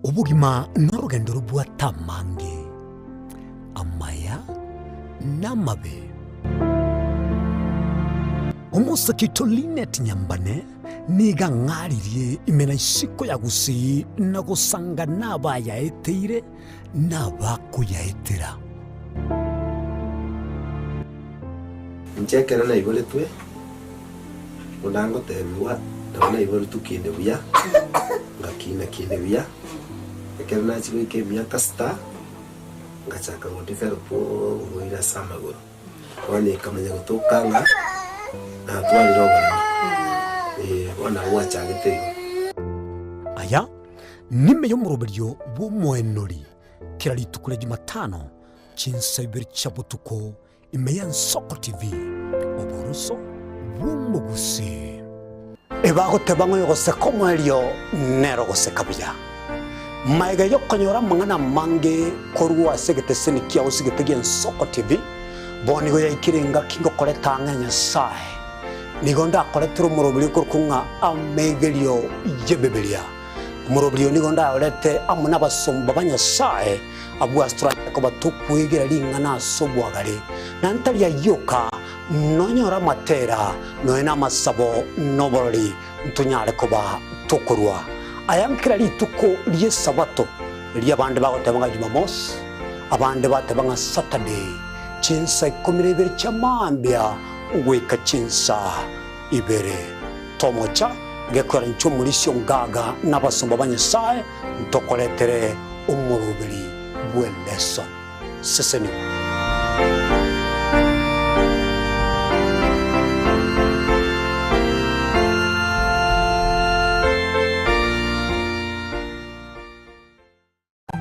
Ubugima n'urugendo rw'atamange amaya n'amabe umusakito Linet Nyambane niga ngaririye imena ishiko yagusi nagusanga nabayaeteire nabakuyaetera Nchekera na ibole twe unango tebiwa ndabona ibole tukinde buya ngakina kinde buya ekera na chiwe ke myaka sta ngachaka ngondifero po ngoira samagoro wani kamanya gutokanga na twali roba wana wacha gitego aya nime yo muroberyo bumwenori kiraritukura Jumatano chinsabiri chabutuko imeya Nsoko TV oburuso bumugusi ebago tebango yose komwelio nero gose kabuya maiga yokonyora mangana mange korwa segete senikia usigete Nsoko TV bonigo yakirenga kingo koleta nganya sai nigonda koletro murobili kurkunga amegelio yebebelia murobili nigonda olete amuna basomba banyasai abu astra ko batukwegera lingana sobwagale nantalia yoka nonyora matera noena masabo noboroli ntunyale koba tokorwa ayankira lituko liye sabato liye bande bagotabanga Jumamos abande batabanga Saturday chinsa ikomirebe chamambia uweka chinsa ibere tomocha gekora nchumulisyo ngaga nabasomba banyasaye ntokoletere umurubiri bweleso seseni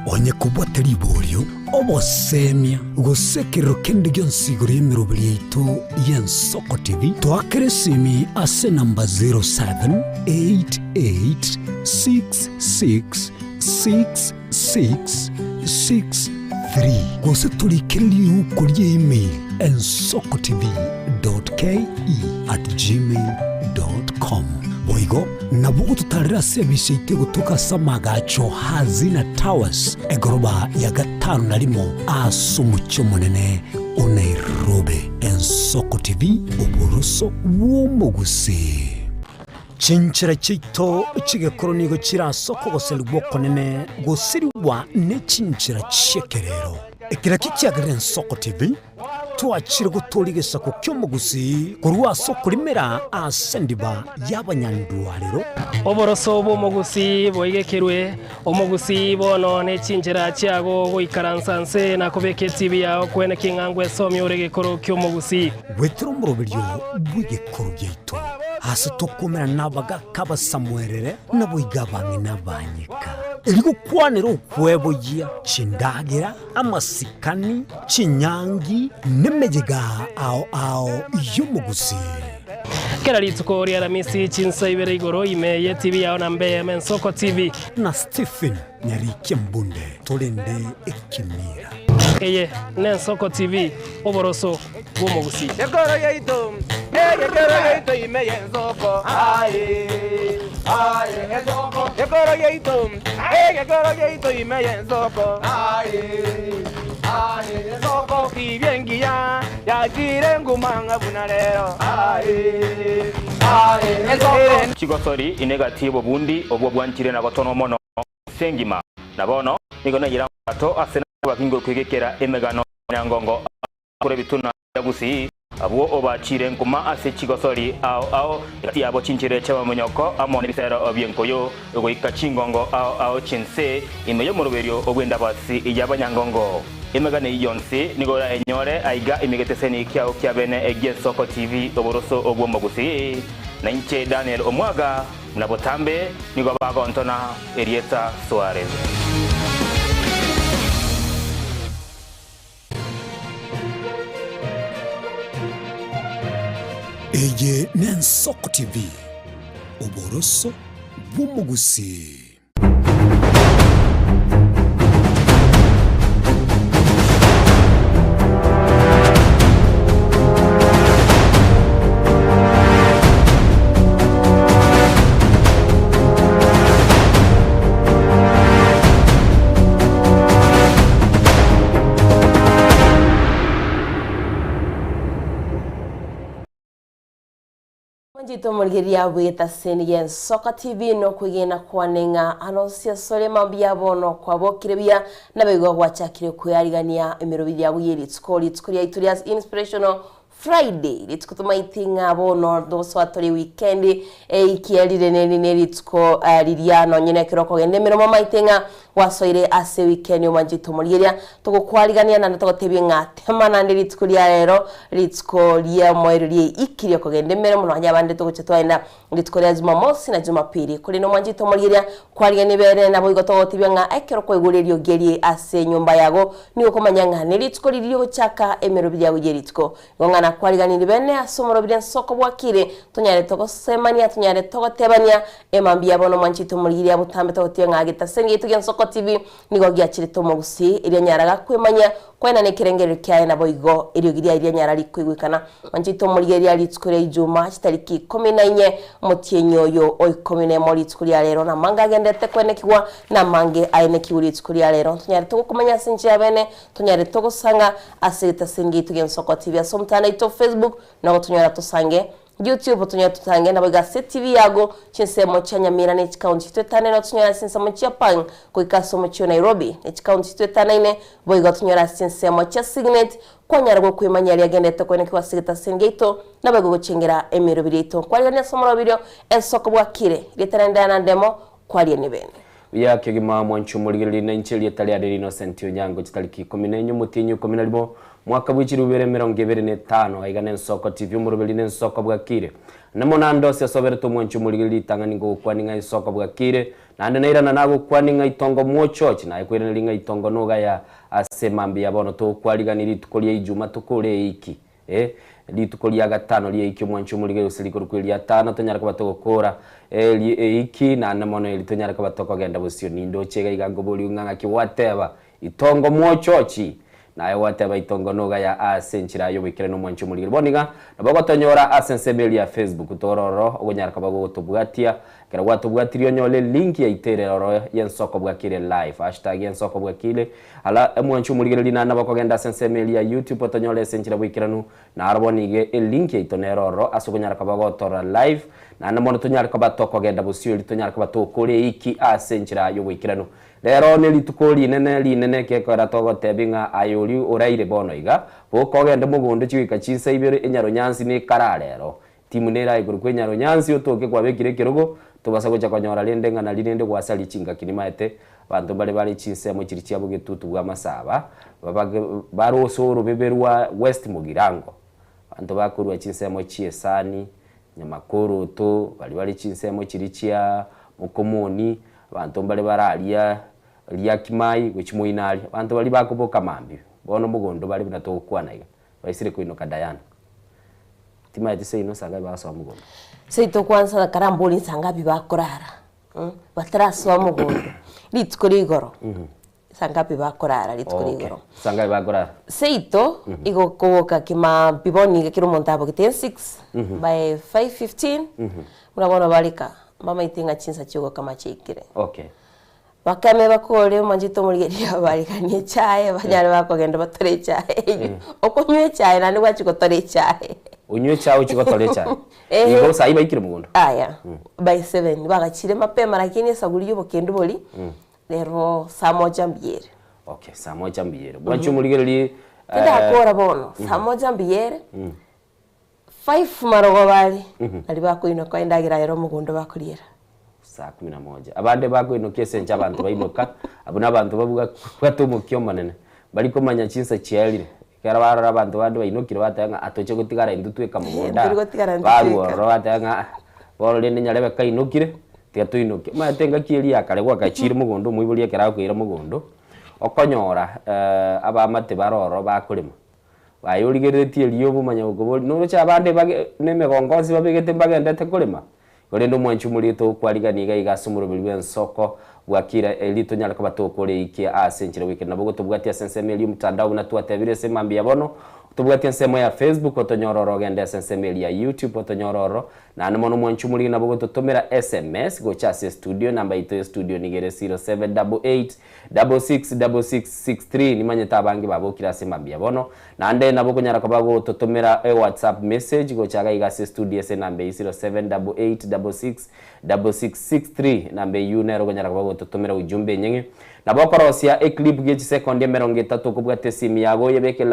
onye kubwateri ibolyo obosemia gusekero kende gyonsiguro yemirobiri yaitu y'Ensoko TV twakeresimi ase namba 0788666663 gose tulikiriri uko email ensokotv.ke@gmail.com boigo nabugo tutarira sebise itego tukasamaga hazina towers egoroba ya gatanu narimo asumucyo munene Nairobi. Ensoko TV uburuso bw'umugusi chinchira chito chigekoro nigo chirasoko gose luboko nene gosiriwa ne chinchira chekerero ekira kikiagire Ensoko TV tuachire gutoligesa ku kyomugusi kurwa soko limera asendiba y'abanyandwariro oboroso bw'umugusi boigekerwe umugusi bono ne chinjira cyago goikaransanse nakobeke TV yaho kwene kingangwe somi uregekoro kyomugusi wetro murobiryo bw'igekoro gyeito hasi tukumera nabaga kabasamwerere naboigabanye nabanyika eriko kwanero ukwebogia chindagira amasikani chinyangi nemejega ao y'umugusi kerarituko ria ramisi chinsa ibere igoro imeye TV yaho nambe Ensoko TV na Stephen Nyarike Mbunde tolende ekimira eye Ensoko TV oboroso bw'umugusi Yegoro yeito imeye Ensoko Ensoko Yegoro yeito imeye Ensoko Ensoko ibyengiya yakire ngumanga bunalero Ensoko Chigosori inegatibo bundi obwo bwanchire na gotono mono sengima nabono nigona yira bato asena bakingo kwegekera emegano nyangongo kure bituna yagusi abo obachire nkuma ase Chigosori ao kati yabo chinchire chaba munyoko amone bisero obyenkoyo ego ikachingongo ao chinse imeyo muruberio ogwenda basi iyabanyangongo emegane yonse nigora enyore aiga imegeteseni kyao kyabene Ensoko TV oboroso ogwomugusi na inche Daniel Omwaga mnabotambe nigo bago Antona Erieta Suarez. Eye n'Ensoko TV oboroso bw'umugusi. Njito mulgeria weta seni Soka TV no kugena kwanenga anosia sole mambia bono kwa bokirebia na bego gwachakire kuyarigania emirobiri ya wiri skoli ya iturias inspirational Friday litukutuma itinga bono doso atoli weekend ikielire nene litsko liliano nyene kiroko gende miromo maitinga wasoire ase weekend omanjito mulgeria tugukwarigania na tugotebye temana ndi litsko lya rero litsko lya moirie ikirio kogende miromo no nyabande tuguche twaenda litsko lya Jumamosi na Jumapili kuri no manjito mulgeria kwarigania bere na boigo tugotebye ekiroko iguririo gerie ase nyumba yago ni ukomanyanga ni litsko lilio chaka emirobiri ya litsko ngona kwariganira bene asomoro bire Nsoko bwakire tunyare togosemania tunyare togotebania emambia bono manchito mulgiria butambe togotiye ngagita senge tuge Nsoko TV nigo giachire tomogusi ire nyaraga kwemanya kwena nekirengero kyaye na boigo irigiria ire nyarari kwigwikana manchito mulgiria litskure ijuma chitariki 14 mutienyoyo oikomine molitskuri rero na manga gendete kwenekigwa na mange aine kiulitskuri rero tunyare togokumanya sinjia bene tunyare togosanga asita senge tuge Nsoko TV asomtana ito Facebook na tunyara tusange YouTube tunyara tusange na boga TV yago chinsemo cha Nyamira ne county twetane na tunyara sinsemo cha Pang kuikasomo cha Nairobi ne county twetane ne boga tunyara sinsemo cha Signet kwa nyargo kwimanya ya gendete kwene kwa sigita singeito na boga gucengera emirobirito kwa ne somoro video Nsoko bwakire litarendana ndemo kwa ne bene ya kigima mwanchu mulgiri na incheli yetali ade Innocent Onyango chitaliki 14 mutinyu 11 mwaka bw'ichiru 2025 aigana Nsoko TV umurubeli Nsoko bwakire namona ndose sobere to mwanchu mulgiri tanganingo kwaninga Nsoko bwakire nande nairana nago kwaninga itongo mwochochi na ikwerelinga itongo noga ya asemambi yabono to kwaliganira tukolia ijuma tukole iki litukolia gatano lie iki mwanchu mulgiri usilikuru kwelia 5 tonyara kubatokora iki na namono elitonyara kubatoko genda busio nindo chega igango boli nganga kiwateba itongo mwochochi naye wateba itongo noga ya asenchira yo wikire no mwanchu mulgiri boniga nabagotonyora asensebeli ya Facebook tororo ogonyara kabago tubwatia kera watubwatirio nyole link ya iterero ya Nsoko bwakire live #Nsoko bwakire ala mwanchu mulgiri lina nabakogenda asensebeli ya YouTube otonyole asenchira wikiranu na arbonige link ya itoneroro asogonyara kabago tora live na namono tonyara kabatoko genda busio litonyara kabatokore iki asenchira yo wikiranu lero ne litukoli nene kekora togo tebinga ayuri oraire bono iga bokogenda mugondo chiwika chinsa ibere enyaro nyansi ne kararero timu nera iguru kwenyaro nyansi otoke kwa bekire kirogo tubasa gocha konyora lendenga na linende gwasali chinga kinimaete bantu bali chinsa mo chirichi abo getutu bwa masaba baro soro beberwa West Mugirango bantu bakurwa chinsa mo chiesani nyamakuru to bali chinsa mo chirichia mukomoni bantu baralia lia kimai wichimuinali bantu bali bakuboka mambi bono mugondo bali binatokwana iga baisire kuino kadayana tima ite seino sanga baso mugondo seito kwanza karamboli sanga bibakorara batraswa mugondo litkori igoro sanga bibakorara litkori igoro sanga bibakorara seito igo koka kima biboni kiro montabo kiten 6 by 5:15 murabona balika mama itinga chinsa chigo kama chikire okay bakame bakore manjito mulgeria barikanye chaye banyare bakogenda batore chaye okunywe chaye nani wachikotore chaye unywe chaye uchikotore chaye igo sai baikire mugondo aya by 7 bagachire mapema lakini saguli yo bokendo boli lero samoja mbiyere okay samoja mbiyere bwanchu mulgeria akora bono samoja mbiyere 5 marogo bali ali bakoino kwaendagira rero mugondo bakurira saa 11 abande bakoino kesenja abantu bainoka abuna abantu babuga kwatumukyo manene bali komanya chinsa chialire kera barara abantu bandi bainokire batanga atoche gutigara indutweka mugonda baruoro batanga borole nyarebe kainokire tiatuinoke matenga kieli yakare gwakachire mugondo muibulie kera kwira mugondo okonyora abamate baroro bakurima bayurigeretie liyobu manya ukobori no cha bande bage nemegongozi babegete bagendete kulima gorendo mwanchu mulito kwariganiga igasumuro bilwe nsoko bwakira elito nyalaka batokore ikia asenchire weekend nabo gotubwatia sensemeli mtandao na twatebire semambia bono tubwatia nsemo ya Facebook otonyororo gende sensemeli ya YouTube otonyororo na anomono mwanchu muri nabo gototomera SMS gocha studio namba ito studio nigere 0788666663 nimanye tabangi babokira semambia bono na ande nabo kunyaraka bago totomera WhatsApp message gocha ga studio se namba 0788666663 namba yunero kunyaraka bago totomera ujumbe nyenge nabokorosia eclip gechi sekonde 30 kubwate simu yago yebeke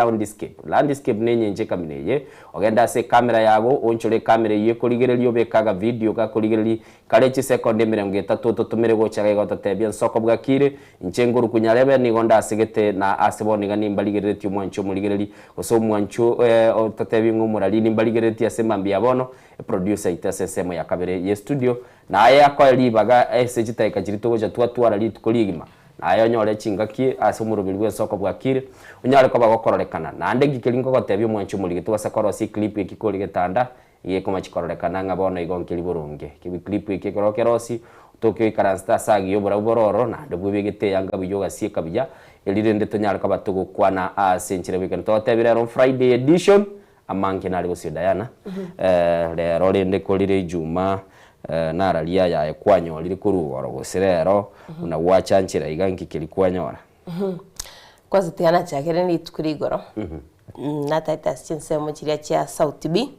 landscape nenyenje kamineye ogenda se kamera yago onchore kamera ye kurigererio bekaga video ka kurigereri karechi sekonde 30 totomere gochaga gototebia nsoko bwakire incenguru kunyarebe nigonda asegete na aseboniga nimbaligereti mwancho muligereri oso mwancho ototebi ngumurali nimbaligereti asemambia bono producer itasesemo ya kabere ye studio na aya ko libaga esejitaika jirito goja twatwara litukoligima ayo nyore chingaki asumurubiri w'esoko bwakire unyare ko bagokororekana nande gikelingo gotebye mwanchu muri twasa korosi clip ikikori getanda iye koma chikororekana ngabona igonkeli burunge kibi clip ikikorokerosi tokyo ikaransta sagi yo bororo na ndebwe gete yanga buyoga sie kabija elirende tonyare ko batugukwana asenchire weekend totebire on Friday edition amanke nali gosio Diana lero rende kolire Juma naralia ya kwanyo liri kurugoro gusirero una wachanchira iganki kilikwanyola kwaza tiana chakere ni tukurigoro nataita sinsemo chiria cha South B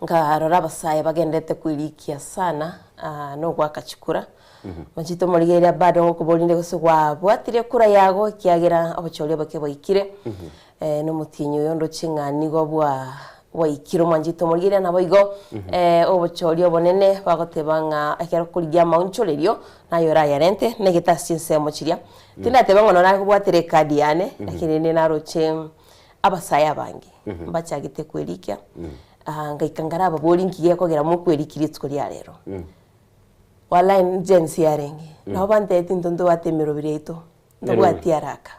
ngarora basaya bagendete kwirikia sana no gwakachukura machito murigeria bado ngokubolinde gusugwa bwatire kura yago kiagera abochole bake boikire no mutinyo yondo chingani go bwa waikiro manjito murigeria nabo igo obocholi obonene bagotebanga akero kurigia mauncholerio nayo rayarente negeta sinsemo chiria tinate bangono na kubwatire kadi yane lakini ne naroche abasaya bangi mbachagite kwerikia ngaikangara ababoli ngiye kogera mu kwerikiritsko lya rero wala agency yarengi nabo bantete ntondo batemero bireto ndobwati araka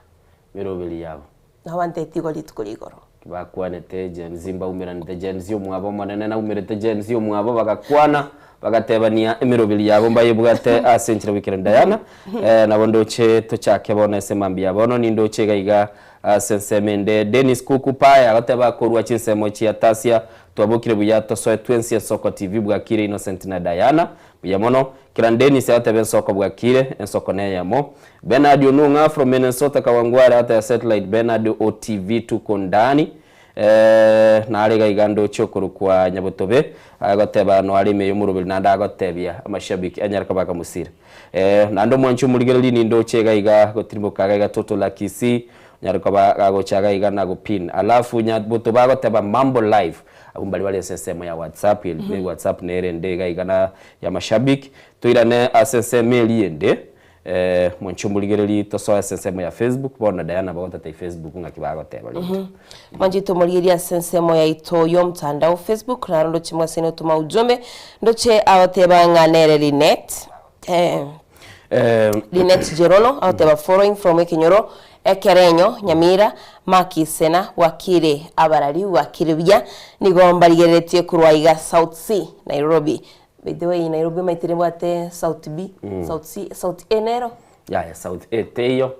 mirobili yabo nabo bantete golitko ligoro bakwane tejen zimba umirane tejen zio mwabo manene na umire tejen zio mwabo bagakwana bagatebania emirobili yabo mbaye bwate asenchira weekend Diana nabondoche tochake bona semambia bono nindoche gaiga sensemende Dennis Kukupaya agateba korwa chinsemo chia tasia twabokire buyato so twensi soko TV bwakire Innocent na Diana buyamono kirandeni se atebe soko bwakire ensoko ne yamo Bernard Onunga from Minnesota kawangwara ata satellite Bernard OTV tuko ndani na arega igando chokuru kwa nyabotobe agateba no arime yumurubiri nanda agatebia amashabiki anyaraka baka musira nando mwanchu murigereri nindo chega iga gotirimoka ga toto la kisi nyaraka bagochaga iga na gopin alafu nyaboto bagoteba mambo live abumbali wale sesemo ya WhatsApp ile WhatsApp nerende ga igana ya mashabiki tuirane aseseme liende mwanchu murigereri toso sesemo ya Facebook bona Diana bagotata Facebook ngakibagoteba lindo manjito murigeria sesemo ya itoyo mtandao Facebook na ndo chimwa sino tuma ujumbe ndoche awoteba nganere Linet Linet Jerono awoteba following from Ekinyoro Ekerenyo Nyamira Makisena wakire abarari wakire bya nigomba rigeretie kurwaiga South C Nairobi by the way Nairobi maitirembwate South B South C South Enero ya South Eteyo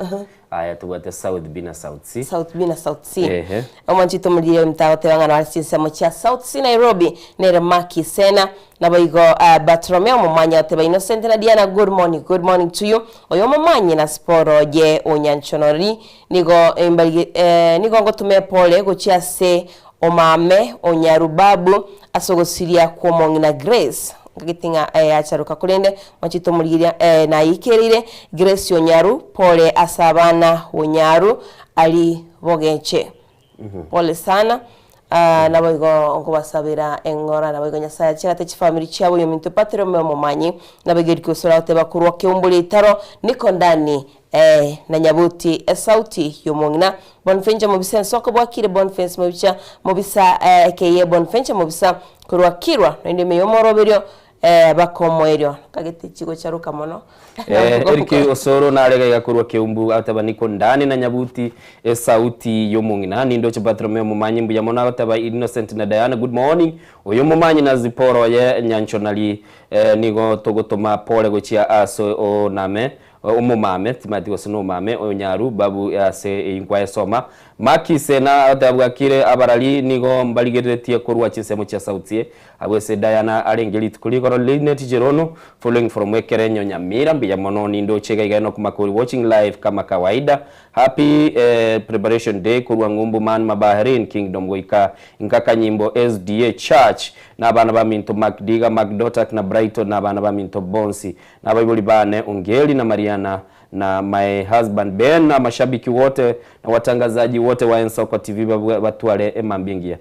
aya tubate South B na South C South B na South C omanchito muliye mtawote wangana walisisemo cha South C Nairobi nere Makisena naboigo Bartolomeo mumanya oteba Innocent na Diana good morning to you oyo mumanye na sporo je onyanchonori nigo ngotume pole gochia se omame onyarubabu asogosiria kuomongi na Grace gitinga acharuka kulende machito muligiria na ikerire Grace onyaru pole asabana onyaru ali bogenche pole sana naboigo ngobasabira engora naboigo nyasaya cyate family cyabo yo minto patero memo manyi nabegeri kusura oteba kurwa keumbuli taro niko ndani na nyabuti sauti yomongina bonfenja mobisa soko bwakire bonfense mobisa mobisa keye bonfenja mobisa kurwa kirwa nende meyomoro berio bakomoerio kagete chigo charuka mono Eriki Osoro na alega igakurwa kiumbu ataba niko ndani na nyabuti sauti yomungina nindo chapatromeo mumanyi mbuya mona ataba Innocent na Diana good morning oyo mumanyi na ziporo ye nyanchonali nigo togotoma pole gochia aso o name umumame timati gosono mame onyaru babu ase inkwaye soma makise na atabwakire abarali nigo mbaligeretie kurwa chinsemo cha sautie abwese Diana arengeli tukulikoro Linet Jerono following from Wekerenyo Nyamira mbiya mono nindo chega igano kumakuri watching live kama kawaida happy preparation day kurwa ngumbu man Mabaharin Kingdom goika inkaka nyimbo SDA Church na bana ba minto Macdiga Macdotak na Brighton na bana ba minto Bonsi na Bible bane Ungeli na Mariana na my husband Ben na mashabiki wote na watangazaji wote wa Ensoko TV batwale emambingia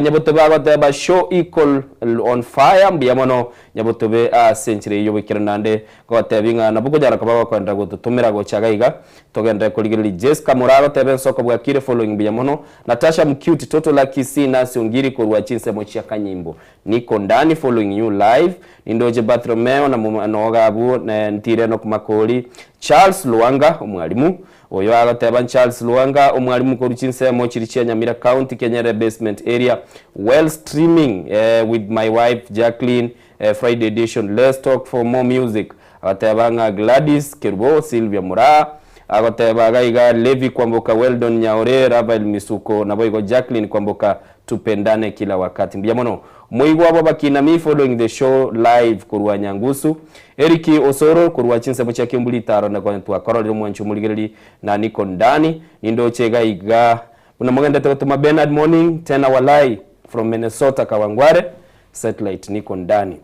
nyabotobe abataba show equal on fire mbiyamono nyabotobe century yobikira nande gotebinga nabuko jara kababa kwenda gutumira go chagaiga togenda kuligiri Jessica Muraro tebe Ensoko bwakire following mbiyamono Natasha Mcute Toto Lucky C na Siongiri kurwa chinse mochia kanyimbo niko ndani following you live nindoje Bartolomeo na nogabu na ntire no kumakoli Charles Luanga umwalimu oyo agateba Charles Luanga umwalimu ko ruchinse mo chirichia Nyamira County Kenyere basement area well streaming with my wife Jacqueline Friday edition let's talk for more music agateba Gladys Kirbo Sylvia Mura agateba gaiga Levi Kwamboka Weldon Nyaore Rafael Misuko na boygo Jacqueline Kwamboka tupendane kila wakati mbiyamono Muigo abo bakina mi following the show live kurwa Nyangusu Eriki Osoro kurwa chinse bocha kimbuli taro na kwa twakororero mwanchu muligereri na niko ndani nindo chega iga una mugenda totoma Bernard morning tena walai from Minnesota Kawangware satellite niko ndani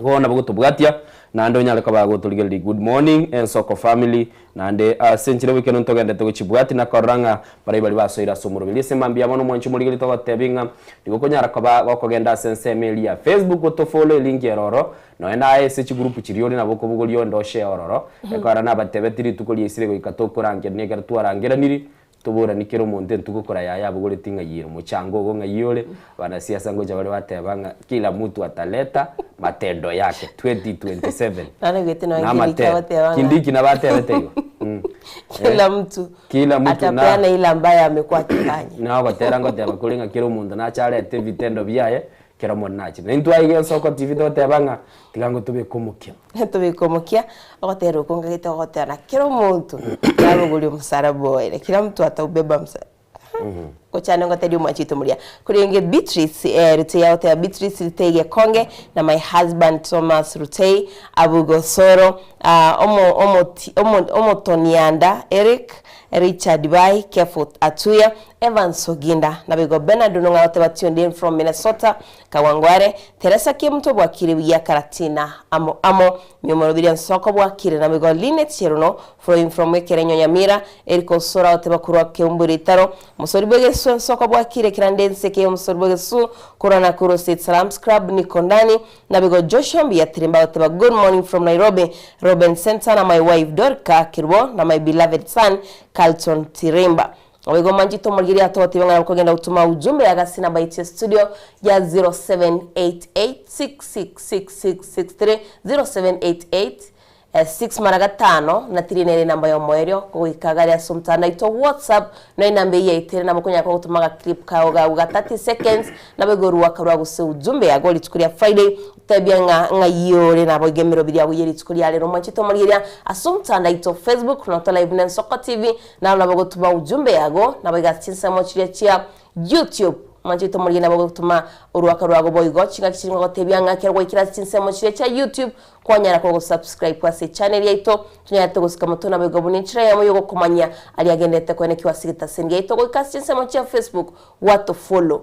gona bugutu bwatia na ndo nyala kabago tuligereri good morning Ensoko family na nde senchire weekend ntogenda tuchibwati na koranga baribali basoira sumuro bilise mambia mono mwanchu muligeri to tebinga ndiko nyara kaba bakogenda sense email ya Facebook to follow link eroro no ena ese group chiriori na boko bugoliyo ndo share ororo ekara na batebetiri tukoli isire go ikatokorange negera tuarangira niri tubura nikero monde ntukukora yaya bugole tinga yiro muchango go ngayole bana siasa ngoja wale watebanga kila mtu ataleta matendo yake 2027 nana gete no ngilika watebanga kindiki na batebetego kila mtu atapeana ile ambaye amekuwa akifanya na watera ngote bakulinga kero mundu na charete vitendo byaye kero monachi nintu aige Ensoko TV totebanga tigango tubikomukia agotero konga gita gotera kero muntu yabuguli musarabo ile kila mtu ataubeba msa kochana ngoteri umachito mulia kurenge Beatrice Rutei out Beatrice Rutei Konge na my husband Thomas Rutei Abugosoro omo Tonianda Eric Richard Bai Kefut Atuya Evan Soginda na bigo Bernard nunga wote bationde from Minnesota Kawangware Teresa Kimto bwakire biya Karatina amo myomoro Ensoko bwakire na bigo Linet Cherono from Wekerenyo Nyamira Eriko Sora wote bakurwa kemburitaro musori bwege Ensoko bwakire kirandense ke musori bwege su korana kuro state salam scrub niko ndani na bigo Joshua biya Tirimba wote ba good morning from Nairobi Robin Center na my wife Dorka Kirbo na my beloved son Carlton Tirimba Wego manjito mulgiri atoti wangana kugenda utuma ujumbe ya gasina baiti studio ya 0788666663 0788 6 maragatano na tirinere namba ya moerio kuikagari ya sumtana ito WhatsApp na inambe ya itere na mkunya kwa kutumaga clip kaoga uga 30 seconds na begoru wakaruwa guse ujumbe ya goli tukuria Friday utabia nga yore na boigemero bidia uyeri tukuria lero manchito mulgiria asumtana ito Facebook na tola ibn Ensoko TV na unabago tuba ujumbe yago na boiga chinsa mochiria chia YouTube manchito mulgina bago tuma uruwaka ruwago boigo chinga kichiringa gotebianga kerwa ikira chinsemo chire cha YouTube kwanyara ko subscribe kwa se channel yaito tunya tugusika mutuna boigo bunichira ya moyo kumanya ali agendete kwene kiwasigita sendi yaito ko chinsemo cha Facebook what follow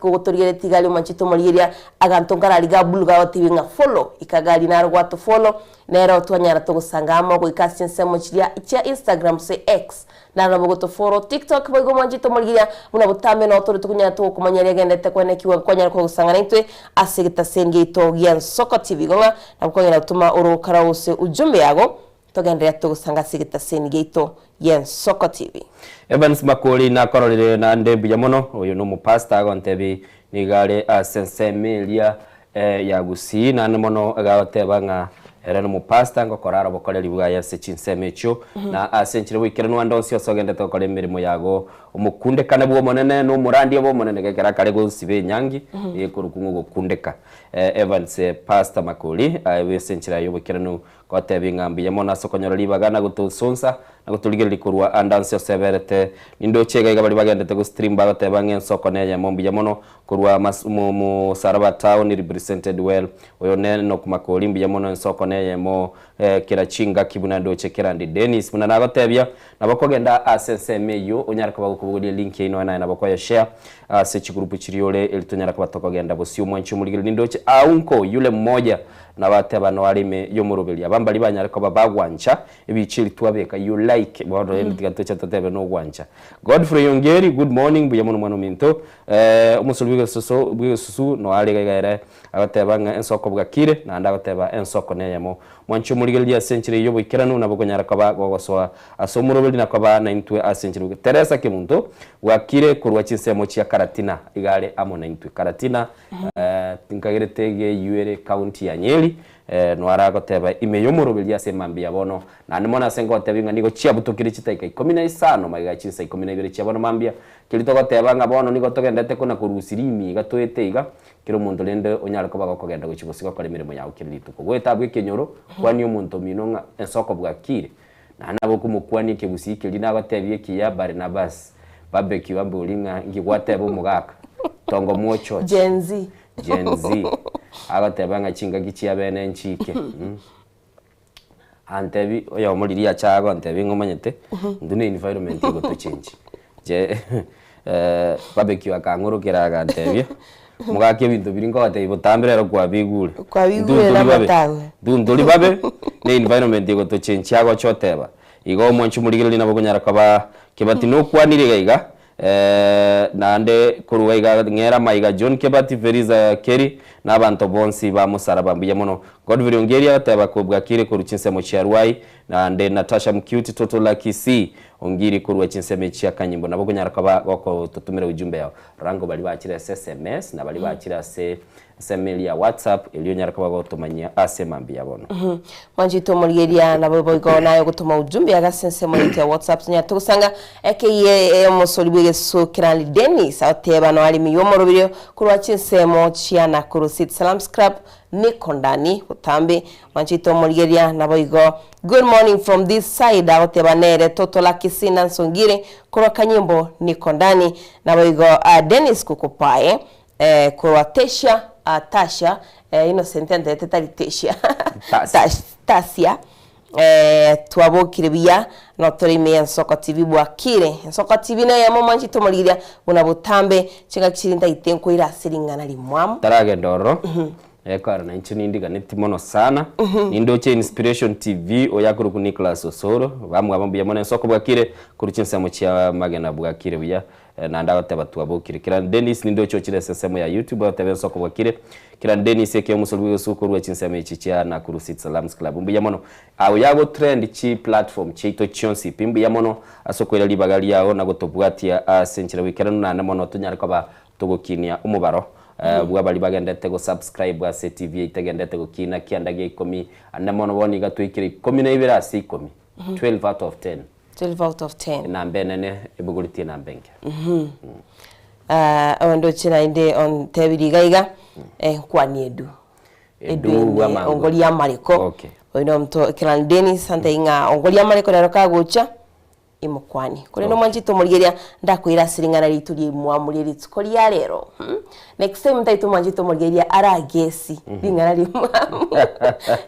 kuguturire tigali manchito mulgiria agantongara aliga buluga otibinga follow ikagali naro what follow nero twanyara tugusangamo ko ikachinsemo chira cha Instagram se X naro bogo follow TikTok boigo manchito mulgiria una butame no turi tukunya to kumanya agendete kwene kiwa kwanyara ko gusangana itwe asigita sendi yaito Ensoko TV gonga nakongera gutuma urukara wose ujumbe yago togendera tugusanga sigita sendi yaito Ensoko TV Evans Makoli na kororire na ndembi yamono uyu no mupasta agontebi nigale sense Emilia ya Gusii na mono agawateba nga era no mupasta ngo korara bokoreri bwa yase chinsemecho na asenchire wikira no andonsi osogende to kore mirimo yago umukunde kana bwo monene no murandi bo monene gekera kare go sibe nyangi yekurukungu gukundeka Evans Pastor Makoli wesenchira yo wikira no kotebi ngambi yamona sokonyoro libagana gutusonsa na gutuligera likurwa andansi oseberete nindo chega igabali bagendete go stream bagoteba ngensoko ne yamombi yamono kurwa mu Saraba town represented well oyone no kumakoli mbi yamono nsoko ne yemo kira chinga kibuna ndo chekera ndi Dennis muna nagotebya nabakogenda asensemeyo onyaraka bagukubugudi link ino na nabako ya share sechi group chiriole elitonyara kubatokogenda bosio mwanchu muligiro nindoche aunko yule mmoja na bateba no alime yo murubeli abambali banyaraka babagwancha ibichiri twabeka you like bodo endigatocha tatebe no gwancha Godfrey Yongeri good morning buyamono mwana minto umusulbiga susu no alega gaire abateba nga ensoko bwakire na ndabateba ensoko neyemo mwanchu muligiro ya century yo bukiranu na bugonyaraka bagoswa asomurubeli na kwaba na intwe a century Teresa Kimuntu wakire kurwa chinsemo chia Karatina igale amo na intwe Karatina tinkagere tege yuere county ya Nyeri no aragoteba imeyo murubeli ya semambi yabono na nimona sengo tebinga nigo chia butokire chitaika 15 maiga chinsa 12 chia bono mambia kilitogoteba nga bono nigo togendete kuna kurusirimi gatoete iga kiro muntu lende onyara ko bagokogenda guchibosiga kore mirimo yawo kirituko gwetabwe kenyoro kwani umuntu minonga ensoko bwakire na nabo kumukwani kebusike linagotebye kiya Barnabas babeki bambulinga ngigwateba umugaka tongo muocho Gen Z agateba nga chinga gichi abene nchike antebi oyo muliri ya chago antebi ngomanyete ndune environment go to change je babeki wakangurukira agatebye mugake bintu biringo ate ibutambirero kwa bigure na matawe nduri babe ne environment go to change yago choteba igo mwanchu muligiro lina bogonyara kaba kebati no kwanire gaiga nande kuruwaiga ngera maiga John Kebati Veriza Keri n'abantu bonsi ba Musaraba mbiye mono Godfrey Ongeri ataba kubwa kire kuruchinsemo cyarwai nande Natasha Mcute Toto Lucky C ongiri kuruwa chinsemo cya Kanyimbo nabo gonyara kaba bako tutumire ujumbe yao rango bali bakira SMS na bali bakira semeli ya WhatsApp iliyo nyara kaba gotumanya asemambi yabono Manjito Mulgeria nabo boygo nayo gutuma ujumbe agasensemo ya WhatsApp nya tukusanga eke musolibwe so kirali Dennis ateba no ali miyomorobiro kuruwa chinsemo cya na kurusit salam scrap Nikondani utambe Manjito Mulgeria naboigo good morning from this side ateba nere Toto Lucky Sina Nsongire kuruwa Kanyimbo Nikondani naboigo Dennis kukupae kuruwa Tasha innocent and Tasha Tasia twabokire bia no torime ensoko TV bwakire ensoko TV na ya momanchi tomoliria una butambe chinga kirinda itenko ira siringana limwam tarage ndoro ekara na nchini ndiga netimono sana nindoche Inspiration TV oyakuru ku Nicholas Osoro bamwe abambuye mona ensoko bwakire kuruchinsa mu cya magana bwakire bya na ndabateba twabokire kira Dennis nindocho chire sesemo ya YouTube atebe ensoko bwakire kira Dennis eke musolwe usukuru wa chinsema ichichia na kurusit salams club mbuya mono awo yago trend chi platform chito chonsi pimbu ya mono asokwera libagali yao na gotobwatia asenchira wikera na mono tunyara kwa togokinia umubaro bwabali bagendete go subscribe wa CTV itegendete go kina kiandage 10 anamono boni gatwikire 10 na ibira si 10 12 out of 10 12 out of 10 na mbenene ebuguriti na mbenge ondo china inde on tebiri gaiga kwani edu ongoli ya mariko okay oino mto kiran Dennis sante inga ongoli ya mariko rero kagucha imukwani kuri no Manjito Mulgeria ndakwira siringana lituri muamuri litskori ya rero next time ndaito Manjito Mulgeria ara gesi bingana limwa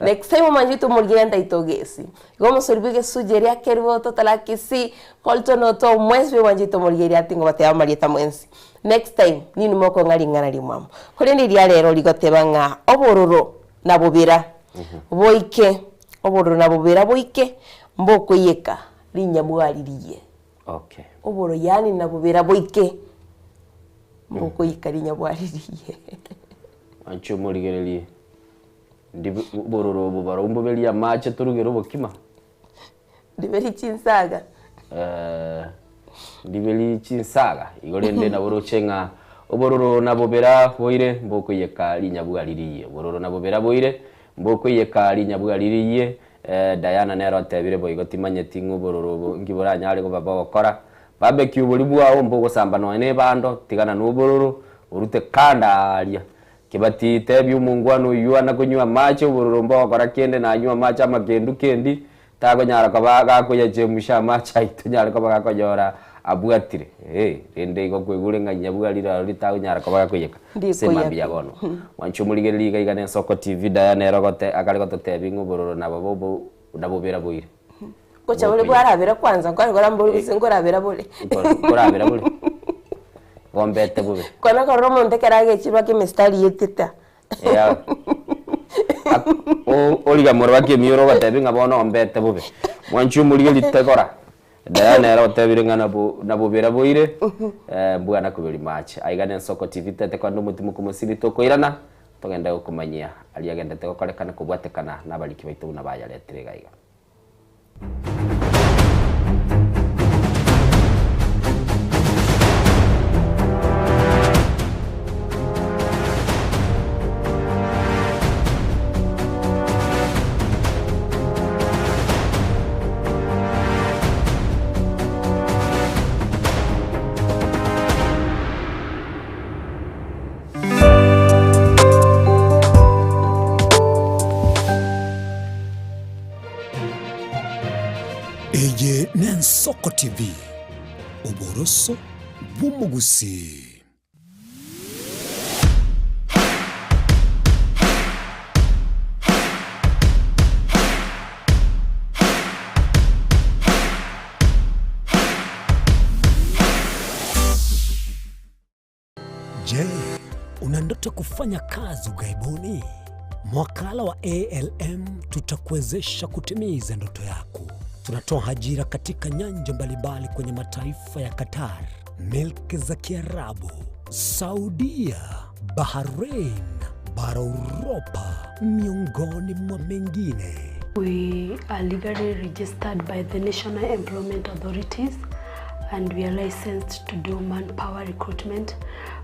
next time Manjito Mulgeria ndaito gesi gomo sorbige sujeria kerwo Toto Lucky C koltono to mweswe Manjito Mulgeria tingo batea marieta mwensi next time nini moko ngalingana limwa kuri ndi ya rero ligotebanga obororo na bobera boike obororo na bobera boike mboko yeka linyamwaririye okay oboro yani nabubera boike mboko yikarinya bwaririye ancho murigereli ndi bororo bubaro umbobeli ya mache turugero bokima ndibeli chinsaga ndibeli chinsaga igolende na borochenga obororo na bobera boire mboko yekali nyabugaririe obororo na bobera boire mboko yekali nyabugaririe Diana nero tebire boigo timanyeti ngobororo ngibora nyari go baba gokora barbecue buri bwawo mbogo samba no ene bando tigana n'obororo urute kandaria kibati tebi umungwano yuana kunywa macho obororo mbogo gokora kende na nywa macho amagendu kendi tago nyara kabaga ko yajemusha macha itunyara kabaga ko yora abwatire rende go kwegure nganya bwarira ritago nyara kabaga kuyeka sema bya bono wanchu muligerili gaigane Soko TV Diana erogote akari gototebi ngobororo na babo ndabobera boire kocha bole bwarabera kwanza kwari gorambolo bisingorabera bole gorabera bole gombete bube kwana ko romo ndekerage chirwa ke mistari yetita ya oliga morwa ke mioro batebi ngabona ombete bube wanchu muligerili tegora Diana erotebire ngana nabobera boire mbwana kubiri match aigane Soko TV tete kwa ndumuti kumusiri tokoirana togenda kumanyia ali agenda tegokorekana kubwatekana nabaliki baitu na baya letre gaiga Soko TV oboroso bumugusi. Je, una ndoto kufanya kazi ughaibuni? Mwakala wa ALM tutakuwezesha kutimiza ndoto yako. Tunatoa ajira katika nyanja mbalimbali kwenye mataifa ya Qatar, Milki za Kiarabu, Saudia, Bahrain, bara Europa, miongoni mwa mengine. We are legally registered by the National Employment Authorities and we are licensed to do manpower recruitment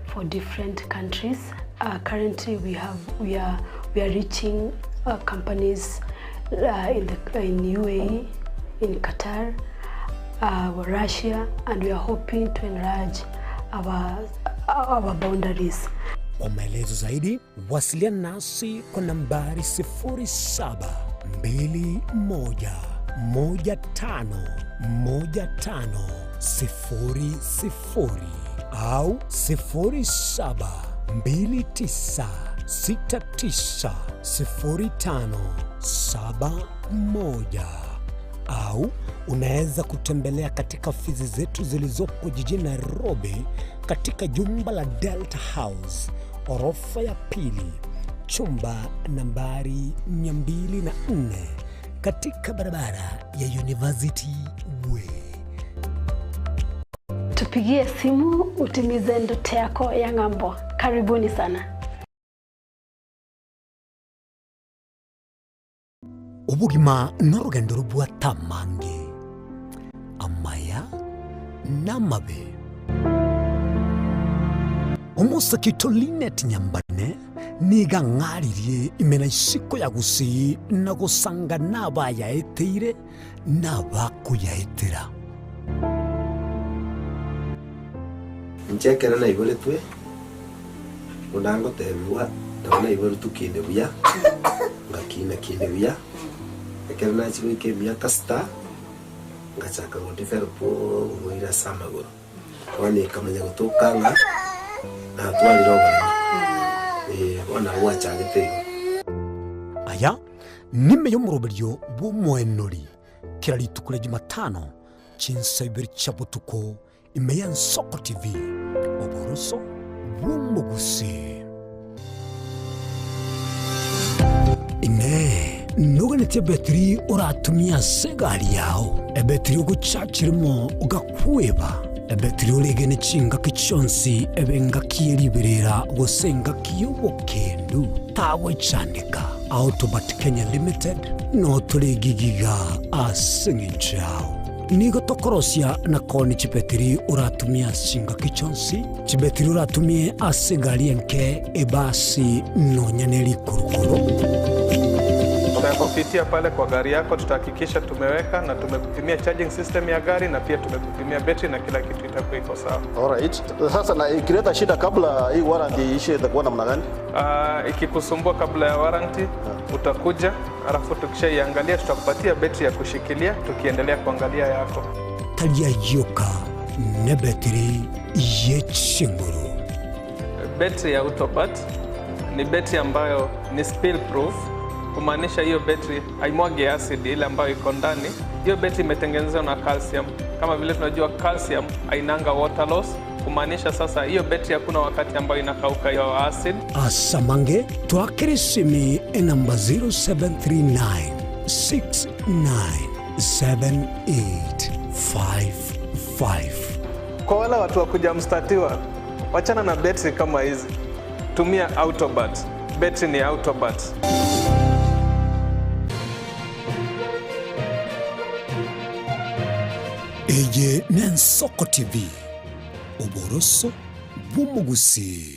for different countries. Currently we are reaching companies in UAE, in Qatar, Russia, and we are hoping to enlarge our boundaries. Kwa maelezo zaidi, wasiliana nasi kwa nambari 0721511500 au 0729690571 au unaweza kutembelea katika ofisi zetu zilizopo jijini Nairobi katika jumba la Delta House, orofa ya pili, chumba nambari 204 katika barabara ya University Way. Tupigie simu utimize ndoto yako ya ng'ambo. Karibuni sana. Ubugima n'urugendo rubwa tamange amaya n'amabe. Umusakito Linet Nyambane niga ng'aririe imena isiko ya gusi na gusanga n'abayaeteire n'abakuyaetera. Nchekera na ibole twe unango tebiwa ndabona ibole tukinde buya ngakina kinde buya ekera na chiwe ke miaka sta ngachaka ngo developo muira samagoro wani kamanya gutokanga na twali roga ona wacha gete aya nime yo muroberyo bumwenori kirali tukule Jumatano chinsabiri chabutuko imeya Soko TV oboroso bumugusi ine nuganete betri uratumia segari yao ebetri uguchachirimo ugakweba ebetri ulegene chinga kichonsi ebenga kieliberera gusenga kiyobokendu tawe chandika Autobat Kenya Limited no tulegigiga asingi chao nigo tokorosia na koni chibetiri uratumia singa kichonsi chibetiri uratumie ase gari enke ebasi nonyaneli kurukuru. Tunapopitia pale kwa gari yako tutahakikisha tumeweka na tumekupimia charging system ya gari na pia tumekupimia battery na kila kitu itakuwa iko sawa. Alright. Sasa na ikileta shida kabla hii warranty ishe itakuwa namna gani? Ikikusumbua kabla ya warranty utakuja, alafu tukishaiangalia tutakupatia battery ya kushikilia tukiendelea kuangalia yako. Talia yoka ne battery yechinguru. Battery ya Autobot ni battery ambayo ni spill proof, kumaanisha hiyo battery haimwagi acid ile ambayo iko ndani. Hiyo battery imetengenezwa na calcium. Kama vile tunajua calcium hainanga water loss, kumaanisha sasa hiyo battery hakuna wakati ambayo inakauka hiyo acid. Asamange twakirisimi namba 0739 697855. Kwa wale watu wakuja mstatiwa, wachana na battery kama hizi. Tumia Autobot. Battery ni Autobot. Eye Nensoko TV. Uboroso bw'umugusi.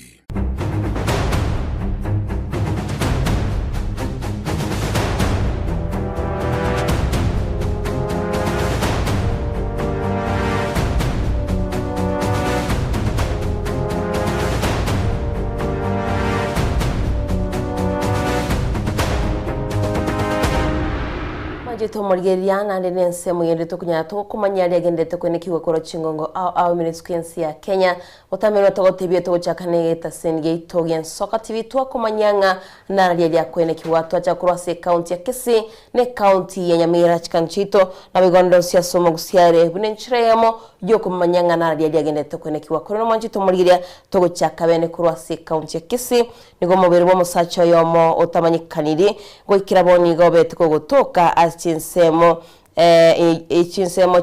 Tomorgeria na ndense muyende tukunya to kumanyari agendete kwene kiwekoro chingongo au ministry ya Kenya otamero togotebie to chakane tasenge itogen soka TV to kumanyanga na rya kwene kiwatu acha kurase county ya Kisii ne county ya Nyamira chikanchito na bigondo sia somo gusiare bunenchiremo yo kumanyanga na rya agendete kwene kiwakoro no manchi tomorgeria to chakabene kurase county ya Kisii nigo mobere bo musacho yomo otamanyikaniri goikiraboni gobete ko gotoka chinsemo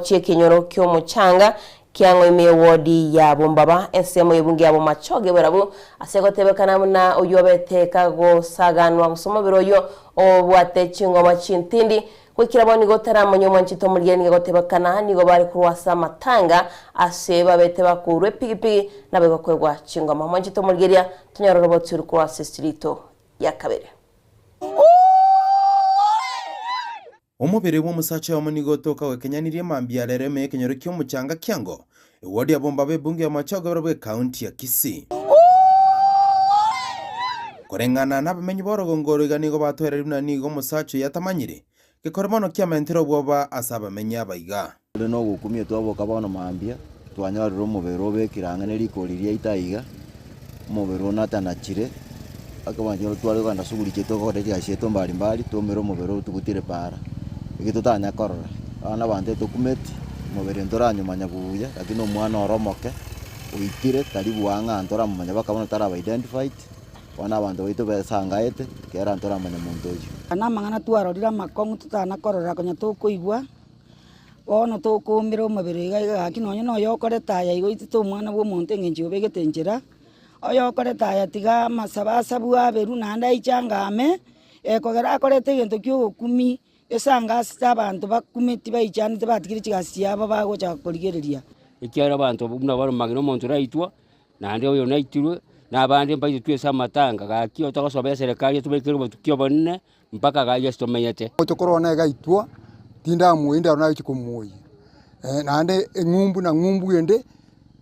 chiekinyoro kyo muchanga kiango ime wodi ya bombaba ensemo yebungi abo machoge barabu asegotebekana na oyobeteka go saganwa gusomo biroyo obwate chingo machintindi kwikiraboni gotaramo nyomo nchito muryeni gotebekana nigo bari kurwasa matanga aseba bete bakurwe pigipigi nabego kwegwa chingo mama nchito muryeria tunyororo turi kwa sistrito ya Kabere. Omubere bw'omusacha omunigo toka wekenyanirie mambia rereme ekenyoro ky'omuchanga kyango ewodi ya bomba bebungi ya machogo barabwe county ya Kisii korengana n'abamenyi borogongoro iganigo batwerera buna nigo musacha yatamanyire gikormono kyamentero bwoba asaba menya baiga no gukumie twaboka bono mambia twanyorero omubero bekirangane likoriria itaiga omubero natanachire akabanjiro twari ganda suguri cheto koreria cheto mbali mbali tomero omubero tugutire para igitutanya korora ana bande dokumenti mubere ndoranyo manyabuya lakini omwana oromoke uitire karibu wanga ntora mumanya bakabona taraba identified wana bande wito besangaete kera ntora manya muntu uyu ana mangana twarorira makongu tutana korora konya tukuigwa wono tukumira omubere iga kinonyo no yokore taya igo itito omwana bwo muntu ngenjio begetenjera oyokore taya tiga masabasabu aberu nanda ichangame ekogera akorete gento kyogukumi esanga sta abantu bakumeti baichanite batigire chigasi aba bagocha korigereria ikiara abantu buna baro magino muntu raitwa nande oyo naitirwe na bande mbaite twesa matanga gakio togosobe serikali tubekere batukio bonne mpaka gaje stomayete otokorona gaitwa tinda muinda na chikomoyi nande ngumbu na ngumbu yende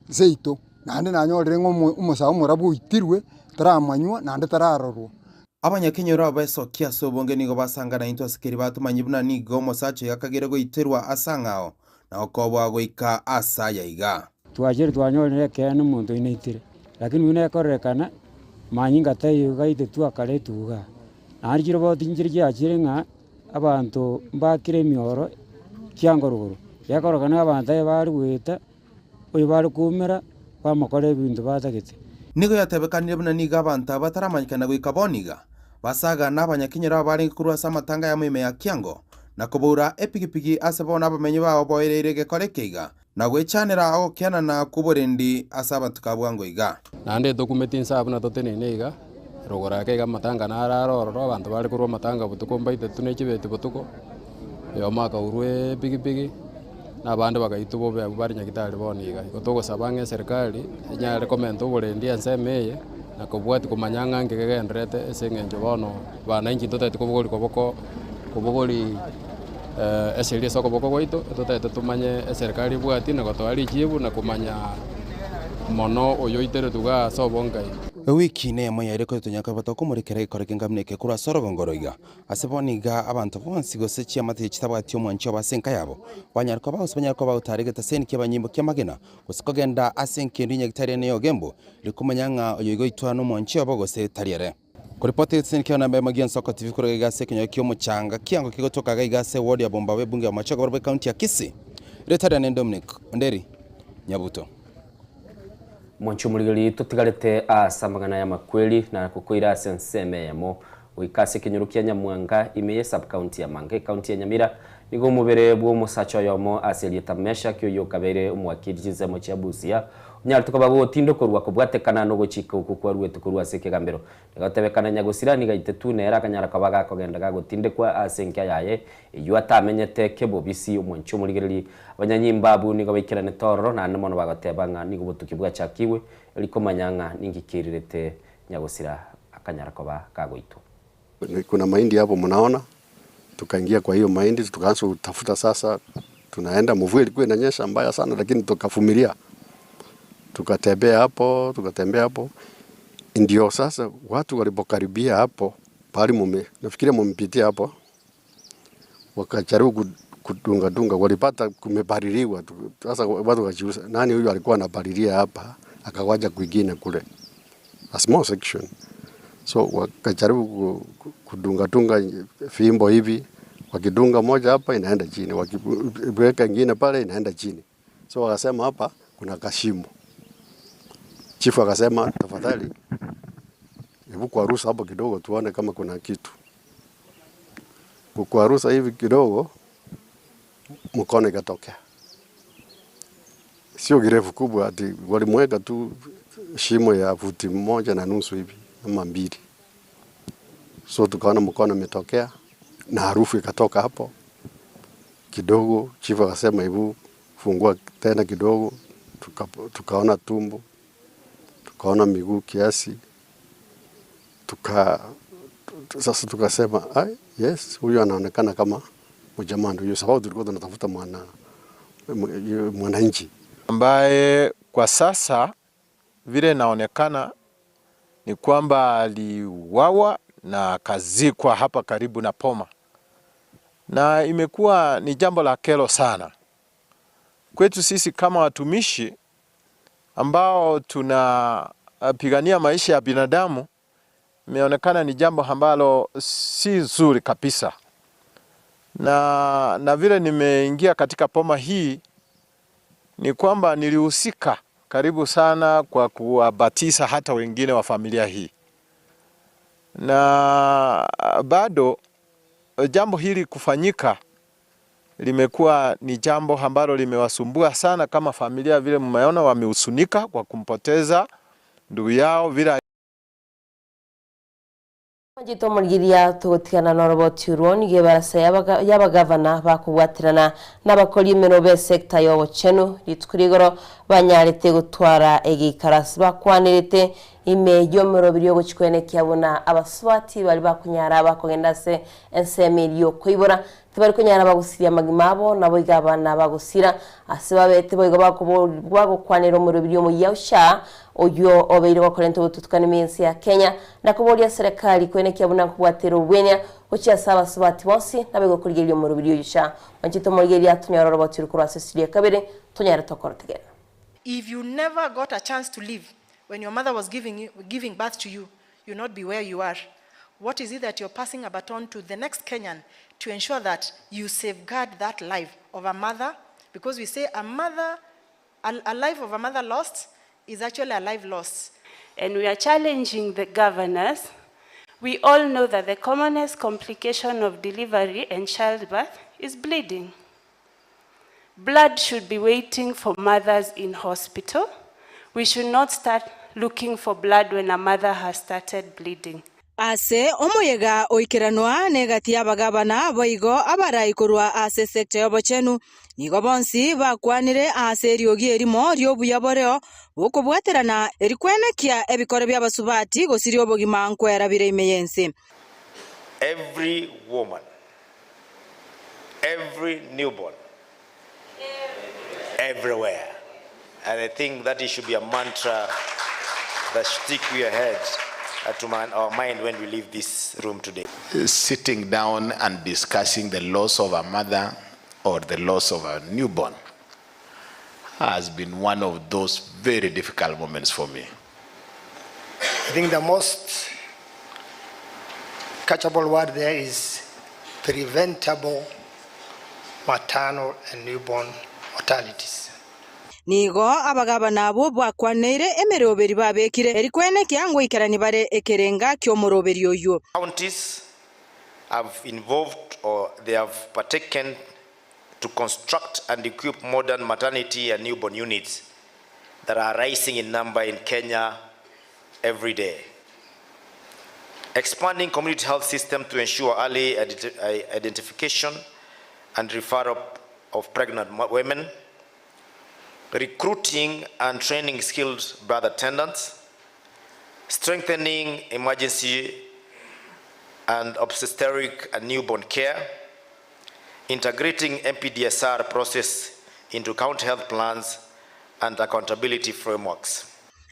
zeito nande nanyorere umusawo murabu itirwe taramanywa nande tararorwo abanyakenyero abesokia sobonge nigo basangana into asikeri batumanyi buna nigo musacha yakagere go iterwa asangao na okobwa goika asa yaiga twajere twanyorere kene muntu inaitire lakini une korekana manyinga tayo gaite twakare tuga arjiro botinjire cyakire nga abantu mbakire mioro kyangoruguru yakorokana abantu bari gwita oyo bari kumera bamakore ibintu batagete nigo yatebekanire buna niga abantu bataramanyikana goika boniga basaga n'abanyakenyero bari kurwasa amatanga ya mwime ya Kyango na kubura epigipigi asabona abamenyi bawo boerere gekorekeiga na gwechanira aho kyana na kuborendi asaba tukabwango iga nande dokumenti nsabu na totenene iga rogora keiga matanga na araroro abantu bari kurwa matanga butuko mbaite tunekibete butuko yo maka urwe pigipigi na bande bagaitu bobe bari nyagitari boniga gotogo sabange serikali nya recommend uburendi ansemeye na kubwati kumanyanga ngegendrete esengenjo bono bananchi totete kubugori kubugori eserie soko boko goito totete tumanye serikali bwati na gotwari chibu na kumanya mono oyo itere tuga sobongai wiki ne moya ko tunyaka batoko muri kere ikore kingamneke kura sorogongoroiga aseboniga abantu bonsi gosechia mate chitabati omwancho basenka yabo banyarko ba utarigeta sen kibanyimbo kyamagena gusikogenda asenke ndinya gitare ne yogembo likumanyanga oyigo itwano mwancho bogose tariere kuripoti sen kiona mbe magian soko tv kurega sekenyo kyo muchanga kiango kigotoka gaigase ward ya Bombawe bunge ya Machogo Borbe county ya Kisii retara ne Dominic Onderi Nyabuto Mwancho muligeli tutigarete asamagana ya makweli na kukwira senseme yamo wikase kinyorukia Nyamwanga imeye sub county ya Mange county ya Nyamira nigo mubere bwo musacho yomo aselieta mesha kyo yokabere umwakirize mo cyabusia nyartuko bago tindo korwa kubwatekana no guchika ukukwa rwetu kurwa seke gambero nigatebekana nyagusira nigaite tunera kanyara kabaga kogenda gagotinde kwa asenka yaye iyo atamenyete kebo bisi umwancho muligeli abanyanyimba bu nigo bikirane tororo na namono bagatebanga nigo butuki bwa chakiwe eliko manyanga ningikirirete nyagusira akanyara koba kagoito. Kuna mahindi hapo mnaona, tukaingia kwa hiyo mahindi tukaanza kutafuta. Sasa tunaenda, mvua ilikuwa inanyesha mbaya sana, lakini tukavumilia, tukatembea hapo. Ndio sasa watu walipokaribia hapo pale, nafikiria mumpitia hapo, wakajaribu kudunga, walipata kumebaririwa. Sasa watu wakajiuliza, nani huyu alikuwa anabariria hapa akawaja kwingine kule, a small section. So wakajaribu kudunga fimbo hivi, wakidunga moja hapa inaenda chini, wakiweka ingine pale inaenda chini. So wakasema hapa kuna kashimo. Chifu akasema tafadhali hebu kuarusa hapo kidogo tuone kama kuna kitu. Kuarusa hivi kidogo mkono ikatokea. Sio kirefu kubwa, ati walimweka tu shimo ya futi 1.5 hivi ama 2. So tukaona mkono umetokea na harufu ikatoka hapo kidogo. Chifu akasema hebu fungua tena kidogo, tukaona tumbo, tukaona miguu kiasi, sasa tukasema yes, huyu anaonekana kama mjamaa ndio, sababu tulikuwa tunatafuta mwananchi ambaye kwa sasa vile naonekana ni kwamba aliuawa na kazikwa hapa karibu na Poma, na imekuwa ni jambo la kero sana kwetu sisi kama watumishi ambao tunapigania maisha ya binadamu. Imeonekana ni jambo ambalo si zuri kabisa, na vile nimeingia katika Poma hii ni kwamba nilihusika karibu sana kwa kuwabatiza hata wengine wa familia hii, na bado jambo hili kufanyika limekuwa ni jambo ambalo limewasumbua sana kama familia. Vile mmeona wamehusunika kwa kumpoteza ndugu yao vile. Jito murigiria tugutikana na roboti uroni gebarasa yabagavana bakubwatirana n'abakori menobe sector yo chenu litkurigoro banyarete gutwara egikarasi bakwanirete imejo merobiri yo guchikwene kyabona abaswati bali bakunyara bakogenda se ensemiri yo kwibora tibari kunyara bagusiria magimabo nabo igabana bagusira asibabete boigo bakubwa merobiri yo muyawsha oyo obeire bakorente bututukana iminsi ya Kenya na kuboria serikali kwene kyabona kubwatira ubwenya uchiya saba subati bonsi nabego kurigerio mu rubiri yusha manchito murigeria tunyara roboti rukura sesiria kabere tunyara tokortegera. If you never got a chance to live when your mother was giving birth to you, you'll not be where you are. What is it that you're passing a baton to the next Kenyan to ensure that you safeguard that life of a mother? Because we say a life of a mother lost is actually a life lost. And we are challenging the governors. We all know that the commonest complication of delivery and childbirth is bleeding. Blood should be waiting for mothers in hospital. We should not start looking for blood when a mother has started bleeding. ase omoyega oikeranwa negati abagabana boigo abarai korwa ase sekta yobochenu nigo bonsi bakwanire ase eriogi erimo riobuya boreo bukobwaterana erikwenekia ebikore by'abasubati gosiri obogima nkwera bire imeyense. Every woman, every newborn, everywhere. And I think that it should be a mantra that stick to your head, to our mind when we leave this room today. Sitting down and discussing the loss of a mother or the loss of a newborn has been one of those very difficult moments for me. I think the most catchable word there is preventable maternal and newborn mortalities. Nigo abagabana abo bakwaneire emeroberi babekire erikwenekia ngo ikarani bare ekerenga kyomoroberi oyo. Counties have involved or they have partaken to construct and equip modern maternity and newborn units that are rising in number in Kenya every day. Expanding community health system to ensure early identification and referral of pregnant women. Recruiting and training skilled birth attendants, strengthening emergency and obstetric and newborn care, integrating MPDSR process into county health plans and accountability frameworks.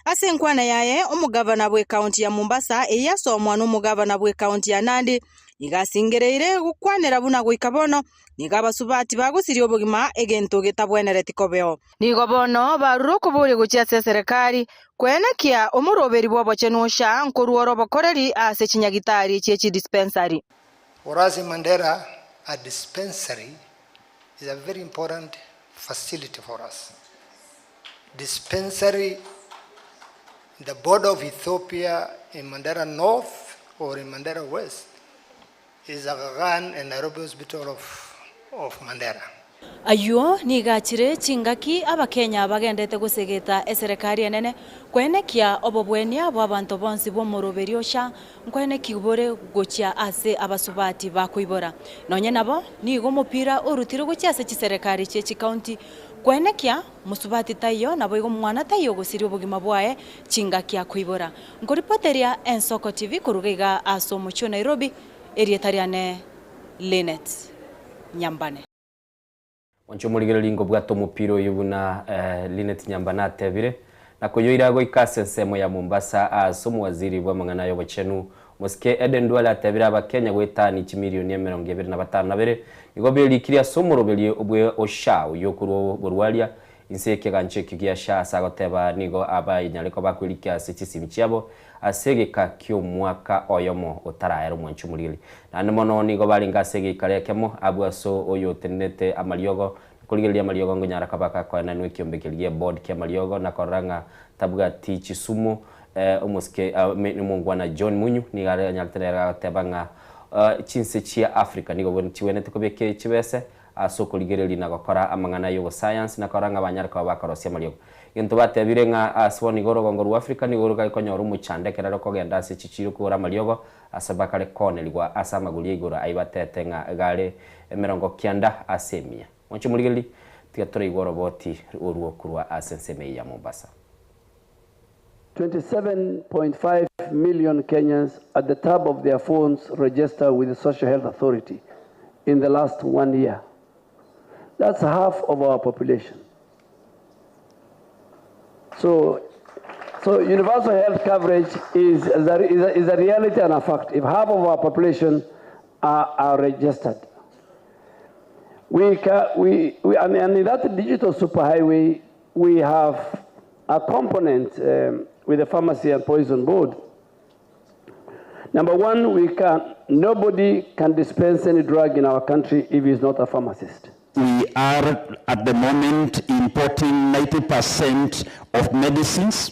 Ase nkwana yaye omugavana bwe county ya Mombasa eyasomwa n'omugavana bwe county ya Nandi igasingereire gukwanira buna gwikabono nigabasubati bagusiri obugima egento getabwenereti kobeo nigo bono baruro kuburi gucia serikali kwenekia omuroberi bwobochenosha nkoruoro bokoreri ase chinyagitari chechi dispensary. For us in Mandera, a dispensary is a very important facility for us. Dispensary, the border of Ethiopia in Mandera North or in Mandera West is Aga Khan and Nairobi Hospital of Mandera. Ayuo nigachire chingaki abakenya bagendete gusegeta eserikali enene kwenekia obobwenia bw'abantu bonsi bw'omuroberi osha nkweneki bore gochia ase abasubati bakuibora nonye nabo nigo mupira urutiro gochia ase chiserikali chechi county kwenekia musubati tayo nabo igo mwana tayo gusiri obogima bwae chingaki akuibora ngoripoteria Ensoko TV kurugaiga aso mucho Nairobi erietariane Linet Nyambane. Wancho muligerelingo bwato mupiro yubuna Linet Nyambana tebire na kuyoira go ikasensemo ya Mombasa asomu waziri wa mangana yo bachenu Moske Eden Duala tebira abakenya gwetani chimilioni 25 nigo belikiria somorobeli obwe osha yokuru borwalia inseke ganche kigia sha sagoteba nigo aba inyaleko bakwilikia sitisi mchiabo asegeka kyo mwaka oyomo otaraero mwancho mulili na mono nigo balinga segeka lekemo abwaso oyo tenete amaliogo kuligelia maliogo ngonyara kabaka kwa nanwe kiombekelie board kya maliogo na koranga tabuga tichi sumo omoske mungwana John Munyu ni gare nyalterera tebanga chinse chia Africa nigo bonchiwene tekobeke chibese asoko ligereli na gukora amangana yo science na koranga banyarka bakorosia maliogo into batebire nga aswoni goro gongoru Africa ni goro kanyoru muchandekera roko genda ase chichiro kura maliogo asabakale konelwa asamaguli igoro aibatete nga gare 90 asemia wancho muligeli tigatore igoro boti uruo kurwa asenseme ya Mombasa. 27.5 million Kenyans at the tab of their phones register with the Social Health Authority in the last 1 year. That's half of our population. So universal health coverage is a reality and a fact. If half of our population are registered, and in that digital superhighway, we have a component with the Pharmacy and Poison Board. Number one, nobody can dispense any drug in our country if he's not a pharmacist. We are at the moment importing 90% of medicines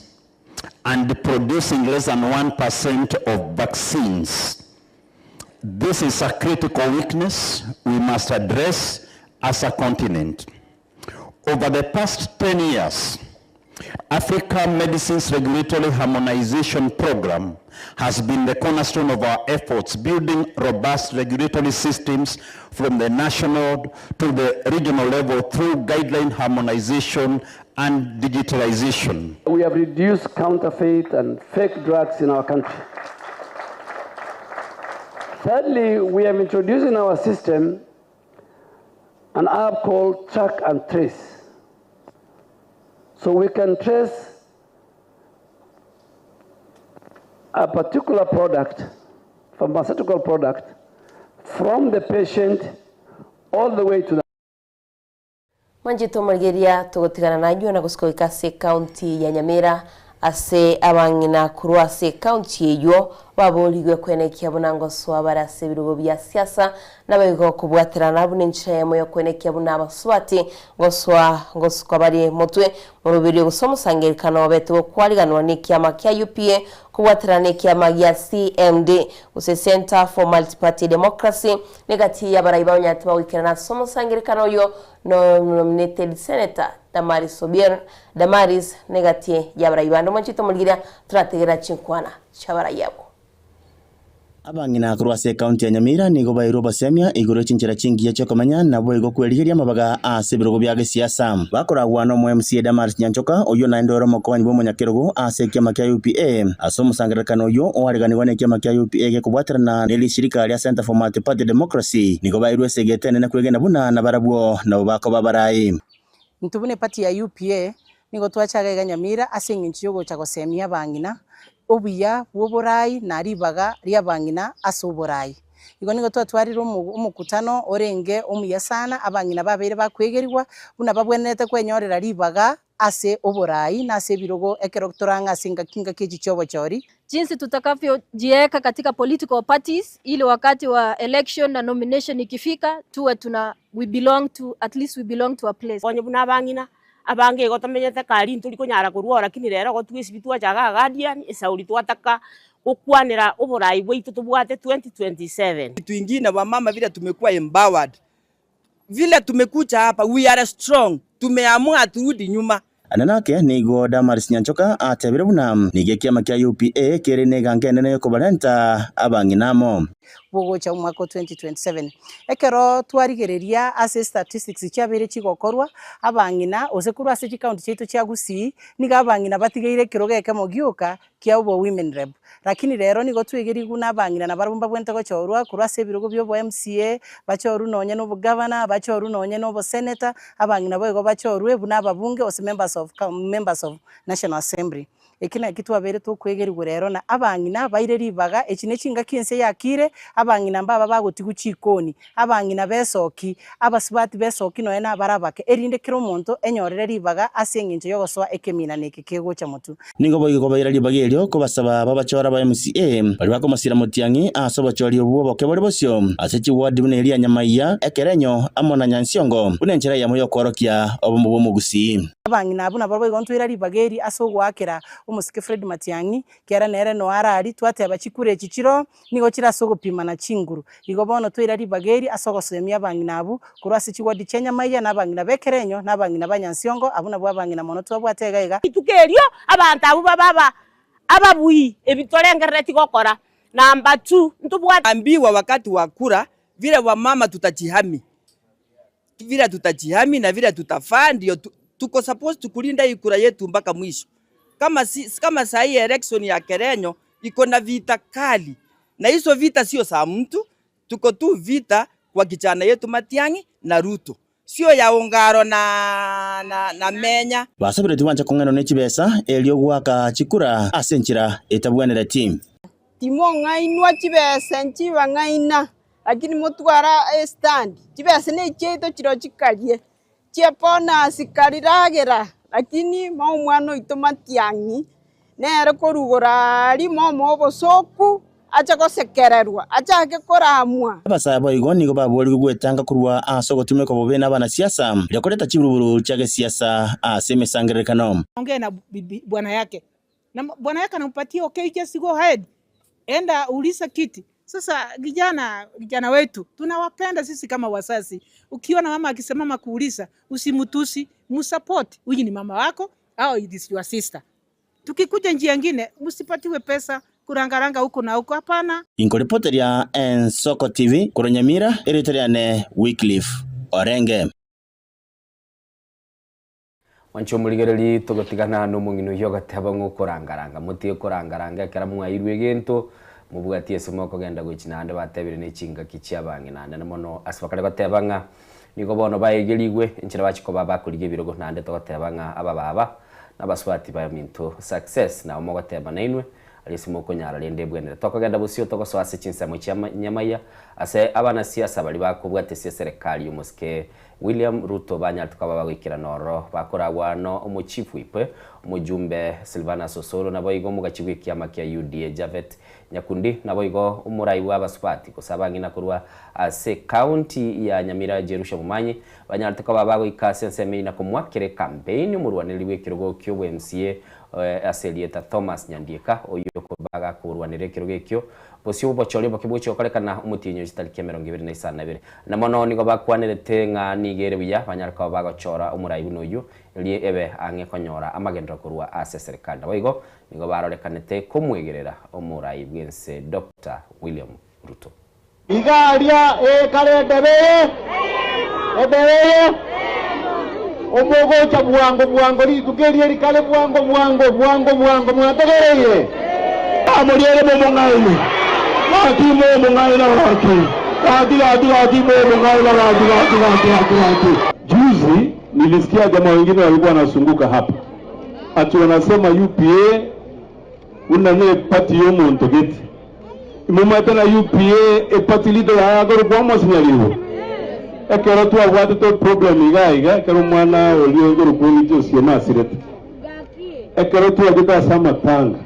and producing less than 1% of vaccines. This is a critical weakness we must address as a continent. Over the past 10 years, Africa Medicines Regulatory Harmonization Program has been the cornerstone of our efforts, building robust regulatory systems from the national to the regional level through guideline harmonization and digitalization. We have reduced counterfeit and fake drugs in our country. Thirdly, we have introduced in our system an app called Track and Trace. So we can trace a particular product, pharmaceutical product, from the patient all the way to the Manjito Margeria tugotigana nanyu na gusikoika se county ya Nyamira ase abangina kurwa se county eyo baboligwe kwenekia bunango swa barase birugo bya siasa nabayigo kubwaterana bunenchira yamo yo kwenekia bunaba swati ngoswa bari mutwe mu rubiri gusomusangirikana obeto kwaliganwa n'ikyama kya UPA kubwaterana n'ikyama ya CMD use Center for Multi-Party Democracy negati ya barayiba nyati bawikirana somusangirikana yo nominated senator Damaris negati ya barayiba ndo manchito mulgira turategera chinkwana chabarayabo abangina kurwase county ya Nyamira nigo bayiro basemya igoro chinchira chingiya cyokamanya nabo igo kweligeria mabaga ase birogo bya siasa bakoragwa no mu MCA Damaris Nyanchoka oyo na ndoro mokwanyi bo munyakirogo ase kyama kya UPA asomusangirakano oyo owareganirwa ne kyama kya UPA ge kubwaterana neli shirika lya Center for Multi-Party Democracy nigo bayiro segetene na kwegena buna na barabwo nabo bako babarayi ntubune party ya UPA nigo twachagaga Nyamira ase nginchi yogo chagosemya bangina obuya bwoborayi naribaga ryabangina asoborayi igo nigo twatwarira umukutano orenge omuyasana abangina babere bakwegerwa buna babwenete kwenyorera ribaga ase oborayi na ase birogo ekeroktoranga singa kinga kijichobo chori jinsi tutakavyojiweka katika political parties ili wakati wa election na nomination ikifika tuwe we belong to a place onye buna bangina abange gotomenyete kari ntuliko nyara kurwora lakini rero gotwisi bitwa jaga guardian isauri twataka ukwanira oborayi bwitu tubwate 2027 kitu kingine wa mama vile tumekuwa empowered vile tumekuja hapa we are strong tumeamua turudi nyuma ananake nigo Damaris Nyanchoka atebire buna nige kyama kya UPA kere negangene ne kobalenta abanginamo bogocha umwaka 2027 ekero twarigereria ase statistics cyabere kigokorwa abangina osekurwa ase county cyeto cya Gusii niga abangina batigeire kirogeke mogioka kya ubo women rep lakini rero nigo twegerigu nabangina na barumba bwente go chorwa kurwa ase birogo byo MCA bachoru nonye no governor bachoru nonye no senator abangina bogo bachorwe buna babunge ose members of National Assembly ekina kitu abere to kwegerwa rero na abangina baire ribaga ekine kinga kinse yakire abangina mbaba bagotigu chikoni abangina besoki abasubati besoki no ena barabake erinde kiro monto enyorere ribaga asenginje yogoswa ekemina neke kegocha mutu ningo boyigo bayira ribaga elyo ko basaba babachora ba MCA bali bakomasira mutiangi asobachori obuwo bokebore bosyo asechi ward bunelia nyamaiya ekerenyo amona nyansiongo bunenchera ya moyo korokia obumbu bwo Gusii abangina abuna barbo igontwira ribageri asogwakera umusike Fred Matiangi kera nere no arari twate abachikure ekiciro nigo kirasogo pima na chinguru igo bono twira ribageri asogosemya abangina abu kurwasi chiwadi Kenya maiya nabangina bekerenyo nabangina banyansiongo abuna bwa abangina mono twabwategaiga itukerio abantu abu baba ababui ebitorengereti gokora namba 2 ntubwa ambiwa wakati wa kura vile wa mama tutajihami na vile tutafaa ndio tuko supposed kulinda ikura yetu mpaka mwisho kama saa hii election ya Kerenyo iko na vita kali na hizo vita sio za mtu tuko tu vita kwa kijana yetu Matiangi na Ruto sio ya Ongaro na Menya basabire tubanja kongano n'ekibesa elyo gwaka chikura asenchira etabwanira team timo ngainwa chibesa nchiba ngaina lakini mutwara stand chibesa ne cheto chiro chikalie chiapona asikariragira lakini maumwano itomatiangi nere korugora limo bosoku acha kosekererwa acha gekoramwa abasaba igo nigo babori gwetanga kurwa asogotume ko bobena bana siasa yakoleta chiburuburu chage siasa asemesangerekano ongea na bwana yake na bwana yake anampatia okay just go ahead enda ulisa kiti sasa vijana wetu tunawapenda sisi kama wasasi ukiona mama akisimama kuuliza usimutusi msupport huyu ni mama wako au it is your sister. Tukikuja njia nyingine msipatiwe pesa kurangaranga huko na huko, hapana. Inkorepoteria Ensoko TV Kuronyamira Eritreane Wycliffe Orenge. Wancho muligereri tugotigana no mungino yo gateba ngo kurangaranga muti kurangaranga kera mwairwe gento mubugati esimo kogenda gwikina ande batebire ne chinga kichiabangi nande mono asibakare batebanga niko bono bayegerigwe inchira bachiko babakurige birogo nande togotebanga abababa nabaswati ba minto success na omogoteba nainwe alisimo konyara lende bwenere tokogenda busio togoswase chinsemo nyamaya ase abana siasa bali bakubwate serikali y'umuske William Ruto banya tukaba bagikira noro bakoragwa no umuchifu ipe umujumbe Silvana Sosoro nabo igo mugachigwe kiama kya UDA Javet Nyakundi nabo igo umurai w'abaswati kusaba ngina kurwa ase county ya Nyamira Jerusha Mumanyi banya tukaba bagika senseme na kumwakire campaign murwaniriwe kirogo kyo MCA Aselieta Thomas Nyandieka oyo baga kurwanire kirogo kyo bosio bochole bakibwocho kalekana umutinyo zitalike 2022 na mono nigo bakwanirete nga nigere biya banyarka bagachora umurai bunoyo ili ebe ange konyora amagendro kurwa ase serikali naboigo nigo barorekanete kumwegerera umurai bwense Dr. William Ruto igaria kaledebe ebeye omogo cha buango litugerie likale buango mwategereye amuriere momongaini Wati momongaina wati. Juzi nilisikia jamaa wengine walikuwa wanasunguka hapa ati wanasema UPA unane pati yomo ntogeti imumata na UPA epati lido ya agoro kwa mosinyaliwo ekero tu abwate to problem igaiga ekero mwana olio ngoro kuni jo siema sirete ekero tu agita sama tanga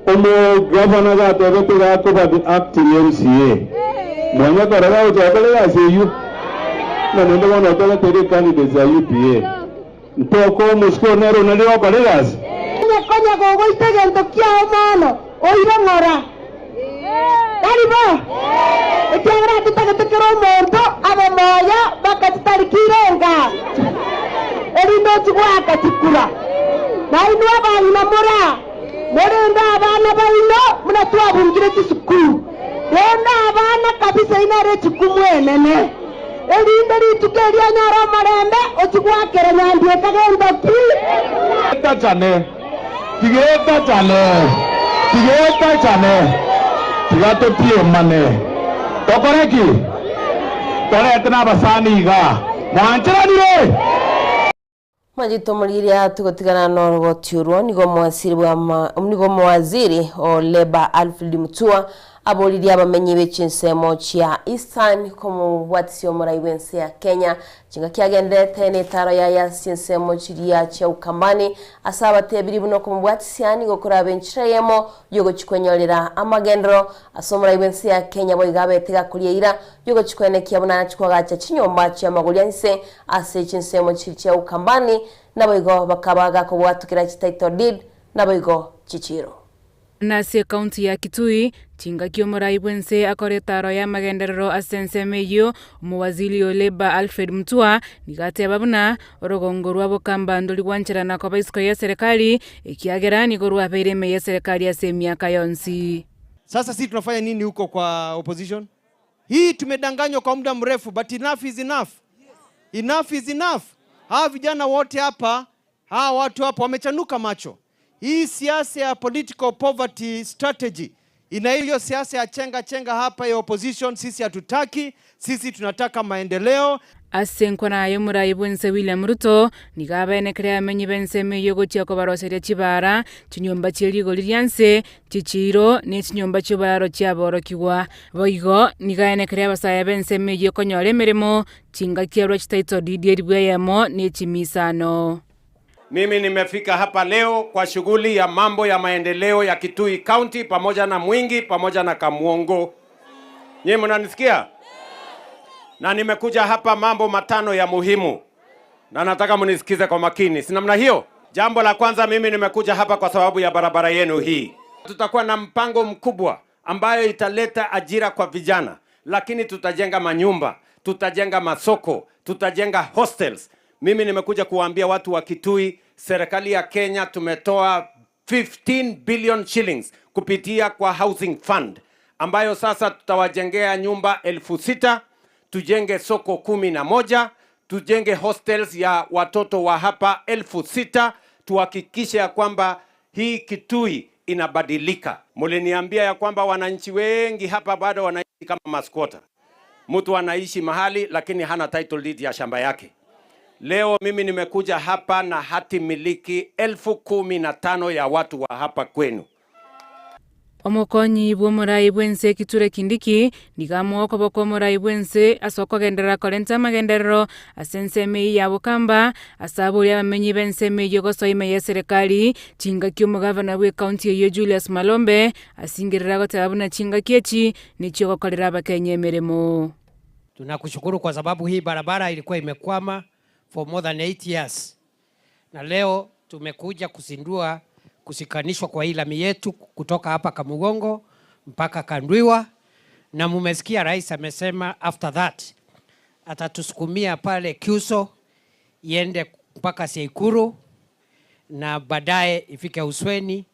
omo governor ga tebete ga ko ba acting MCA mwanya karaga ujabele ya seyu na nende wana tola tere candidates za UPA ntoko musko nero na leo kolegas konya gogo itegento kia omano oira ngora karibo ekera tutagetekero monto abo moya bakatitarikirenga erindo tugwa katikura na inwa bana mura Morenda abana baino muna twabungire kisukuru. Renda abana kabisa inare chikumwenene. Erinde litukeria nyara marembe ochigwakere nyandie kagendo ki. Tigeta chane. Tigato pie mane. Tokoreki. Tore tena basani iga. Mwanchira dire. Majito muliria tugotigana no gotiurwo nigo mwaziri o Leba Alfred Mutua aboliria abamenyi b'echinsemo chia Eastern komo bwatisyo murai wense ya Kenya chinga kiagendete ne taro ya chinsemo chiria cha ukambani asaba tebiri buno komo bwatisyani gokora benchiremo yogo chikwenyorera amagendro asomurai wense ya Kenya boigabe tega kulieira yogo chikwene kiabuna chikwaga cha chinyomba cha magulyanse ase chinsemo chiria ukambani naboigo bakabaga ko bwatukira title deed naboigo chichiro nase county ya Kitui chinga kiomorai bwense akoretaro ya magenderero asensemeyo umuwazili Leba Alfred Mutua nigate babuna orogongo rwabo kamba ndoli wancherana kwa baisko ya serikali ikiagera ni gorwa beireme ya serikali ya miaka yonsi. Sasa sisi tunafanya nini huko kwa opposition? Hii tumedanganywa kwa muda mrefu, but enough is enough. Enough is enough. Hawa vijana wote hapa, hawa watu hapa wamechanuka macho. Hii siasa ya political poverty strategy, ina hiyo siasa ya chenga hapa ya opposition, sisi hatutaki, sisi tunataka maendeleo. Asenkwana yemurai bwense William Ruto nigabene krea menyi bense meyogo chiako baroseria chibara chinyomba chirigo lirianse chichiro ne chinyomba chibaro chiaboro kiwa boigo nigabene krea basaya bense meyo konyore meremo chinga kiaro chitaito didier bweyemo ne chimisano. Mimi nimefika hapa leo kwa shughuli ya mambo ya maendeleo ya Kitui County pamoja na Mwingi pamoja na Kamuongo. Nyinyi mnanisikia? Na nimekuja hapa mambo matano ya muhimu. Na nataka mnisikize kwa makini. Si namna hiyo? Jambo la kwanza, mimi nimekuja hapa kwa sababu ya barabara yenu hii. Tutakuwa na mpango mkubwa ambayo italeta ajira kwa vijana, lakini tutajenga manyumba, tutajenga masoko, tutajenga hostels. Mimi nimekuja kuwaambia watu wa Kitui, serikali ya Kenya tumetoa 15 billion shillings kupitia kwa housing fund, ambayo sasa tutawajengea nyumba 6,000, tujenge soko 11, tujenge hostels ya watoto wa hapa 6,000, tuhakikishe ya kwamba hii Kitui inabadilika. Muliniambia ya kwamba wananchi wengi hapa bado wanaishi kama masquatter. Mtu anaishi mahali lakini hana title deed ya shamba yake. Leo mimi nimekuja hapa na hati miliki 15,000 ya watu wa hapa kwenu. Omokonyi bw'omurai bwense Kithure Kindiki nigamwoko bw'omurai bwense asokogendera kolenta magenderero asenseme ya Bukamba asaburi abamenyi benseme yogosoime ya serikali chingaki omugavana bwe county ya Julius Malombe asingirira gotabuna chingaki echi nicho gokorera abakenya emeremo. Tunakushukuru kwa sababu hii barabara ilikuwa imekwama for more than 8 years. Na leo tumekuja kuzindua kusikanishwa kwa hii lami yetu kutoka hapa Kamugongo mpaka Kandwiwa, na mumesikia rais amesema after that atatusukumia pale Kyuso iende mpaka Seikuru na baadaye ifike Usweni,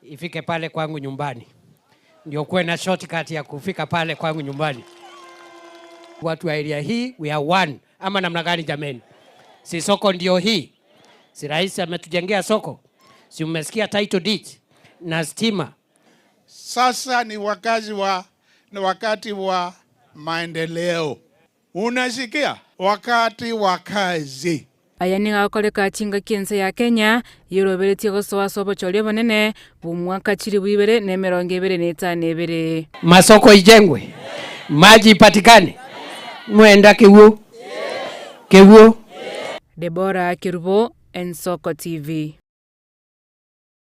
ifike pale kwangu nyumbani. Ndio kuwe na shortcut ya kufika pale kwangu nyumbani. Watu wa area hii we are one. Ama namna gani jameni? Si soko ndio hii? Si rais ametujengea soko? Si umesikia title deed na stima? Sasa ni wakati wa maendeleo. Unasikia? Wakati wa kazi. Aya ni gakoreka chingaki ense ya Kenya yoroberetie gosoa sobo chorio bonene bumwaka chiri bwibere ne 2025. Masoko ijengwe. Maji ipatikane. Mwenda Kiwu. Kiwu. Deborah Kirubo, Ensoko TV.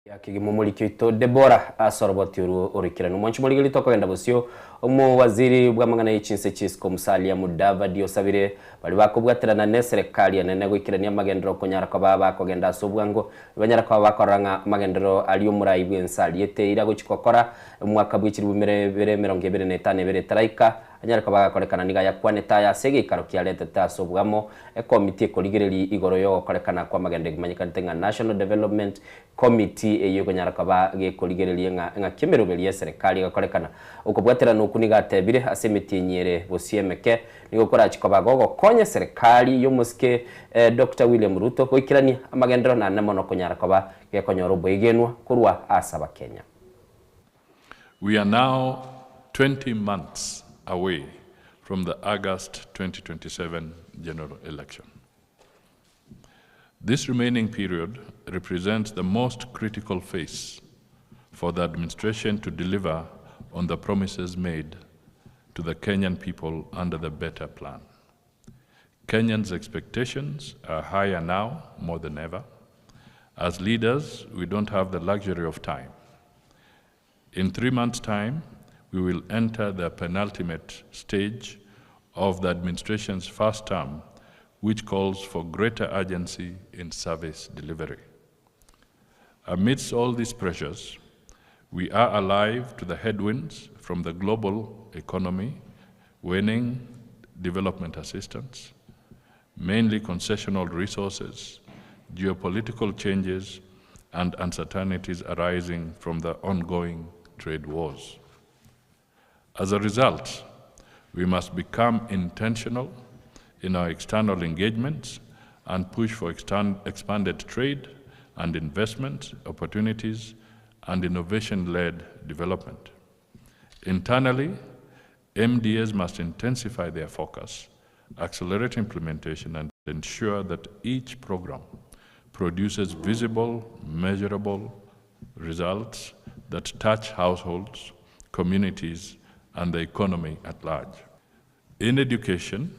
Yakigimumuli kito Deborah asoroboti urikirano mwanchi muligili tokogenda busyo omu waziri bwamangana y'ichinse Chisco Musalia Mudavadi osabire bali bakubwatirana ne serikali yanene gwikirania magendero konyara kwa baba kogenda asobwango banyara kwa bakoranga magendero ali omurai bwensali yete ira guchikokora mwaka bw'ikiri 2025 taraika anyara kwa bagakorekana niga yakwaneta ya sege karo kialete tasobwamo committee koligireri igoro yo korekana kwa magende gumanyikante nga National Development Committee eyo konyara kwa bage koligireri nga kimerubeli ya serikali gakorekana ukobwatirana kuniga tebire asemiti nyere bosiemeke nigokora chikoba gogo konye serikali yomuske Dr. William Ruto goikirani amagendero na namono konyara koba gekonyoro boigenwa kurwa asaba Kenya. We are now 20 months away from the August 2027 general election. This remaining period represents the most critical phase for the administration to deliver on the promises made to the Kenyan people under the Better Plan. Kenyans' expectations are higher now more than ever. As leaders, we don't have the luxury of time. In 3 months' time, we will enter the penultimate stage of the administration's first term, which calls for greater urgency in service delivery. Amidst all these pressures, we are alive to the headwinds from the global economy, waning development assistance, mainly concessional resources, geopolitical changes, and uncertainties arising from the ongoing trade wars. As a result, we must become intentional in our external engagements and push for expanded trade and investment opportunities and innovation-led development. Internally, MDAs must intensify their focus, accelerate implementation, and ensure that each program produces visible, measurable results that touch households, communities, and the economy at large. In education,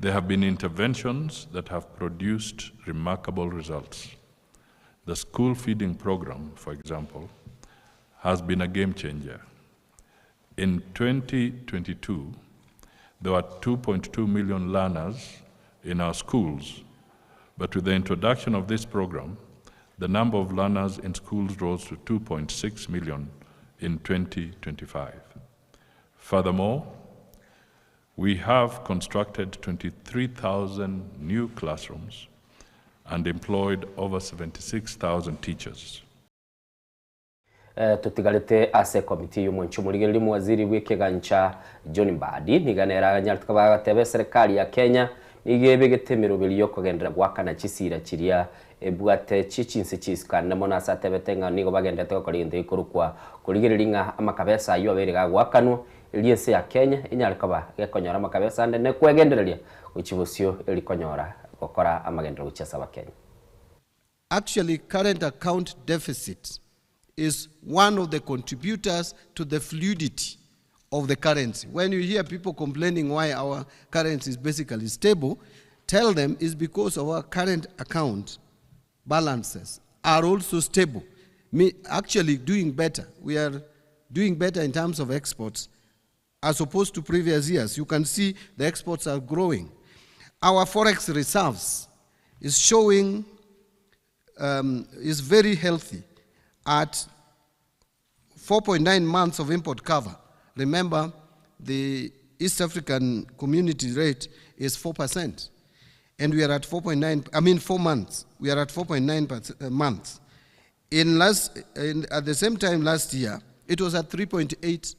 there have been interventions that have produced remarkable results. The school feeding program, for example, has been a game changer. In 2022, there were 2.2 million learners in our schools, but with the introduction of this program, the number of learners in schools rose to 2.6 million in 2025. Furthermore, We have constructed 23,000 new classrooms and employed over 76,000 teachers. Tutigalite ase komiti y'umunchu murigeri mu waziri w'ikegancha John Mbadi niganera nyartkabaga tebe serikali ya Kenya igebe getemero biliyo kogendera gwakana chisira chiria ebwate chichinse chiskana mona satebetenga nigo bagendete ko korinde ikurukwa kurigeriringa amakabesa yo berega gwakanu eliese ya Kenya inyarkaba gekonyora amakabesa ndene kwegendereria uchibusyo elikonyora kokora amagendero guchesa ba Kenya. Actually, current account deficit is one of the contributors to the fluidity of the currency. When you hear people complaining why our currency is basically stable, tell them it's because our current account balances are also stable. Actually doing better. We are doing better in terms of exports as opposed to previous years. You can see the exports are growing. Our forex reserves is showing, is very healthy at 4.9 months of import cover. Remember, the East African community rate is 4%. And we are at 4 months. We are at 4.9 months. At the same time last year, it was at 3.8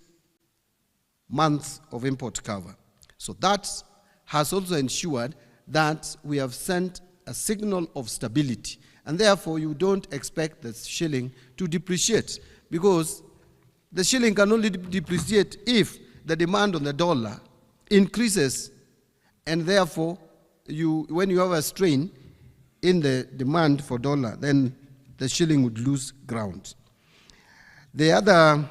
months of import cover. So that has also ensured that we have sent a signal of stability. And therefore, you don't expect the shilling to depreciate, because the shilling can only depreciate if the demand on the dollar increases, and therefore, when you have a strain in the demand for dollar, then the shilling would lose ground. The other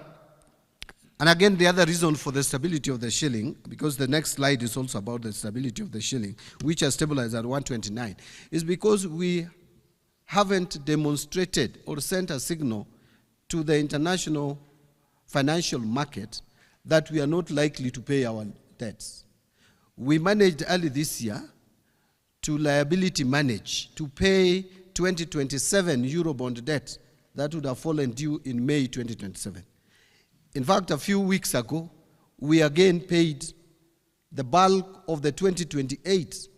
reason for the stability of the shilling, because the next slide is also about the stability of the shilling, which has stabilized at 129, is because we haven't demonstrated or sent a signal to the international financial market that we are not likely to pay our debts. We managed early this year to liability manage to pay 2027 Eurobond debt that would have fallen due in May 2027. In fact, a few weeks ago, we again paid the bulk of the 2028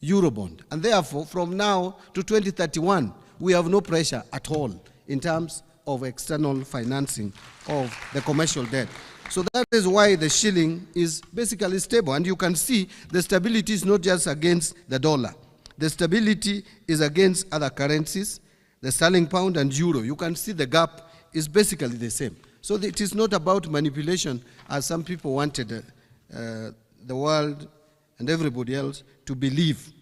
Eurobond. And therefore, from now to 2031, we have no pressure at all in terms of external financing of the commercial debt. So that is why the shilling is basically stable. And you can see the stability is not just against the dollar. The stability is against other currencies, the sterling pound and euro. You can see the gap is basically the same. So it is not about manipulation as some people wanted the world and everybody else to believe.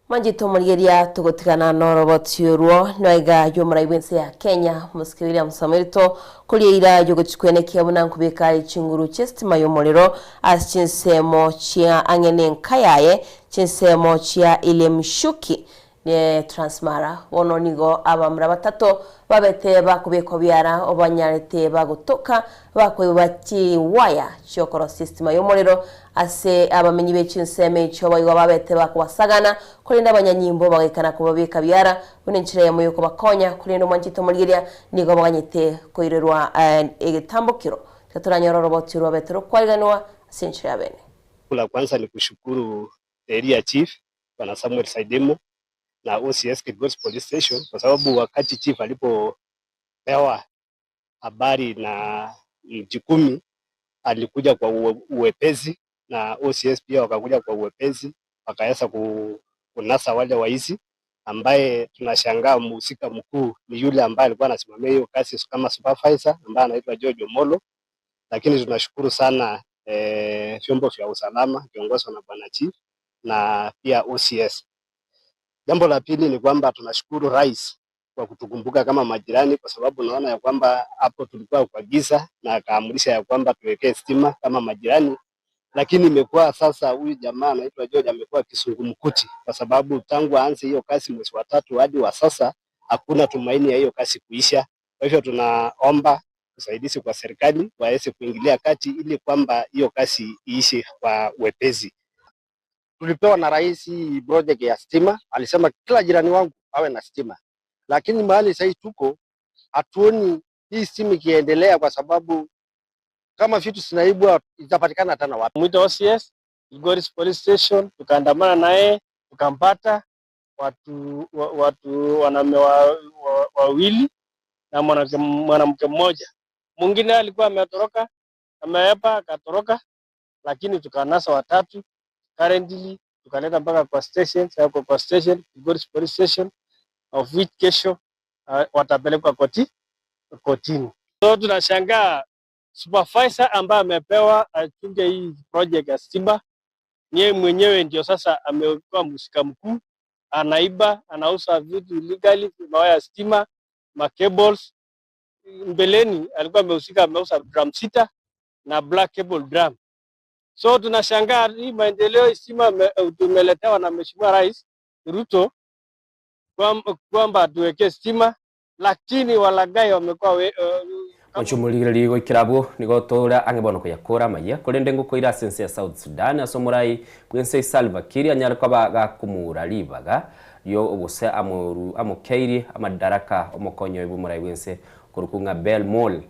Manjito murigeria tugotigana norobotiurwo noiga yomuraibense ya Kenya Muske William Samerito kulira yogochikwene kiabuna nkubika chinguru chestima yomorero as chinsemo chia angene nkayaye chinsemo chia ilemshuki ne Transmara wono nigo abamra batatu babete bakubeko byara obanyarete bagutoka bakwibaki waya chokoro system yomorero ase abamenyi bechinseme cyo bayiwa babete bakubasagana kulinda abanyanyimbo bagikana kubabika byara bunenchire yamuyo kubakonya kulinda mwanjito murigeria nigo baganyete koirerwa egitambukiro taturanyoro roboti robetero kwaliganwa sinchire abene. Kula kwanza ni kushukuru area chief Bwana Samuel Saidemo na OCS Kilgoris Police Station kwa sababu wakati chief alipopewa habari na Mjikumi alikuja kwa uwepesi na OCS pia wakakuja kwa uwepesi wakaweza kunasa wale waizi, ambaye tunashangaa mhusika mkuu ni yule ambaye alikuwa anasimamia hiyo kazi kama supervisor ambaye anaitwa George Omolo. Lakini tunashukuru sana vyombo vya usalama kiongozwa na Bwana Chief na pia OCS. Jambo la pili ni kwamba tunashukuru Rais kwa kutukumbuka kama majirani, kwa sababu naona ya kwamba hapo tulikuwa kwa giza na akaamrisha ya kwamba tuwekee stima kama majirani, lakini imekuwa sasa huyu jamaa anaitwa George amekuwa kisungumkuti, kwa sababu tangu aanze hiyo kazi mwezi wa 3 hadi wa sasa hakuna tumaini ya hiyo kazi kuisha. Kwa hivyo tunaomba usaidizi kwa serikali waweze kuingilia kati ili kwamba hiyo kazi iishe kwa wepesi. Tulipewa na rais project ya stima, alisema kila jirani wangu awe na stima. Lakini mahali sasa tuko hatuoni hii stima ikiendelea, kwa sababu kama vitu zinaibwa itapatikana tena wapi? Mwito OCS Kilgoris Police Station, tukaandamana naye, tukampata watu wanaume wawili na mwanamke mmoja. Mwingine alikuwa ametoroka, ameepa akatoroka, lakini tukanasa watatu. Currently tukaleta mpaka kwa station, Kilgoris Police Station, of which kesho watapelekwa kotini. So tunashangaa supervisor ambaye amepewa achunge hii project ya stima, yeye mwenyewe ndio sasa amekuwa mhusika mkuu, anaiba, anauza vitu illegally, mawaya ya stima, cables. Mbeleni alikuwa ameuza drum 6 na black cable drum. So tunashangaa hii maendeleo ya stima tumeletewa na Mheshimiwa Rais Ruto kwamba tuweke stima, lakini walagai wamekuwa Onchumuligiri go kirabo nigo tora angebono ko yakora maya kolende ngo koira sense ya South Sudan asomurai bwense Salva Kiir anyara ko bakumura libaga yo obose amukeiri amadaraka omokonyo ebumurai bwense kurukunga Belmol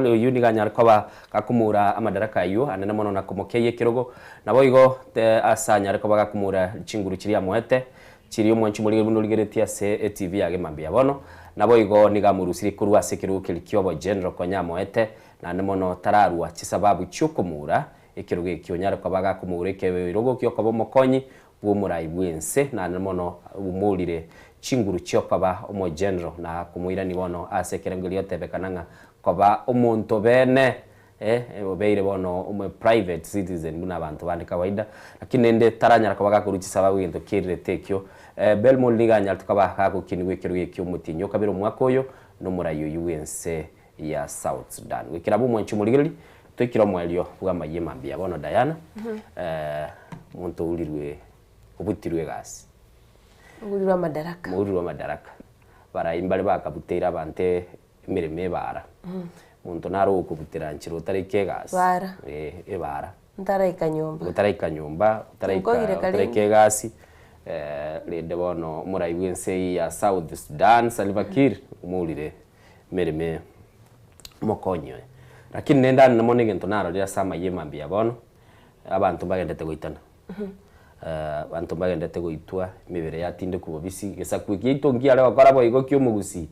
yuni ganyara ko bakumura amadaraka yo anana mono nakomokeye kirogo naboigo asanyara ko bakumura chinguru kiri amoete kiri omwanchumuligiri bunoligere se TV yage mambia bono naboigo nigamurusiri kurwa sekiru kilikyobo general konyamoete na nemono tararwa kisababu cyukumura ekiruge kyonyara kwa bagakumura kewe rogo kyo kabo mokonyi bumurai bwense na nemono umulire chinguru cyokaba omo general na kumuira nibono asekerengeli yotebekananga koba omuntu bene obeire bono ume private citizen muna abantu bandi kawaida lakini ende taranyara kwa bagakuruki sababu into kirire tekyo Belmol liganya tukaba hakukinwe kiruye cyumutinyo kabiro mwakoyo no murayo yuwense ya South Sudan wikirabu mwanchumuligiri twikira mwelyo bwamaye mambia bono Diana muntu ulirwe ubutirwe gasi Mulirwa madaraka barayimbale bakabutera bante imirime bara muntu naro ukubutira nchiro tarike gasi bara ntaraika nyumba tarike gasi lede bono murai bwense ya South Sudan Salva Kiir umulire mereme mokonyo lakini nenda namone gento naro ya sama yemambia bono abantu bagendete goitana abantu bagendete goitwa mibere yatinde kubobisi gesa kwikito ngiare bakora boigo kyumugusi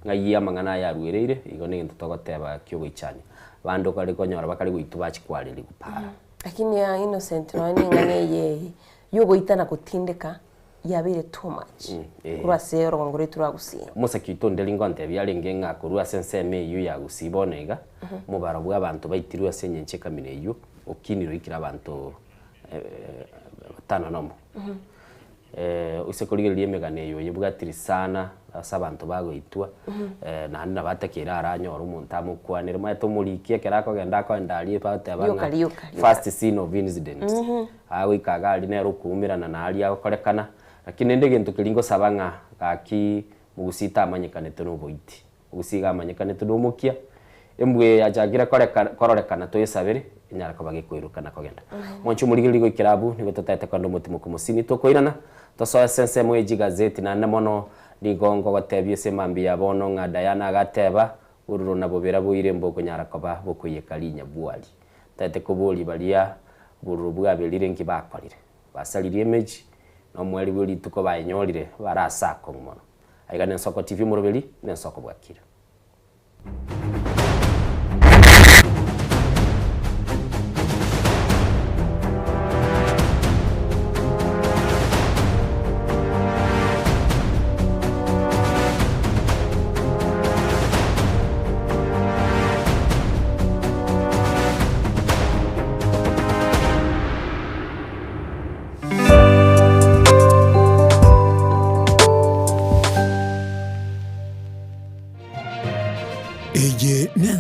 ngayi amangana ya rwereire igo negento togoteba kyo goichanya bando kali konyora bakali goitwa chikwariri gupara lakini ya innocent wani ngane yugo itana kutindeka yabire too much kurase orongore turagusiya musaki tondeli ngonte byalenge nga kurwa senseme yu ya gusibonega mubaro bw'abantu baitirwa senyenche kamine yu okiniro ikira abantu batana nomo usekoligeri yemegane yo yebwatiri sana asabantu bagoitwa na nna batakira aranyora umuntu amukwanira mato mulikie kerako genda ko ndali pate abana first scene of incident awe kagali nero kumirana na ali akorekana lakini ndege ntukilingo sabanga kaki mugusita amanyekanete no boiti ugusiga amanyekanete no mukia embwe yajagira kororekana toyesabere inyara ko bagikwirukana kogenda mwanchu muligiri go kirabu nigo totete kwando mutimo kumusini tokoirana tosoya sense mweji gazeti na namono nigongo batebye semambia bono nga Diana gateba ururo nabo berabuire mboko nyara koba bokuye kalinya buali tete kubuli balia bururu bwabelire nkibakolire basalire image no mweli buli tuko bayenyorire barasako ngono aigane Nsoko TV murobeli Nsoko bwakira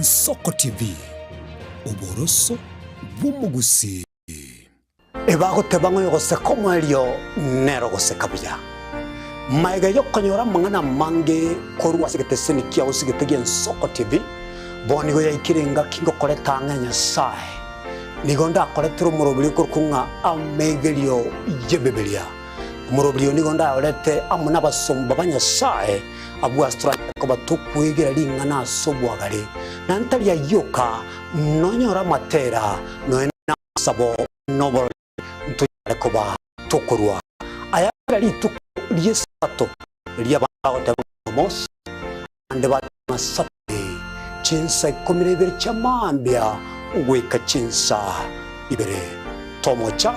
Nsoko TV uboroso bumugusi ebagoteba ngo yose komwelyo nero gose kabya maiga yokonyora mangana mange korwa sigeteseni kia usigetegia Nsoko TV bonigo yakirenga kingo koleta nganya sai nigonda koletro murobili kurkunga amegelio yebebelia murobili nigonda olete amuna basomba banya sai abu astra ko batukwigira lingana sobwagale nantali ya yoka nonyora matera no sabo nobo ntujare kuba tukurwa aya rituko ryesato ry'abagote mos ande bamasate chinsa komirebere chamambia ugweka chinsa ibere tomocha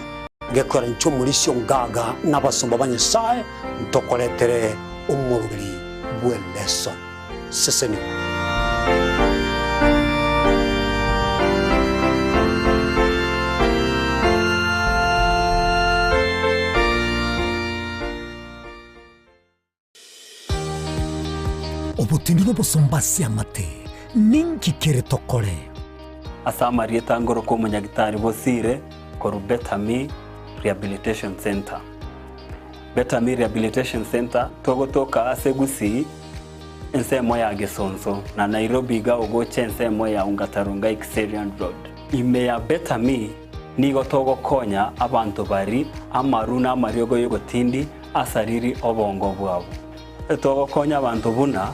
gekora ncho muri shongaga n'abasumba banyesaye ntokoletere umurubiri bweleso seseni obutindi n'obusumbasia amate ninki kere tokore asama rieta ngoro ko munyagitari bosire koru Betami Rehabilitation Center. Betami Rehabilitation Center togotoka asegusi ensemo ya Gesonso na Nairobi ga ogoche ensemo ya Ungatarunga Xerian Road. Ime ya Betami nigo togo konya abantu bari amaruna amariogo yogotindi asariri obongo bwabo. Togo konya abantu buna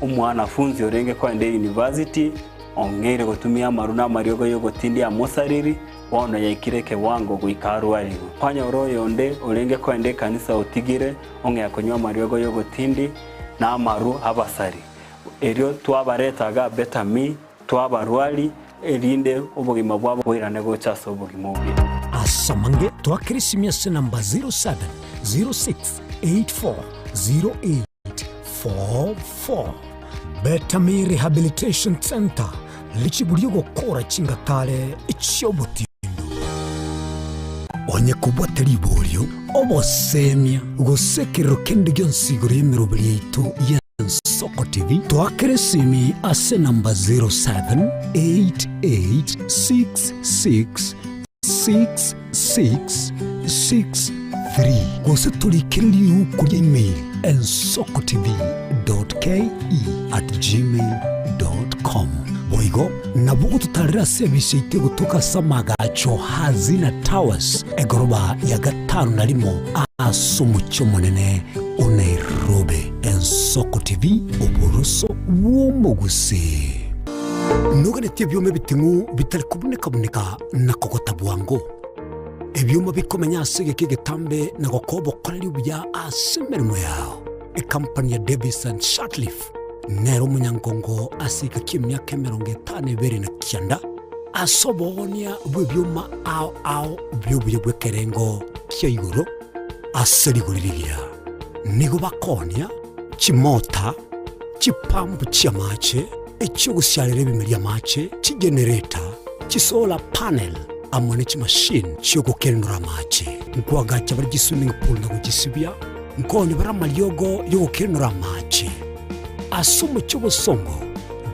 umwanafunzi orenge kwende university ongere gotumia maruna mariogo yogotindi amosariri wono yaikireke wango guikaru aligo kwanya oroyo onde orenge kwende kanisa otigire onge yakonywa mariogo yogotindi na amaru abasari erio twabaretaga Betami twabarwali erinde obugima bwabo bwirane gochaso obugima bwe asamange twakirisimia se namba 0706840844 Betami Rehabilitation Center lichiburio gukora chingatale ichyobutindu onye kubwateri iborio obosemia gusekero kende gyonsiguro yemirobiri yitu Soko TV twakeresimi ase namba 0788666663 gose tulikiriri kuri email ensokotv.ke@gmail.com boigo nabugo tutarira service ite gutuka samagacho Hazina Towers egoroba ya gatanu narimo asumucyo munene Nairobi. Ensoko TV uburuso w'umuguse nuganete byome bitingu bitari kuboneka na kokota bwango ebyuma bikomenya asege kegetambe na gokobo korali bya asemermo yao e company ya Davis and Shotleaf nero munyangongo asika kimyaka 52 na kyanda asobonia bwebyuma ao byobye bwekerengo kyayuro aseriguriria nigo bakonia chimota chipambu chiamache ekyo gusyalira ebimerya mache chigenerator chisolar panel amone chimashine kyo gukenura mache nkwaga cyabari giswimming pool na kugisibya nkone baramalyogo yo gukenura mache asumu cyo busongo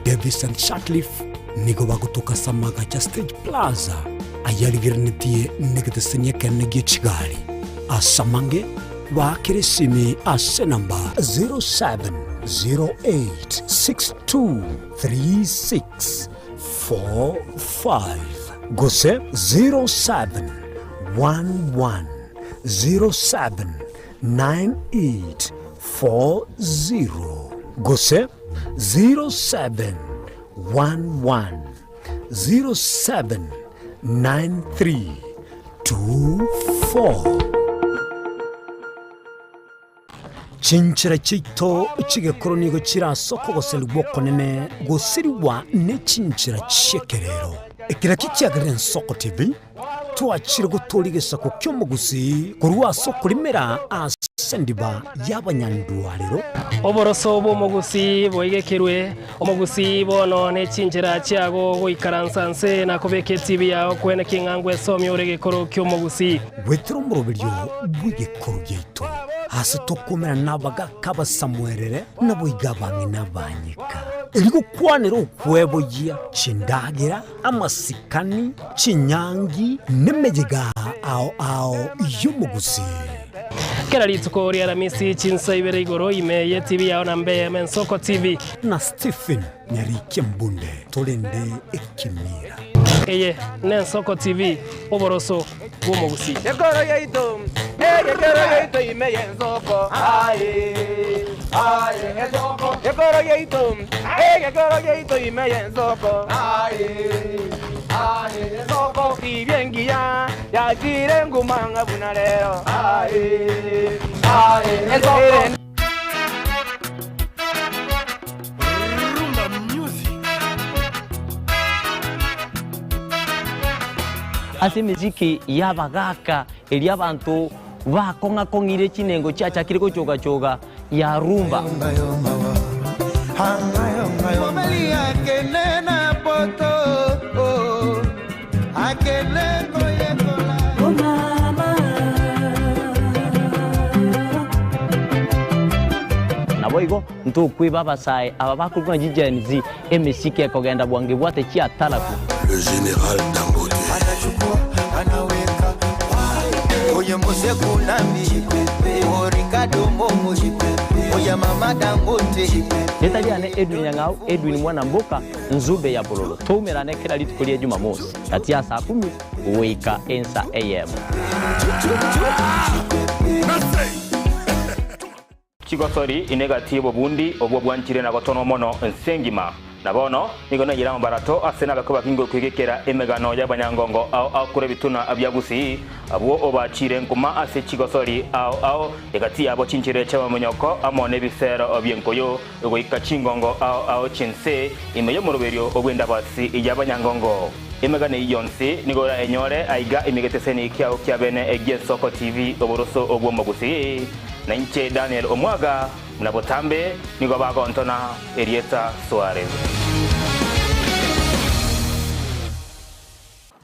Davis and Shotleaf nigo bagutuka samaga cha Stage Plaza ayaligiranitiye negatesenya kanege Kigali asamange wakirisimi ase namba 0708623645 gose 0711079840 gose 0711079324 chinchira chito chigekoro nigo chirasoko goseli gwokonene gosiriwa ne chinchira chekerero ekira kikyagire Ensoko TV twachire gutoligesa ku kyomugusi kurwa soko limera asendiba y'abanyandwalero oboroso bw'omugusi bwegekerwe omugusi bono ne chinchira kyago goikaransanse na kubeke TV yawo kwene kingangwe somye oregekoro kyomugusi wetero murobiryo bwegekoro gyeito hasi tokomera nabaga kabasamwerere nabo igabange nabanyika eriko kwanero okwebogia chindagira amasikani chinyangi nemejega ao y'omugusi kera lituko ria Ramisi chinsa ibere igoro imeye TV yawo na mbe Ensoko TV na Stephen Nyarike Mbunde tolende ekimira eye Ensoko TV oboroso bw'omugusi yegoro yeito imeye Ensoko Ensoko yegoro yeito imeye Ensoko Soko kibengia ya jire ngumanga bunaleo. Soko ase miziki yabagaka eri abantu bakonga kongire chinengo chacha kiri gochoga choga ya rumba naboigo ntukwi babasai aba bakurwa jijenzi emisiki ekogenda bwange bwate chia talaku le général Dangote anaweka oye mose kunambi Ricardo Momo oye mama Dangote Netaliane Edwin Nyang'au Edwin mwana mboka nzube ya bololo tumerane kila litukulia Jumamosi kati ya saa 10 wika ensa am Chigosori inegatibo bundi obwo bwanchire na gotono mono nsengima nabono nigo na yiramo barato asena gakuba kingo kwigekera emegano y'abanyangongo au kure bituna abyagusi abo obachire nkuma ase Chigosori au egati abo chinchire chaba munyoko amone bisero obyenkoyo ego ikachingongo au chinse imeyo muruberio obwenda basi y'abanyangongo emegane yonse nigo ra enyore aiga imigeteseni kyao kyabene egie Soko TV oboroso obwo magusi na inche Daniel Omwaga mnabotambe nigo bagontona Erieta Suarez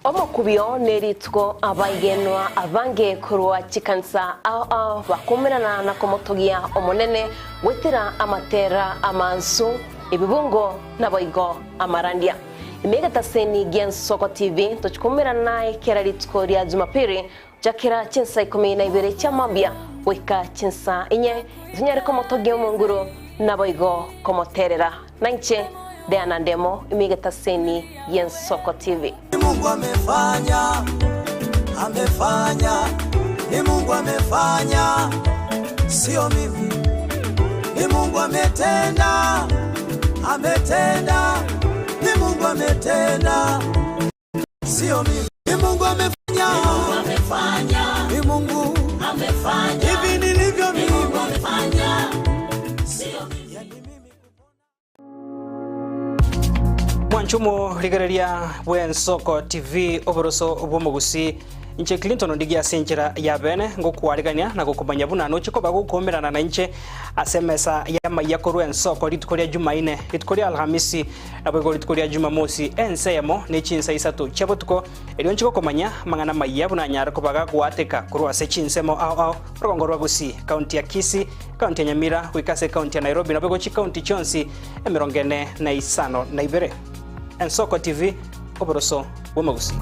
Omukubyo neritko abayenwa abange kurwa chikansa au bakumirana na komotogia omonene wetira amatera amansu ibibungo naboigo amarandia imegata seni gen Soko TV tochikumirana kera ritko ria Jumapili jakira chinsa 12 cha mambia wika chinsa inye zinyare komotogia munguru naboigo komoterera nanche Diana Ndemo imegata seni gen Soko TV. Mungu amefanya ni Mungu amefanya sio mimi ni Mungu ametenda ni Mungu ametenda sio mimi ni Mungu amefanya ni Mungu amefanya hivi nilivyo mimi amefanya sio mimi Mwanchumo ligereria bwen Soko TV oboroso obomugusi Nche Clinton ndigia senjera ya bene ngokwarigania na gukumanya buna no chiko bagukomerana na nche asemesa ya mayakorwe Soko litukoria Jumaine litukoria Alhamisi na bego litukoria Jumamosi ensemo ne chinsa isatu chabotuko elio nchiko komanya mangana mayabu na nyara kubaga gwateka kurwa se chinsemo au rogongorwa gusi county ya Kisii county ya Nyamira wikase county ya Nairobi na bego chi county chonsi emirongene na isano na ibere Soko TV oboroso bomagusi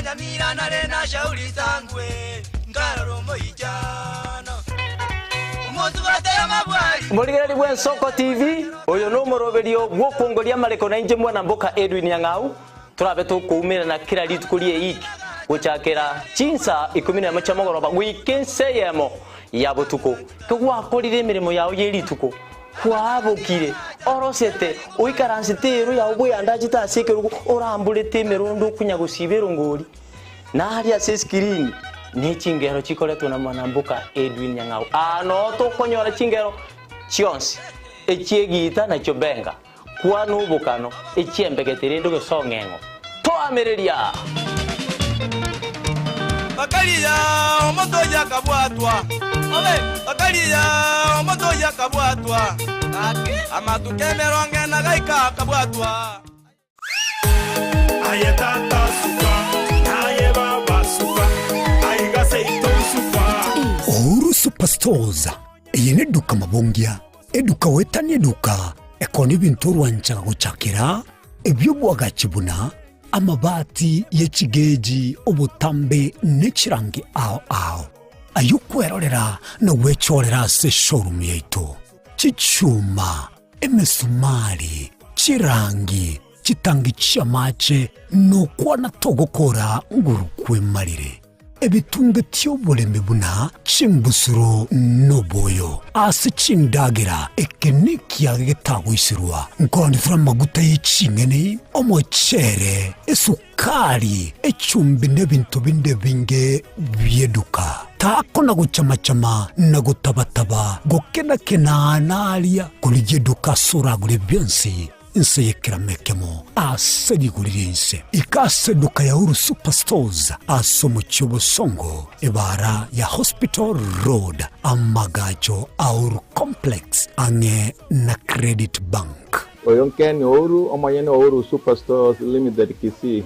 Nyamira na rena shauri zangwe ngararo moijana umozu watera mabwari Muligereri bwen Soko TV oyo no moroberio gwokongoria mareko na inje mwana mboka Edwin Nyang'au turabe tukumira na kira litukulie iki guchakera chinsa 10 cha mogoroba wikenseyemo ya botuko kugwakorire mirimo yawo yerituko kwabukire orosete uikaransitero ya ubwe andajita asekerugo orambulete merondo kunyagusibero ngori naria se screen ne chingero chikoleto na mwanambuka Edwin Nyang'au ano to konyora chingero chionsi echiegita na chobenga kwanu ubukano echiembegetere ndo gesongengo to amereria Bakalia omoto yakabwatwa Bakalia omoto yakabwatwa Amatukemeronge na gaika kabwatwa Ayetata suka Aye baba suka Aigase ito suka Ouru Superstores yene duka mabongia eduka wetani eduka ekoni bintu rwanchaga guchakira ebyo bwagachibuna amabati yechigeji obutambe nechirangi ao ayukwerorera na wechorera se showroom yeito chichuma emesumari chirangi chitangi chamache no kwana togokora ngurukwe marire ebitungeti obulemi buna chimbusuro noboyo ase chindagira ekenekiage getagwisirwa nkondithura maguta y'eching'eni omochere esukari echumbi n'ebintu binde binge byeduka tako na guchamachama na gutabataba gokenakena naria kulije duka suragure byonsi inse yekera mekemo aserigurire inse ikase duka ya Uru Superstores asomo chobo songo ibara ya Hospital Road amagacho Uru Complex ange na Credit Bank Oyonkeni Uru omayene Uru Superstores Limited Kisii.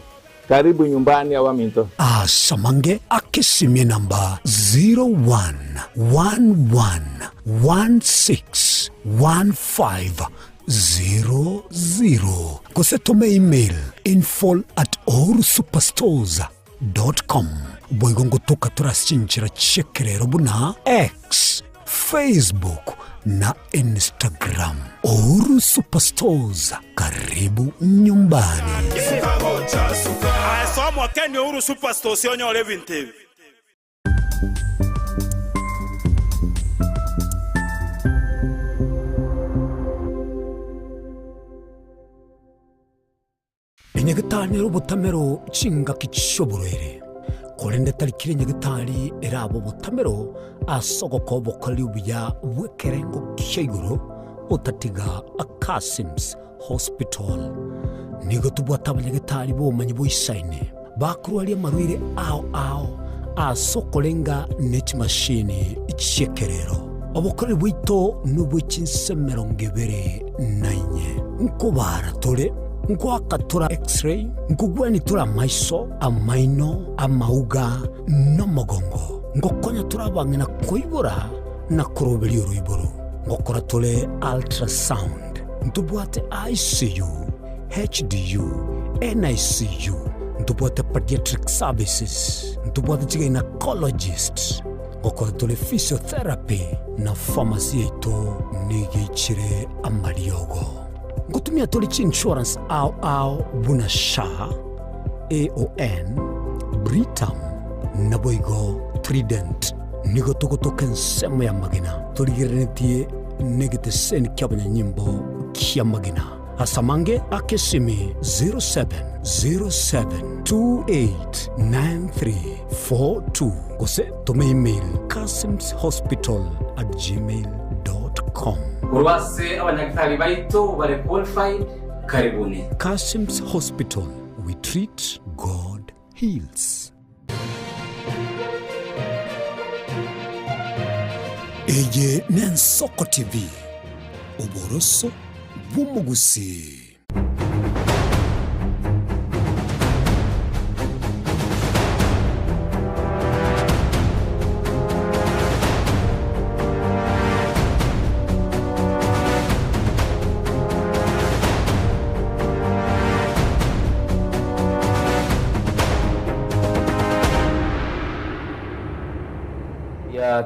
Karibu nyumbani Awaminto. Samange akisimie namba 0111161500. Kosetome email info@orusuperstores.com. Boigongo toka turashinchira chekerero buna X, Facebook na Instagram. Uru Superstores, karibu nyumbani. Asomwa Kenya Uru Superstores yonyo levinte. Enyegetani rubutamero chinga kichoborere. Kolende talikire nyegetari erabo butamero asogoko bokaliubya bwekerengo kisheguro otatiga Akasims Hospital. Nigo tubwata abanyagetari bomanyi boisaine bakurwalia marwire ao asokolenga nech machine ichekerero obokore bwito nubwo chinsemero ngebere nainye nkobara tole nkwakatura x-ray nkugwani tura maiso amaino amauga nomogongo ngokonya turabangena koibora na kurobeli uruiboro ngokora tole ultrasound ntubwate ICU HDU NICU ntubwate pediatric services ntubwate gynecologist ngokora tole physiotherapy na pharmacy ito nigichire amariogo ngutumia tole insurance au buna SHA AON Britam naboigo Trident nigo tokotoka nsemo ya magina toligirenetie negete sen kyabanya nyimbo kya magina asamange akesimi 0707289342 kose tome email kasimshospital@gmail.com. Urwase abanyagitari baito bare qualified karibuni. Kasims Hospital, we treat, God heals. Eye Nensoko TV, Oboroso Bumugusi.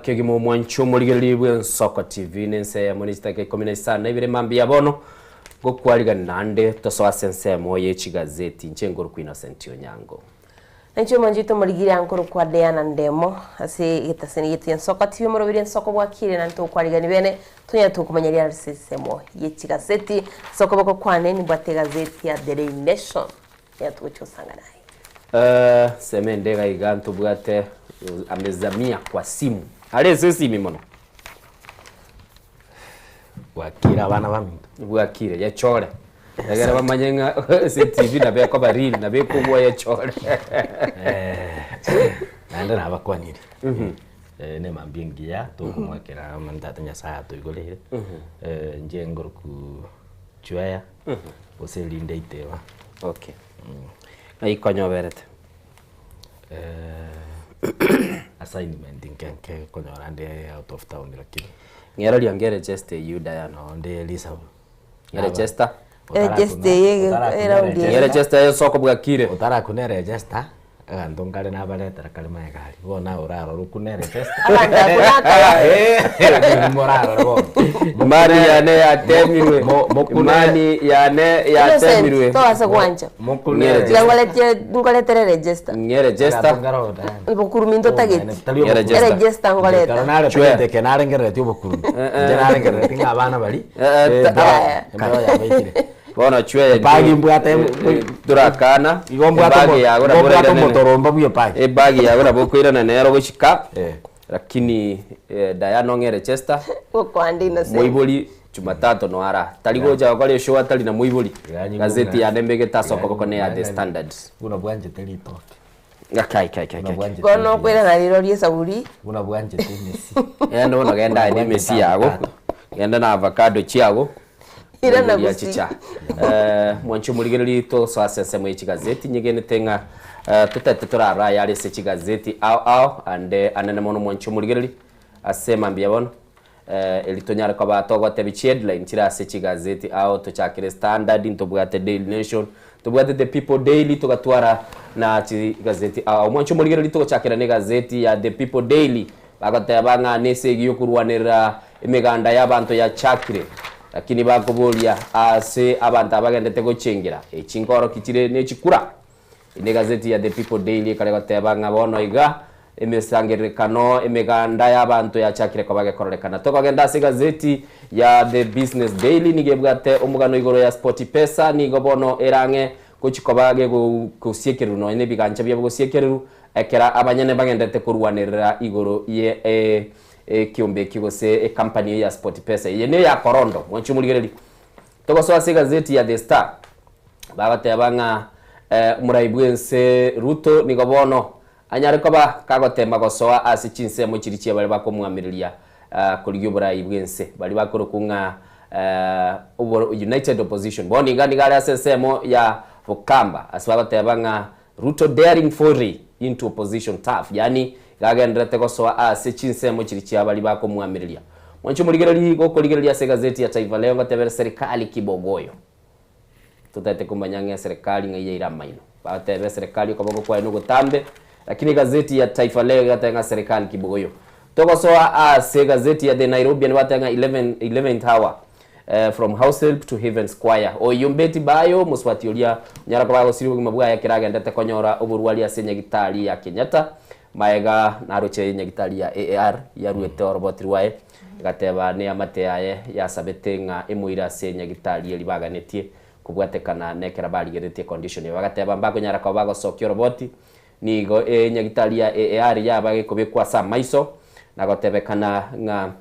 Kegimo mwancho muligelibwe Nsoko TV nense ya monista ke komina na ibire mambi yabono gokwaliga nande tosoa sense moye chigazeti nchengoro ku Innocent Onyango. Nancho manjito muligire ankoro kwa Diana Ndemo ase gitaseni yeti Nsoko TV murobire Nsoko bwakire nanto kwaliga nibene tunya tukumanyalia RCSMO yechigazeti Nsoko bako kwane ni bwate gazeti ya The Daily Nation ya tucho sangana. Semendega iganto bwate amezamia kwa simu. Ale sisi mimono. Bwakira bana bami. Bwakira ya chore. Yagara bamanyenga CTV na beko barili na beko bwa ya chore. Nanda na bakwanyiri. Ne mambingia to kumwekera mandatanya saa to igolere. Nje ngoro ku chuaya. Oselinde itewa. Okay. Na ikonyo berete. Assignment nke konyorande out of town lakini ngero liongere register yuda no nde Elisa register register yege era register yo soko bwakire utara kune register aganto ngale nabaretera kale maegari bona uraro rukunere test mani yane yatemirwe mani yane yatemirwe toase kwanja mukunere ngoletere register register ibukurumindo tageti register ngolete karonare twende kenare ngerete ubukurumindo ngerare ngerete ngabana bali bona chwe bagi mbwate turakana bagi yagora bora motoromba buye pagi bagi yagora bokwira na nero goshika lakini Diana ngere Chester kwandina se muibuli Jumatatu no ara taligoja kwa show atali na muibuli gazeti ya Dembege tasoko bako ne ya The Standard una bwanje telito kai kono kwira na liro liesa buri una bwanje tenisi endo no genda ni Messi yago genda na avocado chiago ira na gusi mwancho muligereri to so asese mu gazeti nyegene tenga tutete turara yari se gazeti au ande anene mono mwancho muligereri asema mbiyabona elitonyara kwa bato gote bi headline tira se gazeti au to chakire Standard into bwate Daily Nation to bwate The People Daily to gatwara na gazeti au mwancho muligereri to chakira ne gazeti ya The People Daily bagate banga nese giyokurwanira imiganda y'abantu ya chakire lakini bakubulia ase abantu abagendete gocengera echinkoro kitire nechikura ine gazeti ya The People Daily kale bateba ngabono iga emesangerekano emeganda y'abantu yachakire ko bagekorekana tokagenda ase gazeti ya The Business Daily nigebwate omugano igoro ya Sport Pesa nigobono erange kuchikobage gusiekeru no ine biganje bya gusiekeru ekera abanyene bagendete kurwanirira igoro ye kiombe kigose company ya Sport Pesa yene ya Korondo mwanchu muligereri togoso ase gazeti ya The Star bagate banga muraibwense Ruto nigobono anyare koba kagotemba gosoa ase chinse mo chirichie bali bakomwamiriria kuligyo buraibwense bali bakorokunga United Opposition boni ngani gale asesemo ya Vokamba asibagate banga Ruto daring foray into opposition tough yani gagendrete gosoa ase chinsemo chirichi abali bako muamiriria mwancho muligereri gokoligereria se gazeti ya Taifa Leo ngatebera serikali kibogoyo tutete kumanyanga serikali ngaiye iramaino batebe serikali ko bako kwa ino gutambe lakini gazeti ya Taifa Leo gatenga serikali kibogoyo togosoa ase gazeti ya The Nairobian batenga 11th hour from house help to Haven Square oyumbeti bayo muswatiolia nyara ko bago siribu mabwa ya kiragendete konyora oburwali asenya gitari ya Kenyatta maega naroche nyagitari ya AAR ya ruete orobotri wae gateba ne amate yae ya sabetenga emuira se nyagitari libaganetie kubwatekana nekera baligeretie condition bagateba mbako nyara ko bago sokyo roboti nigo nyagitari ya AAR ya bage kubekwa sa maiso nagotebekana nga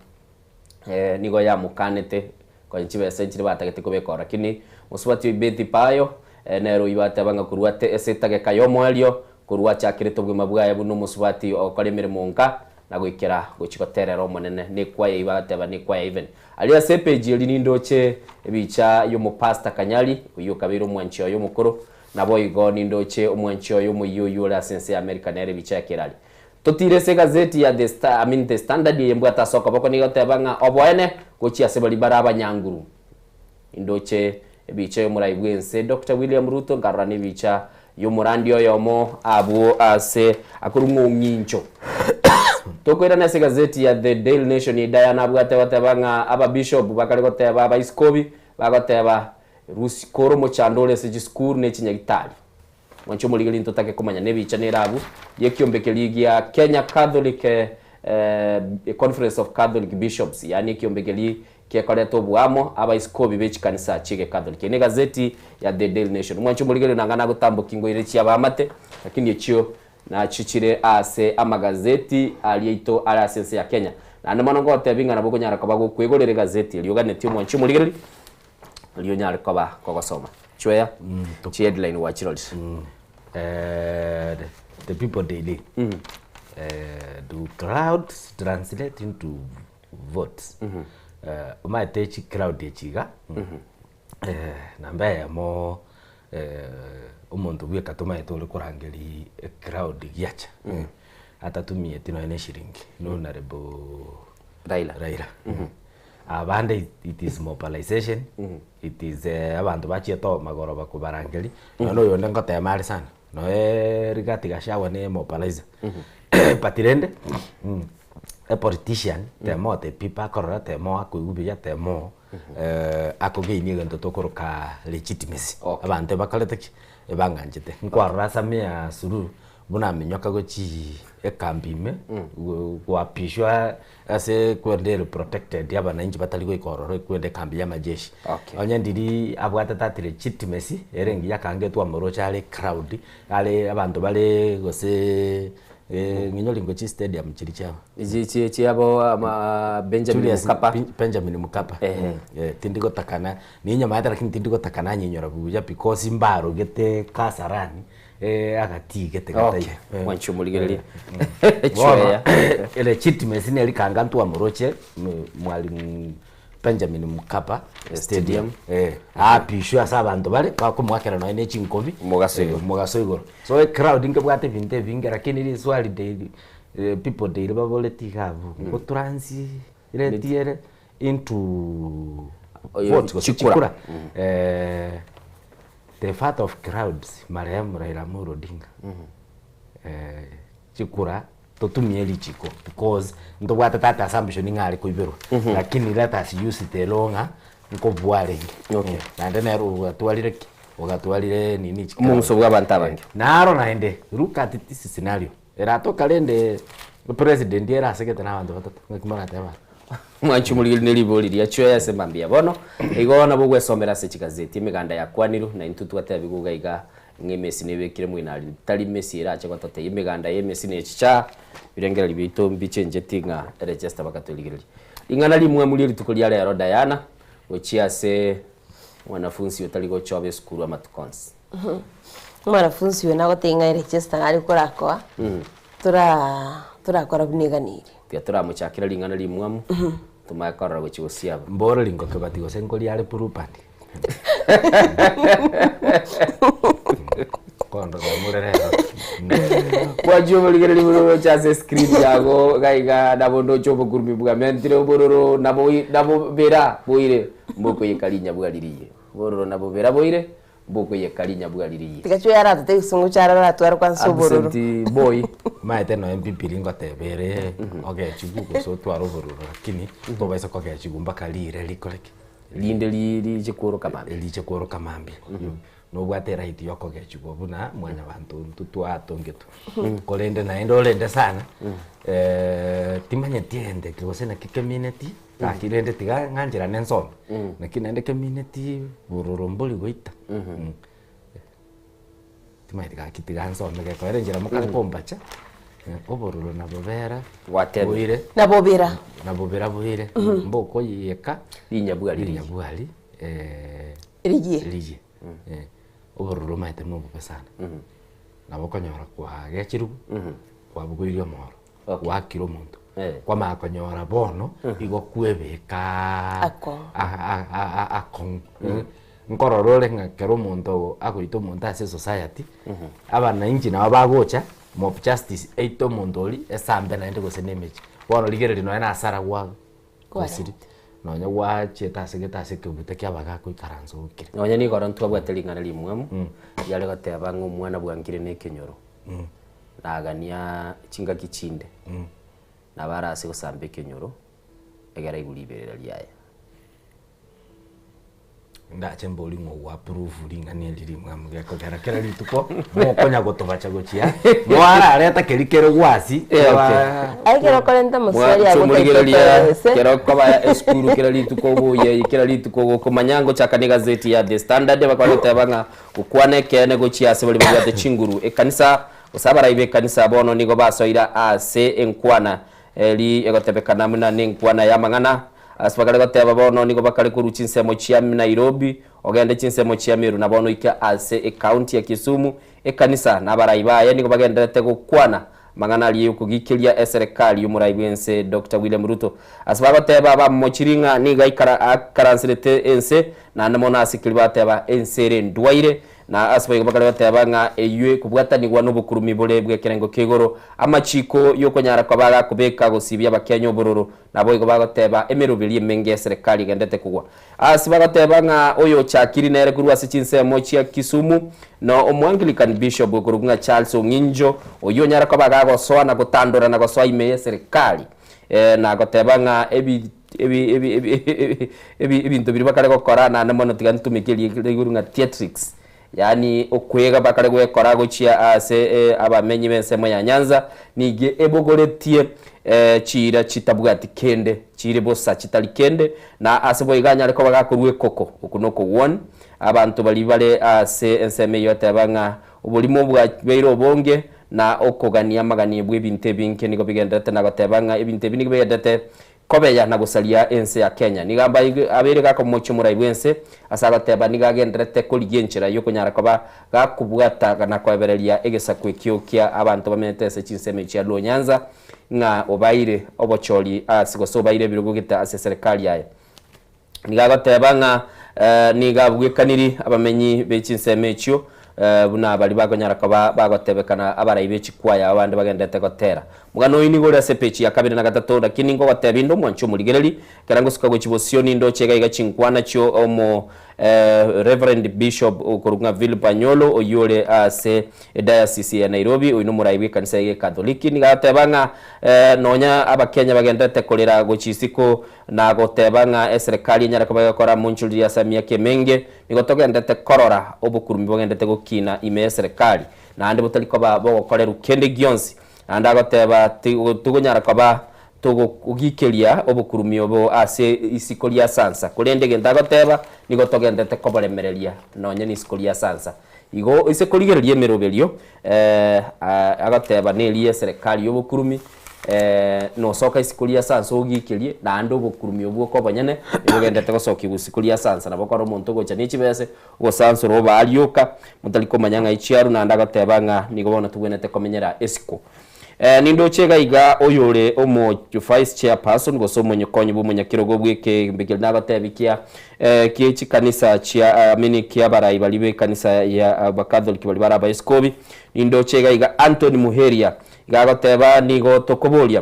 nigo ya mukanete kwa nchibe senchiri batagete kubekora lakini muswati ibeti payo nero ibatebanga kuruate esetage kayomo elio kurwa chakire tobwe mabwa ya buno muswati okoremere monka na gwikira guchikoterero monene ni kwaye ibateba ni kwaye even aliya sepeji eli nindoche ebicha yo mupasta kanyali uyo kabiro mwanchi yo mukuru nabo igo nindoche omwanchi yo muyo la sense America nere bicha kirali totire se gazeti ya The Standard yembwata soko bako nigotebanga oboene gochi asebali baraba nyanguru indoche ebicha yo muraibwense Dr. William Ruto ngarani bicha yumurandi oyomo abu ase akurungu nyincho tokwira na gazeti ya The Daily Nation idayana bwate batebanga aba bishop bakali goteba aba iskobi bagoteba rusi koro mo chandole se school ne chinyagitali mwancho muligeli ntotake komanya nebicha nerabu yekiombe ligi ya Kenya Catholic Conference of Catholic Bishops yani kiombekeli kiekoleto bwamo aba iskobi bechikanisa chike Catholic ne gazeti ya The Daily Nation mwancho muligeli nangana gutambuka ire chi abamate lakini ekyo na chichire ase amagazeti aliyeito ala sense ya Kenya na ndomono ngote binga na bukonyara ko bago kwegolere gazeti lyoganeti mwancho muligeli lyonyara ko ba kogosoma chweya chi headline wa chirols The People Daily do crowds translate into votes umatechi crowd echiga nambaye mo umuntu bwekatuma etole kurangeri crowd giacha atatumie tino ene shiringi no narebo Raila abande it is mobilization it is abantu bachieto magoro bakubarangeri no yo ndengo temari sana no Rigathi Gachagua ne mobilizer patirende a politician temo te pipa korora temo akuigubiya temo akogeinie gento tokoroka legitimacy abantu bakoleteki ebanganjete nkwarora Samia Suluhu buna minyoka gochi ekambime gwapishwa ase kwendele protected yabananchi batali goikororo kwende kambi ya majeshi onye ndiri abwata tati legitimacy erengi yakangetwa morocha ale crowd ale abantu bale gose nginyolingo chi stadium chiri chao ichi abo Benjamin Mkapa tindiko takana ninya maata lakini tindiko takana nyinyora buja because mbaro gete Kasarani agatigete gatai wanchumuligelia legitimacy ne likanga ntu amoroche mwalimu Benjamin Mkapa Stadium apishwa sabantu bale bakumwakera no ene chinkovi mugasoigoro so crowd ngebwate vinte vinge lakini ri swali daily people daily baboletigavu ko transi ile tiere into chikura the fat of crowds marehemu Raila Amolo Odinga chikura totumie lichiko because ndo wata tata assumption ngari kuibero lakini let us use the longa nko bwale na ndenero ugatwalire nini chikura munso bw'abantu abange naro naende look at this scenario erato kalende president era asegete n'abantu batatu ngikimana teba mwanchumuligili nelibolili acho yasemambia bono igona bugwesomera se chigazeti imiganda ya kwaniru na intutu atabiguga iga ng'emesi nebekire mwinali tali Messi irache kwatote imiganda yemesi nechicha birengera libito mbichenje tinga register bakatoligirili ingana limwe muri litukolia lero Diana ochiase mwanafunzi utaligo chobe skuru amatukons mwanafunzi we nago tinga register ngari korakoa turakora buniganiri tia turamuchakira lingana limwamu tumakorora gochigosia mboro lingo kebatigo senkoli ale purupandi kondo kamurere kwa jomo ligere liboro chase script yago gaiga nabondo chobo gurumi buga mentire bororo nabo bera boire mboko yekalinya bwaliriye bororo nabo bera boire mboko yekalinya bwaliriye tikacho yara tate isungu charara twara kwa nsobororo absent boy maete no MP lingo tebere okay chiguko so twaro bororo lakini to baisa kwa chigumba kalire likoleke linde li chikoro kamambi lichekoro kamambi no bwate right yoko gechugo buna mwanya bantu ntutu atongetu kolende na endo lende sana timanye tiende kigosena kikemineti akirende tiga nganjira nenson na kinende kemineti buroromboli goita timanye tiga kitiga nson mege koerenjira mukale pombacha obororo na bobera watebire na bobera boire mboko yeka linyabwali liye obororo maite mo bupesana nabo konyora kwa gechirugu kwa bugoirio moro kwa kiro muntu kwa makonyora bono igo kwebeka akon nkororore ngakero muntu agoito muntu ase society abana inji na bagocha mob justice eito mondoli esambe na ende gose nemechi bono ligere lino ena asara gwa kwasiri nonya wacheta segeta sekebute kyabaga kwikaranzo ukire nonya ni gorontu abwate lingana limwamu yale gateba ng'omwana bwangire ne kenyoro nagania chinga kichinde na barase gosambe kenyoro egera iguliberera liaya ndache mboli ngo approve lingania lirimwamu geko gerakera lituko mokonya gotobacha gochia mwara areta kelikero gwasi aikero kolenta musari ya gotekereza kero koba eskuru kera lituko boye kera lituko komanyango chakani gazeti ya The Standard bakwaleta banga ukwane kene gochia se bali bwate chinguru ekanisa usabara ibe kanisa bono nigo basoira ase enkwana eli egotebekana muna nenkwana ya mangana asipagale goteba bono nigo bakale kuruchi nsemo chia Nairobi ogende chinsemo chia Meru na bono ika ase county ya Kisumu ekanisa na baraibaye nigo bagendete gukwana mangana ali ukugikiria serikali y'umuraibense Dr. William Ruto asibaba teba ba mochiringa niga ikara karansilete ense na namona asikili bateba ensere ndwaire na asibai bakare batebanga eywe kubwatanirwa n'obukurumi bore bwekerengo kigoro amachiko yokonyara kwa baga kubeka gusibya bakenya obururu nabo igo bagoteba emerubiri emenge serikali gendete kugwa asibagatebanga oyo chakiri nere kurwa sichinse mochi ya Kisumu no omwanglican bishop okurunga Charles Onginjo oyo nyara kwa baga gosoa na gutandura na gosoa ime serikali na gotebanga ebintu biri bakare gukora na namono tigantumikiri igurunga theatrics yani okwega bakare gwekora gochia ase abamenyi bensemo ya Nyanza nige ebogoretie chira chitabwati kende chire bosa chitali kende na asebo iganya ariko bagakurwe koko ukunoko won abantu bali bale ase enseme yote banga ubulimo bwa beiro bonge na okogania magani bw'ebinte binke niko bigendete na batebanga ebinte binike biyedete kobeya na gusalia ense ya Kenya nigamba abere gako mocho murai bwense asagateba nigagendrete kuligenchira yokonyara koba gakubwata na kwebereria egesakwe kyokia abantu bamenetese chinseme chia Nyanza nga obaire obocholi asigoso baire birugugita ase serikali yaye nigagatebanga nigabwekaniri abamenyi bechinseme chyo buna bali bagonyara koba bagotebekana abaraibe chikwaya abandi bagendete gotera mugano ini gore sepechi ya kabiri na gatatu lakini ngo batebindo mwancho muligereri karango suka chibosioni ndo chega igachinkwana cyo omo Reverend Bishop okurunga Vilpanyolo oyole ase diocese ya Nairobi uino muraibe kanisa ya Katoliki nigatebanga nonya abakenya bagendete kolera gochisiko na gotebanga serikali nyara kubakora munchuli ya Samia Kemenge nigotogendete korora obukurumi bagendete gokina ime serikali na ande botaliko bokorera ukende gionsi anda goteba tugonyara koba tugikelia obukurumi obo ase isikolia sansa kulendege ndagoteba nigotogendete koboremereria nonya ni isikolia sansa igo isikoligereria meroberio agoteba nelie serikali obukurumi no soka isikolia sansa ogikelie na ando obukurumi obo kobonyene nigogendete gosoki isikolia sansa na bokoro muntu gocha ni chibese go sansa roba alioka mutaliko manyanga ichiaru na ndagotebanga nigobona tugwenete komenyera esiko nindo chega iga oyore omo vice chairperson gosomo nyokonyi bu munyakirogo bweke mbigil nagotebikia kichi kanisa chia amini kia barai balibe kanisa ya Catholic bali bara Eskobi nindo chega iga Anthony Muheria igagoteba nigo tokobolia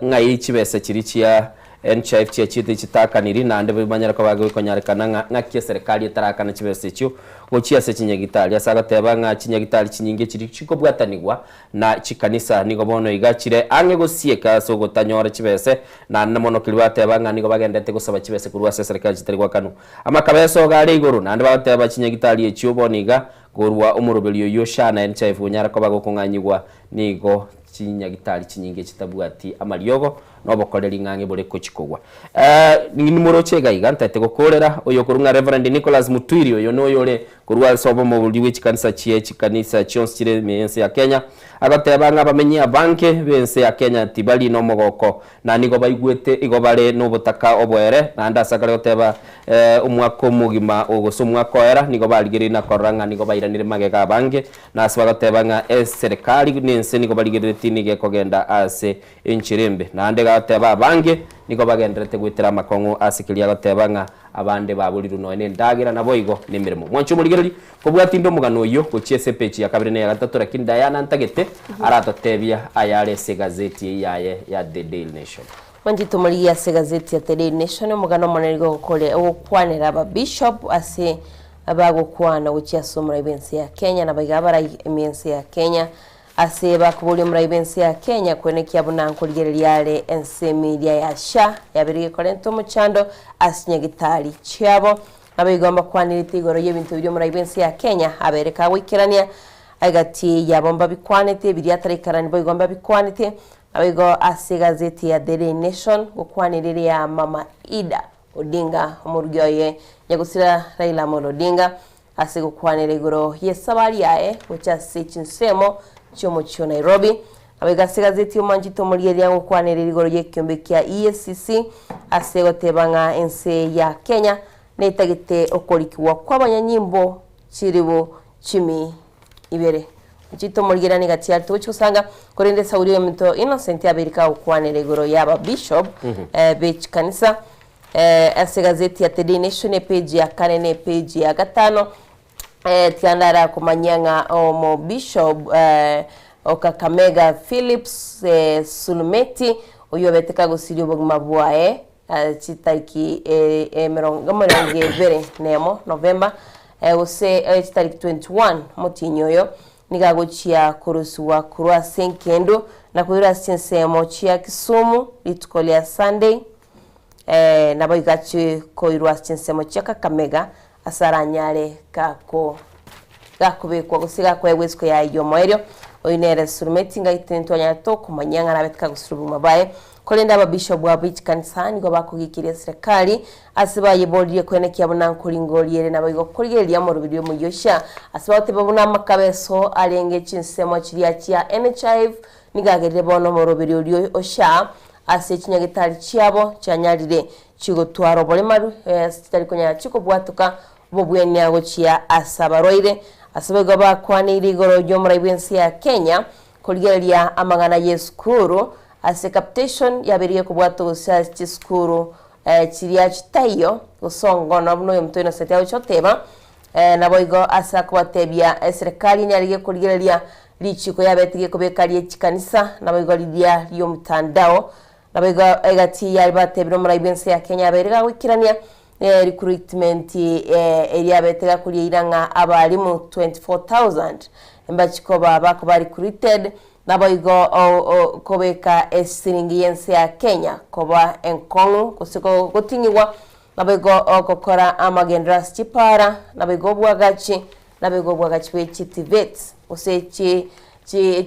ngai chibese chirichia NCHF chite chitakaniri na ande banyara ko bagwe konyarekana ngakie serikali itarakana chibese cyo gochia se chinyagitali asagateba nga chinyagitali chinyinge chiri chiko bwatanigwa na chikanisa nigo bono igachire ange gosieka so gotanyora chibese na namono kilwateba nga nigo bagendete gusaba chibese kurwa se serikali chitarigwa kanu amakabeso gari iguru na ande bateba chinyagitali echyo boniga gorwa umurobelio yoshana NCHF nyara ko bagokunganyigwa nigo chinyagitali chinyinge chitabwati amariogo nobokoreri ngange bole kochikogwa ni morochega igantete gokorera oyo kurunga Reverend Nicholas Mutwiri oyo noyole kurwa sobo mu buliwe chikanisa chikanisa chonsire mense ya Kenya agatebanga bamenyi abanke bense ya Kenya tibali no mogoko na nigo baigwete igobale no butaka obwere na ndasakare goteba umwako mugima ogosomwa koera nigo baligiri na koranga nigo bairanire magega abange na asbagatebanga serikali nense nigo baligiri tinige kogenda ase enchirembe na ande gateba abange nigo bagendrete gwitira makongo asikilia gatebanga abande baburiru no ene ndagira nabo igo nimirimo mwancho muligereri kubwatindo mugano yo kuchiese page ya kabiri ya gatatu lakini Diana Ntagete aratotebia ayale se gazeti yaye ya The Daily Nation Manjito muliya se gazeti ya The Daily Nation mugano monerigo gukole okwanera aba bishop ase abago kwana uchia somra ibensi ya Kenya na bagabara imensi ya Kenya ase bakubuli mra ibensi ya Kenya kwenekia bunankuligereriale ense media ya sha yabirige kolento muchando asinyagitali chiabo abigomba kwanirita igoro y'ebintu byo muri ibensi ya Kenya abereka wikirania agati yabomba bikwanete biriatarikarani bigomba bikwanete abigo ase gazeti ya The Daily Nation gukwanirira ya Mama Ida Odinga omurugyoye nyagusira Raila Amolo Odinga ase gukwanira igoro yesabali yae muchase chinsemo cyomo cyo Nairobi abiga ase gazeti y'Omanjito muri ya gukwanirira igoro y'ekyombe kya EACC ase gotebanga ense ya Kenya netagite okolikiwa kw'abanyanyimbo kiribo 12 Chito mulgira ni gati alto usanga korende sauri mto Innocent America ukwanere goro yaba bishop be kanisa ase gazeti ya The Daily Nation page ya 4 ne page ya 5 tiandara kumanyanga omo Bishop Okakamega Phillips Sulumeti uyo beteka gusirio buguma bwae chitariki mirongo ibere nemo November use chitariki 21 mutinyoyo nigaguchia kurusuwa kurwa senkendo na kuira sinsemo chia Kisumu litukolia Sunday na boigachi koirwa sinsemo chia Kakamega asaranyale gakubikwa gusiga kwegwesiko ya iyo moerio oinere Sulumeti ngaitentwanya to kumanyanga na betka gusurubu mabaye kolenda ababishop wa bichi kanisani go bakugikiria serikali asibaye bolie kwenekia bunankuringoliere na bayigo kurigeria mu rubiri mu yosha asibaute babuna makabeso alenge chinsemo chiria chia NHIF nigagerire bono mu rubiri uri osha ase chinyagitari chiabo chanyarire chigotwaro bole maru sitari konya chiko bwatuka bobwene ago chia asabaroire asabego bakwanira igoro ryo muri bwensi ya Kenya kurigeria amagana yeskuru ase capitation yabiriye kubwato gusa chiskuru chiria chitayo usongo na buno yomto ino setya choteba na boigo asa kwatebya serikali nyarige kurigeria lichiko yabetige kubekalie chikanisa na boigo lidia lyo mtandao na boigo egati yalibatebiro muri bwensi ya Kenya abiriga wikirania recruitment area betega kuri iranga abalimu 24,000 mbachikoba bako ba recruited naboigo kobeka esiringi yense ya Kenya koba enkongu kusiko gutinyiwa naboigo okokora amagendras chipara naboigo bwagachi wechitivet usechi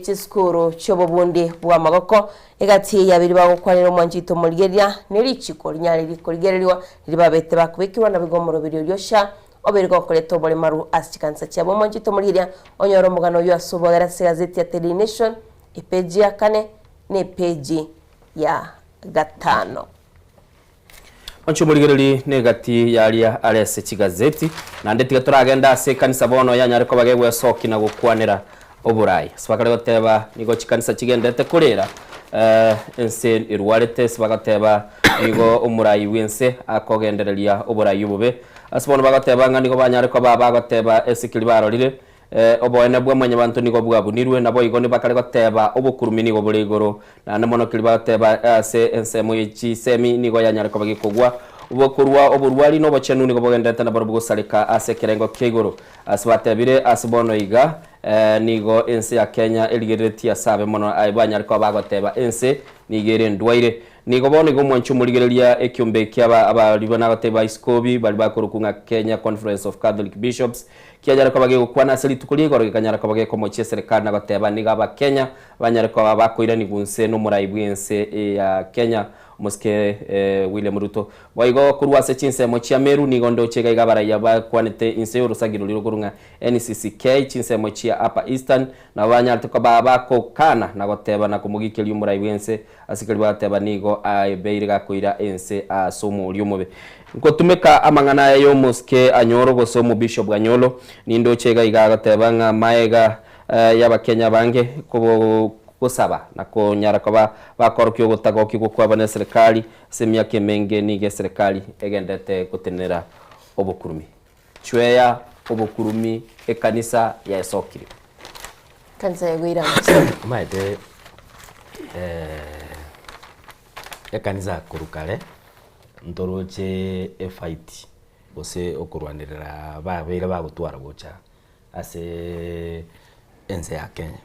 chiskuru chobobundi bwa magoko egati yabiri bagokwanira mwanjito muligeria nerichiko linyari likoligererwa libabete bakubikirwa nabigo mu rubiri ryosha obirgo koleto bole maru asikansa cyabo mwanjito muligeria onyoro mugano yo asobogera gazeti ya The Daily Nation ipeji ya 4 ne peji ya 5 Oncho muligereri negati yalia alese chigazeti na ndetiga turagenda ase kanisa bono yanyariko bagegwe soki na gukwanira oburai sibakare goteba nigo chikanisa chigendete kurera ense irwarete sibagateba nigo umurai wense akogendereria oburai ubube asibono bagateba ngani go banyariko bagateba esikili barorire oboene bwa mwenye bantu nigo bwabunirwe nabo igo nibakare goteba obukurumi nigo buligoro na namono kili bagateba se ensemo yichi semi nigo yanyariko bagikogwa ubokurwa oburwari no bachenu nigo bogendete na barubugo salika ase kerengo kegoro asibatebire asibono iga nigo ense ya Kenya eligeretia sabe mono aibanyariko bagoteba ense nigere ndwaire nigo bono igo mwanchu muligereria ekyombe kyaba abalibona goteba iskobi bali bakurukunga Kenya Conference of Catholic Bishops kyajara bage gukwana seli tukuri igoro kanyara bage ko mochie serikali na goteba niga ba Kenya banyariko bakoira ni gunse no muraibuense ya Kenya muske William Ruto waigo kurwase chinse mochia meru nigo ndo chega igabara ya ba kwanete inse urusagiro liro kurunga NCCK chinse mochia upper eastern na banyariko bako kana na goteba na kumugikeli muraibuense asikali bateba nigo beiriga koira ense asomo uliomobe ngo tumeka amangana yo muske anyoro gosomo Bishop Ganyolo nindo chega igagateba nga maega yaba Kenya bange ko kusaba na ko nyara ko bakorokyo gutago kigukwa serikali semya kemenge nige serikali egendete kutenera obukurumi chweya obukurumi ekanisa ya esokiri kanisa yegwira maite ekanisa kurukale ntoroche fight bose okurwanirira babere bagutwara gocha ase ense ya Kenya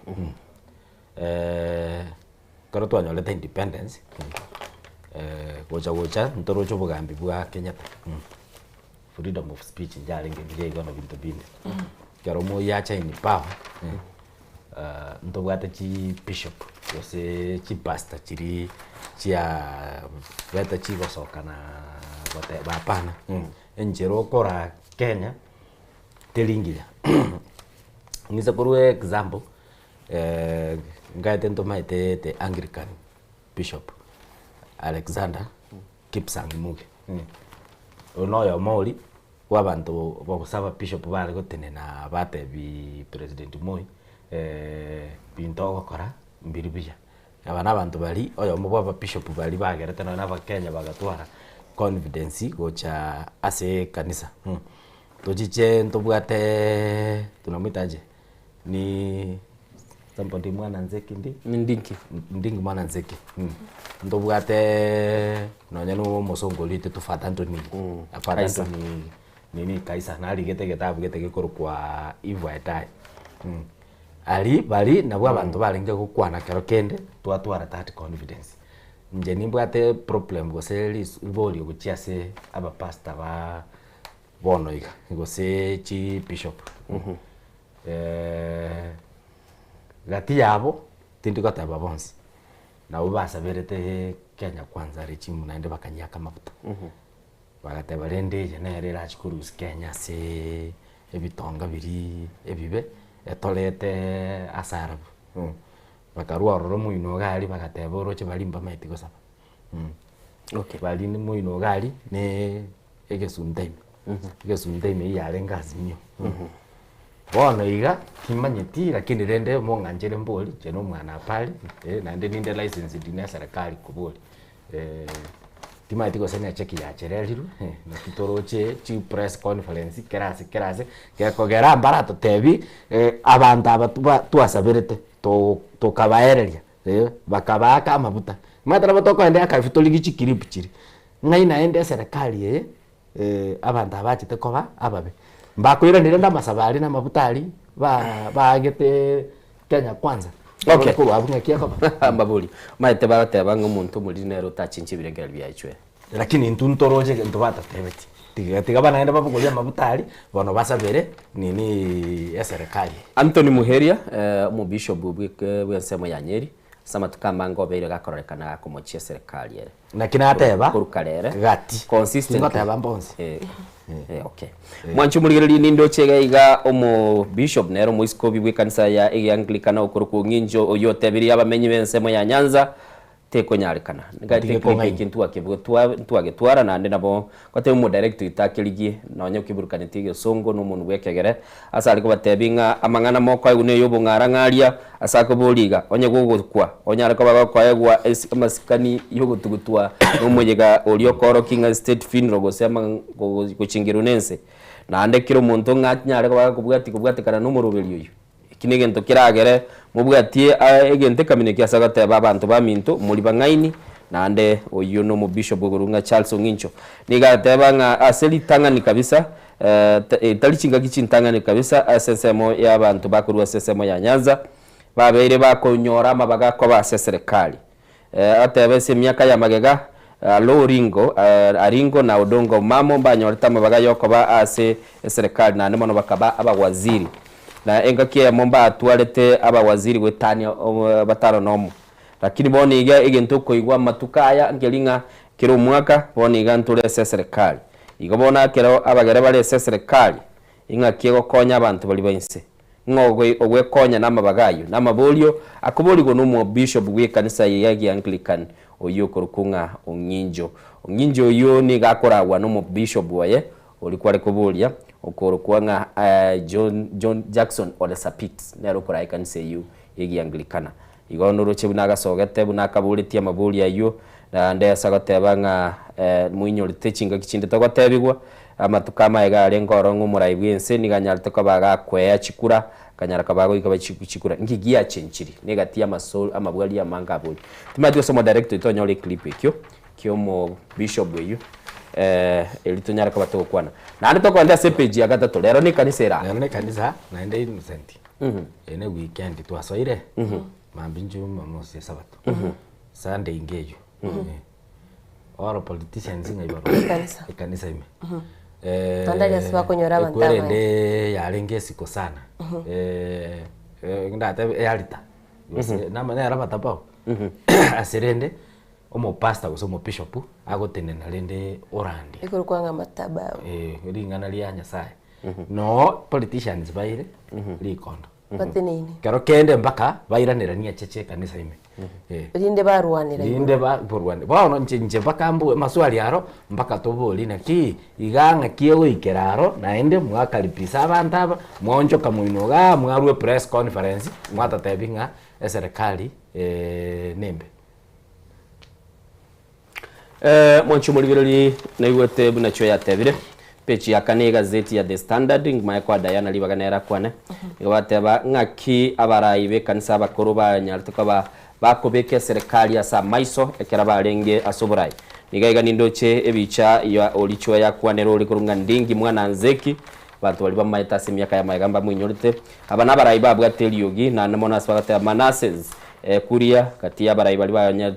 karo twanyoleta independence gocha ntorocho bugambi bwa Kenya freedom of speech njale ngire igano bintu bine karo mo yacha in power ntobwate chi bishop bose chi pastor chiri chia veta chi gosoka na gote bapana enjero kora Kenya telingia ngisa por example ngaite ntomaite the Anglican Bishop Alexander Kipsang Muge onoyo moli wabantu bagusaba bishop bali gotene na batebi president Moi binto gokora mbiri bija abana abantu bali oyo mubaba bishop bali bagerete na Kenya bagatwara confidence gocha ase kanisa. Tujiche ntobwate tunamwitaje ni somebody mwana nzeki ndingi mwana nzeki ntobwate nonya no mosongolite tufata Anthony apana Anthony nini kaisa nali gete getabu gete gikoro kwa Ivo Etai ali bali nabwo abantu balenge gukwana kero kende twatwara that confidence nje nimbwate problem gose iboli guchiase aba pastor ba bonoiga gose chi bishop gati yabo tindikota babonsi na ubasa berete Kenya Kwanza rechimu naende bakanyaka mabuta bagate barende jenere rachikuru Kenya se ebitonga biri ebibe etolete asarabu bakarua roro muino gali bagateba oroche balimba maiti gosaba okay bali ni muino gali ne egesundaime yale ngazimyo bono iga kimanyeti lakini rende monganjere mboli jeno mwana pali nande ninde license dine serikali kuboli timaiti gosenya cheki ya chereriru na kitoroche chi press conference kerase kegera barato tebi abantu aba tuasabirete to kabaereria bakabaka amabuta matara batoko ende akafitoligi chikiripichiri ngai naende serikali abantu abachite koba ababe mbakwira nirenda masabari na mabutari bagete Kenya Kwanza. Okay, ko abunga kiyako mbabuli maite barateba ngumuntu muri nero tachinchi biregera byachwe lakini ntuntoroje ntubata tebeti tiga bana enda babugolia mabutari bono basabere nini ya serikali. Anthony Muheria mu bishop bwensemo ya Nyeri sama tukamba ngobere gakorekana kumochia serikali ere na kinateba kurukarere gati consistent ngoteba mbonzi okay mwanchu muligeri nindo chega iga omo bishop nero muiskobi bwekanisa ya Anglikana okuruku nginjo oyotebiri abamenyi bensemo ya Nyanza teko nyarikana ngati kintu akibutwa nande nabo kote mu director itakirigie nonye kiburukane tige songo no muntu wekegere asali ko batebinga amangana moko ayune yobo ngarangaria asako boliga onye gugukwa onyara ko bagakwaegwa amasikani yogutugutwa no muyega olio koro kinga state funeral gosema kuchingirunense nande kiro muntu nganyara ko bagakubwati kana no murubeli uyu kinege ento kiragere mubwatie egente kamineki asagate babantu baminto muri bangaini nande oyo no mu bishop gurunga Charles Ongincho nigateba nga aseli tangani kabisa talichinga kichintangani kabisa asesemo y'abantu bakuru asesemo ya Nyanza babere bakonyora amabaga ko baseserikali atebe se myaka ya magega Loringo aringo na odongo mamo banyorita amabaga yoko ba ase serikali na nemono bakaba abawaziri na engakia momba atwalete abawaziri wetani batano nomo lakini boni iga egento koigwa matukaya ngelinga kiro mwaka boni iga ntule serikali igobona kero abagere bale serikali inga kiego konya abantu bali bainse ngogwe ogwe konya namabagayo namabolio akoboligo no bishop bwekanisa ya Anglican oyo korukunga Onginjo yo ni gakoragwa no bishop waye olikuwa rekobolia okorokuanga John Jackson Ole Sapit nero korai kanisa yu igi Anglikana igonoro chebunaga sogete bunakabulitia mabuli ayo na nde sagotebanga muinyo litechinga kichinde togotebigwa amatukama ega rengoro ngumurai bwense niganyalite ko baga kwea chikura kanyara kabago ikaba chikura ngigia chenchiri negatia masol amabwali ya manga buli timadio somo director itonyole clip ekyo kyomo bishop weyu elitonyara kabato kwana na ando kwanda page ya gatatu lero ni kanisa naende innocent ene weekend twasoire mambinju mamosi sabato Sunday ngeyo oro politicians ngaibaru kanisa ime Tandali asiba kunyora bantama kwende yarenge siko sana ngindate yalita nama ne arabata pao asirende omo pastor gosomo bishop agotenena rende orandi ikurukwanga matabao ringana lia Nyasaye no politicians baire likondo batenini kero kende mpaka bairanirania cheche kanisa ime rinde barwane bono nje mpaka mbu maswali aro mpaka toboli na ki iganga kiego ikeraro naende mwakalipisa abantu aba mwonjo kamuinoga mwarwe press conference mwatatebinga serikali nembe Mwanchu mulibirori na igwete buna chwe ya tebire pechi ya kane gazeti ya The Standard ngma kwa Diana libaganera kwane igateba ngaki abarayi be kanisa bakuru ba nyartuka bakobeke serikali ya Samaiso ekera barenge asuburai nigaiga nindoche ebicha ya olichwa ya kwanero uri kurunga ndingi mwana nzeki bantu bali bamaita semyaka ya magamba mwinyorite aba nabarayi babwa teliogi na namona asbagata Manases kuria kati ya barayi bali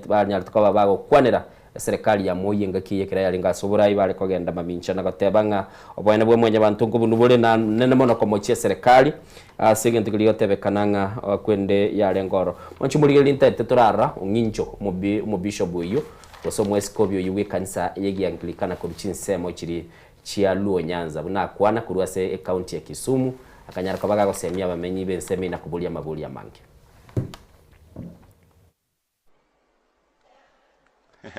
banyartuka babago kwanera serikali ya moyenga kiyekera yalinga asuburai bale kogenda mamincha na gatebanga obwene bwe mwenye bantu ngubunubule na nene mono komochie serikali asegente kiliyo tebekananga kwende yale ngoro mwanchu muligeli ntete turara unginjo mubishop uyu koso mweskobyo yuwe kanisa yegi anglikana ko bichinsemo kiri chia luo Nyanza buna kwana kurwase county ya Kisumu akanyara kabaga ko semia bamenyi benseme na kubulia mabuli ya mange.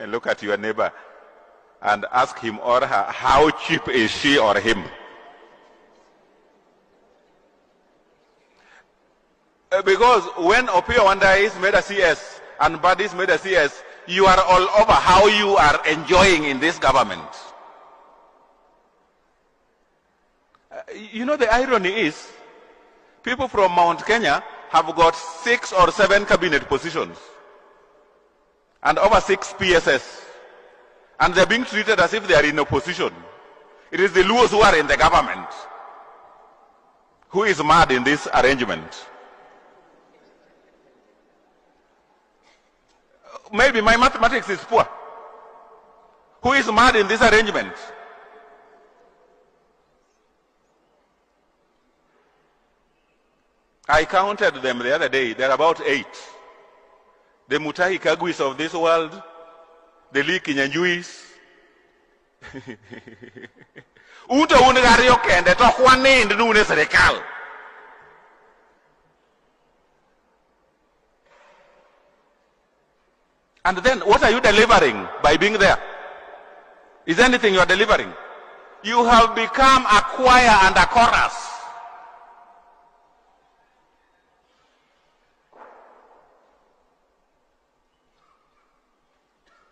Look at your neighbor and ask him or her, how cheap is she or him? Because when Opiyo Wanda is made a CS and Badi is made a CS, you are all over how you are enjoying in this government. You know, the irony is, people from Mount Kenya have got 6 or 7 cabinet positions and over 6 PSS, and they're being treated as if they are in opposition. It is the Luos who are in the government. Who is mad in this arrangement? Maybe my mathematics is poor. Who is mad in this arrangement? I counted them the other day. There are about 8. The Mutahi Kagwis of this world, the Lee Kinyanjuis. Uto ungario kende to kwane ndune serikali. And then what are you delivering by being there? Is anything you are delivering? You have become a choir and a chorus.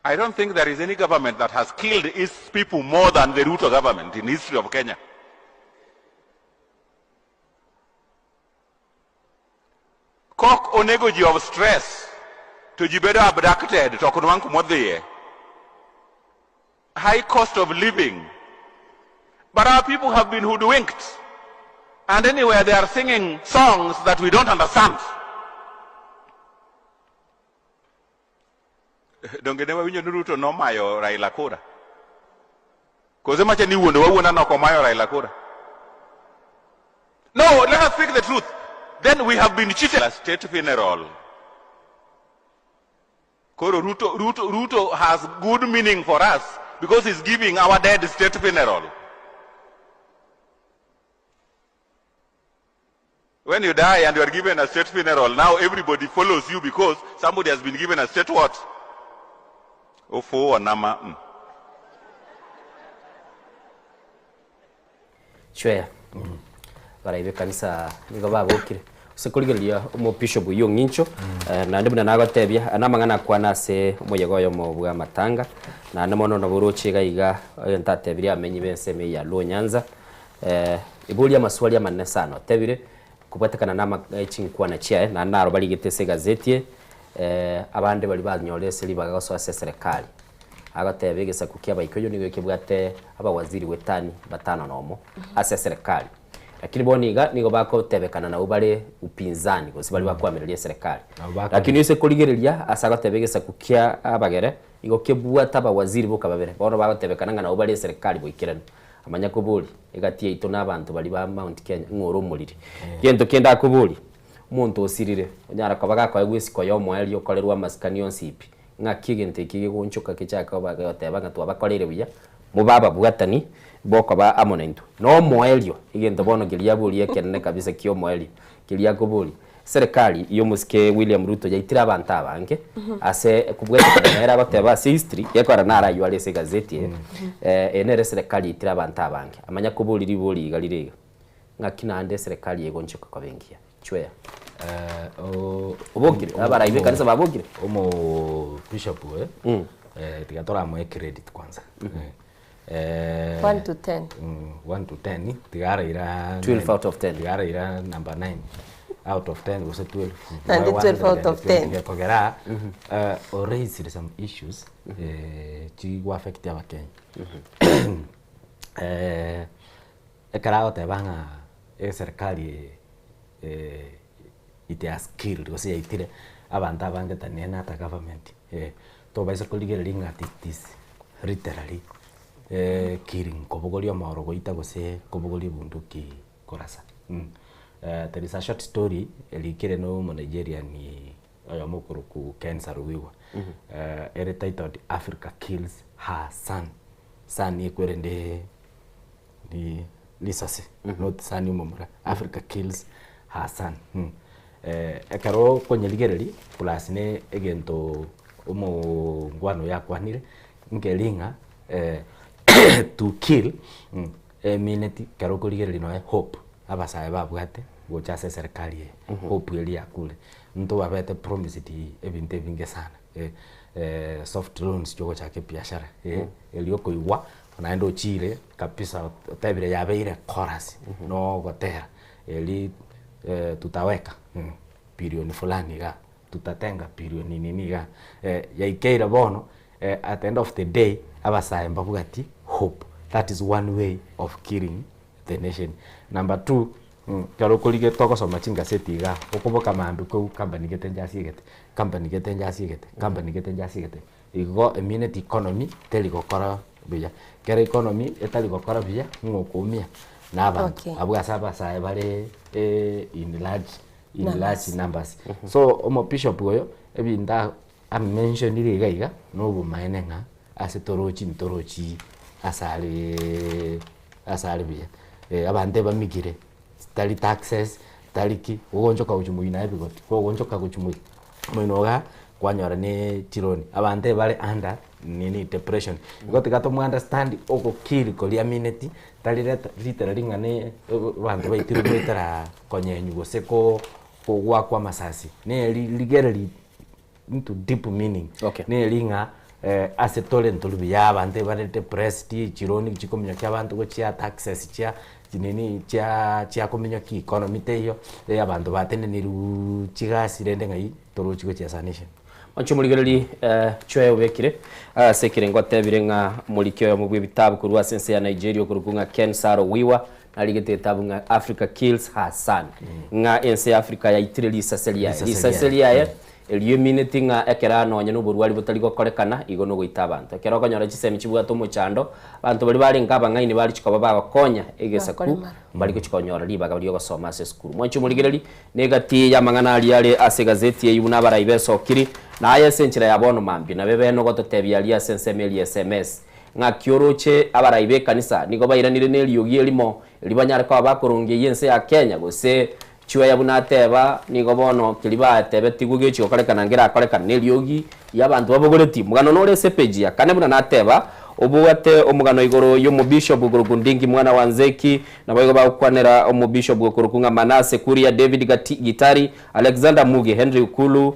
I don't think there is any government that has killed its people more than the Ruto government in the history of Kenya. Kok onegoji of stress to jibedo abducted to kunwanku modhiye. High cost of living. But our people have been hoodwinked. And anyway, they are singing songs that we don't understand. Donge ne wawinjo ni Ruto nomayo Raila kura. Koze macha ni wuondo wawuona nokomayo Raila kura. No, let us speak the truth. Then we have been cheated. A state funeral. Koro Ruto has good meaning for us because he's giving our dead state funeral. When you die and you are given a state funeral, now everybody follows you because somebody has been given a state what? Ofo wanama. Chwea. Baraibe kanisa nigo babokire. Sekoligelia umo bishop uyo ngincho na ndibuna nagotebia anamangana kwana se umuyegoyo mu bwa matanga na namono no buruchiga iga ntatebiria amenyi benseme ya Luo Nyanza ibulia maswali ya manne sano tebire kubatekana nama chinkwa na chia na naro bali gitese gazeti abande bali banyorese libagaso ase serikali agatebegesa kukia bayikoyo nigo kibwate abawaziri wetani batano nomo ase serikali lakini boniga nigo bako tebekana na ubale upinzani ko sibali bakwamerelia serikali lakini ise kuligerelia asagatebegesa kukia abagere igo kebwata abawaziri boka babere bono bagotebekana na ubale serikali boikirana amanya kubuli igatie ito nabantu bali ba Mount Kenya ngoro muliri gento kenda kubuli umuntu osirire onyara kabaga kwa gwisi yo mweli yokorerwa maskani onsipi ngakigente kigigunchuka kichaka bagotebanga twabakorere buya mubaba bwatani boko ba amonento no mwelio igento bono gilia buli ekene kabisa kio mweli gilia kubuli serikali iyo musike William Ruto yaitira abantu abange ase kubwete kanera bateba history yakora nara yuale se gazeti enere serikali itira abantu abange amanya kubuli libuli galire ngakina ande serikali yegonchuka kwa bengia chwea obogire abara ibe kanisa babogire omo bishop tigatora mo credit kwanza 1 to 10 1 to 10 tigara ira 12 out of 10 tigara ira number 9 out of 10 was 12 and 12 out of 10 kogera already there some issues chi go affect ya Kenya ekarao te banga serikali ite skill gosi itire abantu abange tanena ta government to baisa kuligerelinga titis literally killing kobogolia maoro goita gose kobogolia bunduki korasa there is a short story elikire no mo Nigeria ni oyo mukuru ku Ken Saruwiwa titled Africa kills her son ikwerende ni lisase not son mumura Africa kills her son ekaro konyeligereri plus ne egento umo ngwano yakwanire ngelinga to kill minute karo kuligereri no hope abasaye babwate gochase serikali hope eli yakule nto abete promise di ebinte binge sana soft loans jogo chake biashara elio koiwa naendo chile kabisa tabire yabeire chorus no gotera eli tutaweka bilioni fulani ga tutatenga bilioni nini ga yaikeira bono at the end of the day abasaye mbabugati hope. That is one way of killing the nation. Number 2, karo kolige toko soma chinga setiga okoboka mambi ko company getenja sigete company getenja sigete igo immediate economy teliko kora biya kera economy etaliko kora biya ngokumia naba abuga saba sa bare in large numbers. So omo bishop goyo ebinda am mention ile gaiga no bu mainenga asitorochi asale biya abante bamigire tali taxes taliki ugonjoka uchumuyi na ebigoti ko ugonjoka kuchumuyi moinoga kwanyora ne tironi abante bale under nini depression gote gato mu understand oko kill ko lia minute tali literally ngane bantu baitiru metara konyenyu goseko ko kwa masasi ne ligerali into deep meaning ne linga asetole ntulubi ya abante bale depressed chironi chikomnya cy'abantu go chia taxes chia nini chia komenya ki economy teyo abantu batene niru chigasirende ngai torochiko chia sanation Manchumuligereri chwe ubekire sekire ngotebire nga mulikyo mu bitabu kurwa sense ya Nigeria kurukunga Ken Saruwiwa naligete tabu nga Africa kills her son nga ense Africa ya itireli saselia eliyo minute nga ekera nonya no burwari butari gokorekana igo no goita abantu ekera konyora chisemi chibwa to muchando abantu bali bali ngaba ngaini bali chikoba bakonya egesaku bali kuchikonyora libaga bali gosoma se school mwanchu muligereri negati ya mangana ali ase gazeti yuna bara ibesokiri na aya senchira yabono mambi na bebe no gototebya ali asensemeli SMS nga kioroche abara ibe kanisa nigo bayiranire neliyogi elimo libanyara kwa bakoronge yense ya Kenya gose chwe yabunateba nigo bono kiliba tebe tiguge chiko kolekana ngira akolekana neliogi yabantu babogoreti mugano nole sepeji ya kane buna nateba obuwate omugano igoro yo mu bishop gurugundingi mwana wanzeki na bayigo bakwanera omu bishop gukurukunga Manase Kuria David Gitari Alexander Muge Henry Ukulu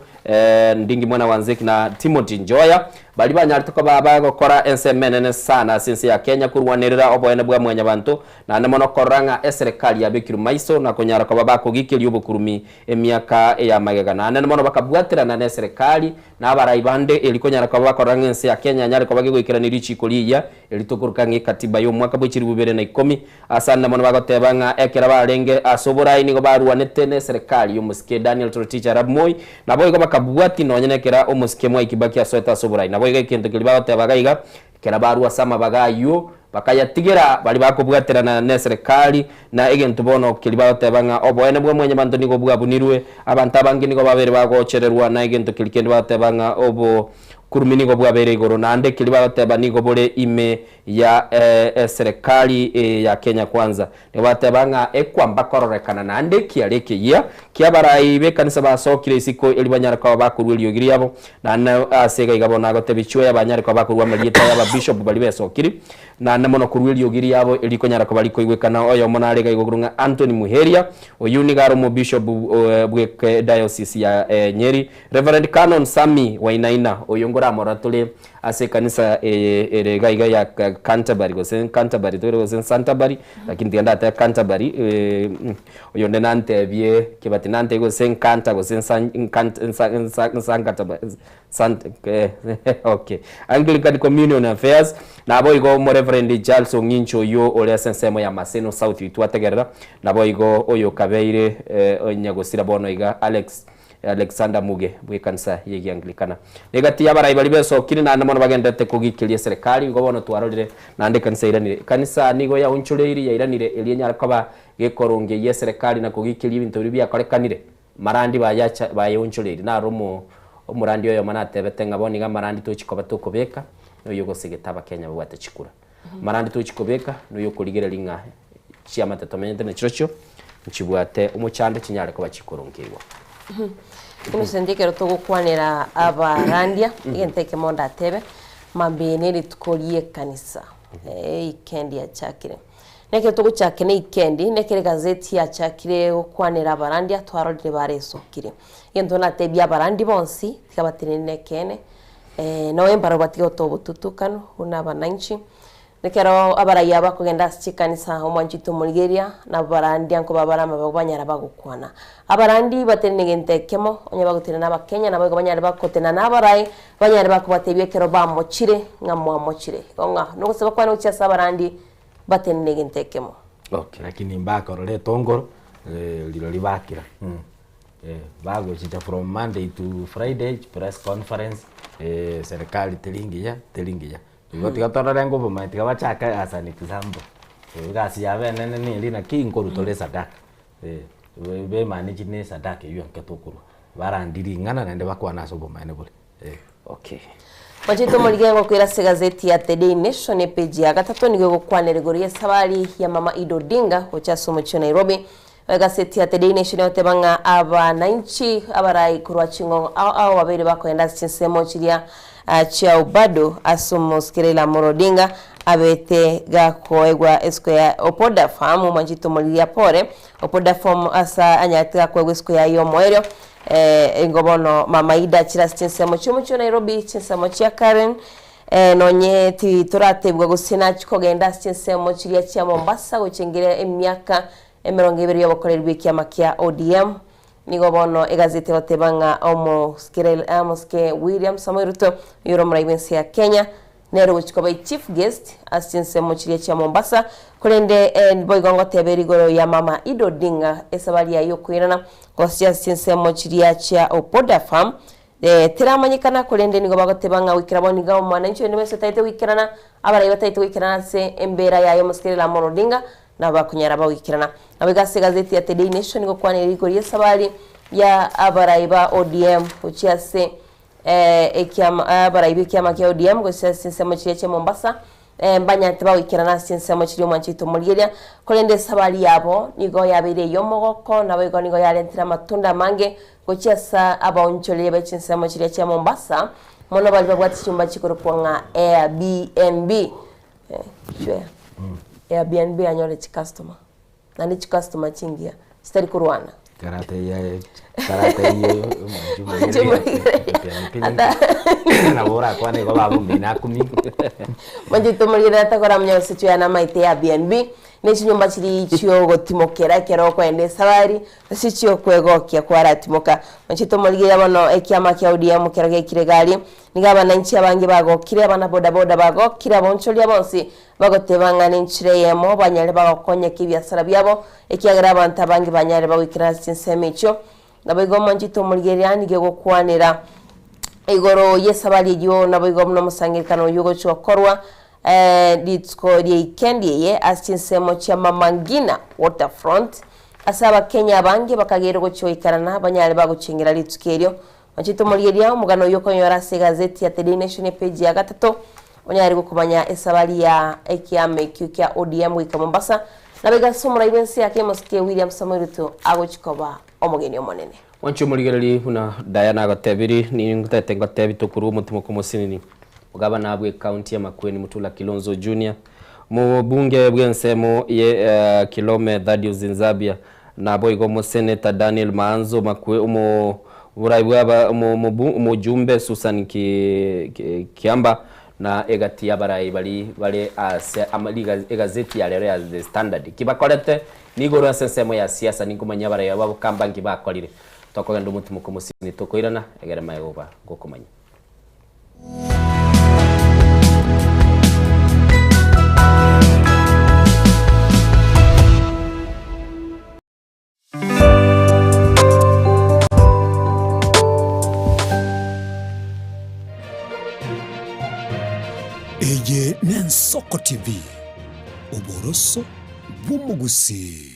ndingi mwana wanzeki na Timothy Njoya bali banyarituko baba gukora ensemenene sana since ya Kenya kurwanerera oboene bwa mwanya bantu na namono koranga serikali ya Bekiru Maiso na konyara ko baba kugikiri obukurumi emyaka ya magega na namono bakabwatira na serikali na abarayibande elikonyara ko baba koranga ense ya Kenya nyari ko bagikira nirichi kuliya elitokurukange katiba yo mwaka bwikiri 2010 asana namono bagotebanga ekera barenge asoborai nigo barwanete ne serikali yo musike Daniel Toroticha Rabmoy na boy ko bakabwati no nyenekera omusike mwa ikibaki asweta soborai na boy kento kilibagote bagaiga kera barua sama bagayo bakayatigira bali bakubwaterana na serikali na egento bono kilibagote banga oboene bwa mwenye bantu nigo bwa bunirwe abantu abangi nigo babere bagochererwa na egento kilikende bagote banga obo kurumini go bwabere igoro nande kilibagote banigo bole ime ya serikali ya Kenya kwanza ne batebanga ekwamba kororekana nande kiareke ya kiabarayi be kanisa basokire isiko elibanyara kwa bakuru eliyogiri yabo na asega igabona gotebichwe abanyara kwa bakuru amalieta yaba bishop bali besokiri na namono kuru eliyogiri yabo elikonyara kwa baliko igwekana oyo monarega igogurunga Anthony Muheria oyunigaro mu bishop bwe diocese ya Nyeri Reverend Canon Sami Wainaina oyongo bora moratule ase kanisa ere gaiga ya Canterbury gosen Canterbury to gosen Canterbury lakini tienda ta Canterbury oyo ndenante bie kebatinante gosen Canter gosen okay Anglican Communion Affairs na boigo mo Reverend Charles Ongincho yo ole sensemo ya Maseno South itwategerera na boigo oyo kabeire onyagosira bono iga Alexander Muge bwekanisa yegi Anglikana negati yabarayi bali beso kiri na namono bagendete kugikilie serikali ngo bono twarorire nande kanisa iranire kanisa nigo ya unchuleiri ya iranire elienya koba gekoronge ye serikali na kugikilie ibintu biri byakorekanire marandi bayacha baye unchuleiri na romo omurandi oyo manatebete ngaboni ga marandi tochikoba tokobeka no yogo sigetaba Kenya bwate chikura marandi tochikobeka no yokurigera linga chiama tatomenyete ne chirocho nchibwate umuchande chinyare ko bachikorongirwa ino sendikero tugukwanira abarandia igenteke monda tebe mambene ritukorie kanisa ikendi ya chakire neke tuguchakene ikendi nekere gazeti ya chakire gukwanira abarandia twarorire baresokire yendo natebya abarandi bonsi tikabatirine kene no embaro batigo tobututukano una bananchi nekero abaraya bakugenda chikanisa omwanchito Mulgeria na barandi anko babarama bagwanyara bagukwana abarandi batenegente kemo onya bagutena n'abakenya nabo banyara bakotena n'abarayi banyara bakubatebye kero bamochire ngamwa mochire onga no seba kwana ucha abarandi batenegente kemo okay lakini mbaka role tongoro lilo libakira bago chita from Monday to Friday press conference serikali telingia Yotika tora ngo boma tika bachaka asa ni kizambo. Gasi ya bene ni lina kinko rutole sadaka. Be manage ne sadaka yo nketokuru. Barandiri ngana nende bakwa naso boma ene bole. Okay. Wajito muligengo kwira gazeti ya The Daily Nation page ya gatatu nigo gukwanira gori sabari ya mama Ido Odinga ochasomo cyo Nairobi. Gazeti ya The Daily Nation yotebanga abananchi abarai kurwa chingo au babiri bakoenda chinsemo chiria chia bado asumuskirela Morodinga abete gakoegwa esquare opoda famu manjito mulia pore opoda form asa anyatira kwegwa esquare yo moero ngobono mama Ida chiraschinsemo cyo Nairobi chinsemo chia Karen nonye ti turatebwa gusina chikogenda chinsemo chiria chia Mombasa gucengire emyaka 20 yobokorerwa ikiama kia ODM nigobono egazeti otebanga omoske William Samoei Ruto yoro mraibensi ya Kenya nero wichikoba chief guest asinse mochiria cha Mombasa kulende boigongo teberi goro ya mama Ido Odinga esabali ya yokwirana gosia sinse mochiria cha Opoda Farm tiramanyikana kulende nigoba gotebanga wikiraboni ga mwananchi wese taite wikirana abara yotaite wikirana se embera ya yomoske la Morodinga na bakunyara bawikirana abigase gazeti ya The Daily Nation ngo kwane rigori esabali ya abaraiba ODM uchiase ekiama abaraiba kiama kia ODM ngo sinsemo chiche Mombasa mbanya tiba wikirana sinsemo chiri mwanchito Mulgeria kolende sabali yabo nigo yabire yomogoko na bego nigo yalentira matunda mange uchiasa abaonchole bechinsemo chiri cha Mombasa mono bali babwati chumba chikoro kwanga Airbnb Airbnb anyole customer na ni customer chingia stari kurwana karate hiyo na bora kwa ni baba mbina kumi manjito Mulgeria takora mnyose chya na maite Airbnb nechi nyumba chiri chyo gotimokera kero ko ende sabari sichyo kwegokia kwa ratimoka manjito Mulgeria bano ekiama kya ODM kerage kiregali nigaba nanchi abangi bago kire abana boda boda bago kire aboncholi abonsi bagotebanga n'inchire yemo banyale bagokonye kibyasara byabo ekiagara abantu abangi banyale bawikira sinsemicho nabigo manjito Mulgeria nige gokwanira igoro yesabali yo nabigo mno musangirikano yugo chokorwa ditsko yeikendi ye asinsemo cha Mamangina Waterfront asaba Kenya abangi bakagero gochoikarana banyale baguchingira litsukerio manjito Mulgeria mugano yoko yora gazeti ya The Daily Nation page ya gatatu onyari gukumanya esabali ya ekiame kyukya ODM wika Mombasa nabega somura ibensi yake moske William Samoei Ruto agochikoba omugeni omonene wancho Mulgeria una Diana gatebiri ni ngutete ngatebi tokuru mutimo komosinini ugaba nabwe county ya Makueni Mutula Kilonzo Junior mu bunge bwensemo ye Kilome Thaddeus Nzabia na boigo mo senator Daniel Maanzo Makwe buraibwa mujumbe Susan Kiamba na egati yabarai bali ase amaliga egazeti ya lero ya The Standard kibakorete nigoro asensemo ya siasa ninkumanya barai abo kamba ngibakorire tokogenda umutima kumusini tokoirana egere mayoba gokomanya Eye Nensoko TV Oboroso Bumugusi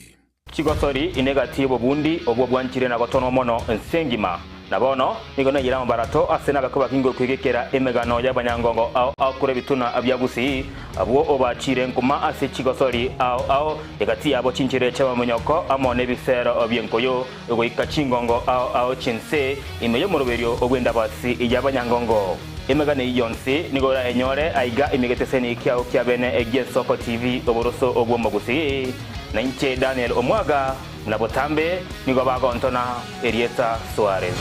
Chigosori inegatibo bundi obwo bwanchire na gotono mono nsengima nabono nigona yira mbarato asena bakoba kingo kwigekera emegano y'abanyangongo au kure bituna abyagusi abwo obachire nkuma ase chigosori au egati abo chinchire chaba munyoko amone bisero obyenkoyo ego ikachingongo au chinse imeyo muroberio ogwenda basi y'abanyangongo emegane yonse nigora enyore aiga imigeteseni kyao kyabene Ensoko TV oboroso ogwo mogusi na nche Daniel Omwaga na botambe nigo bagontona Erieta Suarez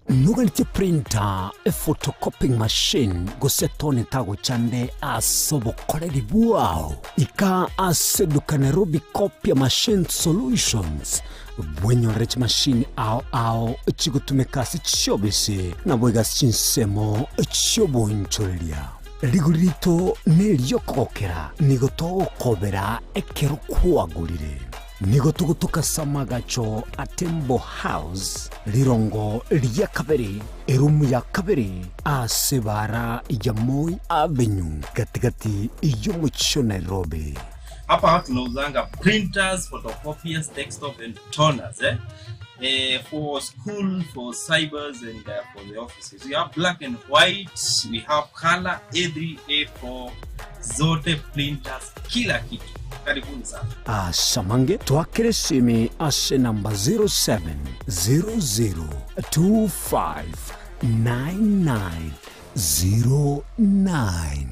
Nugalite printer a photocopying machine gosetone tago chande asobo koleri buao ika aseduka Nairobi copy machine solutions bwenyo rech machine ao chigotumekasi chobese na bwega chinsemo chobo inchorelia ligurito nelyokokera nigoto kobera ekero kuagulire nigoto gutuka samagacho atembo house lirongo lya kabiri erumu ya kabiri asebara ya Moi Avenue katikati iyo mucho Nairobi. Hapa tunauzanga printers, photocopiers, desktop and toners for school, for cybers and for the offices. We have black and white, we have color, every A4, zote printers, kila kitu. Karibuni sana. Samange tuakere simi ase namba 0700259909.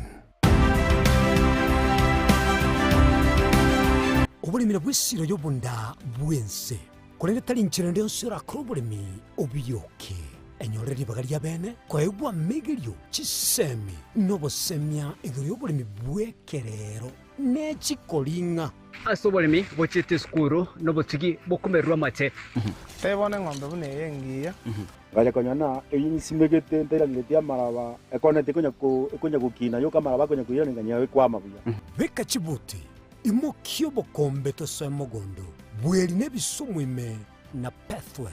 Obulimira bw'essiro y'obunda bwense kulenge tali nchirende onsera krobolemi obiyoke enyore libaga lya bene kwaegwa megelyo chisemi nobosemya egyo obulimi bwekerero nechikolinga asobolemi bochete skuru nobotigi bokumerwa mate tebone ng'ombe bune yengiya gaja konyana eyinsimegete ndera ngetia maraba ekonete konya kukina yoka maraba konya kuyona nganya kwama buya beka chibuti imokyo bokombe to semogondo bweli nebisumwime na pathway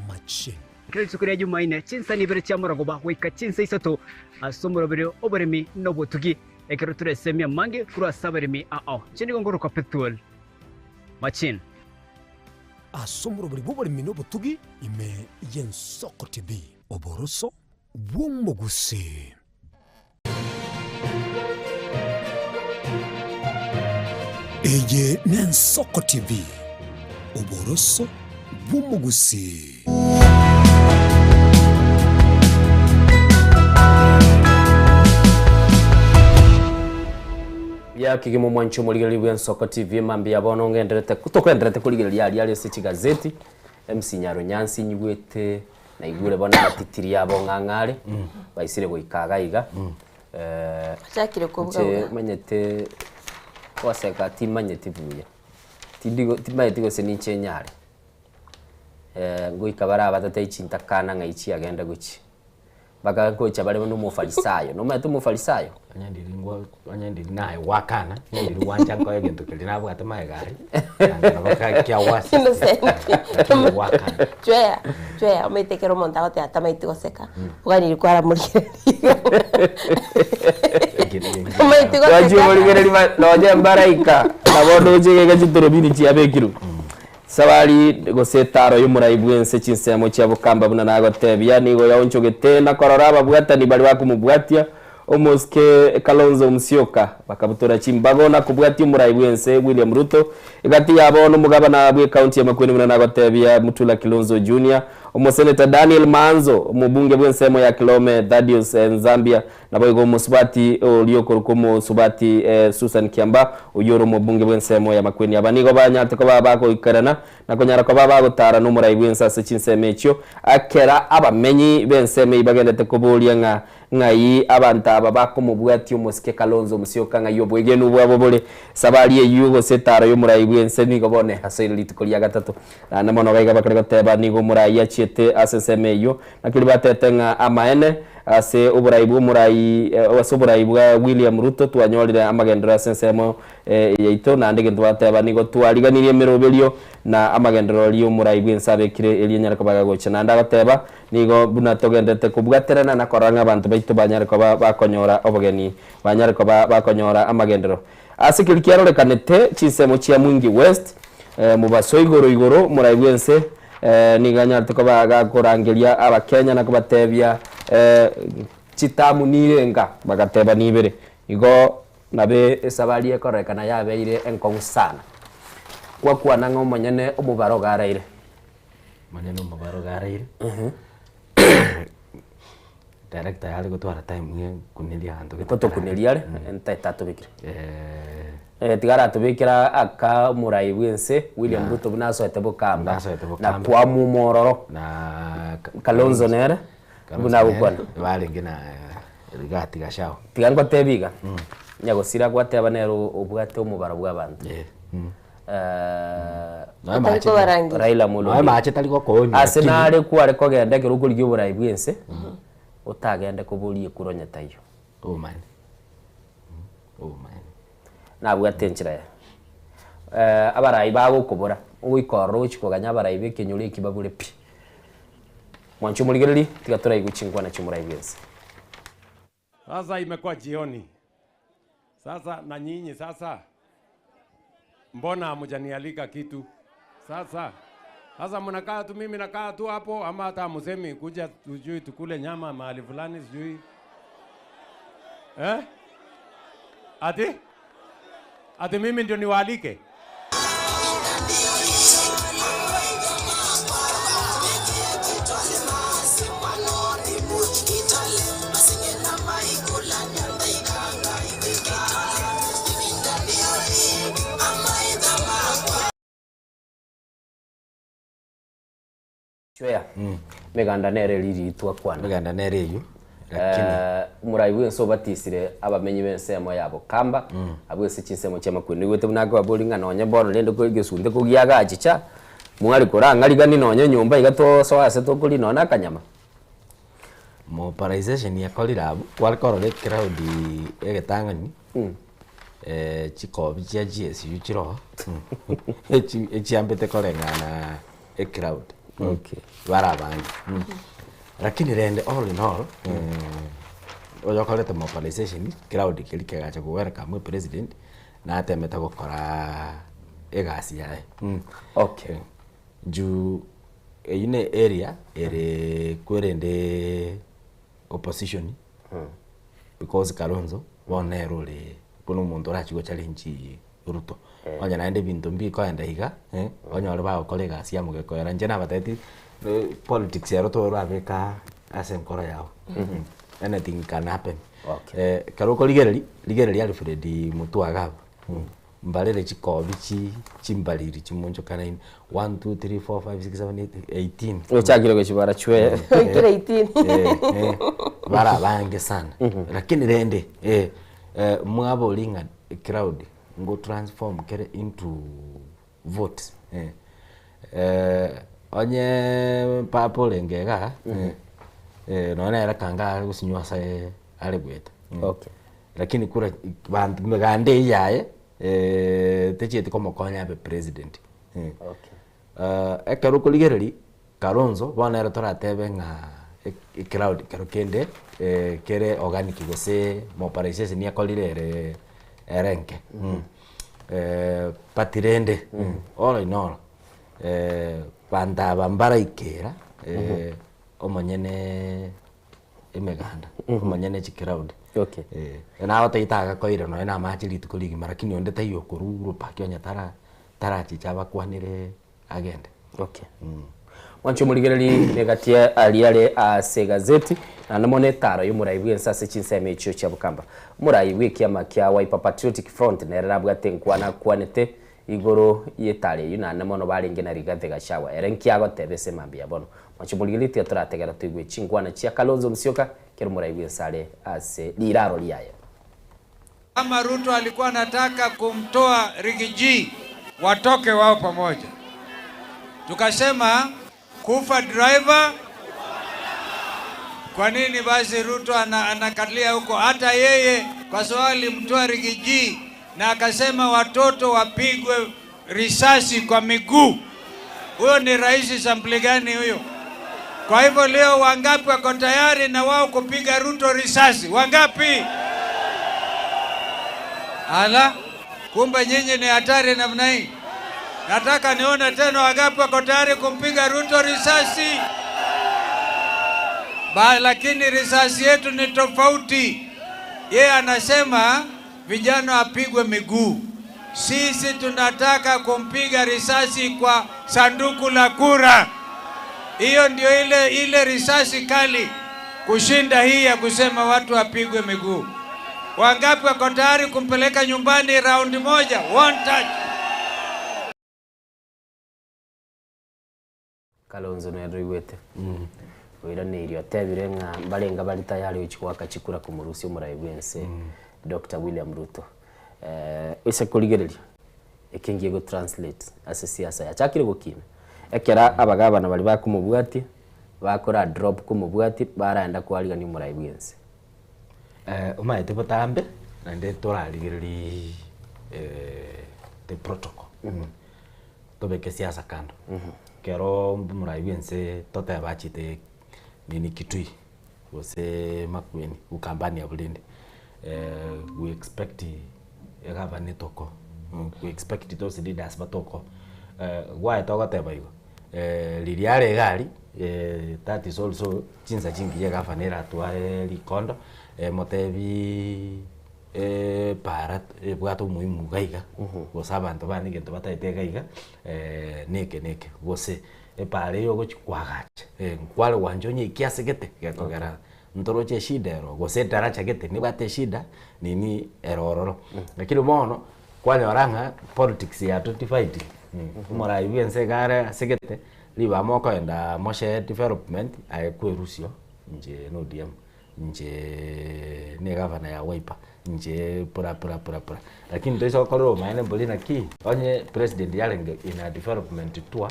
machine kile sukuri ya Jumaine chinsa ni bere chamurago ba wika chinsa isato asomoro bere oberemi nobotugi ekero turesemia mange kura saberemi chini gongoro kwa pathway machine asomoro bere boberemi nobotugi ime Ensoko TV oboroso bw'omugusi. Eye Ensoko TV oboroso bw'omugusi. Ya kigimo mwancho muligeli Ensoko TV mambi yabono ngenderete kutokenderete kuligeli yali se gazeti MC Nyaro Nyansi nyigwete na igure bona matitiri yabo ngangare bayisire goikagaiga cyakire kubwa manyete waseka timanyete buya tidigo timanyete go seninche nyare goikabara batata ichintakana ngaichi agenda guchi baga kocha bale no mufarisayo no matu mufarisayo anyandiri naye wakana nyandiri wanja ngo yegento kelina bwata maegari baka kya wasi wakana chwea umetekero monta ote atamaiti goseka ugani kwara muri umeiti goseka waje muri gereri loje mbaraika nabodo je gachitoro biri chiabekiru Sawali gosetaro yumurayibwense chinsemo cyabukamba buna nagotebya nigo yawonchogete na kororaba bwatani bali bakumubwatia omoske Kalonzo Musyoka bakabutora chimbago na kubwatia umurayibwense William Ruto igati yabo n'umugabana bwe county ya Makueni buna nagotebya Mutula Kilonzo Junior omoseneta Daniel Manzo omubunge bwensemo ya Kilome Thaddeus Zambia nabo igo musubati oliokoruko musubati Susan Kiamba uyoro mubunge bwensemo ya Makueni abanigo banyate ko baba ikarana nakonyara ko baba gutara n'umurai bwensase cinsemekyo akera abamenyi benseme ibagendete kubulia ngai abanta aba bakomubwati umusike Kalonzo Musyoka ngai obwege n'ubwabo bole sabali eyugo setara yo murai bwense nigo bone hasaire litukoli ya gatatu na mono gaiga bakare goteba nigo murai yachete asesemeyo nakiri batete nga amaene ase uburai bwo murai wasoburai bwa William Ruto twanyolire amagendera sensemo yaito na ndege twateba nigo twariganirie merobelio na amagendero lyo murai bwensabekire elinyara kabaga gocha na ndagateba nigo buna togendete kubwaterana na koranga abantu baito banyare ko bakonyora obogeni banyare ko bakonyora amagendero asikirikiaro lekanete chisemo chia Mwingi West mubaso igoro murai bwense niganyarte ko baga korangeria abakenya na kubatebya chitamu nirenga bagateba nibere igo nabe esabali ekorekana yabeire enkongu sana kwa kuwa nango manyene omubaro garaire manyene omubaro garaire director yali gutwara time nge kunelia hantu toto kunelia enta tatubikira tigara tubikira aka murai bwense William Ruto bunaso etebukamba na kwa mumororo na Kalonzo nere buna bukwana bali ngina rigati gashao tigango tebiga nyago sira gwateba nero obwate omubaro bw'abantu Raila Mulungi mache taliko koni asenare kware kogenda kirugo ry'uburai bwense utagende kubulie kuronya tayo man nabwo atenchira abarai bago kubura uikoro chikoganya abarai bekenyure ikibabure pi mwancho muligereri tigatora iguchingwa na chimurai bwense. Sasa imekuwa jioni. Sasa na nyinyi sasa mbona hamjanialika kitu? Sasa mnakaa tu, mimi nakaa tu hapo, ama hata musemi kuja tujui tukule nyama mahali fulani sijui. Ati mimi ndio niwaalike? Chwea meganda nere liri twa kwana meganda nere yu lakini murai bwenso batisire abamenyi bensemo yabo kamba abwese chinsemo cha Makueni wete bunago abolinga nonye bono lende ko gesunde ko giaga chicha mwali koranga ligani nonye nyumba igato so ase to kuli nona kanyama mobilization ya kolirabu kwalkorore crowd egetangani chikobi chia GSU chiro echiambete korengana crowd okay barabangi lakini rende all in all oyo koleta mobilization crowd kilikegacha ku welcome president na atemeta gukora egasi yae okay ju eyine area ere kwerende opposition because Kalonzo wone role kuno muntu rachigo challenge Ruto onya naende bintu mbi ko enda higa onya ore ba kolega sia mugeko era njena bateti politics ya Ruto rabeka asenkora yao anything can happen okay karoko ligereri Alfred Mutuagaba mbalere chikobi chimbaliri chimunjo kana 1 2 3 4 5 6 7 8 18 ochagiro gechibara chwe kile 18 bara bange sana lakini rende mwabo linga crowd go transform kere into votes onye papo lengega nona era kanga gusinywa sai ale gweta okay lakini kura bantu megande yaye techete como konya be president okay ekero ligereri Kalonzo bona era toratebe nga crowd karokende kere organic gose mobilization ya kolirere erenke patirende all in all banda bambara ikera omanyene emeganda omanyene chicrowd okay na otaitaga koire no ena machiri tukoligi marakini onde tayo kururu pakyo nyatara chichaba kwanire agende okay wancho muligereri negatia aliale ase gazeti na namone taro yumuraibu ensase chinseme icho cha Bukamba muraibu kiama kya Wiper Patriotic Front nerabwa tenkwana kwanete igoro yetale yuna namono balinge na Rigathi Gachagua erenkiago tebese mambia bono wancho muligereri turategera twigwe chingwana chia Kalonzo Musyoka kero muraibu ensale ase liraro liaye. Kama Ruto alikuwa anataka kumtoa Rigiji watoke wao pamoja. Tukasema kufa driver. Kwa nini basi Ruto anakalia huko? Hata yeye kwa sababu alimtoa Rigiji na akasema watoto wapigwe risasi kwa miguu. Huyo ni rais sampuli gani huyo? Kwa hivyo leo wangapi wako tayari na wao kupiga Ruto risasi? Wangapi? Ala, kumbe nyinyi ni hatari namna hii. Nataka nione tena wangapi wako tayari kumpiga Ruto risasi. Lakini risasi yetu ni tofauti. Yeye anasema vijana wapigwe miguu. Sisi tunataka kumpiga risasi kwa sanduku la kura. Hiyo ndio ile risasi kali kushinda hii ya kusema watu wapigwe miguu. Wangapi wako tayari kumpeleka nyumbani raundi moja? One touch. Kalonzo nerwigwete. Wira ni irio tebire nga balenga bali tayari uchikwa chikura kumurusi umuraibwense Dr. William Ruto. Ise kuligereria ekingiye go translate ase siasa ya chakire gukina. Ekera abagabana bali bakumubwati bakora drop kumubwati baranda kwariga umuraibwense. Umaete botambe nande torarigereri the protocol. Tobeke siasa kando. Kero muraibense totabachite nini kitui wose makweni ukambani ya bulindi. We expect government toko. We expect those leaders batoko. Why toka tebaigo. Liliare gari that is also chinza chingi ya governor atware likondo motebi para bwato muhimu gaiga gosaba ndo bani gento bataite gaiga neke gose pare yo gochikwagacha kwale wanjonye kiasegete getogera ntoroche shida ero gose taracha gete ni bate shida nini erororo lakini mono kwale oranga politics ya 25 mora ibense gare segete liba moko enda moshe development ay kwerusio nje no DM nje ne governor ya Wiper nje pura lakini ndio hizo koloro maana bolina ki onye president yalenge ina development tour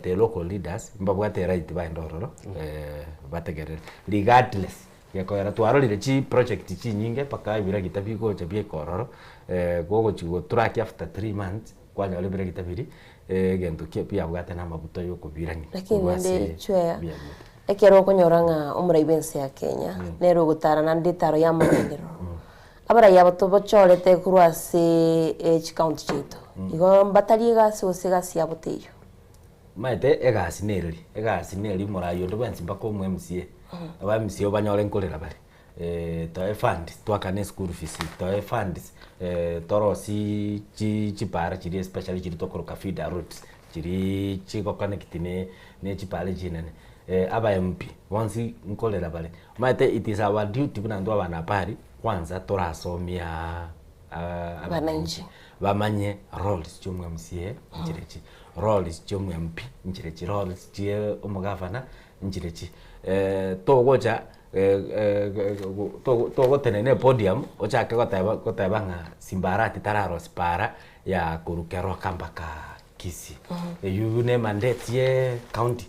the local leaders mbabwate right ba ndororo bategere regardless yako era twarorire chi project chi nyinge paka ibira gitabiko chabie kororo gogo chigo track after 3 months kwa nyole bira gitabiri gento kia pia bwate na mabuto yo kubirani lakini ndi chwea ekero konyoranga umuraibense ya Kenya nero gutarana nditaro ya magendero abara yabato bochorete kurwase county chito igo mbatari gasi osegasi yaboteyo maite egasi neri morayo ndo bensi mbako mu MCA aba MCA banyore nkorera bari to fund twakane school fees to funds torosi chipara chiri especially chiri tokoroka feeder routes chiri chiko connect ne chipale chinene aba MP once nkolera bale maite it is our duty bunandu abana pari kwanza torasomia abananchi bamanye roles chomwe MCA njirechi roles chomwe MP njirechi roles chie umugavana njirechi togocha togo tenene podium ochake goteba nga simbarati tararo spara ya kurukero kambaka kisi you mandate ye county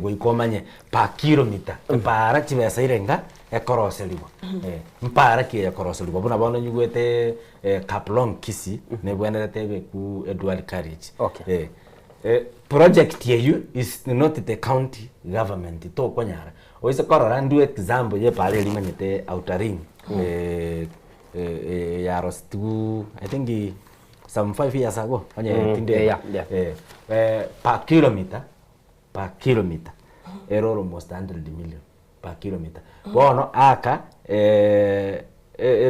goikomanye pa kilometer para chibesa irenga ekoroseliwa mpara ki ekoroseliwa buna bono nyugwete kaplong kisi ne bwene tebe ku Edward Carriage project you is not the county government to konyara oise korora ndu example ye pale limanyete outer ring ya rostu I think some 5 years ago onye tinde per kilometer error almost 100 million per kilometer bono aka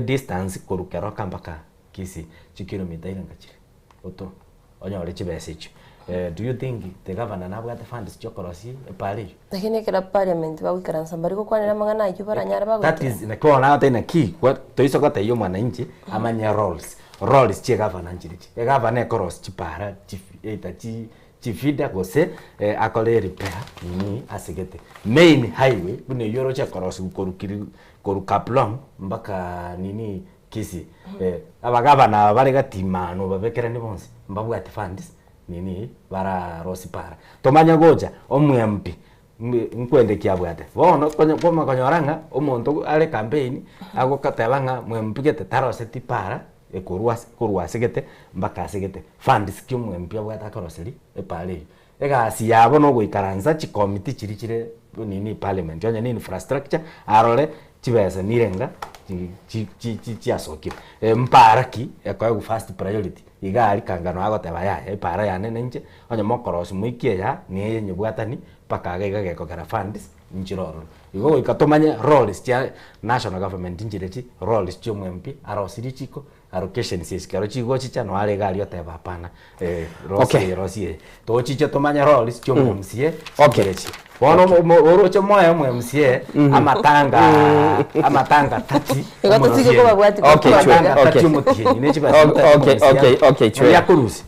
distance korukero kambaka kisi chi kilometer irangachire oto onye ore chibesechi Do you think the governor nabwo ate funds chokorosi pale? Lakini kila parliament bagwikaransa bari gukwanira mangana icyo baranyara That is na kwa na ate na key what toisokota iyo mwananchi amanya roles che governor nchirichi. E governor koros chipara chifida gose akole repair ni asigete. Main highway bune yoro cha koros koru kaplong mpaka nini kisi. Abagabana bari gatimano babekera ni bonse mbabu ate funds nini bara rosipara tomanya goja omwempi nkwende kiabwate bono konyoranga omonto ale campaign ago katabanga mwempi gete tarose tipara ekurwa segete mbaka segete funds kyo mwempi abwate akoroseri epale ega si yabo no goikaranza chi committee chirichire nini parliament yonya ni infrastructure arole chibesa nirenga chi asoki mparaki ekwa first priority igari kangano agoteba ya para ya nene onye mokorosi muikie ya ni yenye bwatani paka geko gara funds njiroro igo ikatomanya roles tia national government njireti roles chyo mwempi arosiri chiko allocation siskaro chigo chicha no ale gari oteba hapana rosi to chicha tomanya roles chyo mwemsie okerechi bono oroche moya mwemsie amatanga tati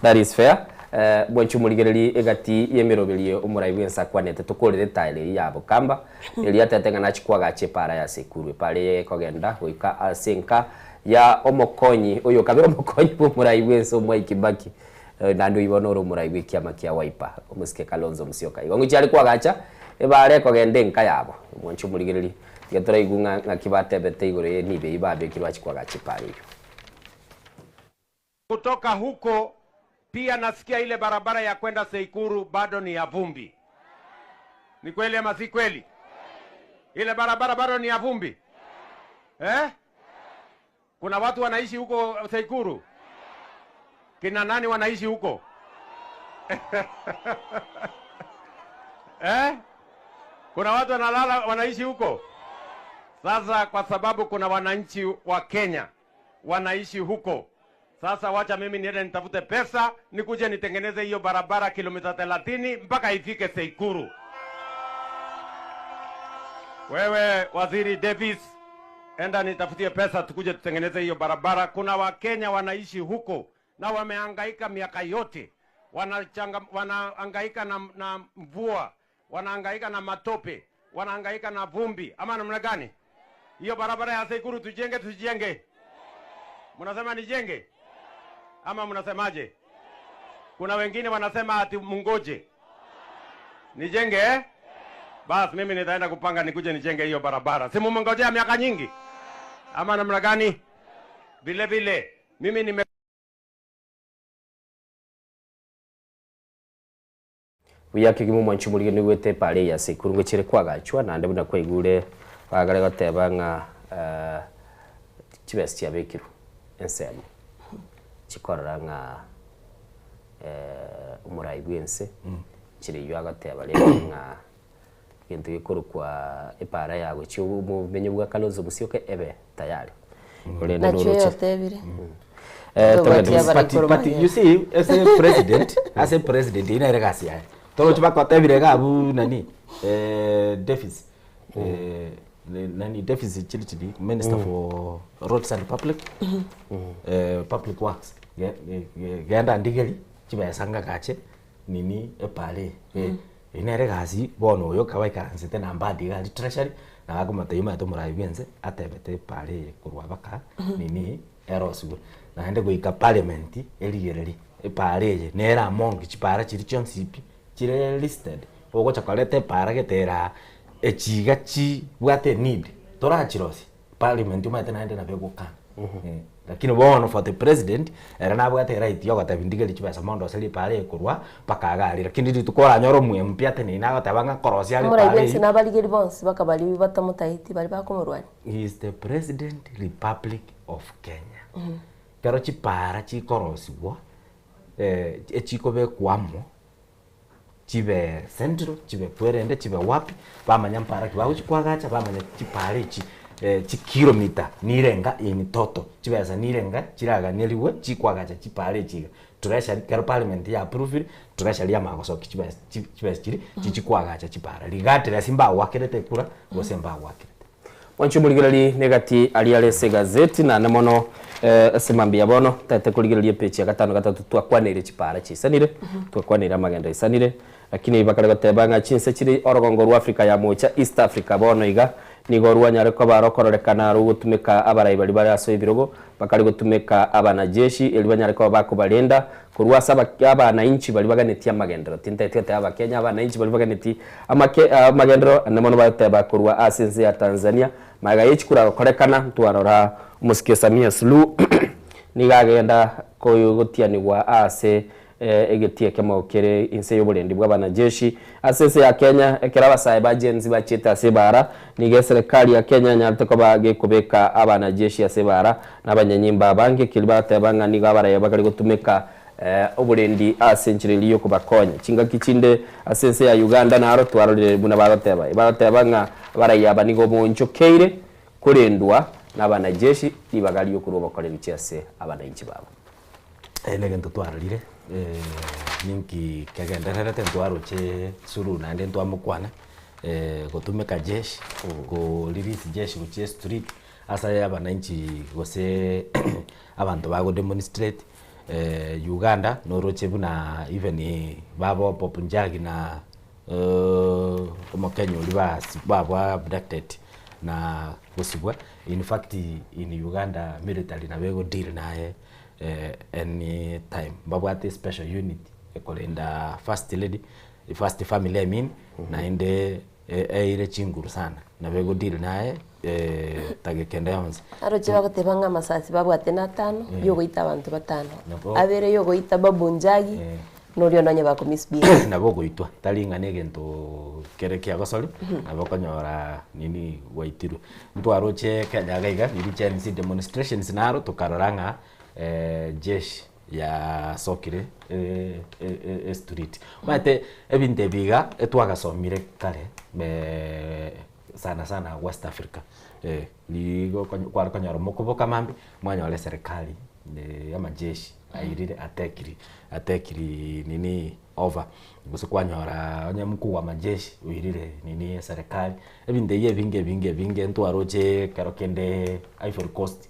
that is fair. Bwanchu muligereri egati yemeroberie umuraibwe nsakwanete tukorere taile yabo kamba eli atetenga nachikwaga chepara ya sekuru pale kogenda goika asenka ya omokonyi oyo kabero omokonyi umuraibwe so mwa ikibaki nando ibono umuraibwe kiama kia Wiper omusike Kalonzo Musyoka igongo cyari kwagacha ebare kogende nka yabo bwanchu muligereri getora igunga ngakibate bete igore nibe ibabe kirwa chikwaga chepara hiyo kutoka huko. Pia nasikia ile barabara ya kwenda Seikuru bado ni ya vumbi. Ni kweli ama si kweli? Ile barabara bado ni ya vumbi. Kuna watu wanaishi huko Seikuru? Kina nani wanaishi huko? Kuna watu wanaishi huko? Sasa kwa sababu kuna wananchi wa Kenya wanaishi huko. Sasa wacha mimi niende nitafute pesa nikuje nitengeneze hiyo barabara kilomita 30 mpaka ifike Seikuru. Wewe Waziri Davis, enda nitafutie pesa tukuje tutengeneze hiyo barabara. Kuna Wakenya wanaishi huko na wamehangaika miaka yote. Wanahangaika na mvua, wanahangaika na matope, wanahangaika na vumbi. Ama namna gani? Hiyo barabara ya Seikuru tujenge? Mnasema nijenge? Ama mnasemaje? Kuna wengine wanasema ati mungoje nijenge Bas mimi nitaenda kupanga nikuje nijenge hiyo barabara. Si mumengojea miaka nyingi? Ama namna gani? Vile vile mimi nime Uyake gimu mwanchu muri ni wete pale ya Sekuru ngochere kwagachwa nande buna kwigure bagare gotebanga chibesti abekiru ensemo chikoranga umuraibwense chiri yo agateba le nga kintu gikuru kwa ipara yago cyubu menye bwa Kalonzo Musyoka ebe tayari na cyo tebire but you see as a president ina regasi ya tolo chiba kwa tebire ga bu nani deficit nani deficit chili minister for roads and public works genda ndigeli chiba sanga gache nini epale ina regasi bono yo kawai karanse na mbadi ga treasury na agomata yuma to muraibyense atebete pale kurwa baka nini erosu na hende goika parliament eligereri epale nera mongi chipara chiri chonsipi chire listed ogo chakalete para getera echiga chi bwate need tora chirosi parliament umate na hende na beguka lakini bono for the president era na bwate right yo gatabindigeli chibasa mondo seli pale kurwa pakagali lakini ditukora nyoro mwempi ate ni naga tabanga korosi ali pale muraibyense nabaligeri bonse bakabali batamutahiti bali bakomurwani. He is the president Republic of Kenya. Pero chipara chikorosi wo echikobe kwamo chibe central chibe kwerende chibe wapi bamanya mpara kibaho chikwagacha bamanya chipare chi kilomita nirenga ini toto chibeza nirenga chiraga neliwe chikwagacha chipare chiga treasury kero parliament ya approve treasury ya magocoki chibesiri chichikwagacha chipara ligatira simba wakirete kura gosemba wakirete wanchu muligirali negati alialese gazeti na namono semambia bono tate kuligirali page ya gatano gatatu twakwanire chipara chisanire twakwanire amagenda isanire lakini bakare gatebanga chinse chiri orogongo rwa Afrika ya mocha East Africa bono iga nigo rwanyare ko barokorekana rugutumika abarai bali bari aso ibirogo bakari gutumika abana jeshi elibanyare ko bakubalenda kurwasa abana inchi bali baganeti amagendero tintetete aba Kenya abana inchi bali baganeti amagendero namono bateba kurwa asense ya Tanzania maga yichikura korekana twarora umusikie Samia Suluhu nigagenda ko gutianirwa ase egetie kama okere inse yoburendi bw'abana jeshi asese ya Kenya ekera basaye bagenzi bachita sebara nige serikali ya Kenya nyarte ko bage kubeka abana jeshi ya sebara n'abanyanyimba bange kilibata banga niga baraye bakari gutumeka oburendi asenchiriliyo kubakonya chinga kichinde asese ya Uganda na aro twarorire buna barateba nga baraye abanigo boncho keire kurendwa n'abana jeshi ibagaliyo kuroba kore bicyase abana inchi babo negento twarorire ninki kagenderera tentwaro che suru nande ntwamukwana gutumika jeshi go release jeshi uche street asa yabana inchi gose abantu bago demonstrate Uganda noroche buna even babo popunjagi na Kenya ulibasi babwa abducted na gusibwa in fact in Uganda military na bego deal naye any time babwate special unit ekolenda first lady first family I mean na inde ile chinguru sana na bego deal naye tagekenda yonse aroche bagotebanga masasi babwate na 5 yogoita abantu batano abere yogoita babunjagi norio nanye bakomisbia nabo goitwa talingane gento kerekia gosoli nabo konyora nini waitiru ntwaroche Kenya gaiga ili chance demonstrations naro tukaroranga jeshi ya sokire street mate ebinte biga etwagasomire kare sana West Africa ligo kwa kanyaro mokoboka mambi mwanya wale serikali ya majeshi airire atekiri nini over gusa kwanyora onye mkuu wa majeshi uirire nini serikali ebinte ye vinge ntwaroche karo kende Ivory Coast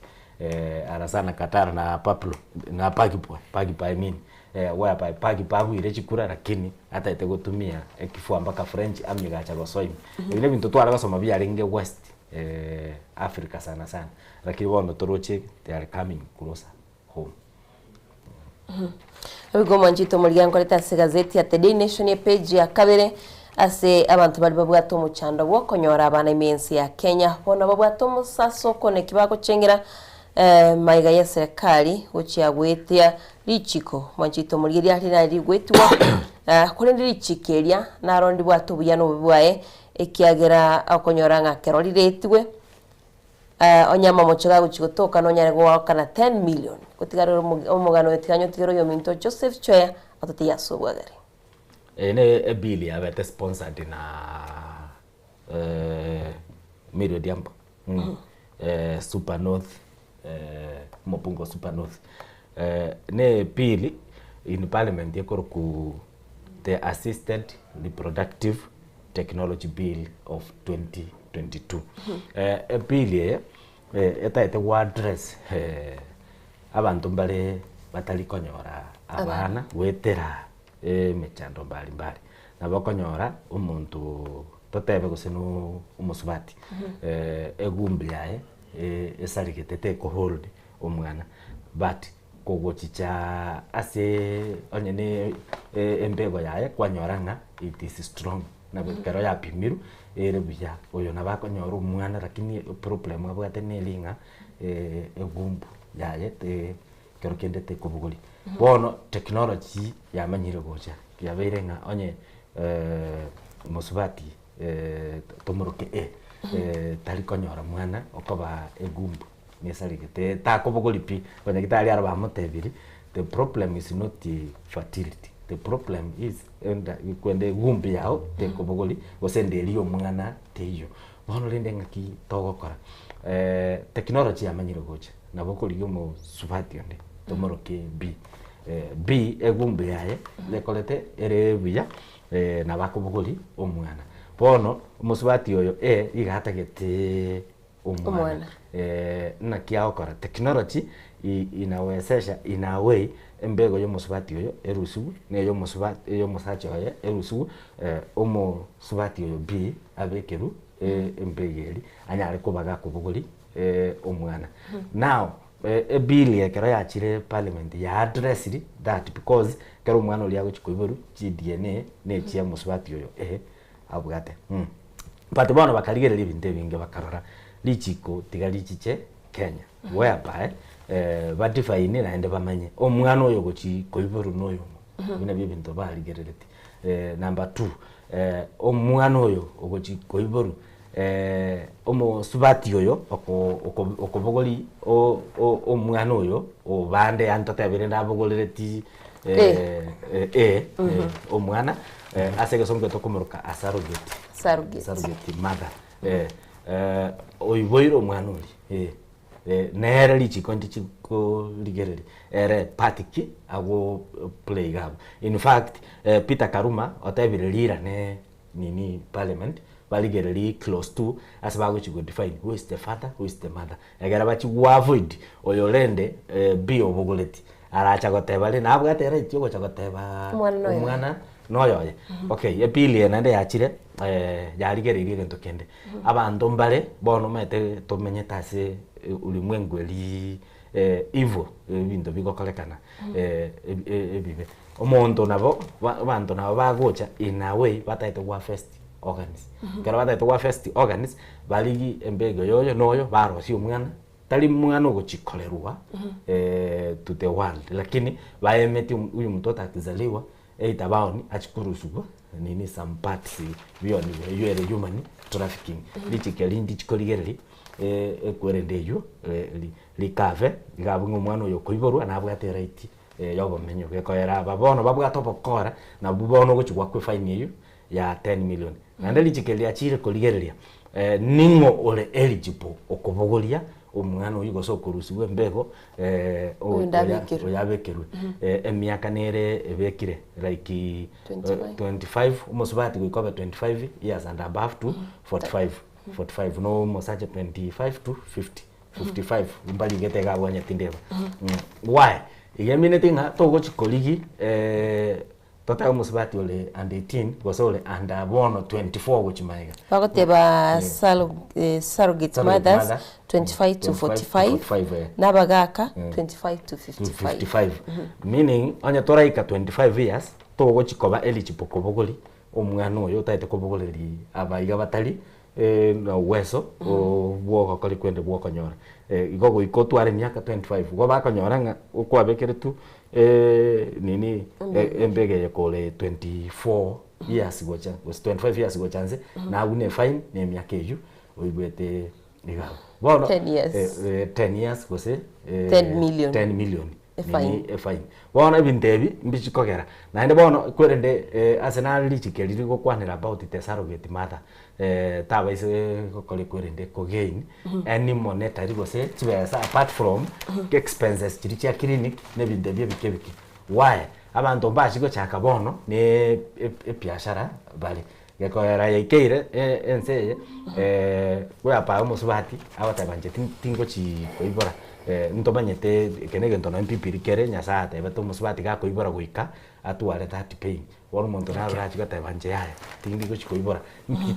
arasana Qatar na Paplo na Pagipa I mean whereby Pagipa ile chikura lakini hata itegotumia kifua mpaka French amiga cha gosoimi ile bintu twara basoma bya ringe West Africa sana lakini wao toroche they are coming closer home. Abigo manjito mulyango leta se gazeti ya The Nation ya page ya kabere ase abantu bali babwato mu chanda wo konyora abana imensi ya Kenya bona babwato mu saso kone kibago chengera maiga ya serikali uchiya gwetia lichiko manjito muliri alina ligwetwa kone lichikeria na rondi bwato buyano bwae ekiagera akonyoranga keroli retwe onyama mochoga guchigotoka no nyare gwa kana 10 million kutigara omugano etikanyo tigero yo minto Joseph Choya atoti yasobwagari ene ebili abete sponsored na Medio Diambo Super North Mopungo Super North ne pili in parliament yekoro ku the Assisted Reproductive Technology Bill of 2022 pili etaite wa address abantu mbale batali konyora abana wetera mechando mbali na bakonyora umuntu totebe gusenu umusubati egumbiaye esarikete ko hold umwana but kogochicha ase onyene embego yaye kwanyoranga it is strong na kero ya pimiru buya oyo nabakonyora umwana lakini problem abwate nelinga egumbu yaye kero kendete kubuguli bono technology yamanyire gocha yaberenga onye musubati tomoroke tali konyora mwana okoba egumbu nesarigete takobuguli pi kwenye kitali araba motebiri the problem is not the fertility the problem is kwende gumbi yao tekobuguli gosendeliyo mwana teyo bono lende ngaki togokora technology yamanyire gocha nabokoliyo mu subati onde tomoroke b B egumbe yaye lekolete ere buya na bakubuguri omwana bono musubati oyo igatagete omwana na kiaokora technology inawezesha in a way embego yo musubati oyo erusugu ne yo musubati yo musacha oyo erusugu musubati oyo B abekeru embegeri anyare kubaga kubuguri omwana now a bill ekero yachire parliament ya addressed that because kero omwana oli agochikoiboru GDNA ne chia musubati oyo abugate but bono bakarigerera ibintu ebinge bakarora lichiko tiga lichiche Kenya whereby badifine naende bamanye omwana oyo gochikoiboru noyo bina bintu barigerereti number 2 omwana oyo ogochikoiboru omusubati oyo okobogoli omwana oyo obande antotabire ndabogolireti omwana asege somke tokomuruka asarugeti mother oiboiro omwana oli nere lichiko ndichiko ligereri ere patiki ago play gab in fact Peter Karuma otabire lira ne nini parliament baligereri close to as bago chigo define who is the father, who is the mother. Egera bachi avoid oyolende bi obogoleti aracha gotebale na abwate right yo gocha goteba omwana noyo. Okay, epili enande yachire yaligereri gento kende abandu mbale bono mete tomenyetase ulimwengu eli evil bintu bigokolekana ebibe omonto nabo bantu nabo bagocha in a way bataite wa first organs kero bataite wa first organs baligi embego yoyo noyo barosi omwana tali mwana ogochikolerwa to the world lakini baemeti uyu mtoto akizaliwa eitabaoni achikurusugwa nini some parts bioni yere human trafficking lichikelindi chikoligereri ekwerendeyo likave ngabunga omwana oyo koiborwa nabwate right yobo menyo gekoera babono babwato bokora na bubono gochigwa kwe fine eyo ya 10 million nande lichikelia chire koligereria ningo ole eligible okobogoria omwana oyo gosokorusibwe mbego oyabekerwe emiaka nere ebekire like 25 umusubati goikobe 25 years and above to 45 no mosaje 25 to 55 mbali gete ga wanya tindeba why igemine tinga togo chikoligi tota musubati ole and 18 gosole and bono 24 gochimaiga bagoteba surrogate mothers 25 to 45 nabagaka 25 to 55 meaning anya toraika 25 years togo chikoba eligible kobogoli omwana oyo taite kobogoleri abaiga batali na uwezo bwoko kali kwende bwoko nyora igogo ikotware miaka 25 go bakonyora nga ukwabekere tu nini embege yakole 24 years gocha was 25 years gochanze na une fine ne miaka eju oibwete igabo bono 10 years gose 10 million fine bono bintebi mbichikogera na ende bono kwerende Arsenal lichikeliri go kwanira about the surrogate mother taba ise kokole kwerende ko gain any monetary gose chibesa apart from expenses chiricha clinic ne bintebi bikebiki why abantu bachi go chaka bono ne epiashara bali gekoera yekeire enseye we apa musubati abatabanje tingo chi koibora ntobanyete kenege ntono mpipirikere nyasate beto musubati ga koibora guika atware that pain woro muntu na rachi gata banje yae tingi go chikoibora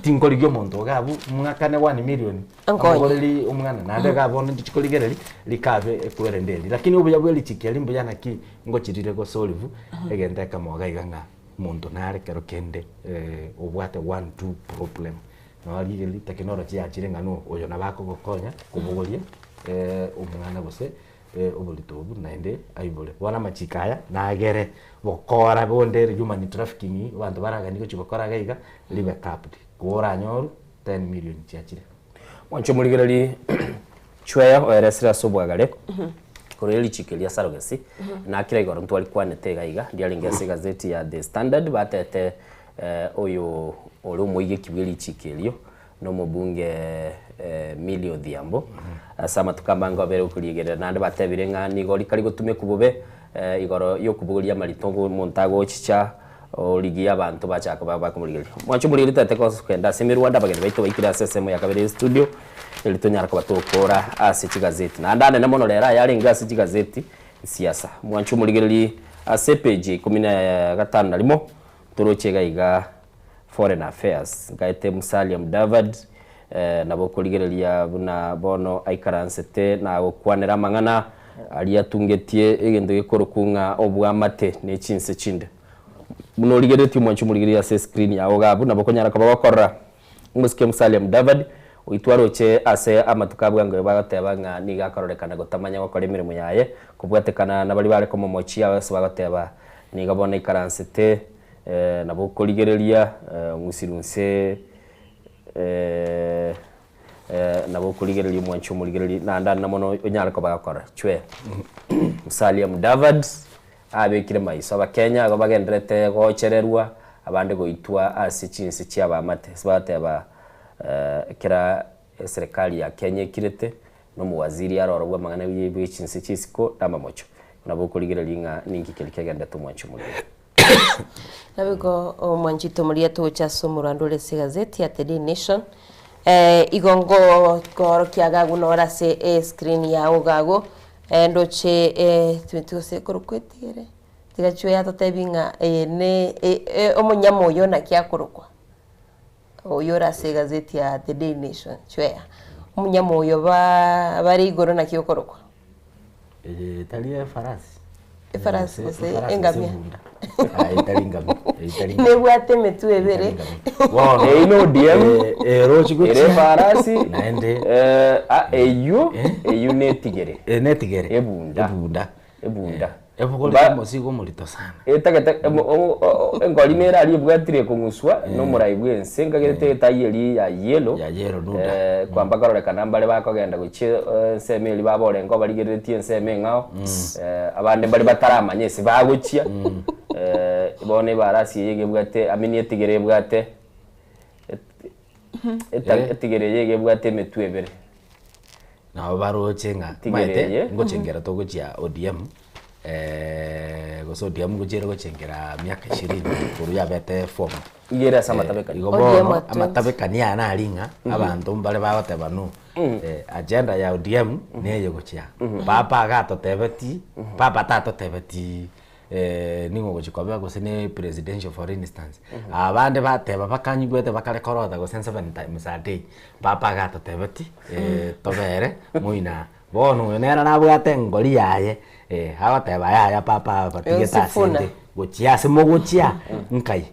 tingo ligyo muntu gabu mwakane 1 million ngoreli umwana na ndega bono ndichikoligereri likave ekwerendeli lakini ubuya bweli chikeli mbuya naki ngo chirire go solve egende kamoga iganga muntu nare kero kende obwate 1-2 problem no ali technology ya chirenga no oyo nabako gokonya kubugolia umwana gose obulitobu naende aibole wana machikaya nagere bokora bondere human trafficking bantu baragani ko chikokora gaiga libe caped kora nyoru 10 million chiachire wancho muligerali chweya oeresira sobwagale koreli chikelia sarogasi na kira igoro ntwali kwanete gaiga ndialingese gazeti ya The Standard batete oyo olo moige kibweli chikelio no mubunge Millie Odhiambo sama tukambanga bere kuligerera nande batebire ngani goli kali gutume kubube igoro yokubuguria maritongo montago chicha oligi abantu bachaka bakumurigira mwancho muri ritete ko kwenda simirwa ndabageni baito baikira sesemo ya kabiri studio elitonyara ko batokora ase chigazeti na ndane namono lera yari ngasi chigazeti siasa mwancho murigiri ase page 15 limo turochega iga foreign affairs gaite Musalia Mudavadi nabo kurigereria buna bono aikaransete na gukwanira mang'ana aria tungetie egendo gikorokunga obwamate ne chinse chinde muno rigeretie mwancho murigeria ase screen yawo gabu nabo konyara ko bakora musike Musalia Mudavadi uitwaroche ase amatukabwa ngo bagateba nga nigakororeka gutamanya gukora imirimo yaye kubwatekana na bali bare ko momochi yawe bagateba nigabona ikaransete nabo kurigereria musirunse nabo kurigereria mwancho murigereria na ndana namono onyara ko bagakora chwe Musalia Mudavadi abekire maiso abakenya go bagendrete gochererwa abande goitwa ase chinse chia bamate bateba kira serikali ya Kenya kirete no muwaziri arorogwa mangana y'ibichinse chisiko namamocho nabo kurigereria nga ningi kirikegenda tumwancho muri nabiko mwanjito muri atocha somurandole se gazeti ya The Nation igongo koro kiaga gunora se screen ya ogago ndoche twitose korokwetere tigachwe ya totebinga ne omunyamo yona kyakorokwa oyora se gazeti ya The Nation chwe omunyamo yo bari igoro na kyokorokwa talia farasi farasi engamia italingamia nebwate metu ebere ino DM rochi gutsi farasi naende eyu netigere ebunda ebugole musigo murito sana etagete engoli mera ali bwatire kunguswa no muraibwe ensenga gerete tayeli ya yellow kwamba karoreka nambale bakogenda guche semeli babore ngo baligeretie enseme ngao abande bali bataramanye si baguchia bone barasi yege bwate amini etigere bwate etigere yege bwate metwebere na baroche maite ngochengera togochia ODM goso ODM gochero gochengera miaka 20 kuru yabete form igera samatabeka igobo amatabeka ni ana alinga abantu mbale bagoteba no agenda ya ODM neye gochia papa gato tebeti papa tato tebeti ningo gochikoba gose ne presidential for instance abande bateba bakanyigwete bakarekorota go 7 times a day papa gato tebeti tobere muina bono nera nabwate ngoli yaye hawateba ya papa batigeta sinde gochia simo gochia nkai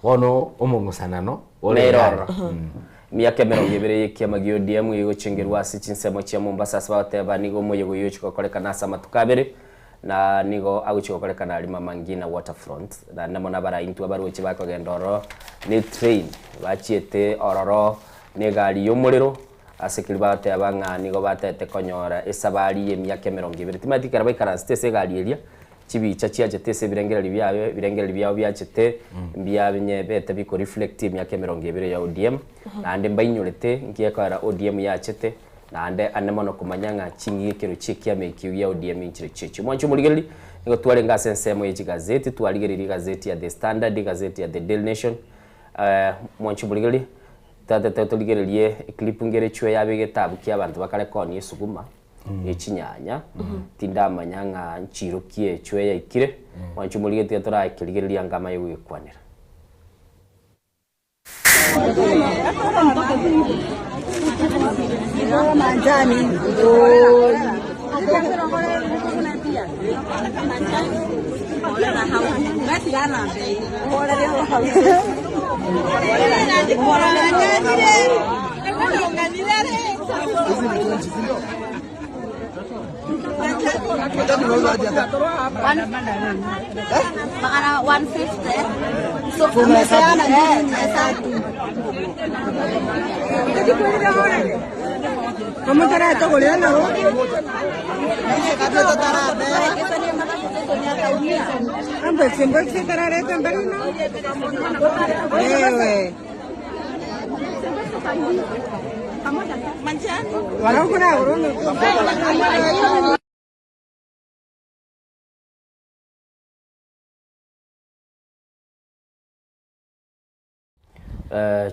bono omongusana no olero miaka 20 yekiamagi ODM igochengerwa sichinsemo chia Mombasa sabateba nigo moyego yochiko koleka nasa matukabere na nigo aguchiko koleka na Lima Mangina waterfront na namona bara intu abaruchi bakogendoro ni train bachiete ororo negali yomuriro asekiri bateba nga nigo batete konyora esabari yemiaka 20 timatikara baikaranste segaliria chibicha chiachete se birengera byawe byachete mbyabenye bete biko reflect myaka 20 ya ODM nande mbainyorete ngiyakara ODM yachete nande anemono kumanyanga chingi kero chikia mekiu ya ODM inchire chichi mwancho muligeri ngo twale ngasensemo y'igazeti twaligerira gazeti ya The Standard gazeti ya The Daily Nation mwancho muligeri tata tuligererie clip ngere chwe yabegetabu ky'abantu bakarekoni esuguma echinyanya tindamanya nga nchirukie chwe yaikire wanchu muligete turakirigereria ngama yugikwanira manjani Makana 150. So ¿cómo estará esto goleando? Hombre, siempre existe esto en Berlín, ¿no? Manchán.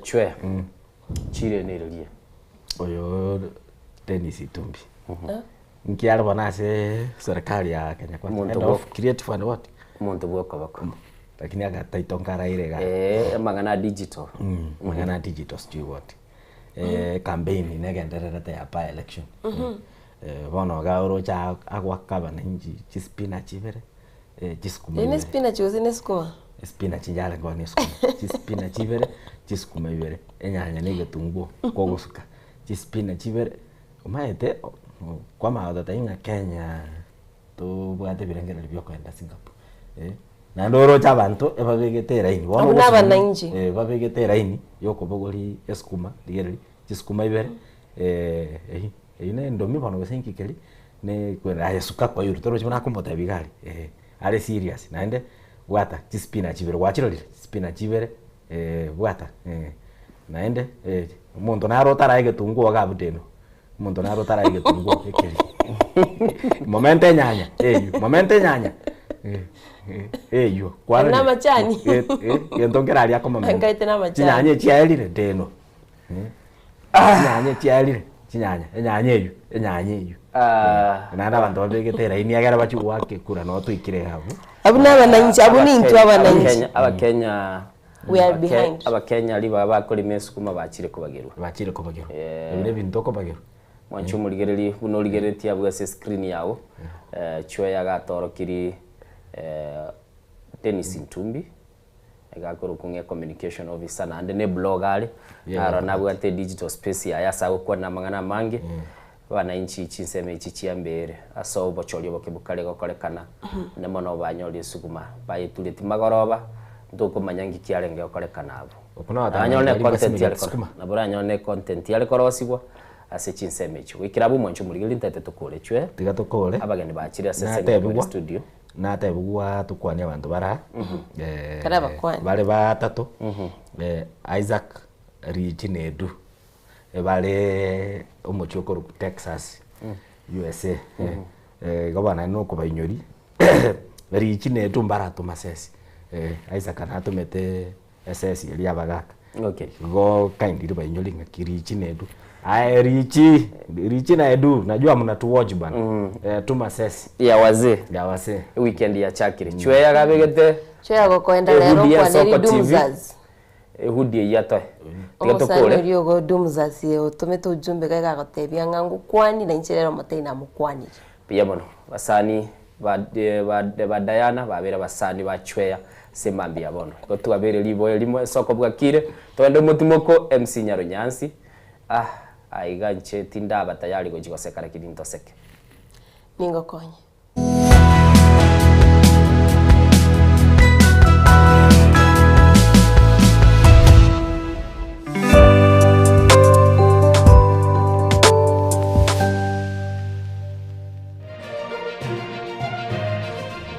Chwe. Chire nirelie. Oyo Dennis Itumbi. Nkiara banase serikali ya Kenya kwa Head of Creative and what? Muntu bwoko bako. Lakini agataitongara irega. Magana digital. Magana digital steward. Campaign negenderera ya by election. Bono gauro cha agwakaba ninji chispinach ibere. Chiskuma. Ine spinach uzine skuma. Spinach njala kwa ni skuma. Chispinach ibere, chiskuma ibere. Enyanya nege tunguo kogosuka. Chispinach ibere. Umaete kwa maadata inga Kenya to bwate birengera byo kwenda Singapore. Na ndoro cha bantu ebabegetera ini. Abuna bananji. Babegetera ini yoko bogori eskuma digeri chiskuma ibere. Ine ndomi bano besenki keli ne kwenda yesuka kwa yuru toro chimana kumbota bigari. Are serious. Naende wata chispinach ibere wachiroli spinach ibere wata naende muntu narotara igetunguo gabudeno. Muntu narotara igetunguo ekeli. Momente nyanya. Momente nyanya. Yo. Kwani na machani. Yentongera ali akoma. Angaite na machani. Nyanya chialire deno. Nyanya chialire. Chinyanya. Nyanya eyo. Nana bantu babegetera ini agara bachu wake kura no twikire habu. Abuna bananchi abuni intu abananchi. Abakenya we are behind. Abakenya liba bakora imesukuma bachire kubageru. Bachire kubageru. Ebine bintu kubageru. Mwanchu muligereri uno ligereti abwa se screen yawo. Chwe yagatorokiri Dennis Itumbi. Agakoro kunge communication officer na ne blogger. Ara nabwate digital space ya sawo kwa na mangana mangi. Wananchi chinseme chichiambere aso bocholi bokebukale gokorekana ne mono banyoli sukuma bayituleti magoroba ndoko manyangi kialenge gokorekana abo anyone content yale na bora anyone content yale korosibwa ase chinseme cyo ikirabu moncho muligili ntete tukole chwe tigatokole abageni bachira sese mu studio na tebugwa tukwane abantu bara karaba kwani bale batatu Isaac Richinedu bale umuchoko ku Texas USA gabana no ko bainyori Richinedu mbarato masesi Isaac anatumete SS yali abagaka okay go kaindi bainyori ngakirichinedu Richi na Edu najua mnatuwatch bana tuma sesi ya wazee weekend ya chakiri chwe ya gabegete chwe ya gokoenda lero kwa neri dumzaz hudi yato tigatokole rio go dumzaz yo tumete ujumbe gaga gotebia ngangu kwani na incherero mataina mukwani pia bono basani ba Diana babera basani ba chweya semambia bono ko tubabere libo elimo soko bwakire twende mutimoko MC Nyarunyansi aiganche tinda batayari gojigosekara kidintoseke ningo konye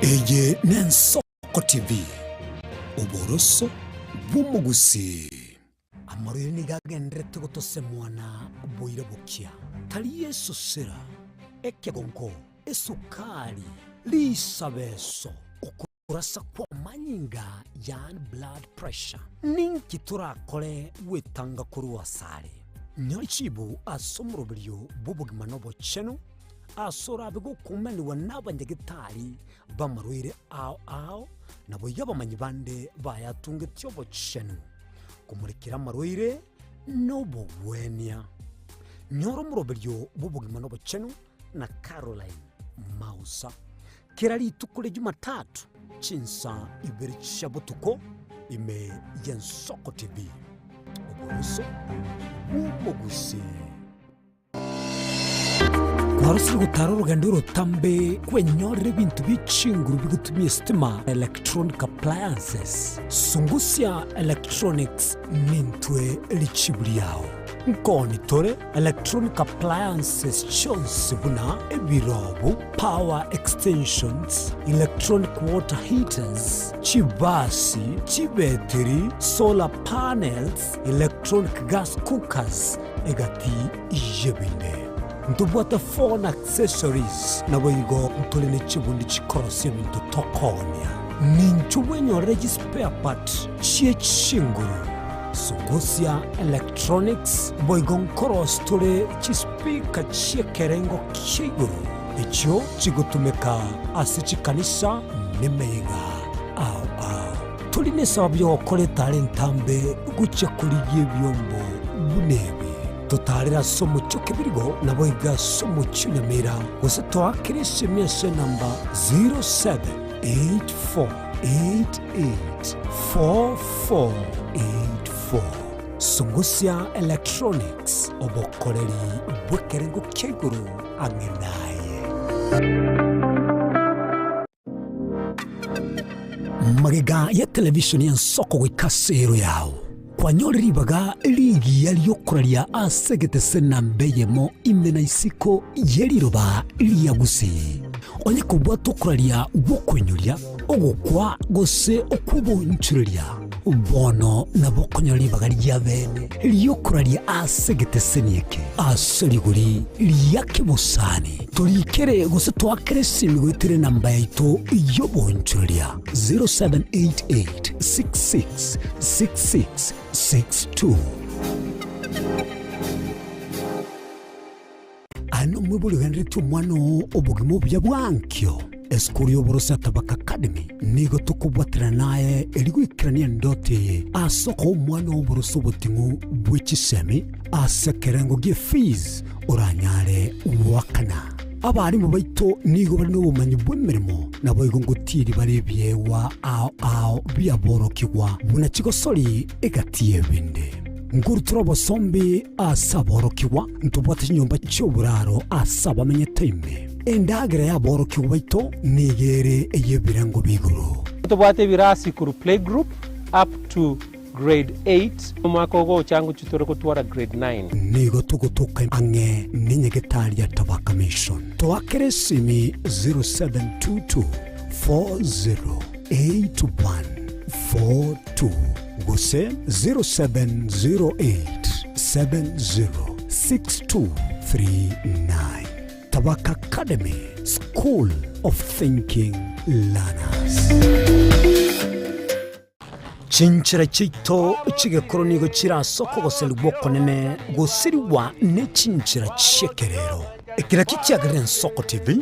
Eye Nensoko TV uboroso bumugusi amarire nigagendrete gotose mwana boire bukia tali Yesu sera ekegonko esukari lisabeso ukurasa kwa manyinga yan blood pressure ninki turakore wetanga kuri wasare nyorichibu asomurobiryo bubugimano cheno asora bego kumeni wanabanyegitari bamarwire ao nabo yabamanyi bande bayatunge tyobo cheno kumurikira marwire nobo wenia nyoro murobelyo bubugimano bocheno na Caroline Mausa kirali tukule Jumatatu chinsa ibere chabutuko ime Yensoko TV oboroso umugusi Warusiri gutara urugendo rutambe kwenyorere bintu bicinguru bigutumye stima electronic appliances Sungusya Electronics nintwe lichibuliao nkoni tore electronic appliances chonse buna ebirobu power extensions electronic water heaters chibasi chibeteri solar panels electronic gas cookers egati ijebine Ntubuata phone accessories na boigo ntolene chibundi chikorosye bintu tokonya ninchu wenyo spare part chie chinguru Sungusia Electronics boigon koros tole chispika chiekerengo kiguru icho chigutumeka asichikanisa nemeiga au tuline sababu yokole talentambe gucha kuriye byombo bunebe tutarira somo chokebirigo naboiga somo chunyamira gusa twakirisi mese namba 0784884484 Sungusia Electronics obokoreri bwekerengo keguru angenaye Magega ya televisioni ya soko wikasero yao kwanyori baga ligi yaliyokoralia asegete senambeyemo imena isiko yeliroba liyagusi onye kubwa tokoralia bokwenyoria ogukwa gose okubonchuria bono nabokonyori baga lyabene liyokoralia asegete senieke aseriguri liyakibusani tulikere gose twakere simigwitire namba yaito yobonchuria 0788666662 ano mwibuli ganritu mwano obugimo bya bwankyo eskurio borosa tabaka academy nigo tukubwatira naye eligwikirania ndote asoko mwano boroso botingu bwichisemi asekerengo ge fees oranyare wakana abarimu baito nigo bari n'ubumanyi bw'emirimo nabo igongotiri barebyewa ao byaborokirwa bunachigosori egatiye binde nguruturo bosombi asaborokirwa ntubwate nyumba cy'uburaro asabamenye time endagere yaborokirwa baito nigere eyebirango biguru tubwate birasi kuru play group up to grade 8 umwaka ogo changu chitore kutwara grade 9 nigo tugutuka ange ninyegetari ya tabaka mission twakere simi 0724088142 gose 0708706239 Tabaka Academy School of Thinking Learners Chinchira chito chigekoro nigo chira soko gose lwoko nene gosiriwa ne chinchira chekerero ekira kikyagaren soko TV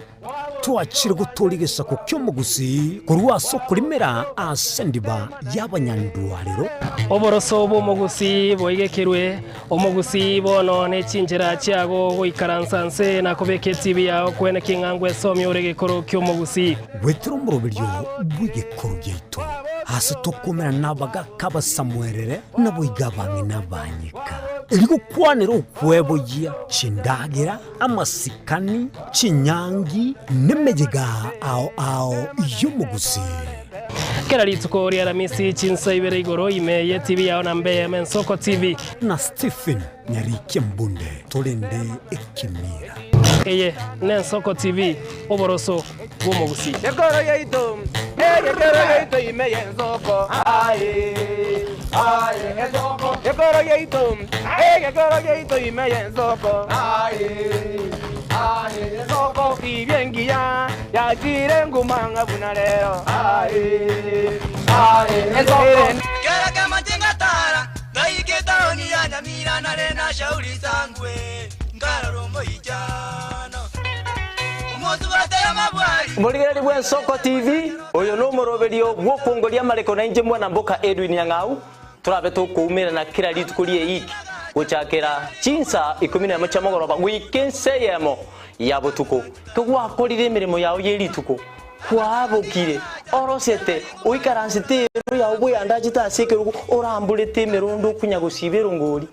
twachire gutorigesa ku kyomugusi kurwa soko limera asendiba yabanyandwariro oboroso bomugusi boigekerwe omugusi bono ne chinchira chiago goikaransanse na kobeke TV yao kwene kingangwe somyo uregekoro kyomugusi wetro murobiryo bwigekoro gyeito hasi tukumera nabaga kaba samwerere naboigabange nabanyika iligo kwanero kwebo ya chindagira amasikani chinyangi nemejega ao yumugusi kera lituko ria ramisi chinsa ibere igoro ime ye TV yao na mbe men soko TV na Stephen Nyarike Mbunde tolende ekimira eye nen soko TV oboroso bomugusi Yekoro yeito ime yenzoko aye ezoko Yekoro yeito ime yenzoko aye ezoko ibyengiya yagire ngumanga bunarero aye ezoko kera kama tingatara naiketa ni ya nyamira na lena shauri sangwe ngararombo ijana Muligari bwa Soko TV oyo no moroberio gwokongoria mareko na inje mwana mboka Edwin Yang'au turabe tukumira na kira litukurie iki guchakira chinsa 11 chamogoroba wikenseyemo yabo tuko kugwakorire mirimo yawo yerituko kwabokire orosete uikaransite ya ubuyanda chitaseke orambulete merondo kunyagosibero ngori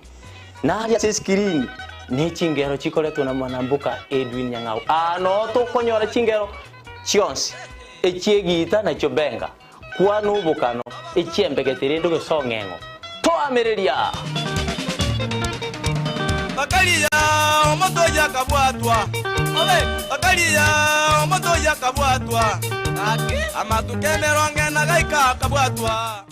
na ya screen ni chingero chikoletwa na mwanambuka Edwin Yang'au ano to konyora chingero chionsi echiegita na chobenga kwanu ubukano echiembegetere ndo gesongengo to ameriria bakaliya omoto yakabwatwa bakaliya omoto yakabwatwa amatukemeronge na gaika kabwatwa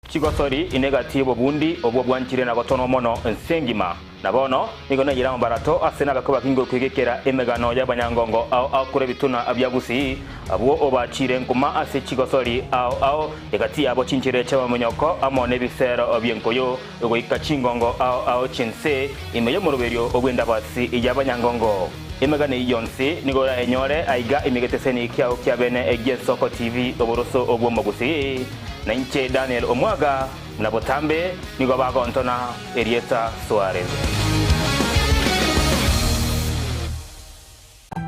chigosori inegatibo bundi obwo bwanchire na gotono mono nsengima na bono nigo na yiramo barato asena bakoba kingo kwigekera emegano y'abanyangongo au kure bituna abyagusi abo obachire nkuma ase chigosori au egati abo chinchire chaba munyoko amone bisero obyenkoyo ego ikachingongo au chinse imeyo muruberio obwenda basi y'abanyangongo emegane yonse nigora enyore aiga imigeteseni kyao kyabene egesoko TV oboroso obwo magusi na inche Daniel Omwaga mnabotambe nigo bagontona Erieta Suarez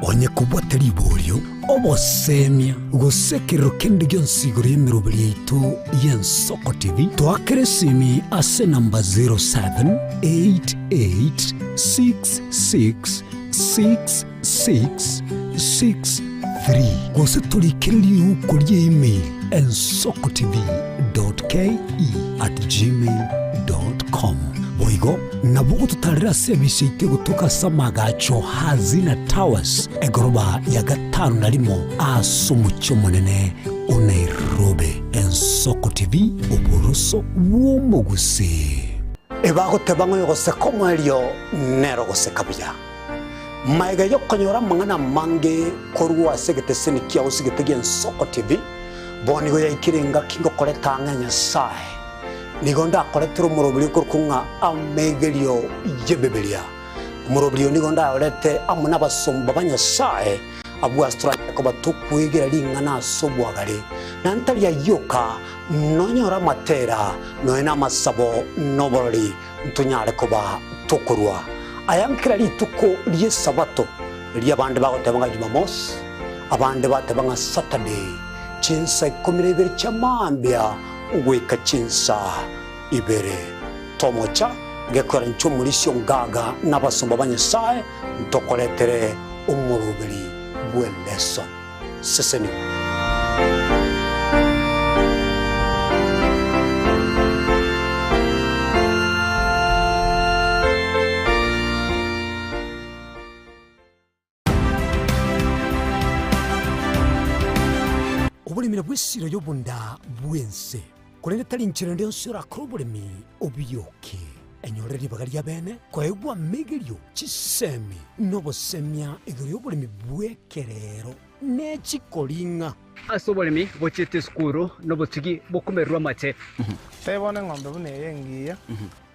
onye kubwatari iboryo obosemia gusekero kende gyonsigoro yemeroberi yaitu yensoko TV twakeresimi ase namba 0788666663 gose tulikiriri uko email ensokotv.ke@gmail.com boigo nabugo tutarira service itego tukasamaga hazina towers egoroba ya gatanu narimo asumucyo munene Nairobi. Ensoko TV uboroso w'umuguse ebagotebanga yogose komwelio nero gose kabya maiga yokonyora mangana mange korwa segeteseni kia usigete Ensoko TV bonigo yakirenga kingo koleta nganya sai nigonda koletro murobili kurkunga amegelio yebebelia murobili nigonda olete amuna basomba banyasae abu astra ko batukwegera lingana sobwagale nantalia yoka nonyora matera noena masabo nobori ntunyale koba tokurwa ayankira lituko liye sabato liya bande bagotebanga Jumamos abande batebanga Saturday chinsa komirebere chamambia uweka chinsa ibere tomocha gekora nchumulisyo ngaga n'abasomba banyasaye ntokoletere umurubiri bweleso seseni obulimira bw'essiro y'obunda bwense kulende tali nchirende nsura krobulimi obiyoke enyorere libaga lya bene kwegwa megelyo chisemi nobosemya egero y'obulimi bwekerero n'ekikolinga ase obolimi bochete skuru nobotugi bokumererwa make tebone ng'ombe bune yengiya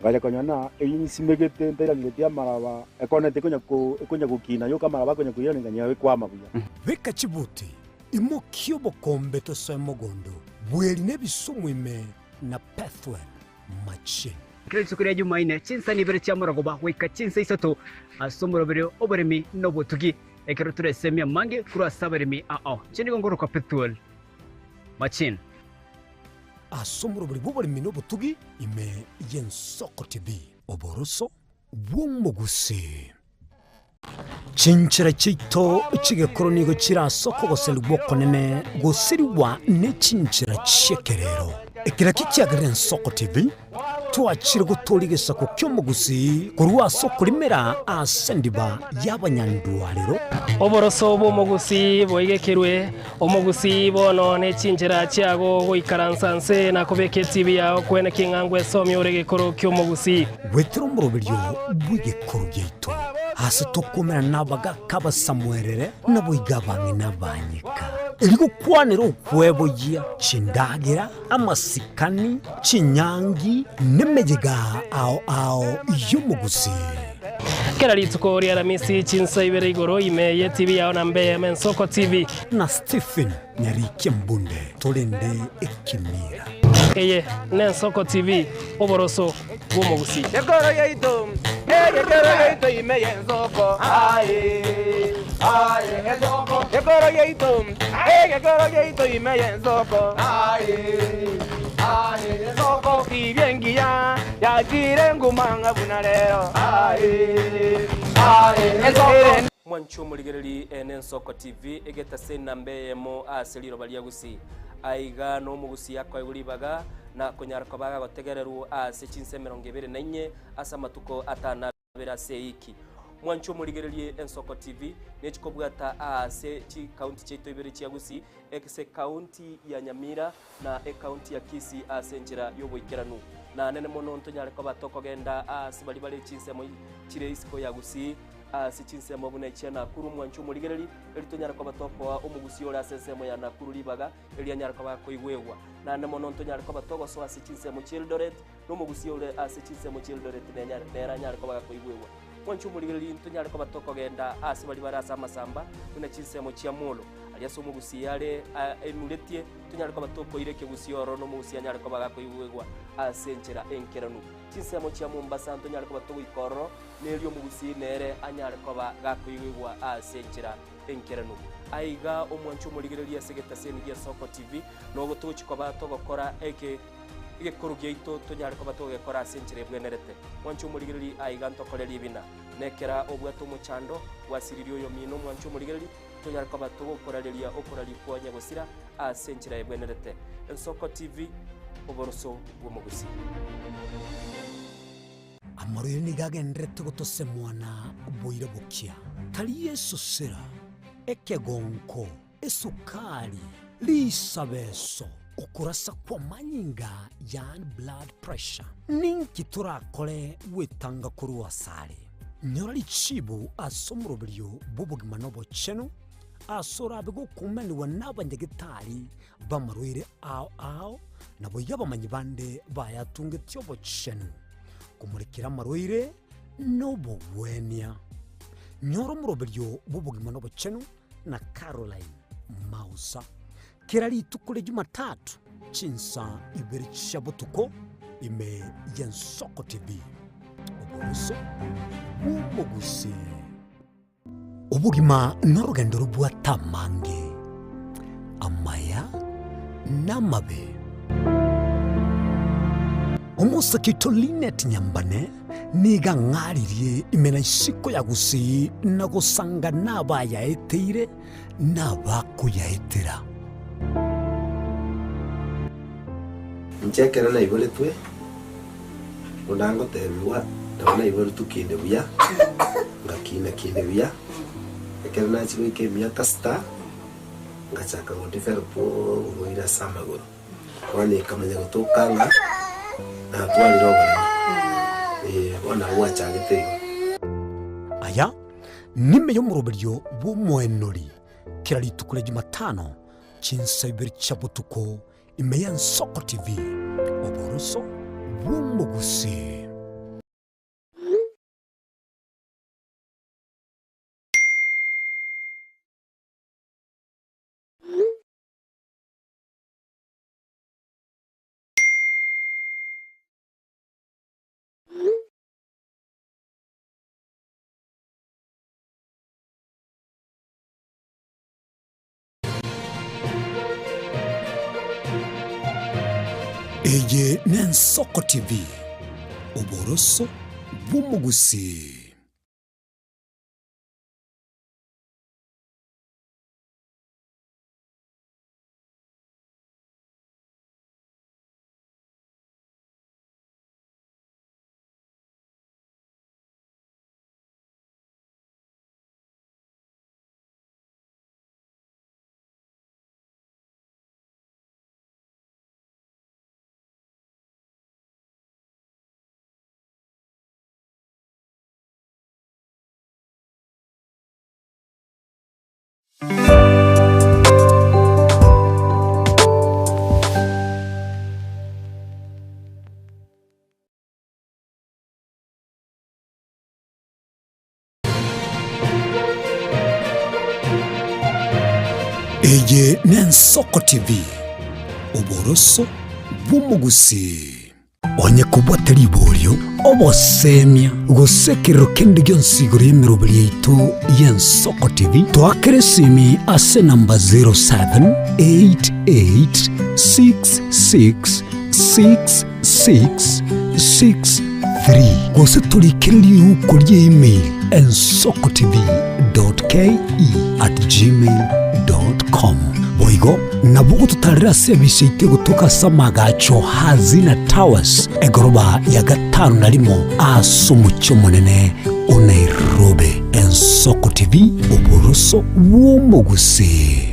ngale konyana eyinsimegete ntairangete amaraba ekonete konya kukina yo kamaraba konya kuyona nganya kwa mabuya beka chibuti imokyo bokombe tosemogondo bweli nebisumwime na Pathwell Machine kile tsukuri Jumaine chinsa ni bere chamurago ba weka chinsa isato asomurobere oboremi nobotugi ekero turesemia mange kura sabaremi chini gongoro kwa Pathwell Machine asomurobere boboremi nobotugi ime Ensoko TV oboroso bw'umuguse chinchira chito chigekoronigo chirasoko goselwa konene gosiriwa nechinchira chekerero ekira kichagire Ensoko TV twachire gutoligesa ku kyomugusi kurwa soko limera asendiba y'abanyandwalero oboroso bw'umugusi boigekerwe omugusi bono nechinchira chiago goikaransanse na kubeke TV yao kwene kingangwe somyo uregekoro kyomugusi wetero murobelyo bwigekoro gyeito hasi tukumera nabaga kabasamwerere naboigabange nabanyika eligo kwanero okweboya chindagira amasikani chinyangi nemejega ao y'umugusi kera litsuko ria Ramisi chinsa ibere igoro imeye TV yao na mbe Ensoko TV na Stephen Nyarike Mbunde tolende ekimira eye Ensoko TV oboroso bw'umugusi Yekoro yeito imeye Ensoko Ensoko Yekoro yeito imeye Ensoko Ensoko ibyengiya yakire ngumanga bunalero Ensoko mwancho muligereri Ensoko TV egeta senambe yemo aseliro baliagusi aiga no mugusi yakwa yulibaga na konyara kobaga gotegereru ase chinse 24 asa matuko atana bera seiki mwancho muligereri Ensoko TV nechikobwata ase chi county cheto ibere chiagusi ekse county ya Nyamira na county ya Kisii ase njira yoboikeranu na nene mono ntonyare ko batokogenda asibali bali chinsemo chire isiko ya Gusii si chinsemo bune chena kuru mwanchu muligereri elitonyara ko batopo umugusi ora sesemo ya Nakuru libaga elianyara ko bakoigwewa na nene mono ntonyara ko batogo so asi chinsemo Childoret no mugusi ore asi chinsemo Childoret nera nyara ko bakoigwewa mwanchu muligereri ntonyara ko batokogenda asibali barasa masamba bune chinsemo chia mulo aliaso mugusi yale emuletie tunyara ko batoko ireke gusioro no mugusi anyara ko bagakoigwewa asenchera enkeranu chinsemo chia Mombasa ntonyara ko batoko ikoro nelio mugusi nere anyara ko bagakoigwewa asenchera enkeranu aiga omwanchu muligereria segeta seni ya Soko TV no gotochi ko batogokora igekoro gyeito tonyara ko batogekora asenchera bwenerete mwanchu muligereri aiga ntokoreri bina nekera obwato muchando wasiririo yo mino mwanchu muligereri tonyara ko batogokorareria okorari kwa nyagosira asenchera ebwenerete Soko TV oboroso bw'omugusi amaro ni gagendrete gotose mwana boire bukia tali Yesu sera ekegonko esukari lisabeso okurasa kwa manyinga yan blood pressure ninki turakore wetanga kuri wasare nyorali chibu asomrobilyo bubugima nobo cheno asora bego kumeni wanabanyagitari bamarwire ao nabo yabamanyi bande bayatungetyo bo cheno kumurikira marwire nobo wenia nyoro mrobilyo bubugima nobo cheno na Caroline Mausa kirali tukule Jumatatu chinsa iberi chabutuko ime ya Soko TV oboroso umugusi ubugima n'urugendo rubwa tamange amaya namabe umusakito Linet Nyambane niga ngaririe imena isiko ya Gusii na gusanga nabaya eteire nabakuyaetera nchekera na ibole twe unango tebiwa ndabona ibole tukinde buya ngakina kinde buya ekera na chiko ikemia tasta ngachaka ndifero po ngoira samagoro wani kamanya gutokanga na twali roba wana wacha gitego aya nime yo muroberyo bumwenori kirali tukule Jumatano chinsa ibiri chabutuko imeya Soko TV oboroso bw'umugusi Eye nen Soko TV oboroso bw'umugusi Eye nen Soko TV oboroso bw'umugusi onye kubwatari bolyo obosemia gusekero kende gyonsigoro yemirobiri yaitu yen Soko TV twakeresimi ase namba 0788666663 gose tulikiriri ukuri email ensokotv.ke@gmail.com boigo nabugo tutarira service ite gutuka samagacho Hazina Towers egoroba ya gatanu narimo asumucyo munene Nairobi. Soko TV oboroso bw'umugusi.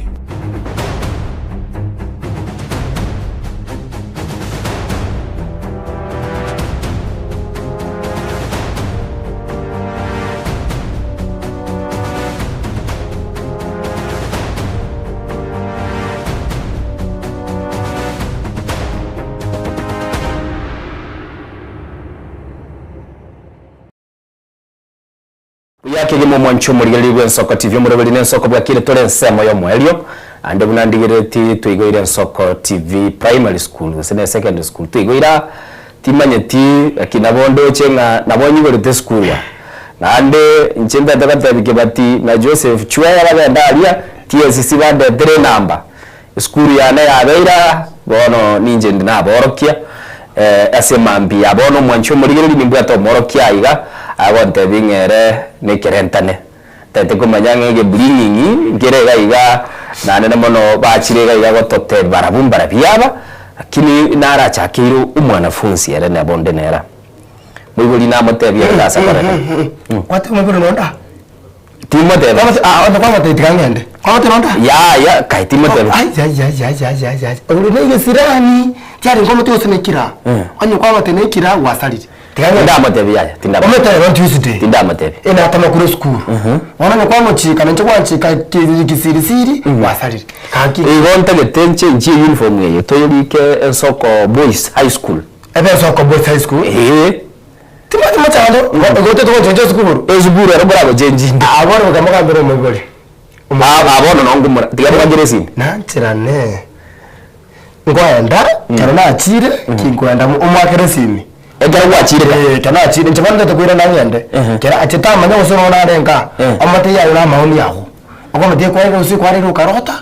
yake gimo mwancho murigeli gwe Nsoko TV murabeli ne Nsoko bwa kile tole nsemo yo mwelio ande bunandigireti tuigoira Nsoko TV primary school sene secondary school tuigoira timanyeti akinabondo chenga nabonyi gorete school ya nande nchemba tabatabike bati na Joseph Chwaya bagendalia TSC bande 3 number school ya na yabeira bono ninje ndinaborokia asemambi abono mwancho murigeli nimbwato morokia iga agonte bingere nekerentane tete kumanyanga ge blingi ngerega iga nane namono bachirega iga gotote barabumbara byaba akini nara chakiru umwanafunzi yare na bonde nera mwibuli na motebya ndasa baraka kwate mwibuli nonda timote onda kwa mate tikangende kwa mate nonda ya kai timote ya uri nege sirani cyari ngomo tose nekira anyo kwa mate nekira wasalije tinda matebe ya tinda omete on Tuesday tinda matebe ina atama kuri school wana kwa mochika na chakwa chika kisirisiri wasalire kaki igonta getenche nji uniform yeyo toyirike Nsoko Boys High School ebe Nsoko Boys High School timati machando ngote to jonjo school ezuburu arabura abajenji abona ukamuka mbere umugore abona nongumura tigabwa geresi nantirane ngwenda karona achire kingwenda umwakeresimi egera gwachire kana achire nchibanda takwira nanyende kera achita manya usoro narenga amate yayo na maoni yaho okomate kwa usi kwa rero karota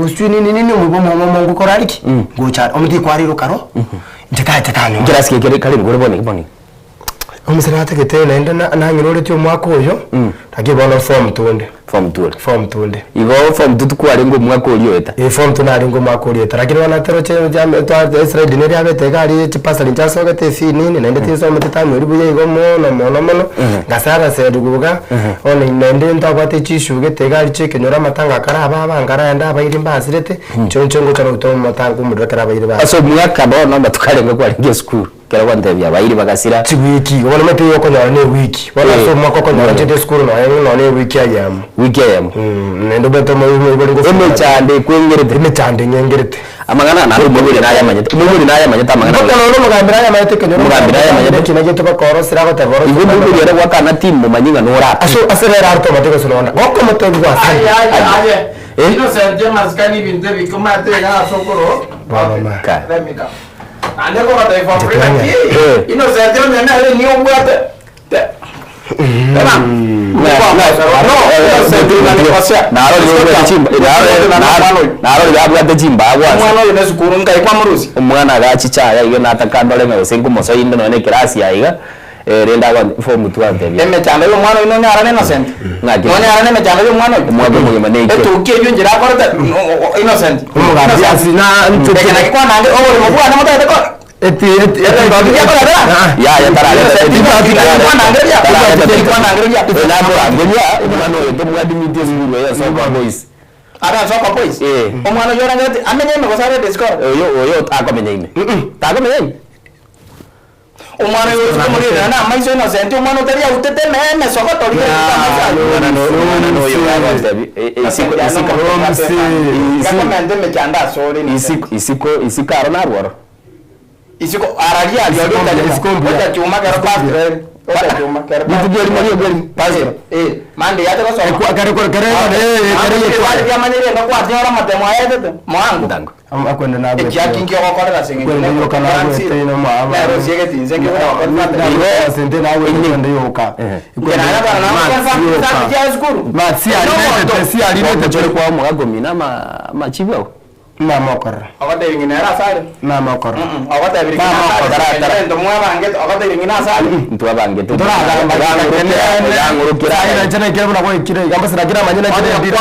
usi nini mu korariki gocha omate kwa rero karo ntakani gerasi kere kale ngore boni omusana tegete nenda na ngirore tyo mwako oyo takibona form tunde igo form tutukware ngo mwako oliyo eta form tunari ngo mwako oliyo tarakirwa na tero che jam to Israel dineri abete kali chipasa linjaso gate finini nende tiso mutitamu ribuye igo mono gasara se duguga one nende ntabate chishu gete kali cheke nyora matanga karaba abangara enda abayiri mbasirete choncho ngo chano utomo matanga umurekera abayiri ba aso mwaka bono batukare ngo kwa nge school kera kwandebya abayiri bagasira wiki wona mete yoko nyora ne wiki wala so mwako ko nyora chete school no ne wiki ayam nendo beto mo emechande kwengerete emechande nyengerete amagana na rumuri na yamanyete amagana ko no mugambira yamanyete kenyo mugambira yamanyete kinaje to bakoro sira batavoro igo muri yere wakana timu manyinga nora aso asera arto mateko sonona goko moto bwa ino sente maskani binde bikumate ga sokoro mama remika ande ko bata ifambrina ki ino sente nyana ile ni obwate umwana gachichaya iyo natakandole ngose ngumoso indo none kirasi yaiga renda kwa form tuante eme chanda yo mwana ino nyara innocent ngati no nyara eme chanda yo mwana umwaga mu maneke eto ukiye njira korata innocent umugati asina nteke na kwa nange obo mo bwana mutata ko eti ya tarale ara Nsoko Boys omwana yora ngati amenye me gosare disco yo akomenye umwana yo kumurira na maiso innocent umwana utaria utete meme Nsoko tori isiko arona isiko araria aliyo chuma karo pastor oda chuma karo pastor mande yate ko so kare ya manere no kwa jora matemo ayete mwangu akwenda na bwe ya kingi ko kora singi no kana tena mama ero siege tinze ke ko sente na we kwenda yoka kwenda na bana na kwa ya skuru si alimete kwa mugagomi na machibo na mokor awate ingine era sale na mokor awate ingine sale ndo mwa bange awate ingine sale mtu abange tu ngurukira ina jana kile buna kwa kile kamba sina kila manyana kile ndio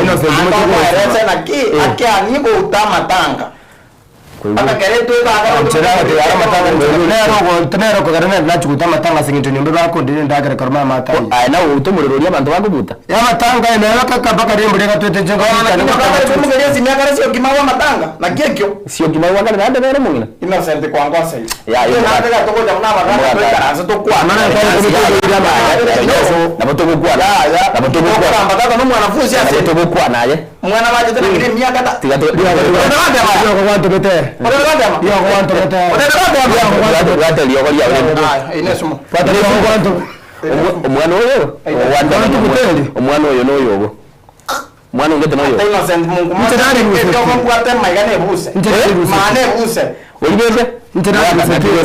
ino sema kwa na ki akia nibo utama tanga aka kare tu ka chera de ara matanga nero ko garana na chukuta matanga singinto nyombe bako ndine ndagare karma mata ai na utumuriro abantu bakubuta ya matanga ina kaka baka rembo ndeka twete jengo mugere simya kare sio kimawa matanga na kekyo sio kimawa kare nande nero mungina innocent kwa ngwasa ya yo na tega toko jamna magana to karanza to kwa na boto kwa na boto kwa ambaka no mwanafunzi ase to kwa naye mwana waje tena kile miaka ta tigato kwa wanto bete yo kwa wanto bete wate liyo kwa inesumo wate liyo kwa wanto Omwana oyo omwana oyo noyo mwana ungete noyo innocent Mungu mwana maigane buse mane buse olibeze ntera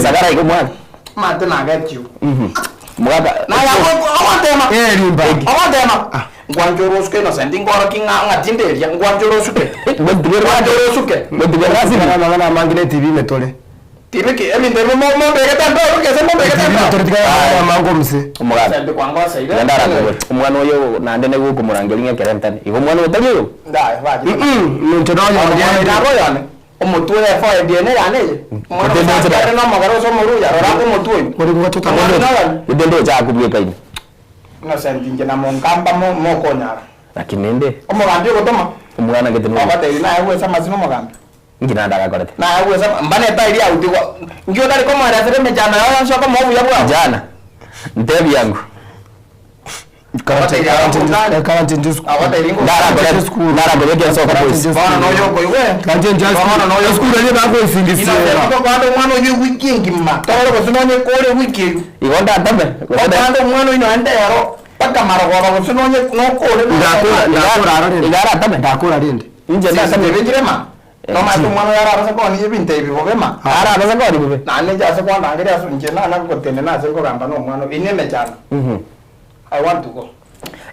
sagara iko mwana mate na get you mwaga na ya awatema limba awatema ngwanjoro suke innocent ngora kinga ngatindelia ngwanjoro suke ngwanjoro suke ngwanjoro suke na mangine TV metole tibiki emindero mo begeta ndo kese mo begeta ndo tortika ya mango mse umugana sende kwangwa saida ndara ko umwana oyo nande ne guko murangeli ngekerentane igo mwana otagiyo ndaya baje ntero yo ndaro yane omutwe fa DNA yaneje mwana ndara no magaro so muru ya rora ko mutwe kuri ko chota mo ndendo ja kubwe kaini na sende ngena mo nkamba mo konyara lakini nende omugandi gutoma umwana ngete no abate ina yewe sama sino mugambi ngina ndaga korete na yewe sama mbane ta ili auti kwa ngio dali ko mara sere mejana yo shoko mo buya bwa jana ndebi yangu karante just awata ilingo ndara korete so ko boys bana no yo ko iwe kanje just bana no yo school ni bago isingisi ko kwando mwana yo wiki ngima tolo ko sinonye kole wiki igonda tambe ko kwando mwana ino ande yaro paka maragwa ko sinonye no kole ndakura tambe ndakura rinde inje ndasame benjirema Toma tu mwana yara arasa kwa ni binte ibi bobema. Ara arasa kwa ni bobe. Na ne jasa kwa ndangere asu njena na ko tene na seko gamba no mwana ineme cyane. I want to go.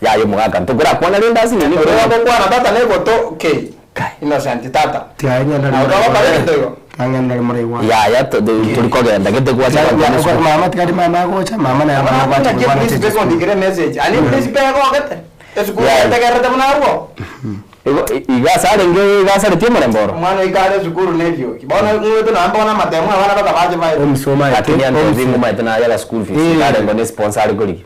Ya yo mugaga ntugura kwa na linda sini ni ko kwa na tata ne goto okay. Innocent tata. Tianya na. Na ro ka le ndoyo. Kanga na mure wa. Ya to tuli ko genda gete kwa cha kwa mama tikadi mama ko cha mama na mama kwa cha kwa ni sipeko ndigire message. Ani please pe ko gete. Esu ko te garata mna ruo. Igasare nge igasare timu lemboro mwana ikare sukuru nevyo kibona ngwetu na ambona matemu abana baka baje bae msoma lakini antonzingu maitana yala school fees ngare ngone sponsor goli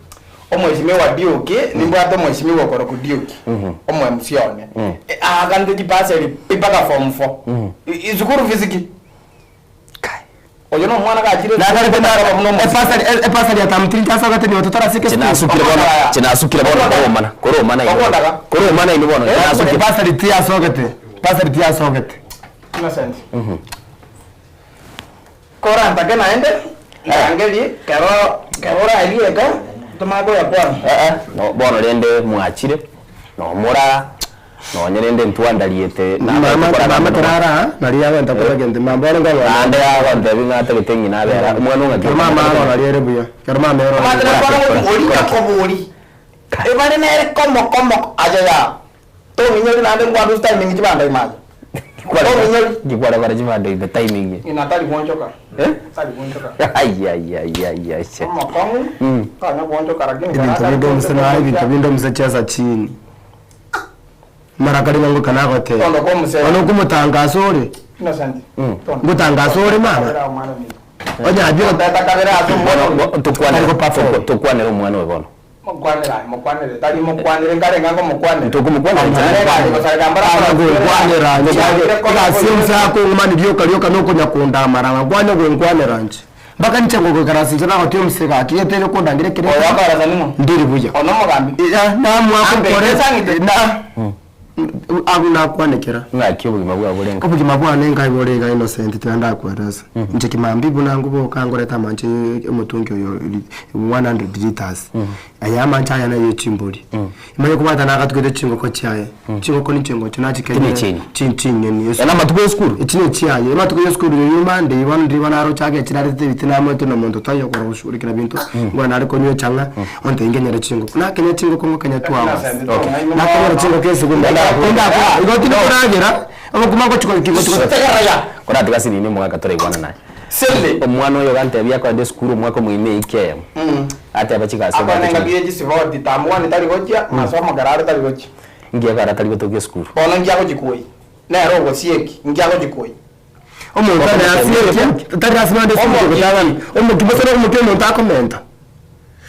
omweshime wa dioke nimbo ato mweshime wa koro ku dioke omwe msione agande kipaseli pipaka form 4 sukuru fiziki oyo no mwana kachire na kare tena pasali atamtrinta sasa kati ni watoto rasike chinasukire bona koro mana ini bona chinasukire pasali tia sogete innocent kora ntake naende angeli kero alieka tomago ya kwa no bona lende mwachire no mura no nyerende ntwandaliete na mama tarara nali yawe ntakora gente mambo ngo ande yawe ndabi ngata bitengi nabera umwana unga mama nali ere buya karma mero oli kakobuli ebane nere komo aja to minyoli nande ngwandu timing kibanda imaje kwa minyoli gikwara bara jibanda ibe timing inatali kuonchoka tali kuonchoka ai mama kongu kana kuonchoka lakini kana ndio msacheza chini marakari nangu kanagote ono kumutangazo ore innocent mutangazo ore mama onya abiro tata kamera aso mbono tukwane umwana we bono mukwanere tali mukwanere ngare ngango mukwanere tukumukwanere ngare basagambara mukwanera nika simsa ko umani byoka noko nyakunda maranga kwane gwe nkwanera nje mbaka nchengo karasi jana ko tiomseka akiyetele ko ndangire kire wakaraza nimo ndiri buja ono mugambi na mwako koresa na aguna kwanekera ngakyo bugima bwa bulenga ubugima bwa nenga iborega innocent twanda kwarasa nje kimambi bunangu bo kangoreta manje umutungi yo 100 liters ayama nchaya na yechimboli imanye kubata nakatugede chingo ko chaye chingo ko ni chingo tunachi kenye chin ni yesu na matuko school ichine chiaye matuko school yumande ibana ndibana aro chage chirarete bitina moto no muntu tayo ko ushuri kira bintu ngwana ariko niyo changa onte ingenya chingo na kenye chingo ko kenya tuwa na kenye chingo kesi gunda igoti kuragera abakumango chiko tegaraya kora tikasini ni mwaka tore igwana naye sele omwana oyo gante bya kwa de school mwako mwine ikem ate abachika sema ati ngabiye jisivoti tamwani tali gocha masomo garare tali gocha ngiye gara tali gotoke school ona ngiye ko jikoi na ro go sieki ngiye ko jikoi omuntu na sieki tali asima de school ko tagan omuntu kibosera omuntu no ta komenta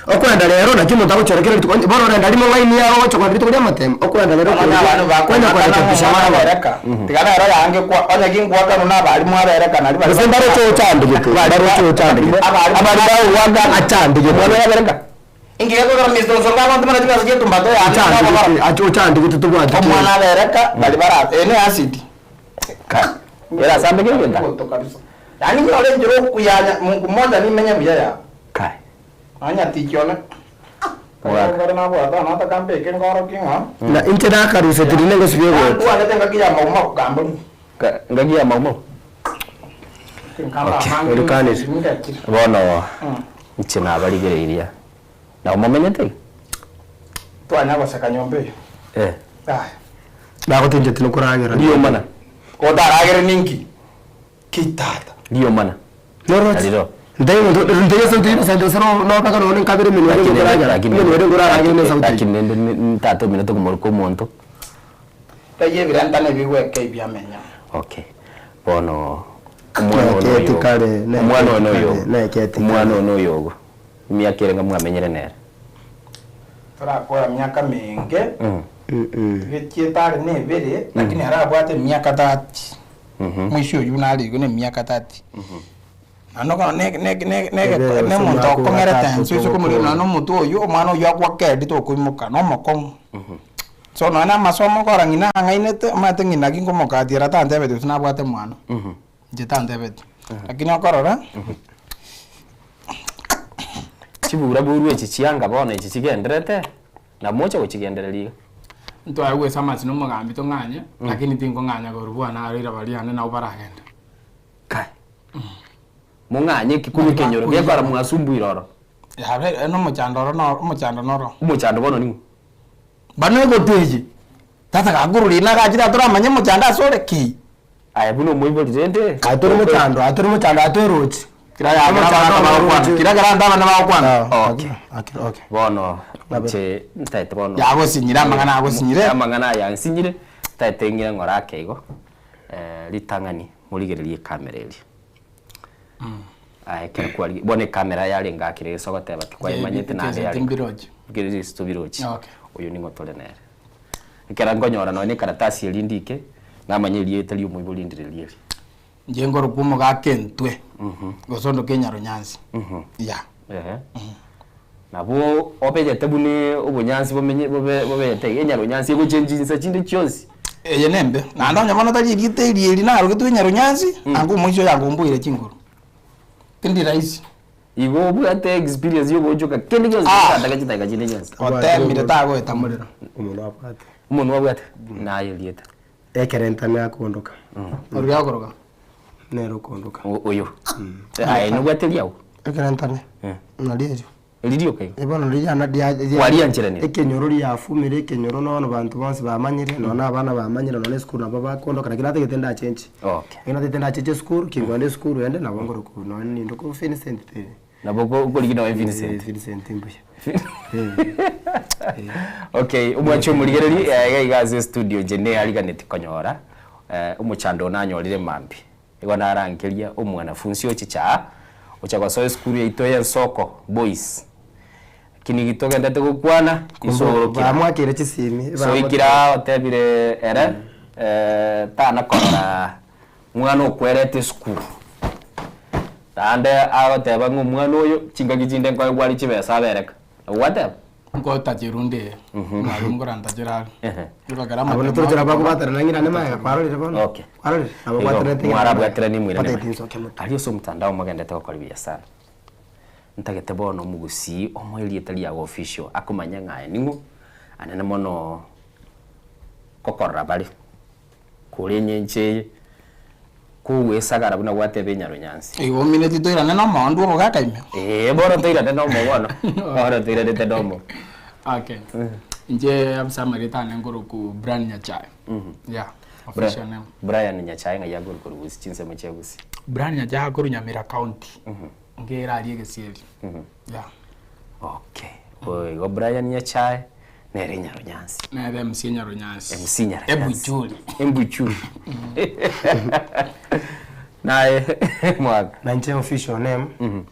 okwenda lero na kimo takuchorekera bitu bora renda limo line yao chokwa bitu kujya matem okwenda lero kwenda kwa kushimara baraka tigana era yange kwa onya kingwa kanu na bali mu abereka na bali sembaro cho chande gitu baro cho chande abali bawo waga achande gitu mwana yabereka ingi ko kama misto songa ndo mara tika gitu mbato ya acho chande gitu tu bwa mwana abereka bali bara ene acid ka era sambe ngenda to kabisa yani ni ole njiro kuyanya Mungu mmoja ni menya bya ya kai anya tikiona Ngara na bwata na ta kampe ke ngoro kinga. Na intera karuse tirine ngo sibe go. Tu ana tenga kia mau kambo. Ngagia mau. Urukanis. Bono. Nchina abarigereria. Na umumenyete? Tu ana go saka nyombe. Ba ko tinje tino kuragera. Ndio mana. Ko daragera ninki. Kitata. Ndio mana. Noro. Ndio sauti sasa sero no paka no kabiri mini wale kuragera. Mini wale kuragera ne sauti. Lakini ntato minato kumorko monto. Taye viranda ne biwe ke biamenya. Okay. Bono umwana ono yogo myaka irenga mwamenyere nera turakora myaka mingi gitietari ne bere lakini harabwate myaka 30 mwisho yunali gune myaka 30 anoko ne muntu okongerete nsusu kumuri no muntu oyu omwana oyu akwakedi to kuimuka no mokong so no na masomo kora ngina ngainete mate ngina kingomoka tira tante betu tunabwate mwana Jitante betu. Lakini okorora. Chibura buru echi chianga bona echi chigenderete. Na mocha kuchigendereriga. Nto awe samasi no mugambi to nganya, lakini tingo nganya gorubwa na arira baliane na ubaragenda. Kai. Munganye kikumi kenyoro gekora mwasumbu iroro. Ya no muchandoro no muchandoro. Umuchando bono ni. Bano go teji. Tata kagururi na gajira turamanye muchanda sore ki. Aya buno muibo dirende. Aturi muchando aturuchi. Kira garanda bana bakwana. Okay. Bono. Che ntaite bono. Ya go sinyira mangana go sinyire. Amangana ya sinyire. Taite ngira ngora keigo. Litangani muligererie kamera eri. Aya kera kwali bone kamera yali ngakire sogote bati kwa imanyete nande yali. Timbiroji. Gere stubiroji. Okay. Uyu ni ngotole nere. Kera ngonyora no ni karatasi elindike. Namanyeri etali umuibulindirelie. Njengo rukumo gakentwe. Gosondo kenyaro nyansi. Ya. Nabo opejete bune ubunyansi bobete enyaro nyansi guchenjinsa chinde cyonsi. Eye nembe. Nanda nyamana taji gite iri na rugitu enyaro nyansi angu mwisho yangu mbuire chinguru. Kindi raisi. Igo bwate experience yo bojoka kendi cyonsi ndaka chitaka chinde cyonsi. Otembi tago etamurira. Umuntu wabwate nayo lieta. Ekerenta ne akondoka. Uri yakoroka. Nero kondoka. Oyo. Ai no gwatelia u. Ekerenta ne. Naliejo. Elidio kai. Ebono lijana dia. Wali anchirani. Ekenyoro ya fumire ekenyoro no bantu bonse bamanyire no na abana bamanyire no school na baba kondoka na kinate getenda change. Okay. Kinate tenda change school kingwande school ende na bongoro ku no ni ndoko Vincent te. Na bogo goli na Vincent mbuya. Okay, umwacho muligereri igaze studio jene aliganeti konyora umuchando nanyorire mambi ego narangeria umwana funsi ochicha ochagwa so school yaito ya soko boys kini gitoga ndate gukwana isoro kira mwakire chisimi so ikira otebire ere tana kora mwana okwerete school tande agoteba ngumwana oyo chingagi chinde kwa gwali chibesa bereka what ngo tajirunde marungo rantajira yubagara abo tujira bakubatara nangira nema kwarorire bono okay kwarorire abo batara mwara bwatira ni mwire aliyo so mtandao magenda kwa biashara ntagete bono mugusi omweli etali ya official akumanya ngaye ningu anene mono kokora bali kuri nyenche kuwe sagara buna gwatebe nyaro nyansi iwo minute toira nena mondu obo gakaime boro toira nena mo bono boro toira de domo okay nje amsamarita nengoro ku Brian Nyachai yeah official name Brian Nyachai nga yagoro ku busi chinse mu chebusi Brian Nyachai ku Nyamira county ngera ali egesieli yeah okay go Brian Nyachai nere nyaro nyansi nere MC nyaro nyansi MC nyaro Embuchuli nae mwaka na nche official name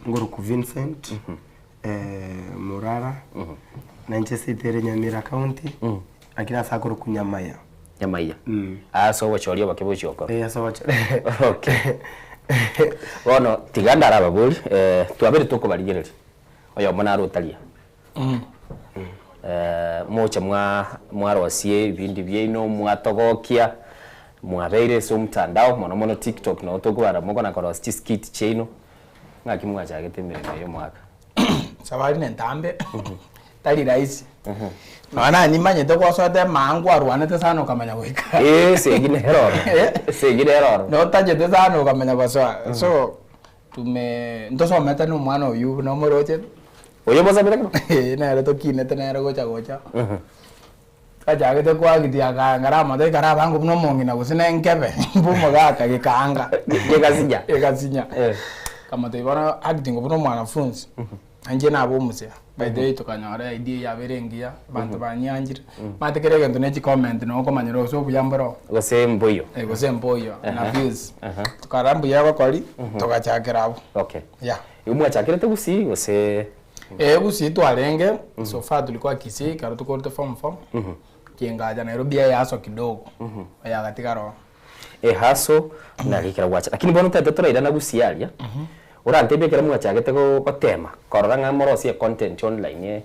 ngoro ku Vincent Murara na nche sitere Nyamira county akina sakoro ku Nyamaya so wachorio bakebo choko so wacho okay bono tiganda araba boli twabere toko baligereri oyo mona rotalia mocha mwarwasie ibindi byeno mwatogokia mwabeire so mtandao mono TikTok no tokubara moko na kora skit cheno ngaki mwacha getemere nayo mwaka sabari nentambe tari rahisi naona nimanyete gwacote mangu arwanete sana ukamenya gwika segine error no tajete sana ukamenya gwacoa so ntosomete ni umwana uyu no muroche uyu mosabire nere tokinete nere gocha kajagete kwagitia ngarama te karabangu no mongina gusine nkebe mbumo gaka gikanga gikasinya kama te bana acting obuno mwanafunzi anje nabo muse by the way tukanyora idea ya berengia bantu banyanjira matekerege ndo nechi comment no komanyiro so buyamboro gose mboyo na views tukarambu yako koli tukachakira abo okay yeah umwe chakira gusi gose gusi twarenge so far tulikuwa Kisii karo tukorte form kiengaja Nairobi yaso kidogo ya katika roho haso na kikira wacha lakini bono tete turaida na gusi alia urantebye kera mwachagete ko tema korora ngamorosia content online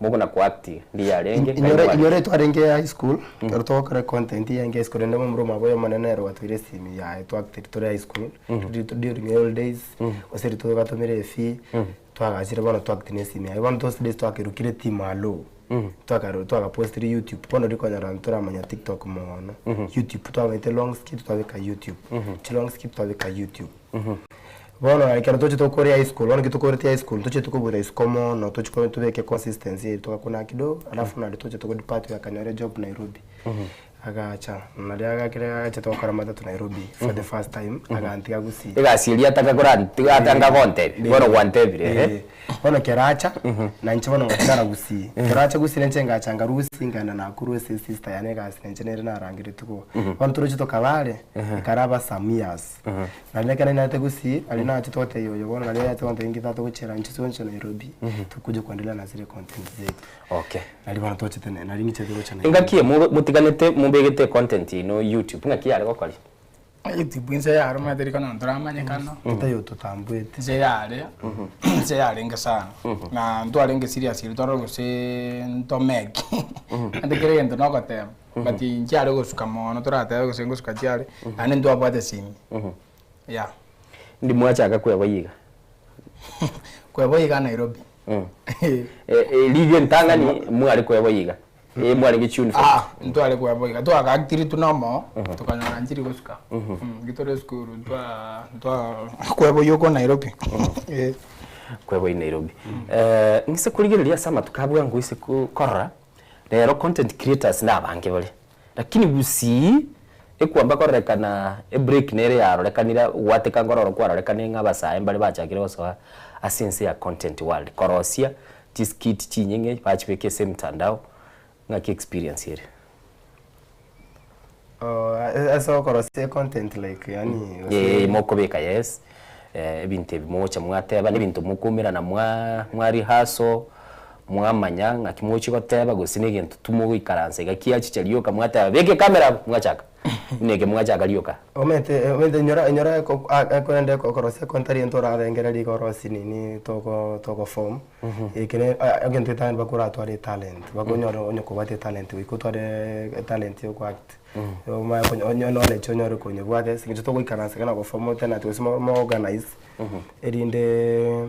muguna ku active ndi yarenge inyore twarenge high school kero to kare content yange high school ndemo mroma boyo manenero watwire simi ya to active tore high school during old days oseri to gatomere fi twagashire bana to active simi ya one those days twakirukire team alo twaka post YouTube pono riko nyarantura manya TikTok mono YouTube twawete long skip twaweka YouTube long skip twaweka YouTube Bueno, ikero toche tokore high school, wana kitokore high school, toche tukubura iskomo, no toche kwa tuweke consistency, toka kuna kidogo, alafu na toche toko dipati ya Kanyare job Nairobi. Agacha, naliaga kile agacha toka Karamata to Nairobi for the first time, aga antiga gusi. Ega silia taka kuranti, atanga content, bono guante bire. Bono keracha, na nche bono ngachara gusi. Keracha gusi nenche ngachanga rusi ngana na kuru sister yane gasi nenche nere na rangire tuko. Bono turoche toka vale, ikaraba samias. Naleka nene ate gusi, alina chitote yoyo, bono naleka ate wante ingi tato kuchera nchi sonche Nairobi. Tukuje kuendelea na zile content zetu. Okay. Nali bono toche tene, nali ngiche toche na. Ingakie mutiganete mbegete content no YouTube ngakie ari gokori. YouTube inse yaro materi kana ndramanye kana. Tayo tutambwete. Se yare. Se yare ngasana. Na ndo alenge serious iri toro gose ndo meg. Ande kere ndo no gote. Bati njare gosuka mono torata gose ngosuka jare. Ane ndo abate simi. Yeah. Ndi mwacha kweba yiga. Kweba yiga Nairobi. Livio ntangani mwari kweba yiga. Mwari gichuni. Ndo ale kweba yiga. To aga actiri tunamo tukanyana njiri gosuka. Gitore school ndo kweba yoko Nairobi. Kweba Nairobi. Ngise kuligereria sama tukabwa nguise kukora. Rero content creators na bange bole. Lakini busi ekwamba korekana break nere yaro rekanira wateka ngororo kwara rekane ngabasa mbali bachakire oso asense ya content world korosia tiskit chinyenge bachipeke same mtandao ngaki experience here eso korosia content like yani moko beka yes ebinte bimocha mwateba nibintu mukumira na mwari haso mwamanya ngakimochi goteba gusine gentu tumo ikaranse gakiachi chalio kamwata beke kamera mwachaka nege mwachaka lioka omete nyora akwende kokorosia kontari entora ngera liko rosi nini toko form ikene agentu tan bakura to talent bakonyoro onyo ko bate talent wiko to talent yo act ma onyo knowledge onyo ko nyo bwate singicho to ikaranse kana ko form tena to mo organize erinde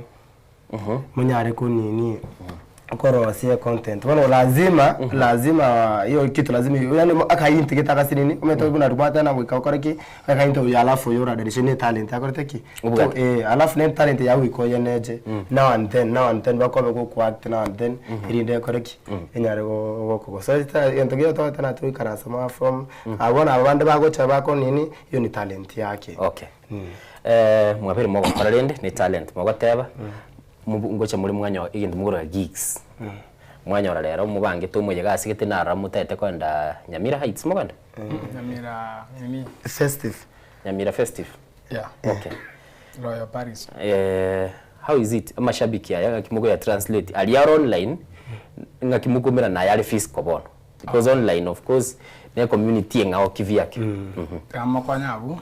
munyare ko nini korosia content wana lazima hiyo kitu lazima yani akainti kitaka nini umetoka kuna rubata na wika ukoreki akainti ya alafu yora additional talent akoreki alafu ne talent ya wiko yeneje now and then bakobe ku act now and then irinde koreki enyare go so yentogeo to tana tu karasa ma from abona abande bagocha bako nini hiyo ni talent yake okay mwabere mo koralende ni talent mo goteba ngocha muri mwanya igindi mugura gigs mwanya ora rero mubange tumuje gasi gete nara mutete kwenda Nyamira Heights muganda Nyamira Nyamira festive yeah okay Royal Paris how is it amashabiki aya kimugo ya translate ali online ngakimukumira na yali fisco bono because online of course ne community ngao kivyake kama kwa nyabu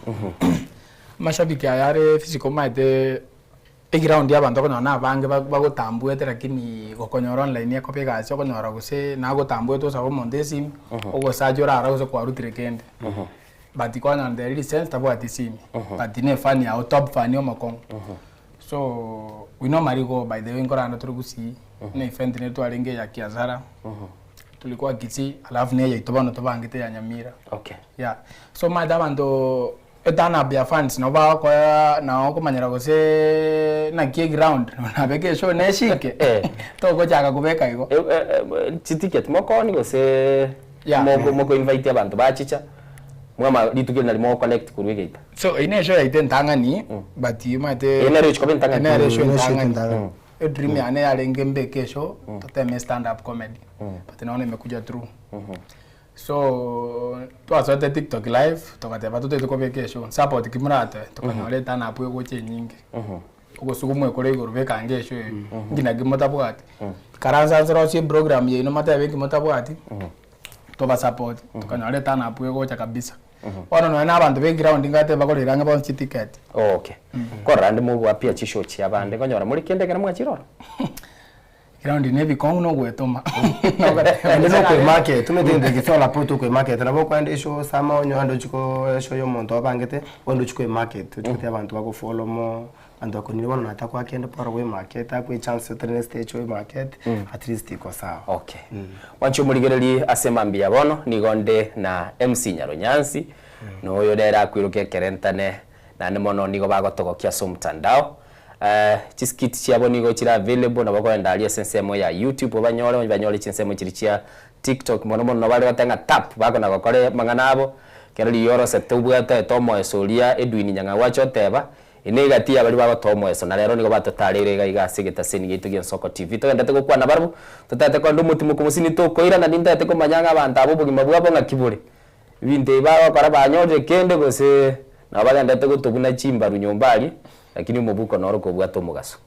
mashabiki aya fisco maite background ya bantu kona bange bagotambuete lakini gokonyora online ya kopega asyo konyora guse nago tambuete so mondesi ogo sajora ara guse kwa rutire kende but kwana nderi sense tabo atisimi but ne fan ya top fan yo makon So we normally go by the way ngorana turugusi na event ne twalinge ya Kiazara. Tulikuwa Kisii alafu ne yaitobano tobangite ya Nyamira. Okay. Yeah. So madam ndo etana bia fans no ba kwa na ko manyara gose na kie ground na beke show ne shike. To ko jaga kubeka igo. Ticket moko ni gose moko invite abantu bachicha. Mwama lituge na limo collect kurwegeta. So ine show yaite ntangani but you might ine reach ko ntangani. Ine show ntangani. Dream ya ne alenge mbeke show tote stand up comedy. But naona imekuja through. So twasote TikTok live tukateba tutote ko show support kimurate tukanyoleta na apu go nyingi. Ugo sugumwe kore iguru beka ngesho ngina gimotabwati. Karanza nzero program ye no mata bengi motabwati. Toba support tukanyoleta na apu go kabisa. Ono no na abantu be ground ngate bakoliranga ba ticket. Okay. Korande mu wapia chisho chi abande konyora muri kende kana mwachirora. Ground ne bikongo no gwetoma. No ko market tumedinde gisola poto ko market nabo kwande show sama onyo ando chiko show yo monto abangete ondo chiko market tuti abantu bako follow mo ando ko ni wana natakwa kende para we market akwe chance to stage we market at least iko sawa. Okay. Wancho muligereri asemambia bono nigonde na MC Nyaronyansi no yo dera kwiruke kerentane na nemono nigo bagotogokia so mtandao. Chiskiti chiabo nigo chira available na bako ndalia sensemo ya YouTube banyole chinsemo chirichia TikTok mono no bale batanga tap bako na gokore manganabo kerali yoro setubwete tomo esolia Edwin Nyanga wacho teba inega tia bali baba tomo eso na lero nigo batotarire gaiga sigeta seni gitu gen Soko TV to ndate ko kwana barbu totate ko ndumu timu kumusini to ko ira na ndate ko manyanga banta abo bugima bwabo ngakibure binde baba para banyoje kende gose na bale ndate ko tubuna chimba runyombali lakini mubuko noro ko bwato mugaso.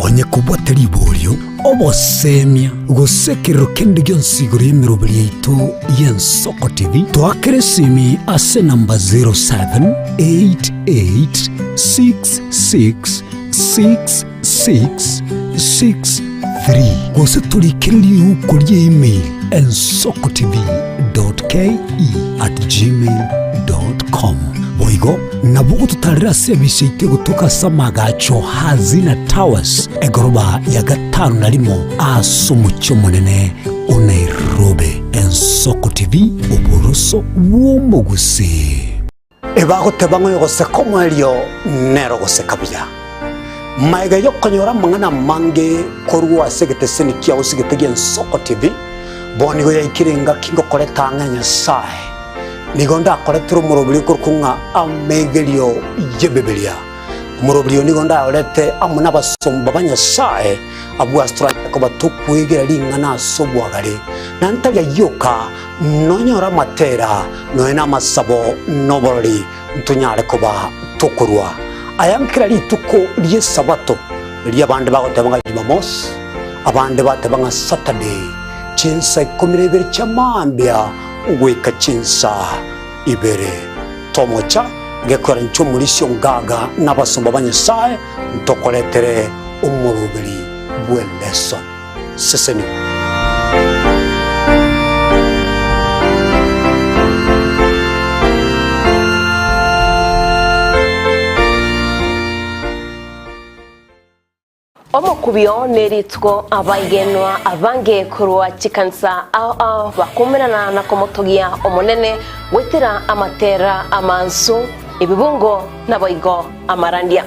onye kubwateri bolyo obosemia gusekero kende gyonsigoro y'emirobiri yaitu y'Ensoko TV twakere simi ase namba 0788666663 gose tulikiriri ukuri email ensokotv.ke@gmail.com boigo nabugo tutarira service ite gutuka samagacho hazina towers egoroba ya gatanu na limo asumucho munene Nairobi. Ensoko TV uburuso bw'omugusi ebagotebango yogose komwelio nero gose kabya maiga yokonyora mangana mange korwa segete seni kia usigete Ensoko TV bonigo yakirenga kingo koleta nganya sai nigonda koletro murobiri kurkunga amegelio yebebelia murobiri nigonda olete amuna basomba banyasae abu astra ko batukwegera lingana sobwagale nantabya yoka nonyora matera noena masabo nobori ntunyare koba tukurwa ayankira lituko lye sabato lya bande bagotabanga Jumamos abande batabanga Saturday chinsa komirebere chamambya uweka chinsa ibere tomocha gekora nchumulisyo ngaga n'abasomba banyasaye ntokoletere umurubiri bweleso seseni omukubyo neritwo abagenwa abange kurwa chikansa bakumirana na komotogia omonene wetira amatera amansu ibibungo naboigo amarandia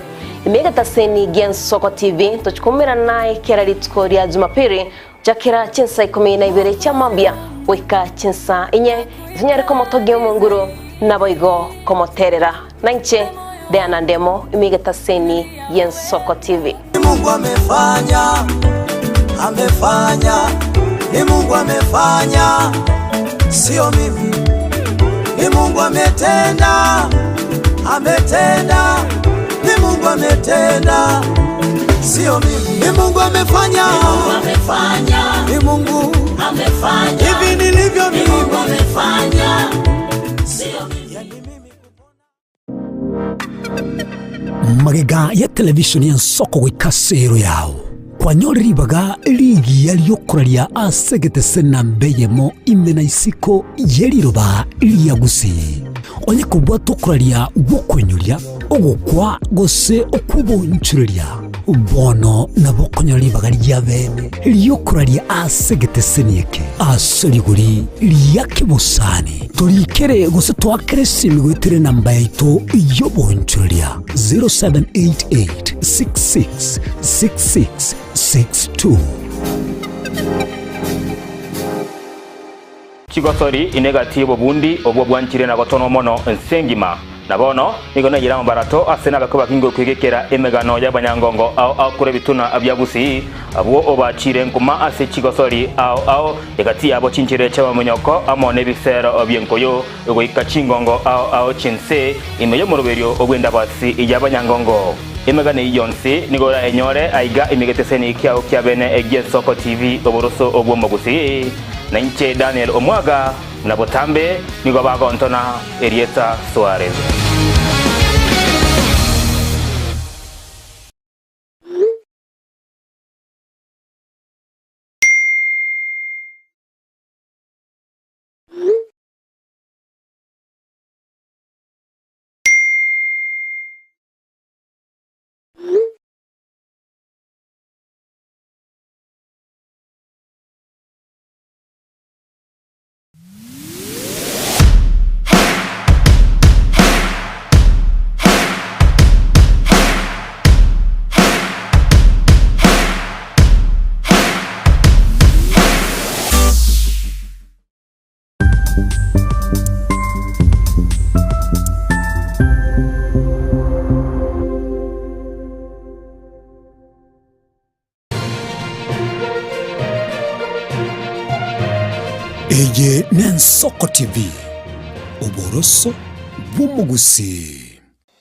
imegata seni Ensoko TV tuchikumirana naye kera ritwo rya Jumapili jakira chinsa 12 chamambia weka chinsa inye zinyari komotogia munguru naboigo komoterera nanche Diana Ndemo imegata seni Ensoko TV. Mungu amefanya, ni Mungu amefanya, sio mimi. ni Mungu ametenda, ametenda, ni Mungu ametenda, sio mimi, ni Mungu amefanya, ni Mungu amefanya, hivi nilivyo mimi, ni Mungu amefanya, sio mimi. Magega ya televisheni ya Nsoko gwikasiro yao kwanyoriribaga ligi yaliyokuraria asegete sena mbeyemo imena isiko yeriroba liagusi onye kubwa tukuraria gukwenyuria ogukwa gose okubonchuria bono na bokonyoribaga lya bene liyokuraria asegete senieke aseriguri liyakibusani turikere gose twakere simigwitire namba yaito yobonchuria 0788666662 Chigosori inegatibo bundi obwo bwanchire na gotono mono nsengima na bono nigona yira mbarato asena bakoba kingo kwigekera emegano y'abanyangongo au kure bituna abyagusi abwo obachire nkuma ase Chigosori au egati abo chinchire chaba munyoko amone bisero obyenkoyo ego ikachingongo au chinse imeyo muruberio obwenda basi y'abanyangongo emegane yonse nigora enyore aiga imigeteseni ikiao kya bene egie Nsoko TV oboroso obwo mogusi na nche Daniel Omwaga na botambe nigo bago Ntona Erieta Suarez. Eye ni Nsoko TV oboroso bw'umugusi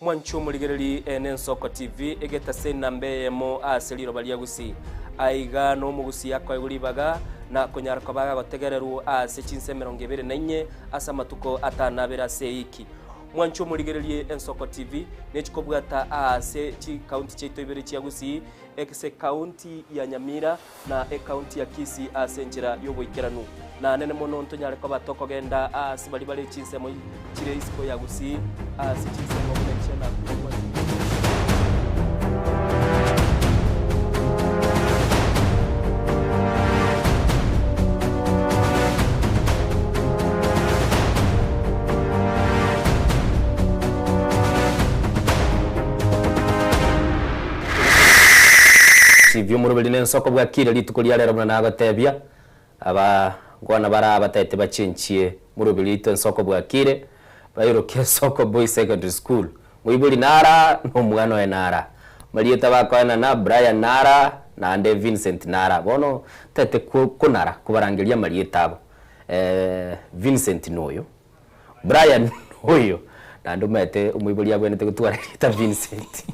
mwanchu muligereri ene Nsoko TV egeta sena mbeyemo aseliro baliagusi aiga no mugusi yakwa iguribaga na konyarako baga gotegereru ase chinse 24 asa matuko atanabera seiki mwanchu muligereri Nsoko TV nechikobwata ase chi county cheito ibere chiagusi ekse county ya Nyamira na county ya Kisii ase njira yoboikeranu na nene mono ntonyare ko batoko genda ase bali bali chinse mo chire isiko ya gusi ase chinse mo connection na sivyo murubeli Nsoko bwakire litukulia lero mwana agatebya aba ngwana bara abatete bachenchie murubeli Nsoko bwakire bayiroke Nsoko Boys Secondary School mwibuli nara no mwana we nara marieta bakwana na Brian Nara na ande Vincent Nara bono tete kunara kubarangilia marieta abo Vincent noyo Brian noyo na ndomete umwibuli yagwenete gutwara rita Vincent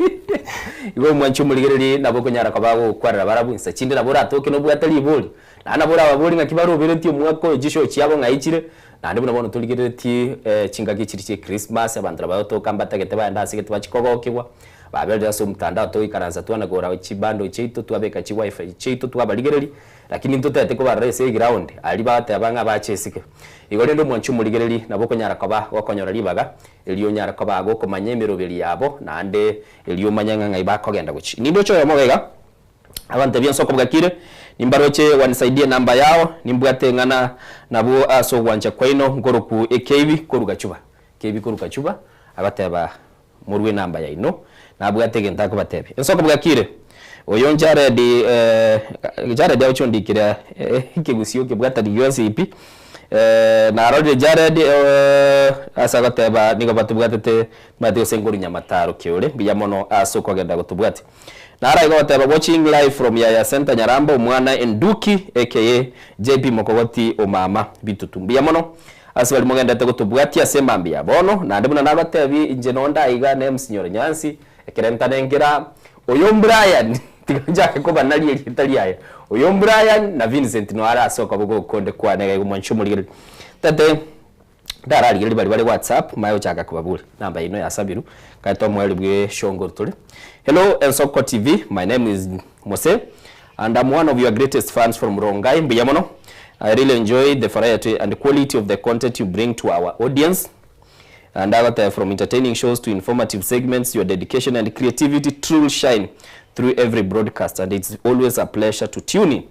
iwe mwanchu muligereri nabo kunyara kabago kwarira barabu insa chinde nabo ratoke no bwatali ibuli na nabura ababuli ngakibaro bereti umwako ejisho cyabo ngayikire na ndibona bono tuligereti chingagi chiri che Christmas abandra bayo kambata gete banda sigete bachikogokibwa babelda so mtandao to ikaranza twana gora chibando cheito twabeka chi wifi cheito twabaligereri lakini ntotete ko barese ground ali bate abanga bachesike igore ndo mwanchu muligereri nabo kunyara kaba wakonyora libaga eliyo nyara kaba go komanye mirobeli yabo nande eliyo manyanga ngai bakogenda guchi nindo cyo yamogega abante bya Nsoko bwakire nimbaroche wanisaidie namba yao nimbwate ngana nabo aso gwanja kwaino ngoroku ekebi korugachuba kebi korugachuba abateba murwe namba ya ino nabwate genda ko batebe Nsoko bwakire oyo Jared yacho ndikira ikigusio kibwata di USP na rode Jared asagateba nigo batubwatete Mateo Sengori Nyamataro kiore biyamono aso kogenda gutubwate nara igo bateba watching live from Yaya Center Nyarambo mwana Enduki aka JP Mokogoti omama bitutumbi yamono asibali mugendete gutubwatia semambia bono na ndimuna nabatebi inje nonda iga ne msinyore nyansi ekerenta nengera oyo Brian tiganjake ko banali Italia oyo Brian na Vincent no arasoka bugo konde kwa nega mwancho muri tate darali gili bali WhatsApp mayo chaka kubabule namba ino ya Sabiru kaito mweli bwe shongor tole. Hello Ensoko TV, my name is Mose and I'm one of your greatest fans from Rongai Mbiyamono. I really enjoy the variety and quality of the content you bring to our audience. And from entertaining shows to informative segments, your dedication and creativity truly shine through every broadcast, and it's always a pleasure to tune in.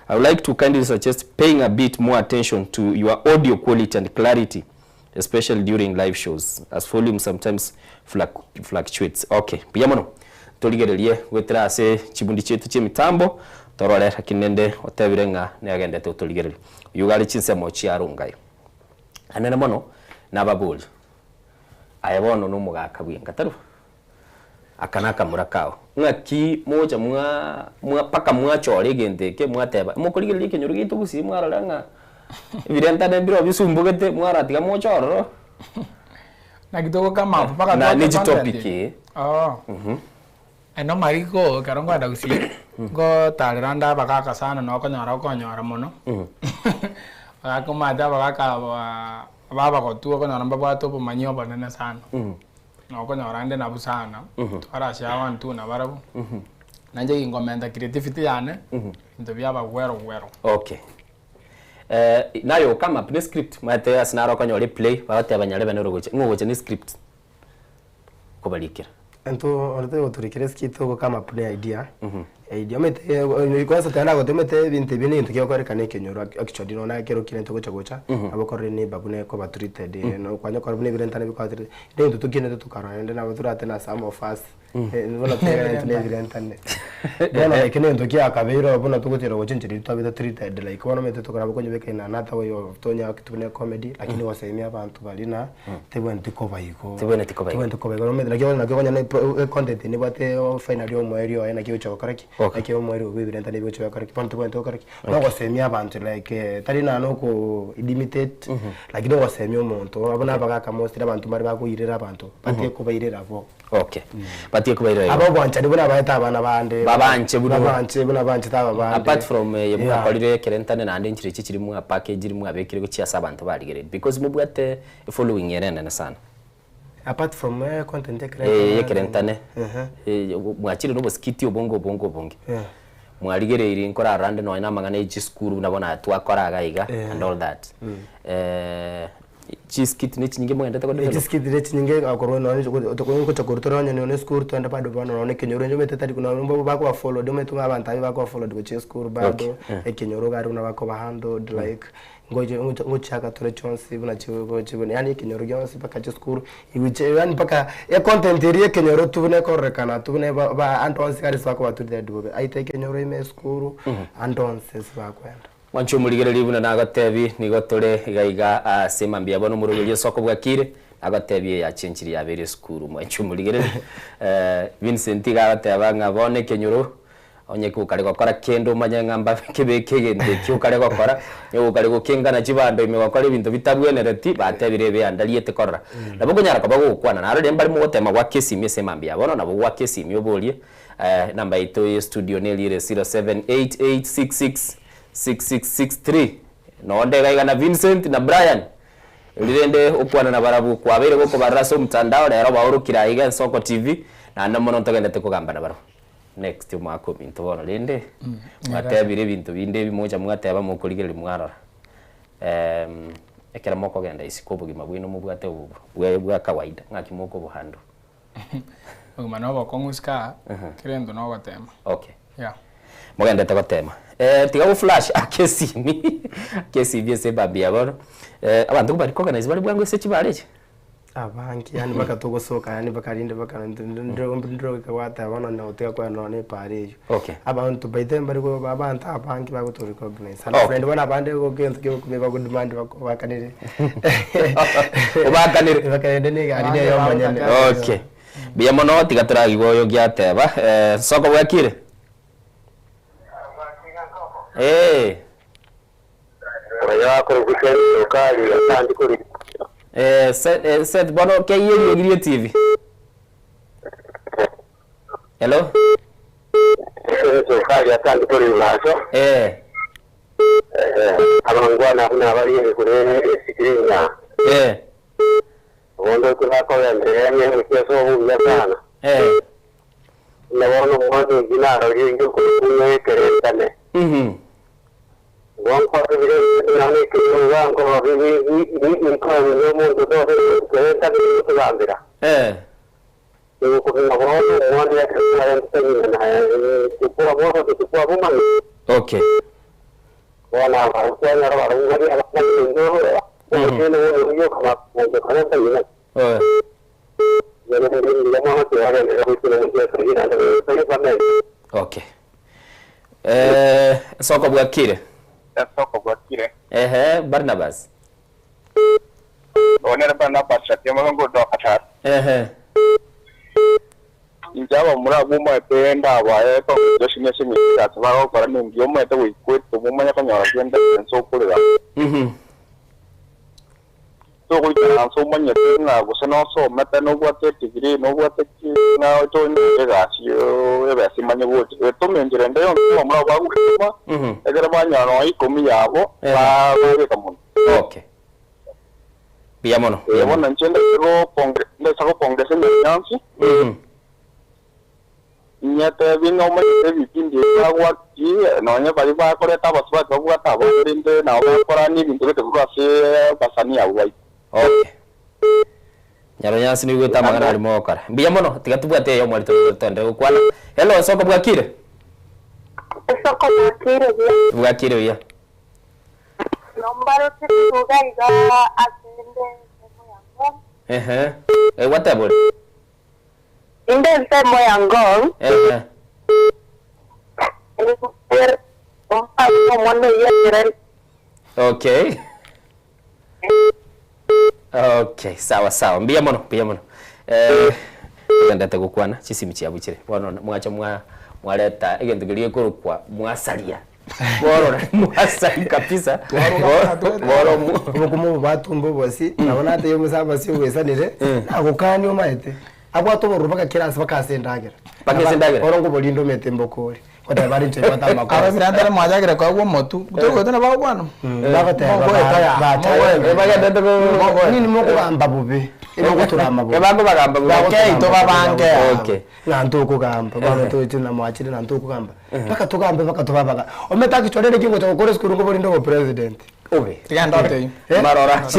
I would like to kindly suggest paying a bit more attention to your audio quality and clarity, especially during live shows, as volume sometimes fluctuates. Okay, Biyamono, tuligerelie wetera ase chibundi chetu che mitambo torore kinende otebirenga ne agende tuligerelie. Yugali chinse mochi arungayo. Anene mono nababuli. Ayabono no mugaka bwinga taru akanaka murakao ngaki moja mwa paka mwa chore gendeke mwateba mukurigirike kenyuru gitu gusi mwararanga evidenta ne biro bisumbugete mwaratiga mochoro na kidogo kama paka na ni topic eno mariko karongo adagusi go taliranda bakaka sana no konyara mono akomata bakaka baba ko tuo ko namba bato po manyo banana sana no ko nyorande na busana ara shawan tu na barabu nanje ingomenda creativity yane ndo byaba wero okay nayo kama play script mate asinaro ko nyore play barate abanyare banero goche ngogoche ni script ko balikira ento orte oturikire skito kama play idea idea mete kwanza tanda ko temete binte bine ntukyo ko rekane kenyoro actually no na kero kire ntoko chagocha abakore ni babune ko batreated no kwanya ko bune birentane biko atreated ndio tukine tukara ende na baturate na some of us wala tega ntune birentane bona kene ntukya akabiro bona tukutira gochenjeri twabita treated like wono mete tukara bako nyebeka ina another way of tonya kitune comedy lakini wasemia abantu balina tebwe ntiko bayiko no mete nakyo nakyo content ni bate finally omwerio ena kyo chakoraki like omwerio bibirentane biko chakoraki pantu pantu koraki no wasemia abantu like tarina no ko limited like no wasemia omuntu abona bagaka most abantu bari bakuyirira abantu bate ko bayirira vo okay bate ko bayirira abo bwancha ndibona bayita abana bande babanje buna banje taba bande apart from yemwa kolire kerentane nande nkiri kiri mu package iri mu abekire ko cyasa abantu baligere because mubwate following yerene na sana apart from content kerentane mwachiri no skiti obongo mwaligere iri nkora rande no ina mangana ichi school nabona twakoraga iga and all that chiskit ni chinyinge mwenda tako chiskit ni chinyinge akoro no to chakoro nyo ne school to enda bado bano no kenyoro nyo mete tari kuna mbo bako follow do metu abantu bako follow do che school bado kenyoro gari una bako bahando like ngochaka tore chonsi buna chibone yani kenyoro gyonsi paka che school iwiche yani paka content iri kenyoro tubune korekana tubune ba antonsi kari swako batu de do aite kenyoro ime school antonsi swako enda wancho muligere libuna nagatebi nigotore igaiga semambia bono murugeje soko bwakire agatebi ya chenchiri ya bere school mwancho muligere Vincent gagateba ngabone kenyoro onye kukare gukora kendo manyangamba kebekege ndekyo kare gukora nyo kare gukengana chibando ime gukora ibintu bitabwenereti batebirebe andaliete korra nabo kunyara kabago kwana naro demba mu gotema gwa kesi mese mambia bono nabo gwa kesi myobolie namba ito ye studio nelire 0788666663 no ndega na Vincent na Brian ulirende okwana na barabu kwabere goko baraso mtandao na yaro baurukira iga Ensoko TV na ndamono ntogende tekugamba na barabu next mwako bintu bono lende mwatebire bintu binde bimoja mwateba mukurigere mwarora ekera moko genda isikobo gima bwino mubwate bwa kawaida ngaki moko buhando umana bakonguska kirendo no batema okay yeah mogenda tekotema tiga flash kesi biese babia bono abantu bari organize bari bwangu se kibareje abanki yani baka togosoka yani bakarinde ndro kwata bana na uteka kwa none parejo okay abantu baite mbari ko abantu abanki bako to recognize and friend bana bande ko kenzo ke kumeba ko demand bako bakanire bakanire ne gari ne yo manyane okay biya mono tiga turagi goyo gyateba soko bwakire ya ko ku kali atandi ko set bono ke yeli ogiri TV. Hello? Kali atandi ko naso. Abangwana kuna bari kure sikiringa. Wondo kuna ko yandere ni keso buya sana. Nawono mwanzo ginaro ringo ko kunye keretane. Wong ko bire nani ko wango ni ko no mundo do keretane ko gambira. Ko na wono mwanzo ya keretane na ko ko man. Okay. Wala ba ko na ba ngari ala ko Okay. Soko Bwakire. Soko Bwakire. Barnabas. Onera Barnabas atema ngo do kata. Injaba murabu mo ependa abaye ko doshimye shimye tsaba ko ni ngiyo mo ete wikweto mo manya kanyara kwenda so kulira. So we can so many things was also meta no what degree no what now to you ever see many words to mention and then okay Piamono Piamono and Congress in the Yancy yet we know everything what no nobody was what I was in the now for I need to the Basania white. Okay. Nyaro nyansi ni gwita magana ari mokara. Mbia mono tiga tubwate yo mwari tonde ukwana. Hello Soko Bwakire. Soko Bwakire bia. Bwakire bia. Nombaro tikuga iga asinde moyango. What about? Inde nte moyango. Okay. Okay, sawa. Mbia mono. Ndate gukwana chisimichi abukire. Bono mwacha mwaleta egento giliye kurukwa mwasalia. Boro mwasali kabisa. Boro mukumu batumbo bosi. Nabona ate yo musaba si wesanire. Akukani omaete. Abwato borubaka kirasi bakasendagira. Boro ngo bolindo mete mbokore. Kota bari nche bata makwa. Aba miranda na mwajagira kwa gwo motu. Kutoka tena ba bwana. Bagate nini moko gamba bubi. Imoko turama bubi. Bago bagamba bubi. Okay, to babange. Okay. Nanto kugamba. Bano to tuna mwachire nanto kugamba. Baka tugambe baka tubabaga. Ometa kichorere kingo cha kore skuru ngo bolindo go president. Obe. Tigandote. Marora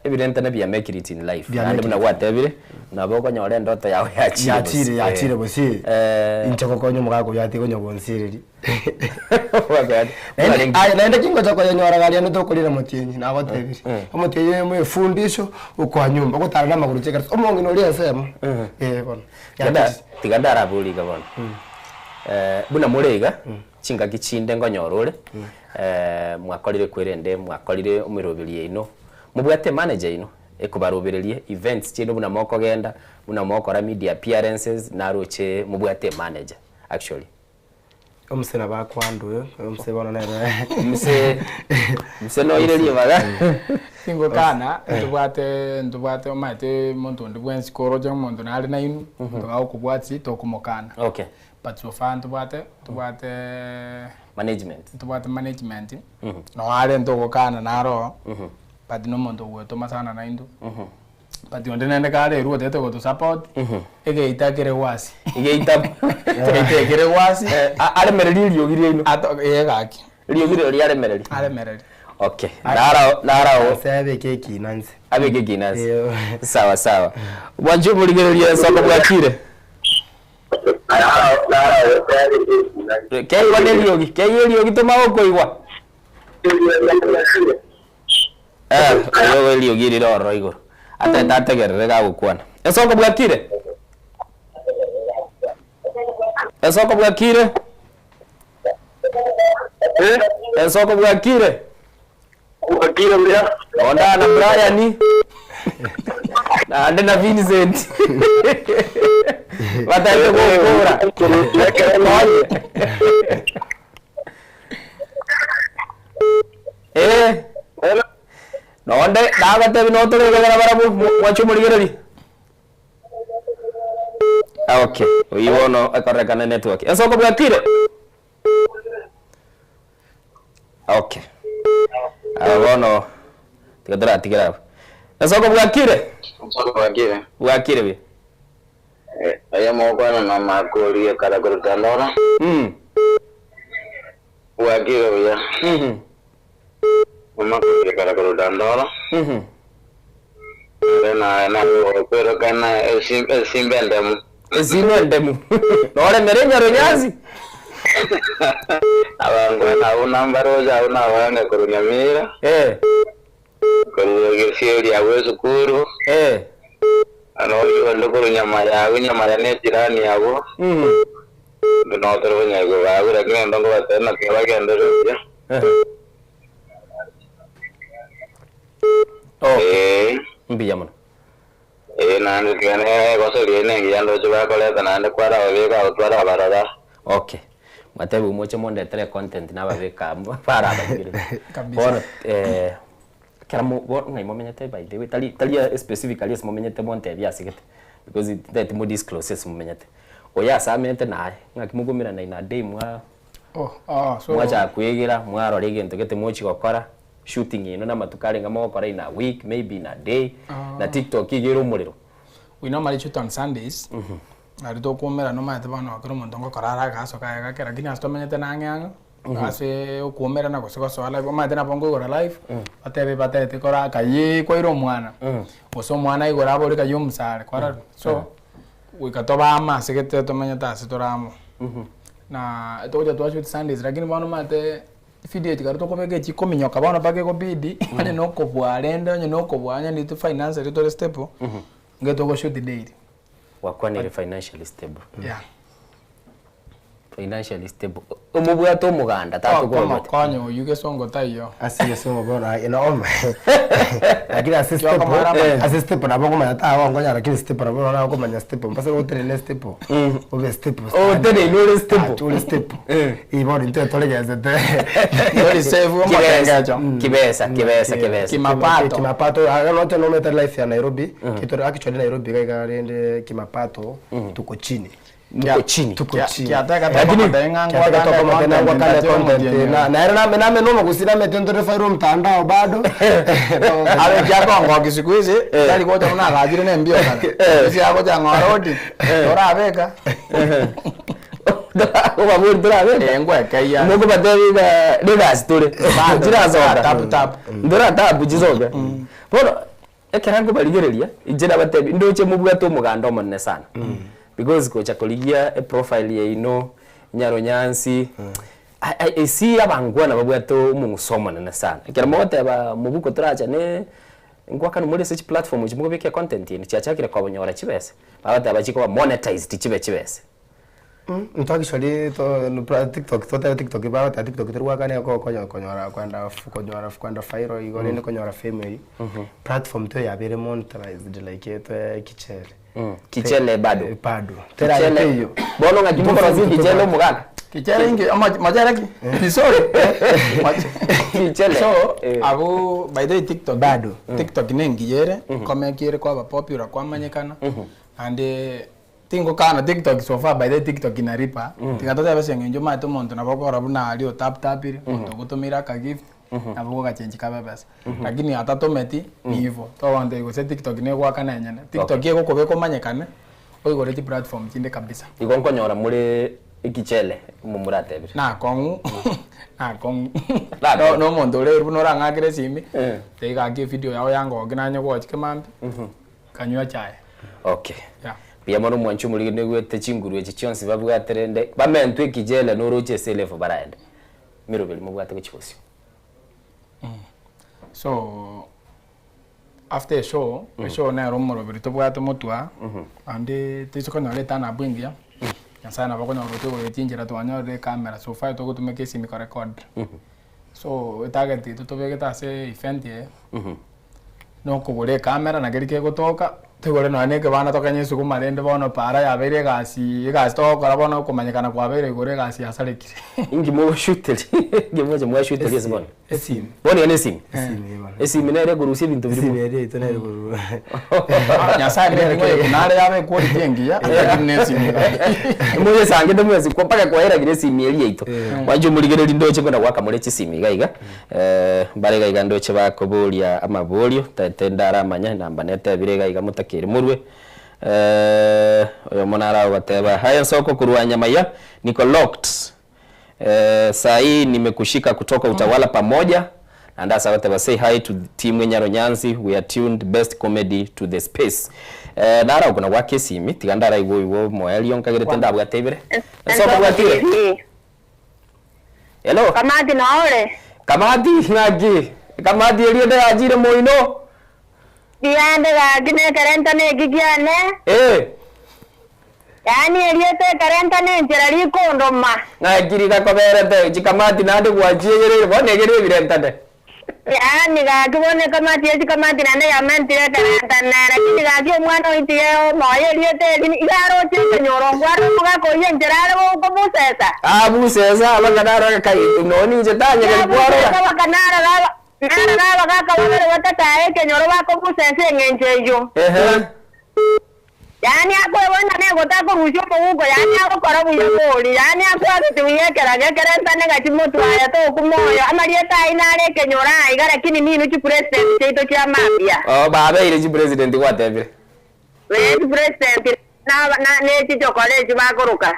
evident na bia make it in life. And mna whatever. Na boko nyore ndoto yawe yachire bosi inchoko konyo mugako yati konyo bonsiriri naenda kingo chako nyora gali no tokolira motienyi na batebiri omotienyi mu fundisho ukwa nyumba gutara na maguru cheka omongi no lia sema bono tigandara buli ga bono buna murega chinga kichinde ngonyorore mwakolire kwirende mwakolire umirobirie ino mubwate manager ino ekubarobererie events chino buna moko genda buna moko ra media appearances naroche mubwate manager actually omsena bakwanduyo omsebona nere mse no irelie baga singo kana ndubwate omate muntu ndibwensi koro je muntu nali na inu ngaho kubwatsi to kumokana okay but so far ndubwate management no ale ndo kana naro but no muntu weto masana na indu but yonde nende kale ruo tete go to support ege itakere wasi itakere wasi ale mereli liogire ino ato yegaki liogire ale mereli okay nara sabe keki nansi abe keki nansi sawa wanju muligerelie Soko Bwakire kei waneliogi toma okoigwa wewe liogire roro igoro atategerere gagukwana Soko Bwakire Soko Bwakire Soko Bwakire mbia onda na Brian na ande na Vincent wataite gukura Nonde dagate binotore begara barabu wachu muligereri. Okay, uibono akarekana network. Esoko bwatire. Okay. Abono tikadara tikara. Esoko bwakire. Bwakire bi. Aya mokwana na makori kala kurutandora. Bwakire ya. Mama kala kurutandora. Na pero kana simbendemu. Simbendemu. Nore merenya ronyazi. Abangu na unambaroja una wanga kurunyamira. Kurunyamira ya wezo kuru. Ano kurunyama ya ne tirani yabo. No tero nyago babu rakina ndongo batena kwa gendero ya. Mbiya mono. Nani kene goso liene yando chuba kole tanande kwara wega utwara barada. Okay. Matebu moche monde tele content na babeka para bagire. Bon keramu bon ngai momenyete by the way tali specifically momenyete monte bya sigete because that mo discloses momenyete. Oya samente nae ngakimugumira na ina day mwa so mwacha kuigira mwaro legento gete mochi gokora shooting ino na matukare ngamo gokora in a week maybe in a day na TikTok igero umuriro. We normally shoot on Sundays. Arito kumera no mate bano akoro montongo korara gaso kaya kera kini asto menyete nangyanga. Ase kumera na kosiko so live mate na pongo gora live. Atebe batete kora kayi koiro mwana. Oso mwana igora bori kayo msare kora. So we katoba ama sigete to menyeta asitoramo. Na etoja to shoot Sundays lakini bano mate video tikarito komege chikominyoka bano pake ko bidi anye no ko bwarenda anye no ko bwanya ni to finance rito step. Ngeto go shoot day. Wakwane financially stable. Yeah. Financially stable. Umubwa to muganda tatu kwa mate. Konyo yuge songo tayo. Asiye songo bora inaoma. Lakini assist na bongo mata awa ngonya lakini step na bongo na ngoma nya step. Mpasa wote ne step. Ove step. Oh tene no step. To step. Ibo ndio tolege zete. Yori save mo kengacho. Kibesa. Kimapato anote no meta life ya Nairobi. Kitu actually Nairobi kai rende kimapato tuko chini. Tuko chini. Lakini na nono kusina metendo fairo mtandao bado. Ale jako ngoki siku hizi dali kwa tuna gajire ne mbio kana. Sisi hapo jango rodi. Ora abeka. Oba buri drabe. Ngwa kaya. Mugo badebi ga degas tore. Jira zoga. Tap. Ndora tap jizoga. Bono ekerango baligerelia ijira batebi ndoche mubwa to muganda omonne sana. Because kocha koligia a profile ye ino nyaro nyansi I see abangwana babwato umusoma na sana kera mote ba mubuko tracha ne ngwaka no muri search platform chimugo beke content ni chiachakira kwa bonyora chibese babata bachiko monetized chibese Ntaki shali to TikTok to TikTok babata TikTok terwa kane ko konyora kwanda fairo igole ne konyora family platform to ya bere monetized like to kichele Kichele bado. Tera hiyo. Bono ngakimbo kwa ziki kichele mugaka. Kichele ingi majara ki. Kisore. Kichele. So abo by the TikTok bado. TikTok nengiyere kome kire kwa popular kwa manyekana. And tingo kana TikTok so far by the TikTok inaripa. Tikatoza bese ngenjo mato monto na boko rabuna alio tap iri monto kutumira ka gift. Na boko ka change ka bebes. Lakini atato meti ni hivyo. To wande go se TikTok ne kwa kana nyane. TikTok yeko ko beko manyekana. Oigo reti platform tinde kabisa. Ikonko nyora muri ikichele mumurate bire. Na kongu. No mondo le runo ranga agresimi. Te ga ge video yao yango ginanya ko chike mambi. Kanywa chai. Okay. Yeah. Pia mono mwanchu muri ne gwete chinguru echi chionsi babwa terende. Bamentu ikichele no roche selefu baraende. Miro bili mubwate kuchibosio. So after a show, show na romoro biri tobwa to motwa ande tisoka na leta na bwingia. Sana bako na roto ko tinjira to anya re camera so far to go to make simi ko record. So target to bege ta se event ye. No ko gore camera na gerike ko toka tegore no aneke bana tokanye suku marende bono para yabere gasi to kora bono kumanyikana kwa bere gore gasi asarekire ingi mo shuteli ngemoje mo shuteli esibona esim boni ene sim esim nere gurusi bintu biri sim ere tonere guru nyasari nere nare yabe ko rigengia nesi mo sange ndo mwezi ko paka kwa era gire sim eri ito wanje muligere lindoche kwenda gwaka murechi sim gaiga bare gaiga ndoche bakoboria amaborio tatenda ramanya namba nete bire gaiga mutakiri murwe oyo monara wateba haya soko kuruanya maya niko locked saa hii nimekushika kutoka utawala pamoja and that's what say hi to team Nyaro Nyanzi. We are tuned best comedy to the space. Nara ukuna wake simi tigandara iwo moeli yonkagere tenda bwatebere. So bwatire. Hello. Kamadi na ole. Kamadi ngagi. Kamadi eliende ajire moino. Diande gagine karenta ne gigiane. Yani eliete karenta ne njerali kondoma. Ngagiri gakoberete jikamadi nande gwajiyere bonegere birentade. Yani gakibone kamati ezi kamati nane yamentire karenta ne lakini gakyo mwana oitiye moye eliete ni igaro chike nyorongwaro mugako yenjerale ko busesa. Busesa abaganara kai noni jetanye kwaro. Abaganara nara kaka wale watata eke nyoro bako busesa ngenjeyo. Yani akwe wona nego tako rusho pogo yani akora buyoli yani akwa kituyekera gekerenta nega chimotu aya to kumoyo amalieta inale kenyora iga lakini nini chi president cheito cha mapia baba ile chi president kwatebire we president na ne chi college bakoruka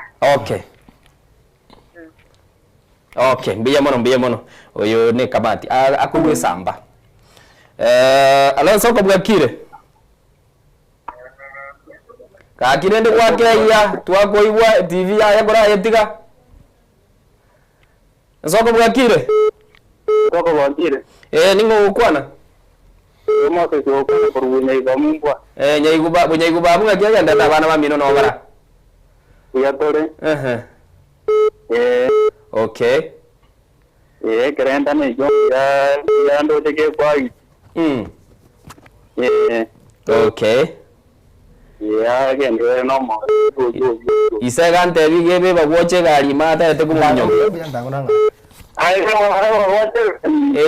okay mbiya mono oyo ne kabati akugwe samba alonso ko bwakire kakirende kwake ya twakoibwa TV ya gora yetiga nsoko bwakire ningo ukwana Mose ko ko nyaiba mumbwa nyaiba bunga kya ndata bana bamino no bara ya tore okay kerenda ne yo ya ndo teke kwai okay ya gende no mo isagante bigebe bagwoche gari mata ete kumunyo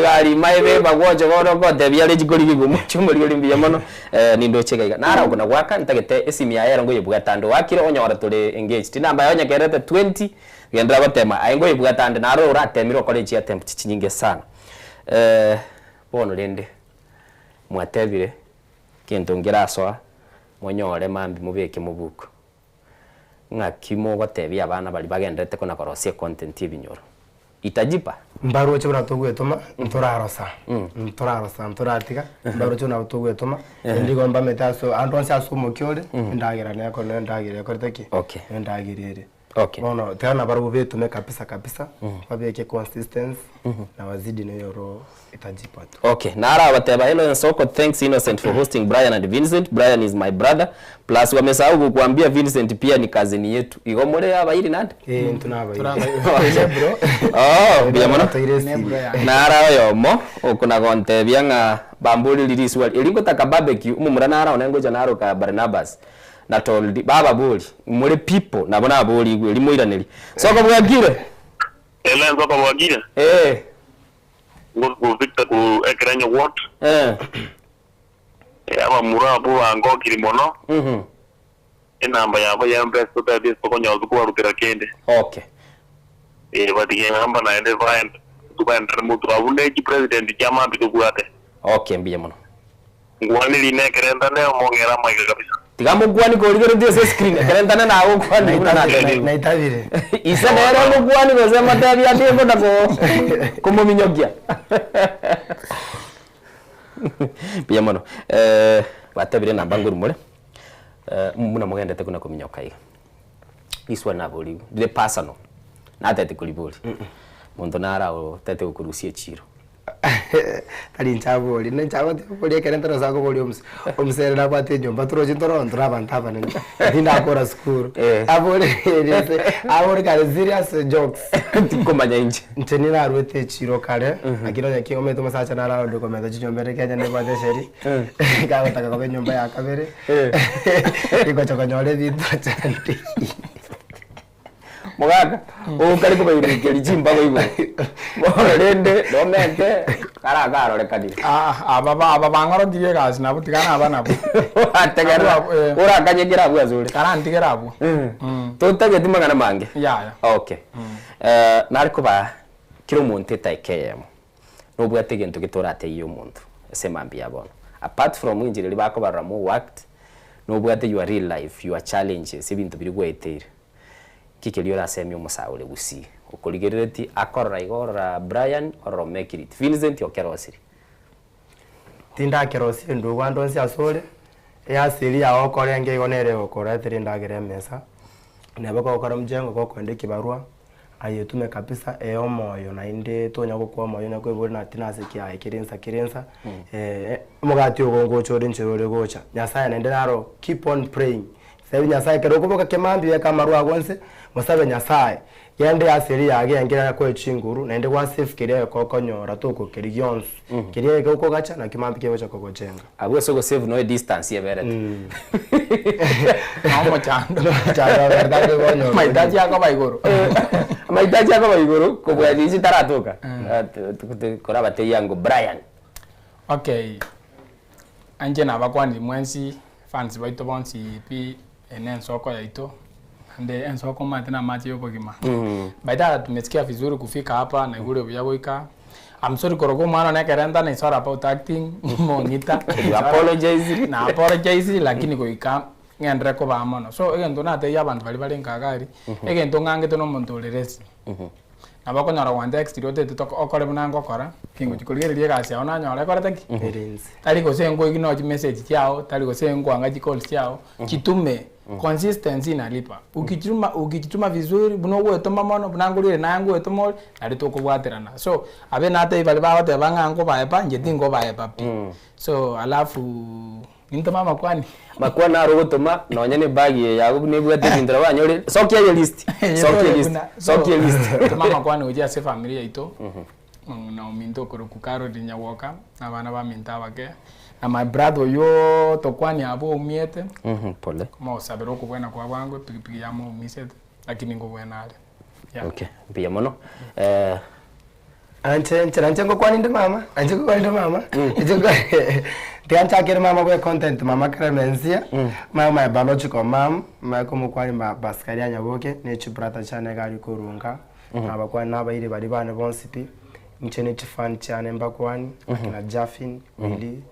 gari maibe bagwoche gono ko debia le jikori gigumu chumuri limbi yamono nindo chega nara ukuna gwaka ntagete esimi ya yero ngoye bwatando wakire onyora tole engaged namba yonya kerete 20 gendra batema aingoye bwatande naro uratemiro college ya temp chinyinge sana bono lende mwatebire kintu ngiraswa monyore mambi mubeke mubuko ngakimo batebia abana bali bagendete kona korosie content ibinyoro itajipa mbaro cyo natugwetoma nturarosa nturatiga mbaro cyo natugwetoma ndigo mba metaso andonse asumo kyole ndagira nako ndagira korteki ndagirire bono tena baro betume kabisa babeke consistency na wazidi na yoro itajipa tu nara wateba hello Nsoko, thanks Innocent for hosting Brian and Vincent. Brian is my brother plus wamesahau kukuambia Vincent pia ni kazini yetu igomore aba iri nande tunaba bro bia mono nara yomo okuna gonte bianga bambuli liriswa elingo taka barbecue umumura nara onengo janaro ka Barnabas na told baba boli muri people nabona boli limo iraneli soko bwagire Nsoko bwagire ngo Victor ku ekranyo what aba murabu ango kirimono inamba yabo yambe so that is pokonyo ku warutira kende batige namba na ende vaend kubandra mutu abune ki president chama bitu kuate mbiye mono ngwani line kerenda ne mongera maiga kabisa tigamo gwani ko ligero dio screen kerenda na nawo kwani kuna na itavire isa nero gwani ko sema tabi ati ko ndako komo minyogia biya mono batabire namba nguru mure muna mugendete kuna kuminyoka iga iswa na boli the personal na tete kuliboli muntu nara o tete ukurusie chiro tari nchaboli nchawati boli kerentero zako boli omserera kwate nyumba turoje ntoronto rabantava nene ndinda akora skuru abole kale serious jokes tikomanya inje ntenira arwete chiro kale akino nyakingo meto masacha na rawo ndiko meto chinyombere kenya ne kwate sheri kawa taka kwa nyumba ya kabere iko chokonyole vitu chanti Mogaga, ukari ko bayirikeri jimba bayibo. Borende, domente, karagaro rekadi. Aba bangoro dige gas na butikana aba nabo. Ategera. Ora kanyegera bwa zuri. Karantigera abo. Totage timagana mange. Ya. Okay. Nariko ba kiro monte taikeyemo. No bwa tegento gitora ate iyo muntu. Semambi yabona. Apart from injiri bako baramo worked. No bwa te your real life, your challenges, ibintu biri gwetere. Kikeli ora semi umusaule gusi ukoligereti akora igora Brian or make it Vincent okerosiri tinda kerosi ndo gwando nsi asole ya siri ya okore nge igonere okora tirinda gere mesa nebako okora mjengo ko kwende kibarua ayetume kabisa moyo na inde tonya gukwa moyo na kwebori na tinase kya kirensa mugati ogongo chore ncherore gocha nyasaye nende naro keep on praying sebi nyasaye kero kuboka kemambi ya kamarua gonse musabe nyasaye yende asiri yage ngira ko echinguru nende kwa safe kire ko konyora to ko kirions kire ko gacha na kimambi ke bacha ko gojenga abwe so go save no distance ye beret amo chando verdad ko nyo mahitaji yako baigoro mahitaji yako baigoro ko bwa diji taratoka kora bate yango Brian. Okay, anje na bakwandi mwensi fans baito bonsi pi enen soko yaito ande en soko matena machi yopo kima baada tumesikia vizuri kufika hapa na gure byagoika. I'm sorry korogo mwana na kerenda na isara about acting monita apologize lakini koika ngendre ko bamono so egento na te yabantu bali nkagari egento ngange to no montoleresi nabako nyara wanda exterior te to okore bunango kora kingo chikoligererie gasi ona nyora kora taki tali ko sengo igino message chao tali ko sengo anga call chao kitume consistency inalipa ukituma vizuri buno gweto mamono bunangulire nangu gweto mol ali to kubwaterana so abe nate bali bawote bangango baepa ngetingo baepa so alafu ninto mama kwani makwana arugutuma nonya ne bagi yago ne bwate bindira banyore sokia list mama kwani uja se familia ito na uminto kurukukaro dinyawoka abana ba minta bake na my brother yo tokwani abo umiete pole kama usabero kubwena kwa wangu pigipigi yamo umisete lakini ngobwena ale okay pia mono Anche ngo kwani ndo mama ejingo tiancha kire mama kwa content mama Clemencia my biological mom my komo kwani baskari anyaboke ne chibrata cyane gari kurunga abakwani nabayire bari bane bonsipi nchene chifan cyane mbakwani na Jaffin ili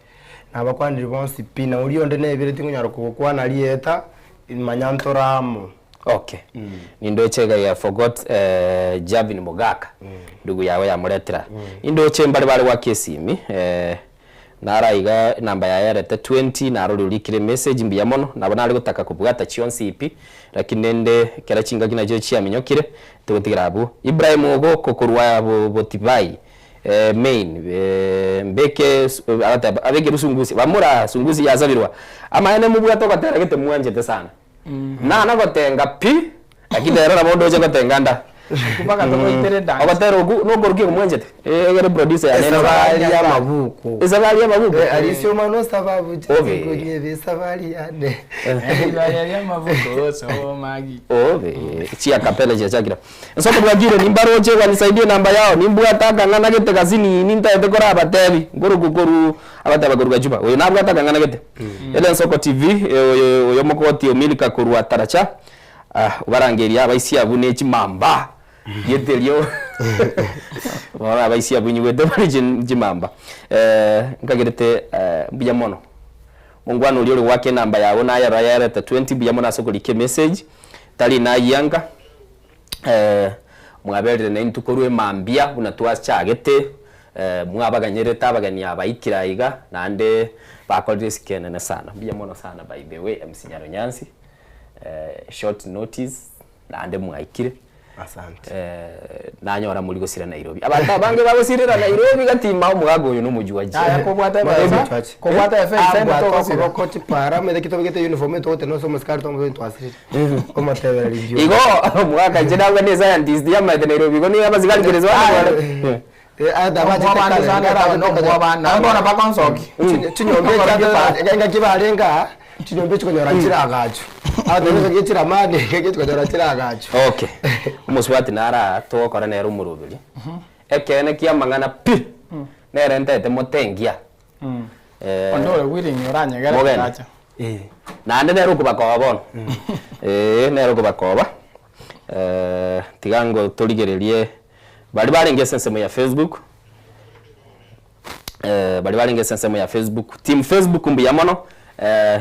nabakwani bonsipi na urionde ne bire tingunyaro kukwana lieta manyantoramo. Okay. Nindo chega ya forgot Javin Mogaka. Ndugu yawe ya muretera. Indo chembali bali wa kesimi naraiga namba ya yarete 20 na rurikire message mbiya mono nabona ari gutaka kubwata chionsi ipi lakini nende kera chinga kina je chiaminyokire tugutigera abu Ibrahim Ogo kokorwa yabo botibai main mbeke abege rusunguzi bamura sunguzi yazabirwa amane mubwato gatera gete muanjete sana na nagotenga pi lakini era nabondo je gotenganda kubaka to itere dance abatero no goruki kumwenjete egere producer ya neno ya mabuko isabali ya mabuko alisio mano sababu kwenye visabali yane ya mabuko so magi chia kapela je chagira nsoko bwagire nimbaroje wanisaidie namba yao nimbwataka ngana gete kazini nintaete kora abatebi goru abataba goru gajuba oyo nabwataka ngana gete ele nsoko tv oyo mokoti omilika kurwa taracha barangeria abaisi abune chimamba yetelio wala abaisi abunyi wedo bali chimamba ngagirete biyamono mungwano uri wake namba yawo na ya 20 biyamono asokolike message tali na yanga mwabere na intukorwe mambia unatwa chagete mwabaganyereta abagania abaikiraiga nande bakolde skenene sana biyamono sana by the way MC Nyaro Nyansi short notice na ande mwaikire Asante. Nanyora muri gusira Nairobi. Abantu bange bagusirira Nairobi gatima umugago uyu n'umujuaje. Aya kubwata effect senda to ko coach para me de kito bigete uniforme to te no somos carto mo to asiri. Como te ver review. Igo umugaga jina ngwe ne scientist ya ma de Nairobi go ni abazigari gerezwa. Mbona bakonsoki chinyombe nga kibarenga chinyombe chikonyora chiragacho adone gechira mane gechikonyora chiragacho. Okay umuswati nara to kora nero murubiri ekene kiamangana pi nere ntete motengia ondore wiring oranye gere gacha nande nero kubakoba bono nero kubakoba tigango toligererie bali barenge sensemo ya Facebook bali barenge sensemo ya Facebook team Facebook mbi yamono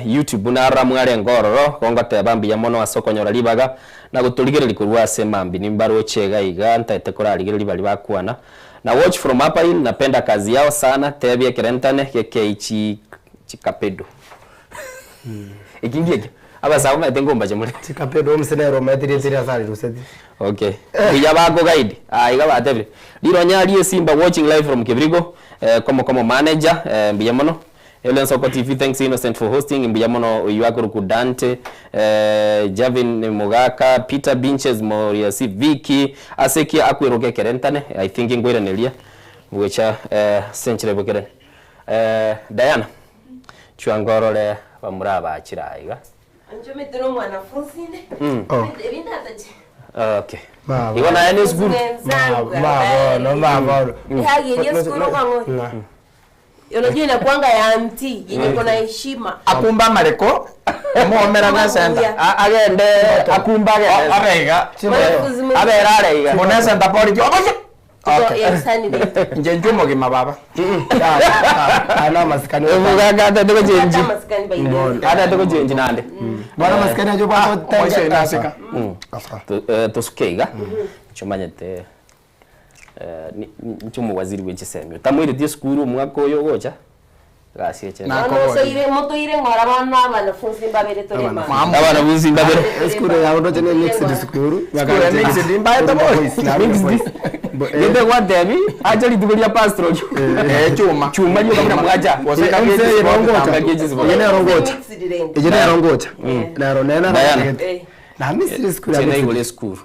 YouTube nara mware ngororo konga tebambi yamono asokonyora libaga na gutuligere likurwa semambi nimbaro chega iga ntaite kora ligere bali bakwana na watch from hapa hii napenda kazi yao sana tebye kerentane keke chikapedo ikingiye aba sawa mete ngomba je muri chikapedo umsenero metiri tiri asali ruseti. Okay kuya bako guide iga batebre lironya liye Simba watching live from Kibirigo como manager mbiyamono Ellen Soko TV, thanks Innocent for hosting. Mbiyamono Yuakuruku Dante, Javin Mugaka, Peter Binches, Moriasi, Vicky, Aseki Akwiroke Kerentane, I think in Gwera Nelia, which century Bukeren. Diana, Chuangorole, Wamraba, Chiraiga. Okay. You want any school? Unajua inakuanga ya auntie yenye kuna heshima. Akumba mareko muomera na senda agende akumba arega abera arega mona senda pori okay nje njumo gima baba ana maskani mugaga ndego jenji ada ndego jenji nande bora maskani ajo ba tenga nasika to skeiga chumanyete nchumu waziri wechisemyo tamwire die skuru mwaka oyo gocha gasi eche nako soire moto ire ngora bana banafunzi mbabere tole mama abana bunzi mbabere skuru ya ndo jene mixed skuru skuru mixed mbaye to boys mixed nende wadebi aje lidugolia pastro chuma yo kamera mwaja waseka mzee rongocha ejene rongocha na ronena na mixed skuru ya ile skuru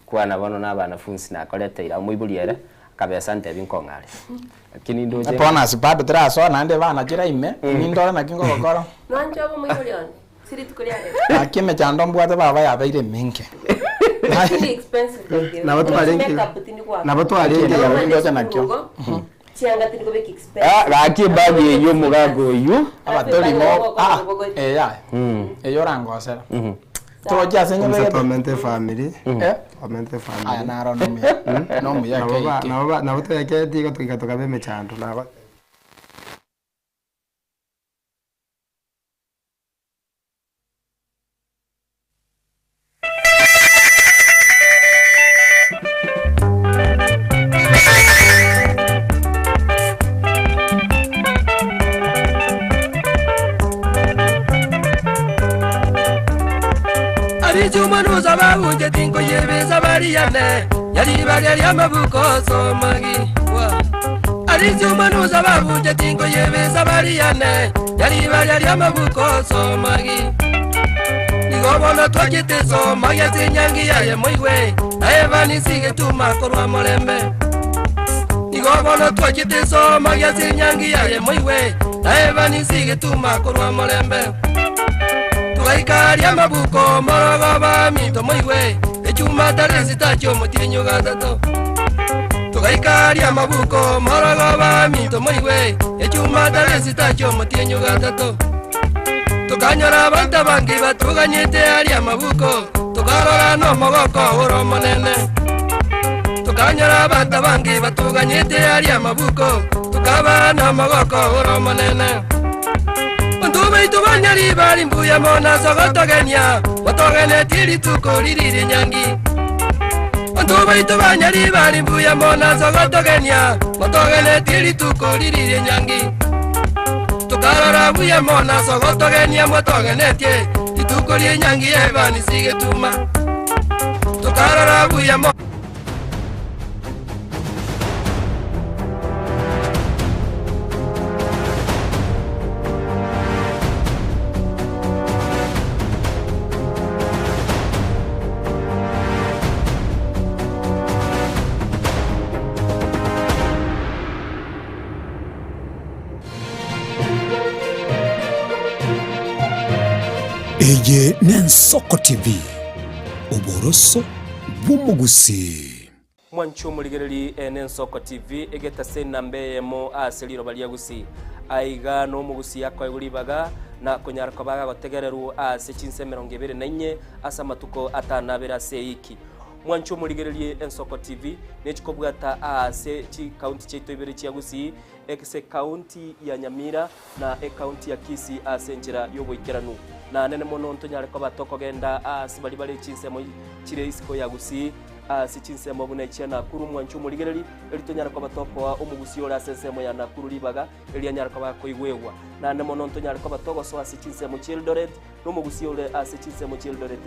kwana bano n'abanafunzi nakolete ira muiburiere kabesa ntebi nkongale lakini ndoje pona sipado traso nande bana jira ime nindora nakingo kokoro nanje abo muiburione siri tukuriane akime chando mbwate baba yabeire minke ni expensive na watu balengi na watu balengi ya ndoje nakyo chianga tiniko beki expensive gaki bagi yo mugago yu abatori mo ya eyo rangosera Troja senyo bege totalmente family totalmente family aya naro no mu ya ke na boto ya ke digo tukatoka be mechando na Manuza babuje tinko yebeza bariyane yari bari amabuko somagi wa Arizo manuza babuje tinko yebeza bariyane yari bari amabuko somagi Nigobona twakite somagi zinyangi yaye moiwe aevani sige tuma korwa molembe Nigobona twakite somagi zinyangi yaye moiwe aevani sige tuma korwa molembe Tugaikaria mabuko morogo ba mito moiwe echuma taresi tacho motinyo gatato Tugaikaria mabuko morogo ba mito moiwe echuma taresi tacho motinyo gatato Tukanyora banta bangi batuganyete aria mabuko tukarora no mogoko uro monene Tukanyora banta bangi batuganyete aria mabuko tukaba no mogoko uro monene Ndume itubanyari bari mbuya mona sogotogenya Watogene tiri tukolirire nyangi Ndume itubanyari bari mbuya mona sogotogenya Watogene tiri tukolirire nyangi Tukarara buya mona sogotogenya Watogene tie itukolie nyangi ebani sige tuma Tukarara buya mo Eye Nensoko TV uboroso bw'umugusi mwancho muligereri Nensoko TV egeta sena mbeyemo aseliro baliagusi aiga no mugusi yakwa iguribaga na kunyarako baga gotegereru ase chinse 24 asa matuko atanabera seiki mwancho muligereri Nensoko TV nechikobwata ase chi county cheto ibere chiagusi ekse county ya Nyamira na county ya Kisii ase njira yoboikeranu na nene mono ntonyare ko batoko genda asibali bali chinsemo chire isiko ya gusi si chinsemo bune chena kuru mwanchu muligereri elitonyare ko batoko wa umugusi ora sensemo ya nakuru libaga elianyare ko bakoigwewa na nene mono ntonyare ko batoko so asi chinsemo childoret no mugusi ore asi chinsemo childoret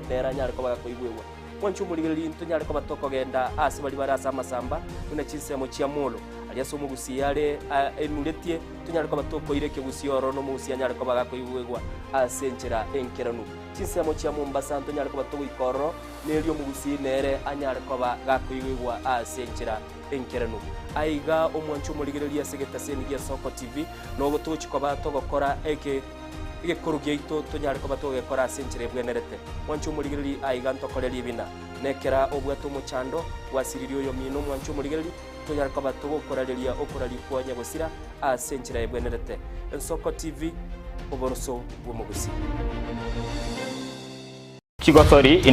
nera nyare ko bakoigwewa mwanchu muligereri ntonyare ko batoko genda asibali barasa masamba bune chinsemo chia mulo aliaso mugusi yale emuletie tunyare ko batoko ireke gusioro no mugusi anyare ko bagakoigwewa asenchera enkeranu chinsemo chia Mombasa ntonyare ko batoko ikoro nelio mugusi nere anyare ko bagakoigwewa asenchera enkeranu aiga omwanchu muligereria segeta seni ya Soko TV no gotuchi ko batoko kora eke korugia ito tunyare ko batoko kora asenchera bwenerete mwanchu muligereri aiga ntokoreri bina nekera obwato muchando wasiririo yo mino mwanchu muligereri tunyare ko batoko korareria okorari kwa nyagosira asenchera ebwenerete Soko TV uboroso bw'umugusi Chigosori